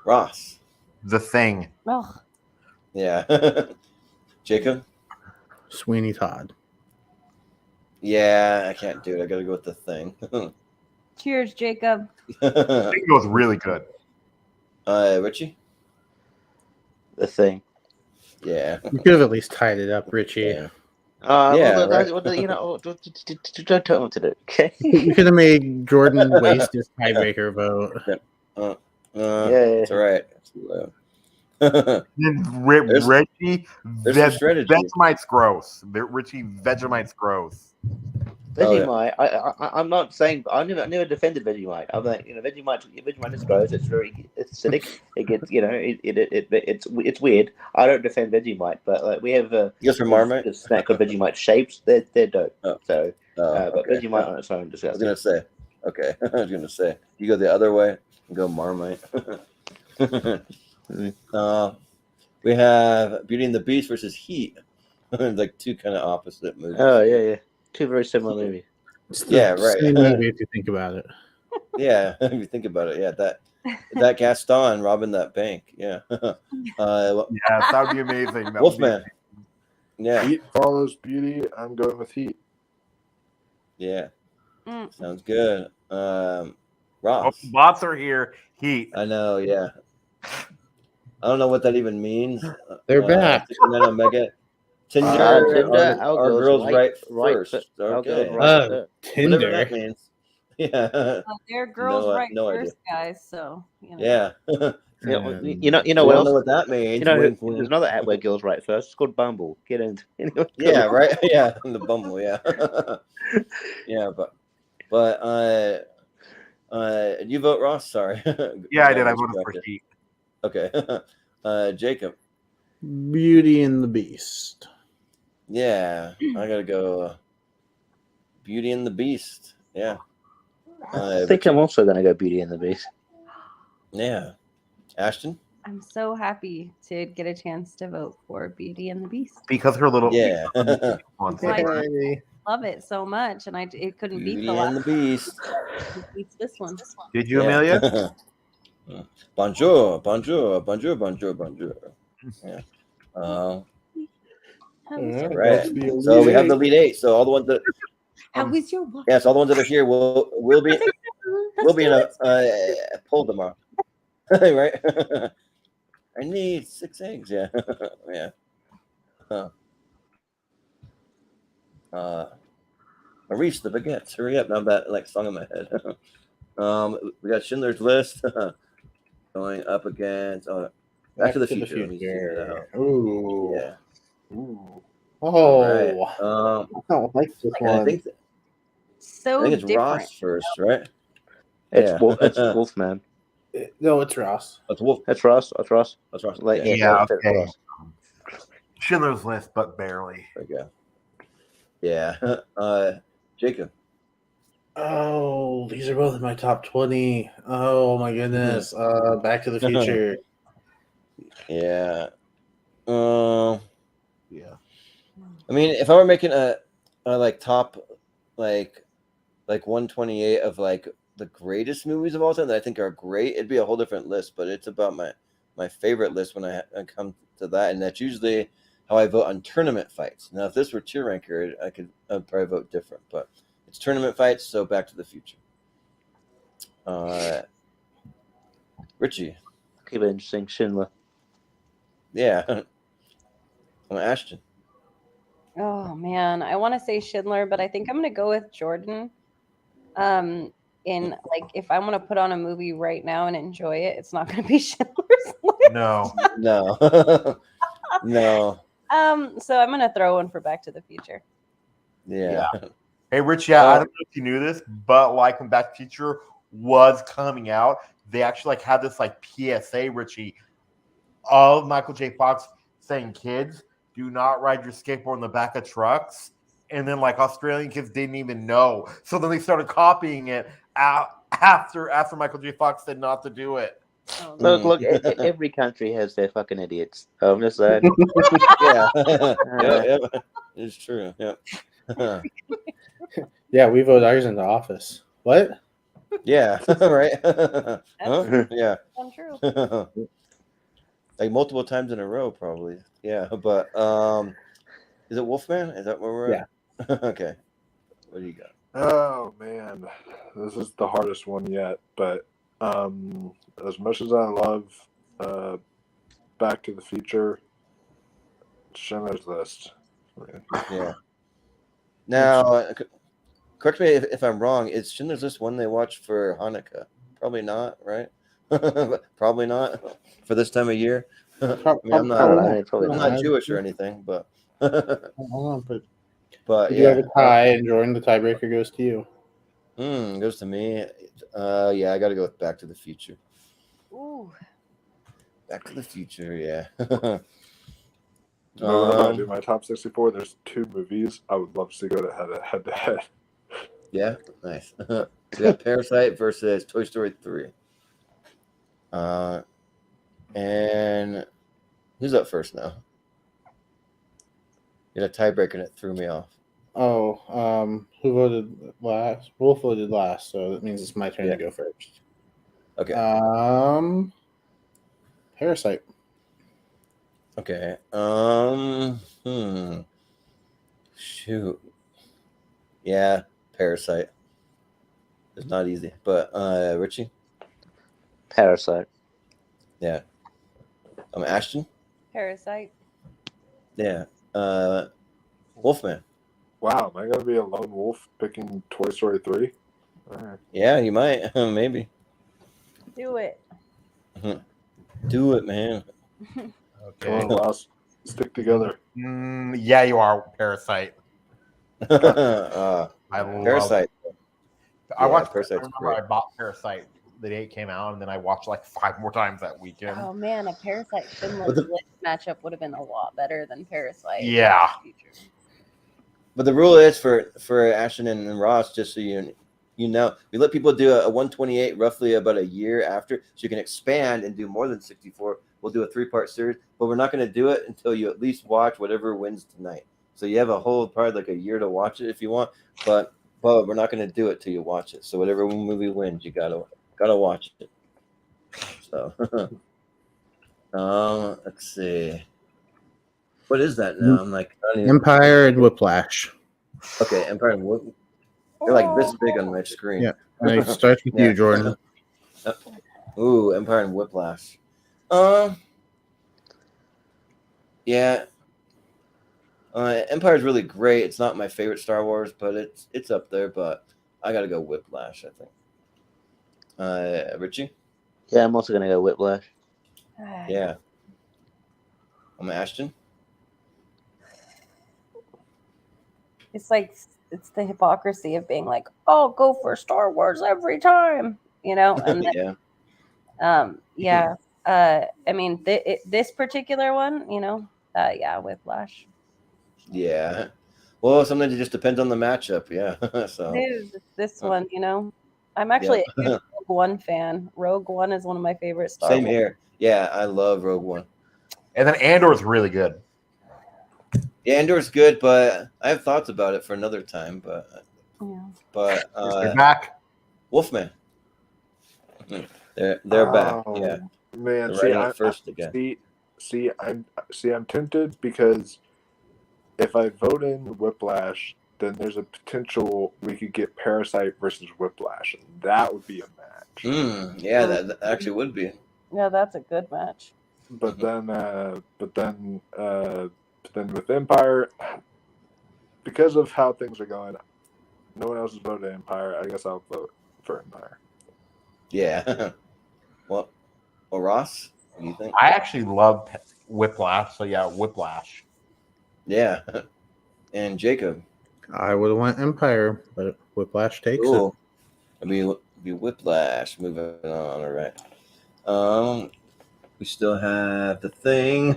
Ross. The Thing. Oh, Yeah. Jacob. Sweeney Todd. Yeah, I can't do it. I gotta go with The Thing. cheers, Jacob. The Thing goes really good. Richie. The Thing. Yeah. You could have at least tied it up, Richie. Yeah. Well, right. you know, don't tell him to do it, okay? You could have made Jordan waste his tiebreaker vote. It's all right. Richie, there's some strategy. Vegemite's gross. Richie, Vegemite's gross. Vegemite. I'm not saying I never defended Vegemite. I'm like, Vegemite is gross. It's very acidic. It gets, it's weird. I don't defend Vegemite, but like we have Yes, for Marmite. a snack called Vegemite shapes. They're dope. Oh. So, but okay. Vegemite on its own I was disgusting. gonna say. Okay, I was gonna say you go the other way and go Marmite. We have Beauty and the Beast versus Heat. Like two kind of opposite movies. Oh yeah. Two very similar movies. Yeah, right. Same movie if you think about it. Yeah, if you think about it, yeah, that Gaston robbing that bank, yeah. Yes, that would be amazing. That Wolfman. would Yeah, Heat follows Beauty. I'm going with Heat. yeah, sounds good. Ross. bots are here. Heat. I know, yeah. I don't know what that even means. They're back. Superman Omega. Tinder, our girls right first. Okay. Whatever Tinder. that means. Yeah. They're girls right no first, guys. So Yeah. You know We what don't else? know what that means. You know, Wink, there's wink. another app where girls write first. It's called Bumble. Get in. Yeah, right. Yeah, the Bumble. Yeah, yeah, but you vote Ross. Sorry. Yeah, I did. I voted for Heat. Okay. Jacob. Beauty and the Beast. Yeah, I gotta go. Beauty and the Beast. Yeah. I think I'm also gonna go Beauty and the Beast. Yeah. Ashton. I'm so happy to get a chance to vote for Beauty and the Beast. Because her little Yeah. Love it so much, and it couldn't beat Beauty the and the last. Beast. It beats this one. Did you, Yeah. Amelia? Bonjour, bonjour, bonjour, bonjour, bonjour. Yeah. Right. So we have the lead eight. So all the ones that How was your walk? yes, all the ones that are here will be in a poll tomorrow. Right? I need 6 eggs. Yeah. Yeah. Maurice the baguettes. Hurry up! Now that like song in my head. We got Schindler's List going up against Back to the Future. Ooh. Yeah. Ooh. Oh. Right. I don't like this I one. think So it's different. Ross first, right? It's Yeah. it's Wolfman. No, it's Ross. That's Wolf. That's Ross. That's Ross. That's Ross. Like, Yeah, that's okay. Ross. Schindler's List, but barely. There we go. Yeah. Jacob. Oh, these are both in my top 20. Oh my goodness. Back to the Future. Yeah. Yeah. I mean, if I were making a like top like 128 of like the greatest movies of all time that I think are great, it'd be a whole different list. But it's about my favorite list when I come to that, and that's usually how I vote on tournament fights. Now, if this were tier ranker, I'd probably vote different. But it's tournament fights, so Back to the Future. Richie. Keep it interesting. Schindler. Yeah. Ashton. Oh man, I want to say Schindler, but I think I'm gonna go with Jordan. In like, if I want to put on a movie right now and enjoy it, it's not gonna be Schindler's List. No. No. No. So I'm gonna throw one for Back to the Future. Yeah. Hey, Rich, I don't know if you knew this, but like when Back to the Future was coming out, they actually like had this like PSA, Richie, of Michael J. Fox saying, "Kids, do not ride your skateboard in the back of trucks." And then like Australian kids didn't even know, so then they started copying it after Michael J. Fox said not to do it. Oh, Look, every country has their fucking idiots. I'm just saying. Yeah. Yeah. It's true. Yeah. Yeah, we vote ours into office. What? Yeah. Right. Huh? Yeah. untrue. Like multiple times in a row, probably. Yeah. But is it Wolfman? Is that where we're at? Okay. What do you got? Oh man, this is the hardest one yet. But as much as I love Back to the Future, Schindler's List. Yeah. Now, correct me if I'm wrong. Is Schindler's List one they watch for Hanukkah? Probably not, right? Probably not for this time of year. I mean, I'm not Jewish or anything, but Hold on, but you have a tie, and Jordan, the tiebreaker goes to you. Goes to me. Yeah, I got to go with Back to the Future. Ooh. Back to the Future, yeah. Whenever I do my top 64, there's 2 movies I would love to see go head to head. Yeah, nice. We got Parasite versus Toy Story 3. And who's up first now? You got a tiebreaker and it threw me off. Oh, who voted last? Wolf voted last, so that means it's my turn to go first. Okay. Parasite. Okay. Shoot. Yeah, Parasite. It's not easy, but Richie. Parasite. Yeah. Ashton. Parasite. Yeah. Wolfman. Wow, am I gonna be a lone wolf picking Toy Story 3? All right. Yeah, you might. Maybe. Do it. Do it, man. Come on, Ross. Stick together. Yeah, you are. Parasite. I love Parasite. I watched. Parasite's I remember great. I bought Parasite the day it came out, and then I watched like 5 more times that weekend. Oh man, a Parasite Schindler's List matchup would have been a lot better than Parasite. Yeah. But the rule is for Ashton and Ross, just so you know, we let people do a 128 roughly about a year after, so you can expand and do more than 64. We'll do a 3-part series, but we're not going to do it until you at least watch whatever wins tonight. So you have a whole probably like a year to watch it if you want, but we're not going to do it till you watch it. So whatever movie wins, you gotta watch it. So let's see. What is that now? I'm like Empire and Whiplash. Okay, Empire and Whiplash. They're like this big on my screen. Yeah, and it starts with you, Jordan. Ooh, Empire and Whiplash. Yeah. Empire's really great. It's not my favorite Star Wars, but it's up there. But I gotta go Whiplash, I think. Richie? Yeah, I'm also gonna go Whiplash. Yeah. Ashton? It's like it's the hypocrisy of being like, "Oh, go for Star Wars every time," you know. And then, yeah. I mean, this particular one, you know, Whiplash. Yeah. Well, sometimes it just depends on the matchup. Yeah. So this one, you know, I'm actually a huge Rogue One fan. Rogue One is one of my favorite Star Wars. Same here. Yeah, I love Rogue One. And then Andor's really good. Yeah, Andor's good, but I have thoughts about it for another time. But they're back. Wolfman. They're back. Yeah. Man, I'm tempted because if I vote in Whiplash, then there's a potential we could get Parasite versus Whiplash, and that would be a match. Yeah, that actually would be. Yeah, that's a good match. But then with Empire, because of how things are going, no one else has voted Empire. I guess I'll vote for Empire. Yeah. Well, Ross, You think? I actually love Whiplash, so yeah, Whiplash. Yeah. And Jacob. I would have went Empire, but Whiplash takes it. Cool. It'll be Whiplash. Moving on. All right. We still have The Thing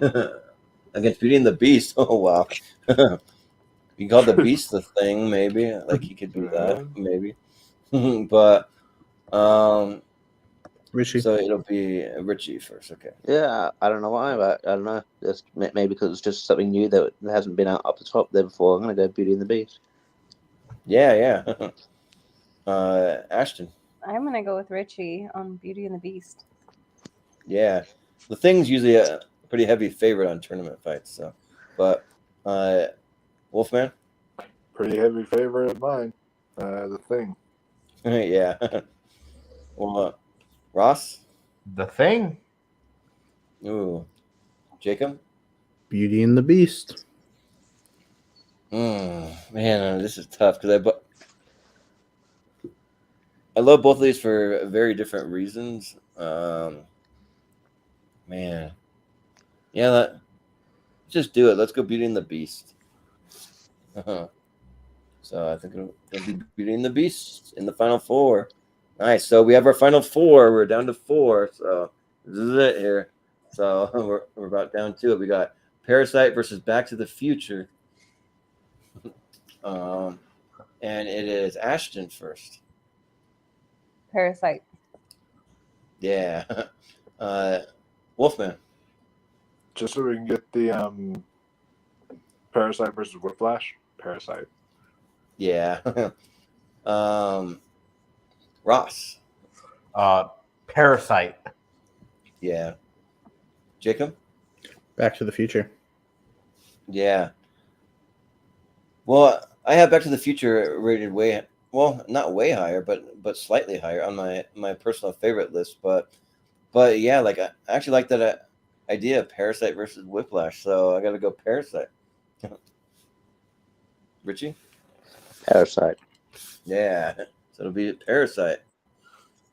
against Beauty and the Beast. Oh wow. You call the Beast The Thing, maybe. Like he could do that, maybe. But Richie. so it'll be Richie first. Okay. Yeah, I don't know why, but I don't know. Just maybe because it's just something new that hasn't been out up the top there before. I'm gonna go Beauty and the Beast. Yeah. Ashton. I'm gonna go with Richie on Beauty and the Beast. Yeah, The Thing's usually a pretty heavy favorite on tournament fights. So, but Wolfman. Pretty heavy favorite of mine. The Thing. Yeah. Well, Ross. The Thing. Ooh. Jacob. Beauty and the Beast. Man, this is tough because I love both of these for very different reasons. Man, yeah, let's just do it. Let's go Beauty and the Beast. So I think it'll be Beauty and the Beast in the final four. Nice. So we have our final four. We're down to 4. So this is it here. So we're about down to it. We got Parasite versus Back to the Future. And it is Ashton first. Parasite. Yeah. Wolfman. Just so we can get the Parasite versus Whiplash. Parasite. Yeah. Ross. Parasite. Yeah. Jacob. Back to the Future. Yeah. Well, I have Back to the Future rated not way higher, but slightly higher on my personal favorite list. But yeah, like I actually like that idea of Parasite versus Whiplash. So I got to go Parasite. Richie. Parasite. Yeah. So it'll be Parasite.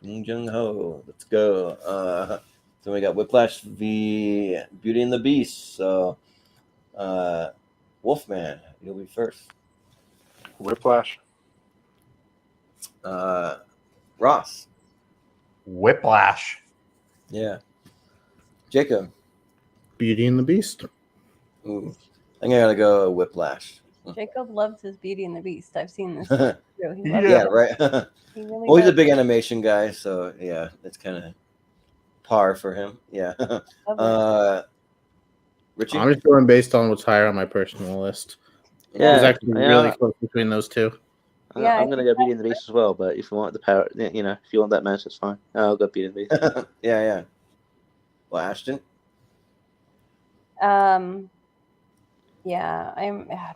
Bong Joon-ho. Let's go. So we got Whiplash v Beauty and the Beast. So Wolfman, you'll be first. Whiplash. Ross. Whiplash. Yeah. Jacob. Beauty and the Beast. Ooh. I think I gotta go Whiplash. Jacob loves his Beauty and the Beast. I've seen this. Yeah, right. He really Well, he's a does. big animation guy, so yeah, it's kind of par for him. Yeah. Richie. I'm just going based on what's higher on my personal list. Yeah, It was actually really close between those two. Yeah, I'm gonna go Beauty and the Beast as well. But if you want the power, if you want that match, that's fine. I'll go Beauty and the Beast. Yeah. Well, Ashton. Yeah,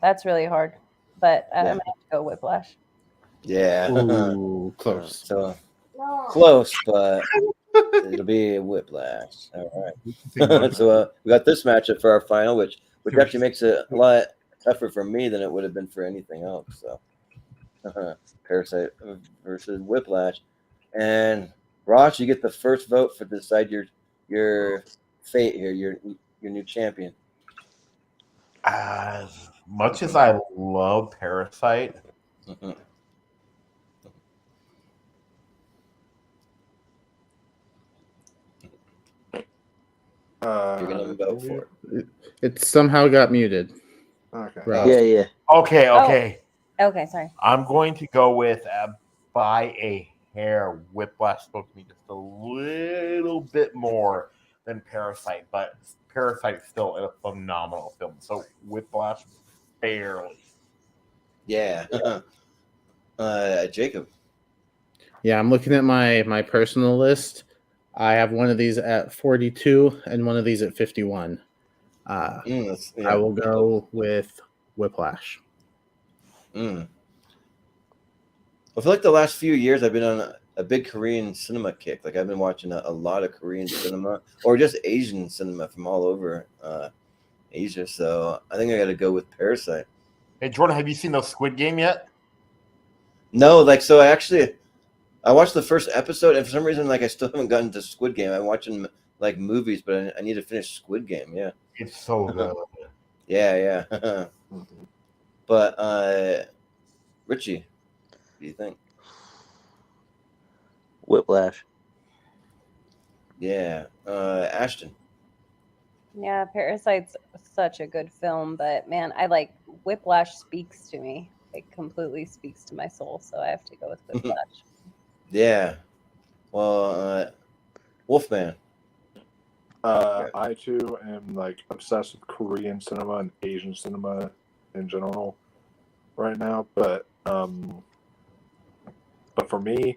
that's really hard, but I'm gonna have to go Whiplash. Yeah. Ooh, close. So close, but it'll be Whiplash. All right. So we got this matchup for our final, which actually makes it a lot tougher for me than it would have been for anything else. So Parasite versus Whiplash, and Ross, you get the first vote for decide your fate here. Your new champion. As much as I love Parasite, Mm-hmm. You're gonna vote for it. It somehow got muted. Okay. Yeah. Okay. Okay, sorry. I'm going to go with by a hair. Whiplash spoke to me just a little bit more than Parasite, but Parasite is still a phenomenal film. So Whiplash, barely. Yeah. Jacob. Yeah, I'm looking at my personal list. I have one of these at 42 and one of these at 51. I will go with Whiplash. I feel like the last few years I've been on a big Korean cinema kick. Like I've been watching a lot of Korean cinema or just Asian cinema from all over Asia. So I think I got to go with Parasite. Hey Jordan, have you seen those Squid Game yet? No, I watched the first episode, and for some reason, I still haven't gotten to Squid Game. I'm watching like movies, but I need to finish Squid Game. Yeah, it's so good. Yeah. But Richie, what do you think? Whiplash. Yeah, Ashton. Yeah, Parasite's such a good film, but man, I like Whiplash speaks to me. It completely speaks to my soul, so I have to go with Whiplash. Yeah. Well, Wolfman. I too am like obsessed with Korean cinema and Asian cinema in general right now, but for me,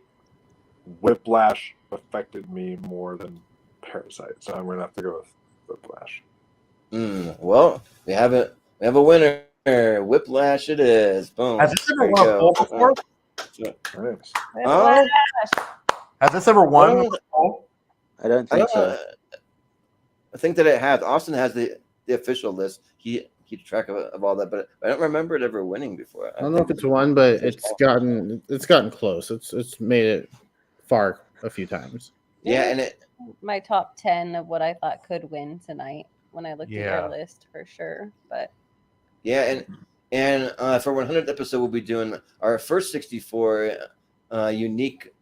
Whiplash affected me more than Parasite, so I'm gonna have to go with Whiplash. Well, we have a winner. Whiplash it is. Boom. Has this ever won a poll before? Nice. Has this ever won? I don't think so. I think that it has. Austin has the official list. He keeps track of all that, but I don't remember it ever winning before. I don't know if it's won, but it's gotten close. It's made it far a few times. Yeah, and my top 10 of what I thought could win tonight when I looked at your list for sure. But yeah, and for 100th episode, we'll be doing our first 64 unique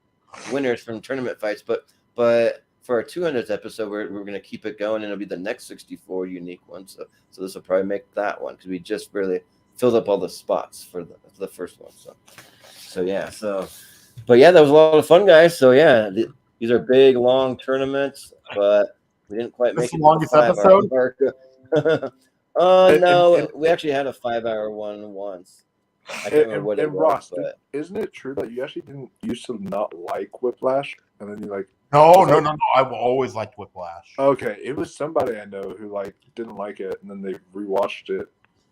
winners from tournament fights, but for our 200th episode, we're going to keep it going, and it'll be the next 64 unique ones. So this will probably make that one because we just really filled up all the spots for the first one. So yeah. But yeah, that was a lot of fun, guys. So yeah, these are big, long tournaments, but we didn't quite make it. The longest episode. No, we actually had a 5-hour one once. I can't remember what it was. Ross, isn't it true that you actually didn't used to not like Whiplash, and then you like? No. I've always liked Whiplash. Okay, it was somebody I know who like didn't like it, and then they rewatched it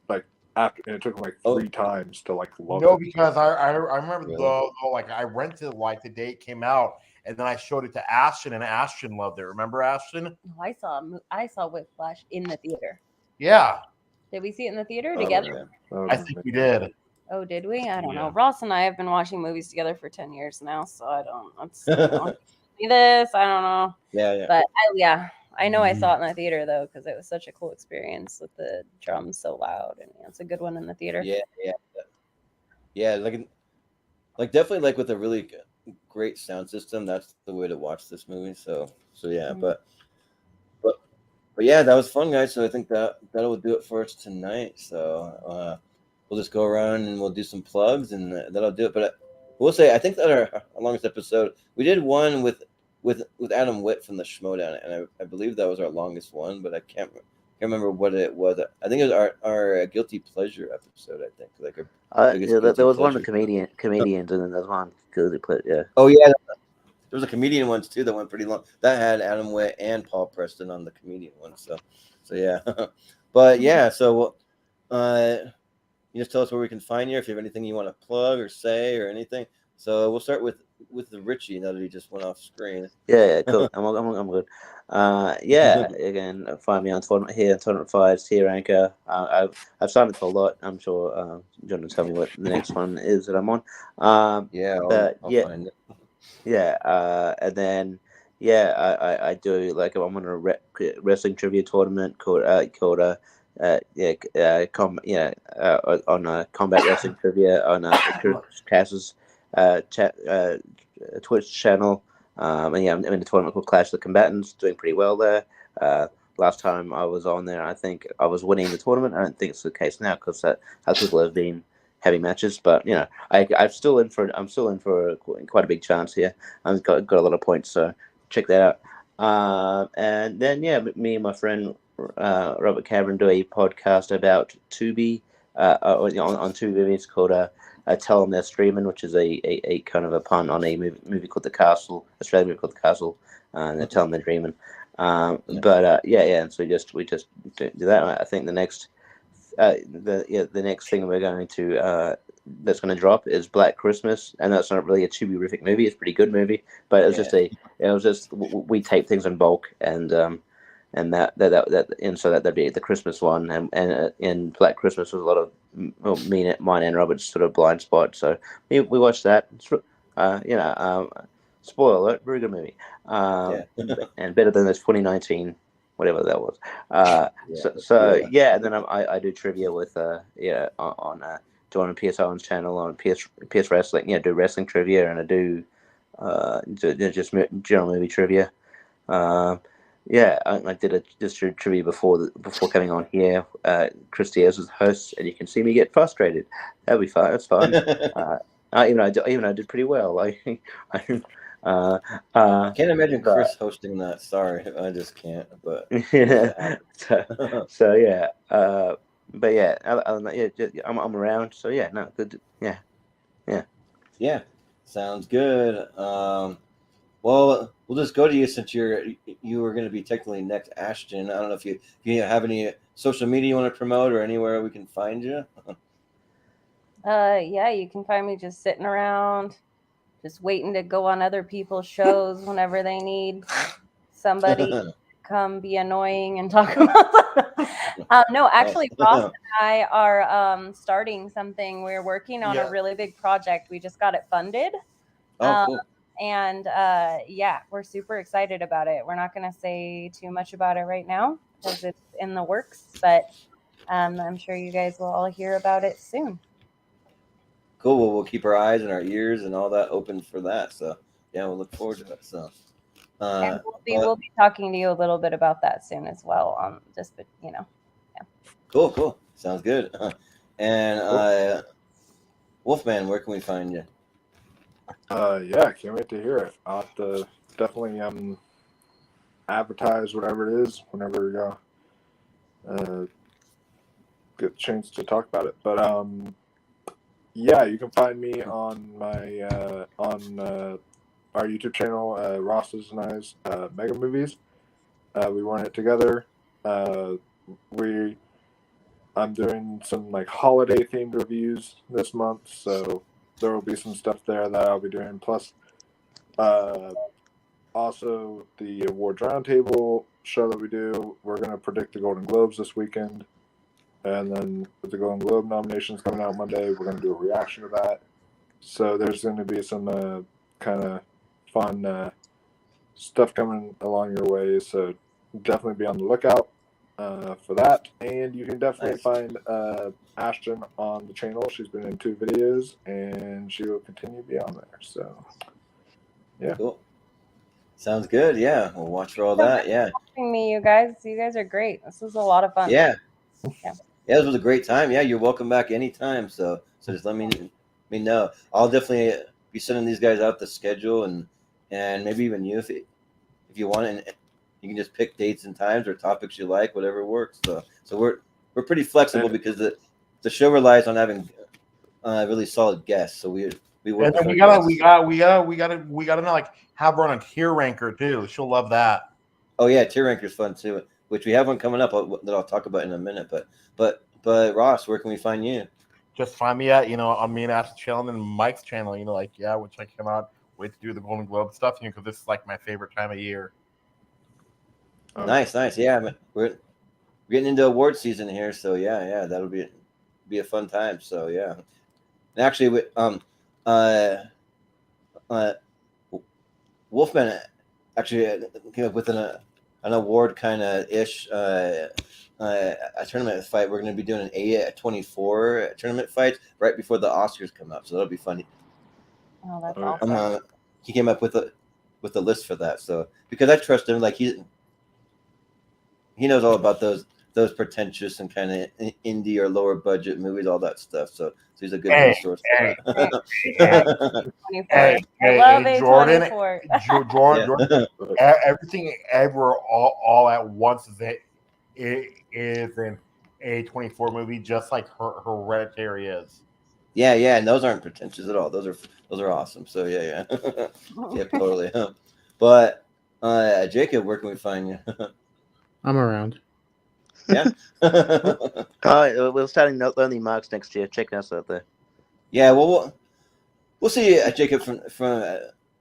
like after, and it took them like 3 times to like love it. No, because I remember like I rented like the day it came out, and then I showed it to Ashton, and Ashton loved it. Remember Ashton? I saw Whiplash in the theater. Yeah. Did we see it in the theater together? I think we did. Oh, did we? I don't know. Ross and I have been watching movies together for 10 years now, so I don't. See this? I don't know. Yeah. But I know I saw it in the theater though because it was such a cool experience with the drums so loud, and it's a good one in the theater. Yeah. Like definitely like with a really great sound system. That's the way to watch this movie. So yeah, but yeah, that was fun, guys. So I think that'll do it for us tonight. So we'll just go around and we'll do some plugs, and that'll do it. But we'll say I think that our longest episode, we did one with Adam Witt from the Schmodown, and I believe that was our longest one, but I can't remember what it was. I think it was our guilty pleasure episode. I think there was one with comedians, and then there's one guilty pleasure. Yeah. Oh yeah. There was a comedian ones too that went pretty long. That had Adam Witt and Paul Preston on the comedian one. So yeah. But yeah, so you just tell us where we can find you if you have anything you want to plug or say or anything. So we'll start with the Richie now that he just went off screen. Yeah, cool. I'm good. Again, find me on Toiurnament 5, Tier Anchor. I've signed up for a lot. I'm sure John will tell me what the next one is that I'm on. I'll find it. And then I do like I'm on a wrestling trivia tournament called on a combat wrestling trivia on Cass's Twitch channel. I'm in a tournament called Clash of the Combatants, doing pretty well there. Last time I was on there, I think I was winning the tournament. I don't think it's the case now because how people have been heavy matches, but I'm still in for quite a big chance here. I've got a lot of points, so check that out. And then me and my friend Robert Cameron do a podcast about Tubi on Tubi. It's called Tell Them They're Streaming, which is a kind of a pun on a movie called The Castle, Australian movie called The Castle, and they tell them they're dreaming. And so we just do that. I think the next the next thing we're going to that's going to drop is Black Christmas, and that's not really a Tubi-rific movie. It's a pretty good movie, but it was just we tape things in bulk, and so that'd be the Christmas one, and in Black Christmas was a lot of mine and Robert's sort of blind spot. So we watched that. Spoiler alert, very good movie. And better than this 2019, whatever that was. And then I do trivia with on joining Pez Howell's channel on PS Wrestling. Do wrestling trivia, and I do just general movie trivia. I did just trivia before coming on here. Chris Diaz was the host, and you can see me get frustrated. That'll be fun. It's fun. I did pretty well. I can't imagine Chris hosting that. Sorry, I just can't. But I'm around. So yeah, no, good. Yeah. Sounds good. Well, we'll just go to you since you were going to be technically next, Ashton. I don't know if you have any social media you want to promote or anywhere we can find you. Yeah, you can find me just sitting around, just waiting to go on other people's shows whenever they need somebody to come be annoying and talk about. No, actually, Ross and I are starting something. We're working on a really big project. We just got it funded. Cool. And we're super excited about it. We're not going to say too much about it right now because it's in the works, but I'm sure you guys will all hear about it soon. Cool. Well, we'll keep our eyes and our ears and all that open for that. So yeah, we'll look forward to it. So and we'll be talking to you a little bit about that soon as well. Cool. Sounds good. And Wolfman, where can we find you? I can't wait to hear it. I'll have to definitely advertise whatever it is whenever you get a chance to talk about it. But you can find me on my on our YouTube channel, Ross's and I's Mega Movies. We run it together. I'm doing some holiday themed reviews this month, so there will be some stuff there that I'll be doing. Plus, also the Awards Roundtable show that we do. We're going to predict the Golden Globes this weekend. And then with the Golden Globe nominations coming out Monday, we're going to do a reaction to that. So there's going to be some kind of fun stuff coming along your way. So definitely be on the lookout for that. And you can definitely find Ashton on the channel. She's been in 2 videos, and she will continue to be on there. So, yeah. Cool. Sounds good. Yeah, we'll watch for all that. Yeah. Me, you guys are great. This was a lot of fun. Yeah, this was a great time. Yeah, you're welcome back anytime. So just let me know. I'll definitely be sending these guys out the schedule and maybe even you if you want, and you can just pick dates and times or topics you like, whatever works. So we're pretty flexible because the show relies on having really solid guests. So we work. And then we gotta have her on a tier ranker too. She'll love that. Oh yeah, tier ranker's fun too, which we have one coming up that I'll talk about in a minute. But Ross, where can we find you? Just find me at on me and Ashton's channel and Mike's channel. We'll check him out. Wait to do the Golden Globe stuff, because this is my favorite time of year. Nice. Yeah, we're getting into award season here, so yeah, that'll be a fun time. So yeah, and actually, Wolfman actually came up with an award kind of ish a tournament fight. We're going to be doing an A24 tournament fight right before the Oscars come up, so that'll be funny. Oh, that's awesome. He came up with a list for that, so because I trust him, he knows all about those pretentious and kind of indie or lower budget movies, all that stuff. So he's a good resource for that. I love Jordan, everything ever all at once is an A24 movie, just like Hereditary is. Yeah, and those aren't pretentious at all. Those are awesome. So yeah, totally. But Jacob, where can we find you? I'm around. Yeah. All right, we're starting Lonely Marks next year. Check us out there. Yeah, well, we'll see Jacob from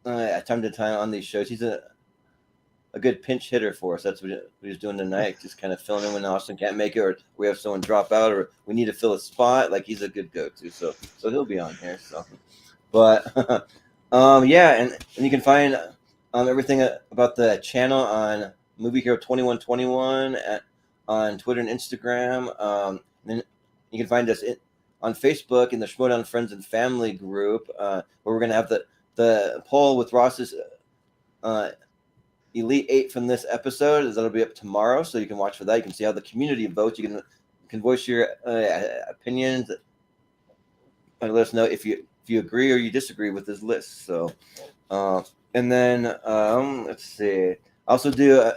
time to time on these shows. He's a good pinch hitter for us. That's what he's doing tonight. Just kind of filling in when Austin can't make it, or we have someone drop out, or we need to fill a spot. He's a good go-to. So he'll be on here. So, but Yeah, and you can find everything about the channel on Movie Hero 2121 on Twitter and Instagram. And you can find us on Facebook in the Schmodown Friends and Family group, where we're going to have the poll with Ross's Elite 8 from this episode. That'll be up tomorrow, so you can watch for that. You can see how the community votes. You can voice your opinions and let us know if you agree or you disagree with this list. So, and then let's see. I also do a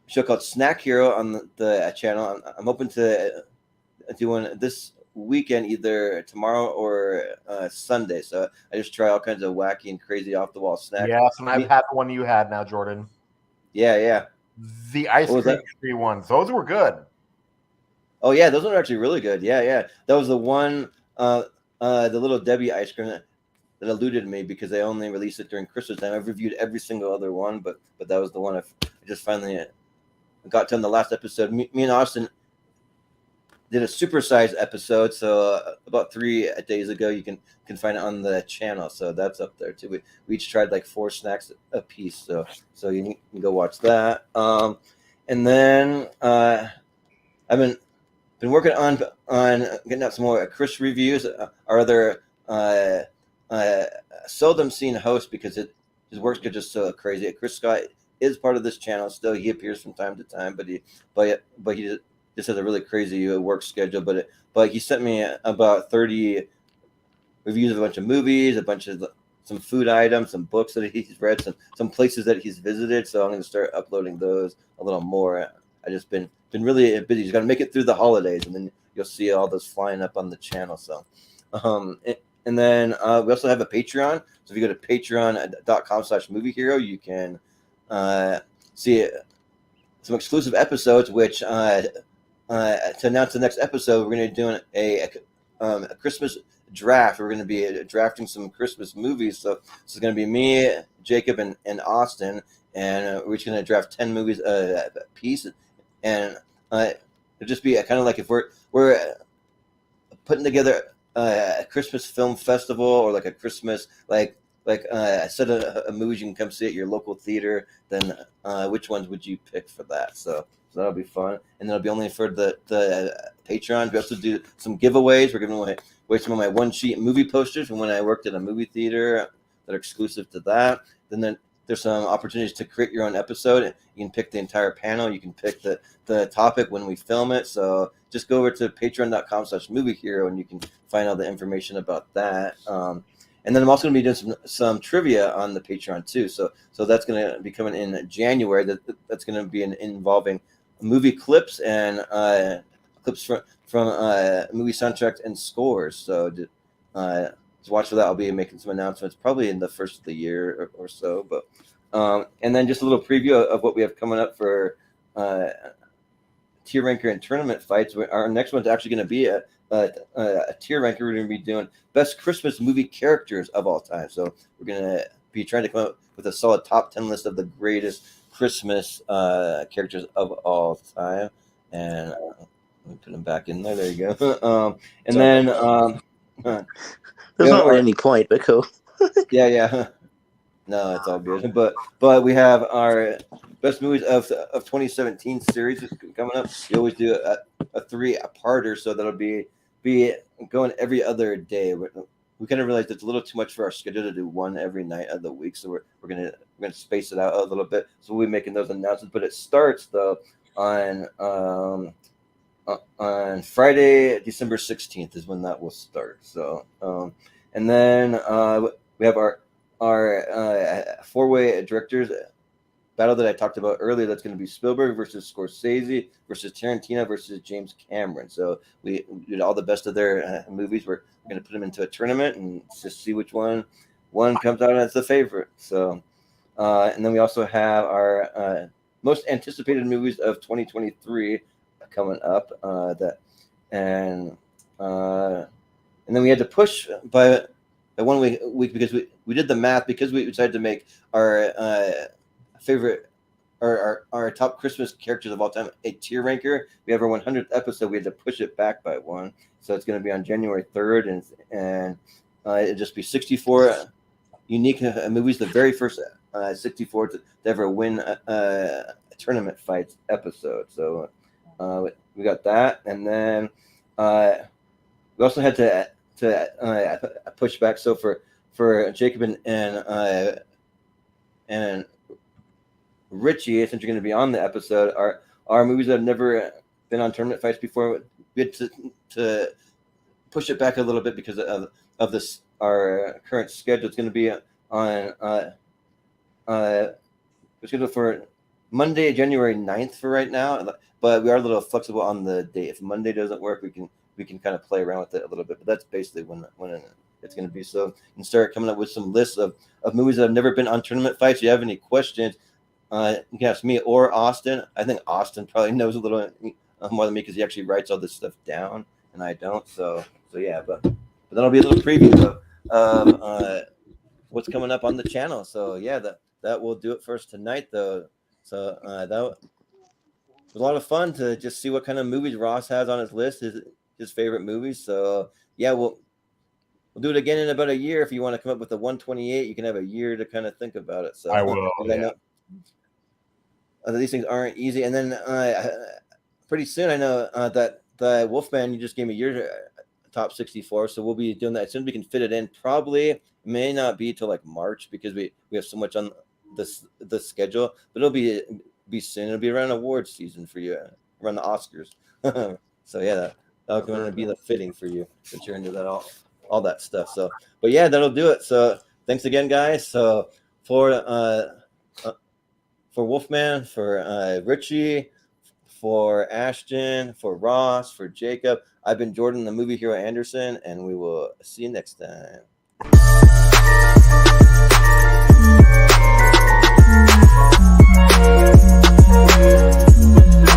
show called Snack Hero on the channel. I'm hoping to do one this weekend, either tomorrow or Sunday. So I just try all kinds of wacky and crazy off the wall snacks. Yes, and I've had the one you had now, Jordan. Yeah. The ice cream tree ones. Those were good. Oh yeah, those were actually really good. Yeah. That was the one, the Little Debbie ice cream that eluded me because they only released it during Christmas time. I've reviewed every single other one, but that was the one I just finally got to in the last episode. Me and Ashton did a supersized episode, so about 3 days ago. You can find it on the channel, so that's up there too. We each tried like 4 snacks a piece, so you can go watch that. And then I've been working on getting out some more Chris reviews. Our other seldom seen host, because his work schedule is so crazy. Chris Scott is part of this channel still. He appears from time to time, but he just has a really crazy work schedule. But he sent me about 30 reviews of a bunch of movies, a bunch of some food items, some books that he's read, some places that he's visited. So I'm going to start uploading those a little more. I just been really busy. He's got to make it through the holidays, and then you'll see all those flying up on the channel. So, and then we also have a Patreon. So if you go to patreon.com/moviehero, you can see some exclusive episodes, which to announce the next episode, we're going to be doing a Christmas draft. We're going to be drafting some Christmas movies. So it's going to be me, Jacob, and Austin, and we're just going to draft 10 movies a piece. And it'll just be kind of like if we're putting together a Christmas film festival, or like a Christmas like a set of movies you can come see at your local theater, then which ones would you pick for that? So that'll be fun, and that'll be only for the Patreon. We also do some giveaways. We're giving away some of my one-sheet movie posters from when I worked at a movie theater that are exclusive to that. Then there's some opportunities to create your own episode. You can pick the entire panel. You can pick the topic when we film it. So just go over to patreon.com/moviehero, and you can find all the information about that. And then I'm also going to be doing some trivia on the Patreon too. So that's going to be coming in January. That's going to be involving movie clips and clips from movie soundtracks and scores. So to watch for that. I'll be making some announcements probably in the first of the year or so. But and then just a little preview of what we have coming up for tier ranker and tournament fights. Our next one's actually going to be a tier ranker. We're going to be doing best Christmas movie characters of all time. So we're going to be trying to come up with a solid top 10 list of the greatest Christmas characters of all time. And let me put them back in there. There you go. And then there's not really any point, but cool. Yeah. No, it's all good. But we have our best movies of 2017 series coming up. We always do a 3-parter, so that'll be going every other day. We kind of realized it's a little too much for our schedule to do one every night of the week, so we're gonna space it out a little bit. So we'll be making those announcements. But it starts though on Friday, December 16th is when that will start. So and then we have our 4-way directors battle that I talked about earlier. That's going to be Spielberg versus Scorsese versus Tarantino versus James Cameron. So we did all the best of their movies. We're going to put them into a tournament and just see which one comes out as the favorite. So and then we also have our most anticipated movies of 2023 coming up. And then we had to push by 1 week because we did the math, because we decided to make our favorite or our top Christmas characters of all time a tier ranker. We have our 100th episode. We had to push it back by 1, so it's going to be on January 3rd, and it'll just be 64 unique movies. The very first 64 to ever win tournament fights episode. So we got that, and then we also had to push back. So for Jacob and Richie, since you're going to be on the episode, are movies that have never been on tournament fights before. We had to push it back a little bit because of this our current schedule. It's going to be on it's scheduled for Monday, January 9th for right now, but we are a little flexible on the date. If Monday doesn't work, we can kind of play around with it a little bit, but that's basically when it's going to be. So you can start coming up with some lists of movies that have never been on tournament fights. If you have any questions, you can ask me or Austin. I think Austin probably knows a little more than me because he actually writes all this stuff down and I don't. So yeah, but that'll be a little preview of what's coming up on the channel. So yeah, that will do it for us tonight, though. So that was a lot of fun to just see what kind of movies Ross has on his list, his favorite movies. So yeah, we'll do it again in about a year. If you want to come up with a 128, you can have a year to kind of think about it. So I will. I know these things aren't easy. And then pretty soon, I know that the Wolfman, you just gave me your top 64. So we'll be doing that as soon as we can fit it in. Probably may not be till like March because we have so much on the schedule, but it'll be soon. It'll be around awards season for you, around the Oscars. So yeah, that'll going to be the fitting for you since you're into that all that stuff. So, but yeah, that'll do it. So thanks again, guys. So for Wolfman, for Richie, for Ashton, for Ross, for Jacob, I've been Jordan, the movie hero Anderson, and we will see you next time.